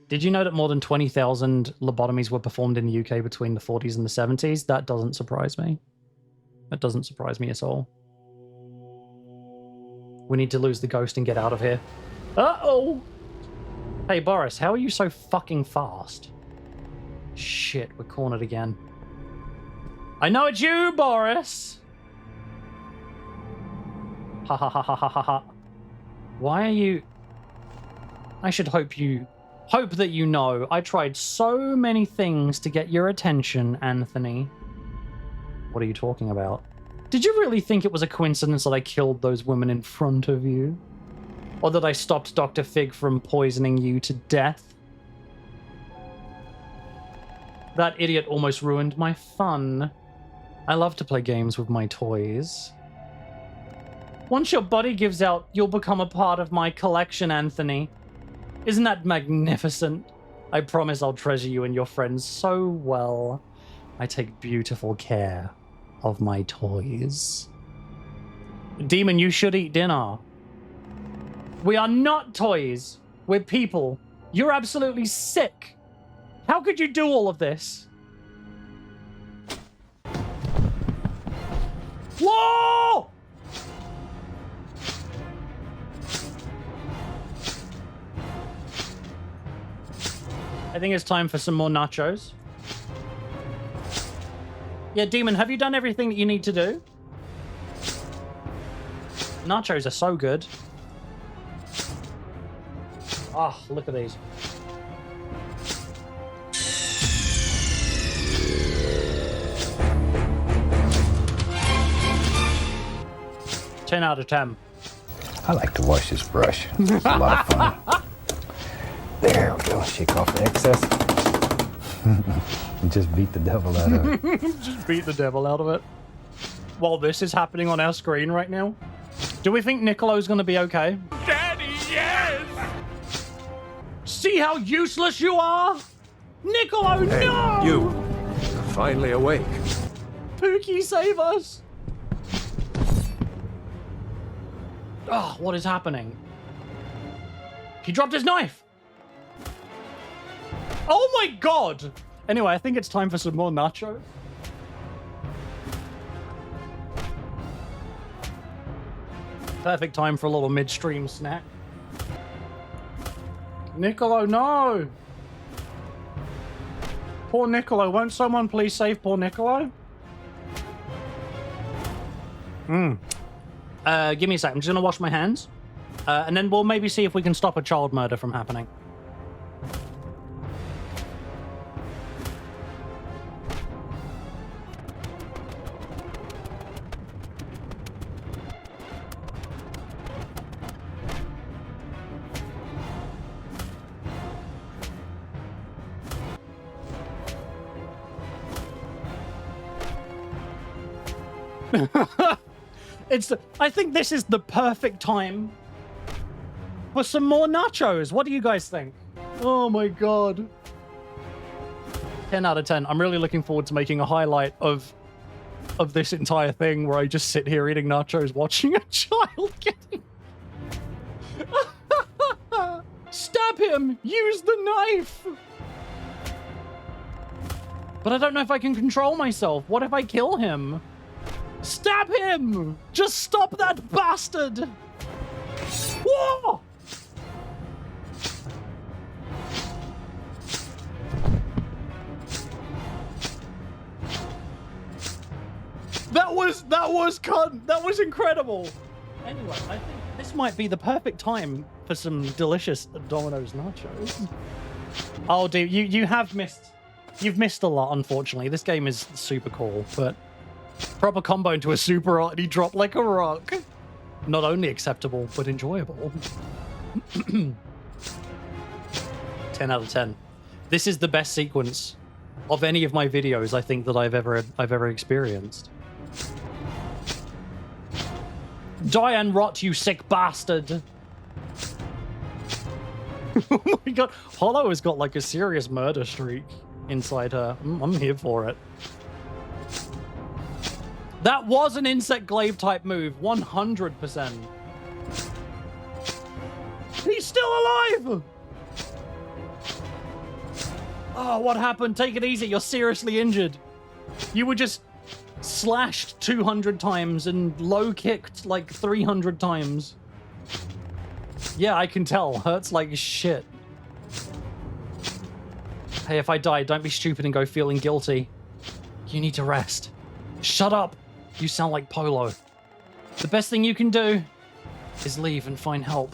Did you know that more than 20,000 lobotomies were performed in the UK between the 40s and the 70s? That doesn't surprise me. That doesn't surprise me at all. We need to lose the ghost and get out of here. Uh-oh! Hey, Boris, how are you so fucking fast? Shit, we're cornered again. I know it's you, Boris! Ha ha ha ha ha ha ha. Why are you... I should hope that you know I tried so many things to get your attention, Anthony. What are you talking about? Did you really think it was a coincidence that I killed those women in front of you? Or that I stopped Dr. Fig from poisoning you to death? That idiot almost ruined my fun. I love to play games with my toys. Once your body gives out, you'll become a part of my collection, Anthony. Isn't that magnificent? I promise I'll treasure you and your friends so well. I take beautiful care of my toys. Demon, you should eat dinner. We are not toys. We're people. You're absolutely sick. How could you do all of this? Whoa! I think it's time for some more nachos. Yeah, Demon, have you done everything that you need to do? Nachos are so good. Oh, look at these. Ten out of 10. I like to wash this brush. It's a lot of fun. There we go. Shake off the excess. And just beat the devil out of it. Just beat the devil out of it. While this is happening on our screen right now. Do we think Niccolo's going to be okay? Daddy, yes! See how useless you are? Niccolo, Hey, no! you. You're finally awake. Pookie, save us! Oh, what is happening? He dropped his knife! Oh my god! Anyway, I think it's time for some more nachos. Perfect time for a little midstream snack. Niccolo, no! Poor Niccolo. Won't someone please save poor Niccolo? Give me a sec. I'm just gonna wash my hands. And then we'll maybe see if we can stop a child murder from happening. I think this is the perfect time for some more nachos. What do you guys think? Oh my god. 10 out of 10. I'm really looking forward to making a highlight of this entire thing where I just sit here eating nachos watching a child getting... Stab him! Use the knife! But I don't know if I can control myself. What if I kill him? Stab him! Just stop that bastard! Whoa! That was incredible. Anyway, I think this might be the perfect time for some delicious Domino's nachos. Oh, dude, you've missed a lot. Unfortunately, this game is super cool, but Proper combo into a super art and he dropped like a rock. Not only acceptable, but enjoyable. 10 out of 10. This is the best sequence of any of my videos, I think, that I've ever experienced. Die and rot, you sick bastard! Oh my god, Hollow has got like a serious murder streak inside her. I'm here for it. That was an insect glaive type move, 100%. He's still alive! Oh, what happened? Take it easy, you're seriously injured. You were just slashed 200 times and low kicked like 300 times. Yeah, I can tell. Hurts like shit. Hey, if I die, don't be stupid and go feeling guilty. You need to rest. Shut up. You sound like Polo. The best thing you can do is leave and find help.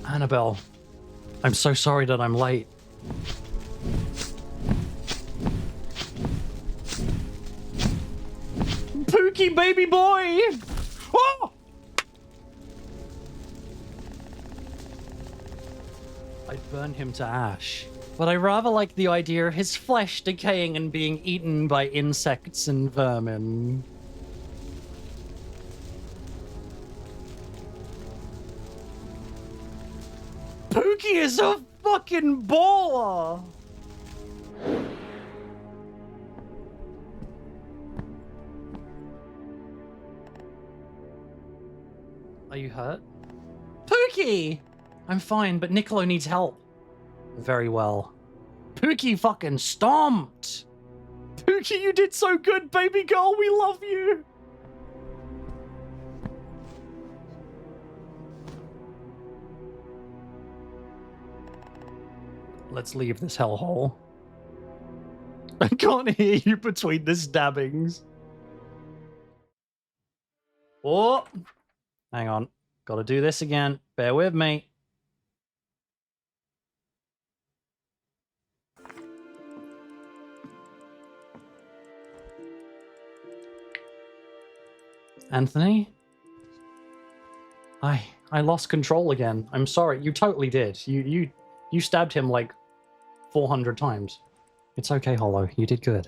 Annabelle, I'm so sorry that I'm late. Pookie, baby boy! Oh! I'd burn him to ash, but I rather like the idea of his flesh decaying and being eaten by insects and vermin. Pookie is a fucking baller! Are you hurt? Pookie! I'm fine, but Niccolo needs help. Very well. Pookie fucking stomped! Pookie, you did so good, baby girl! We love you! Let's leave this hellhole. I can't hear you between the stabbings. Oh! Hang on. Gotta do this again. Bear with me. Anthony? I lost control again. I'm sorry. You totally did. You stabbed him like 400 times. It's okay, Hollow. You did good.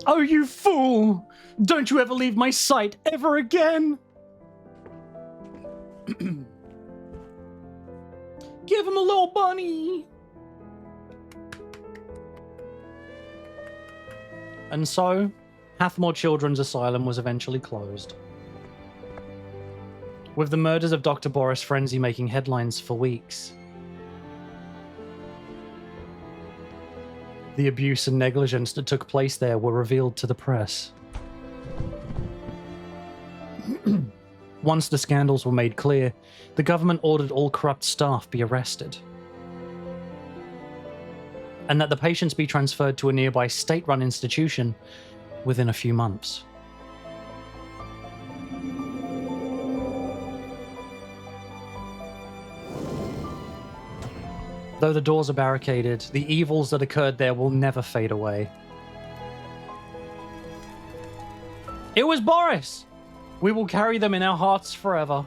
Oh, you fool! Don't you ever leave my sight ever again! Give him a little bunny! And so, Hathmore Children's Asylum was eventually closed. With the murders of Dr. Boris Frenzy making headlines for weeks. The abuse and negligence that took place there were revealed to the press. Once the scandals were made clear, the government ordered all corrupt staff be arrested. And that the patients be transferred to a nearby state-run institution within a few months. Though the doors are barricaded, the evils that occurred there will never fade away. It was Boris! We will carry them in our hearts forever.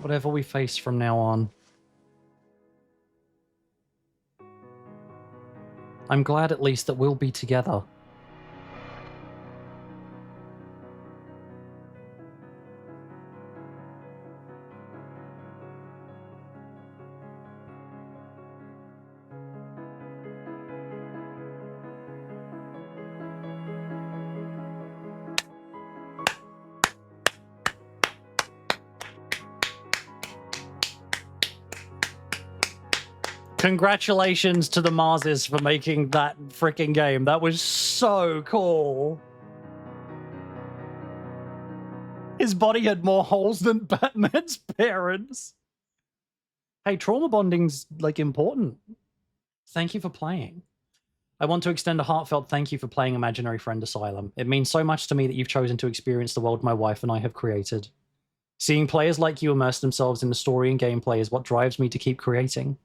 Whatever we face from now on, I'm glad at least that we'll be together. Congratulations to the Marses for making that freaking game. That was so cool. His body had more holes than Batman's parents. Hey, trauma bonding's, like, important. Thank you for playing. I want to extend a heartfelt thank you for playing Imaginary Friend Asylum. It means so much to me that you've chosen to experience the world my wife and I have created. Seeing players like you immerse themselves in the story and gameplay is what drives me to keep creating.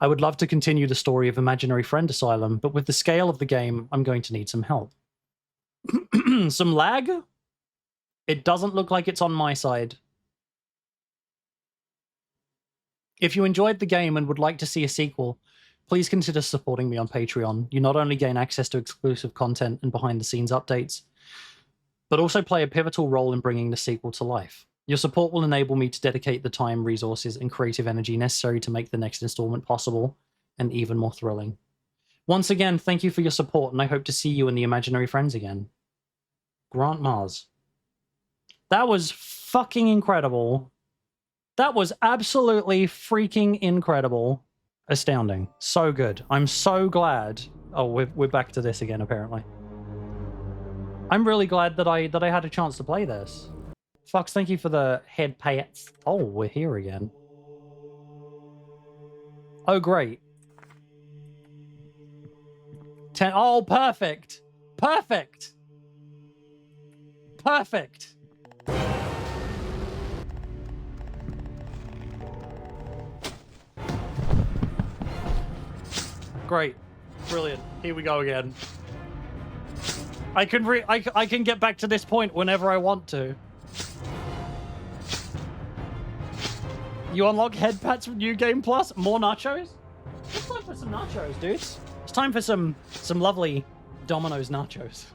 I would love to continue the story of Imaginary Friend Asylum, but with the scale of the game, I'm going to need some help. Some lag? It doesn't look like it's on my side. If you enjoyed the game and would like to see a sequel, please consider supporting me on Patreon. You not only gain access to exclusive content and behind-the-scenes updates, but also play a pivotal role in bringing the sequel to life. Your support will enable me to dedicate the time, resources, and creative energy necessary to make the next installment possible and even more thrilling. Once again, thank you for your support, and I hope to see you and the Imaginary Friends again. Grant Mars. That was fucking incredible. That was absolutely freaking incredible. Astounding. So good. I'm so glad. Oh, we're back to this again, apparently. I'm really glad that I had a chance to play this. Fox, thank you for the head pats. Oh, we're here again. Oh, great. Oh, perfect. Perfect. Perfect. Great. Brilliant. Here we go again. I can get back to this point whenever I want to. You unlock head pats with New Game Plus? More nachos? It's time for some nachos, dudes. It's time for some lovely Domino's nachos.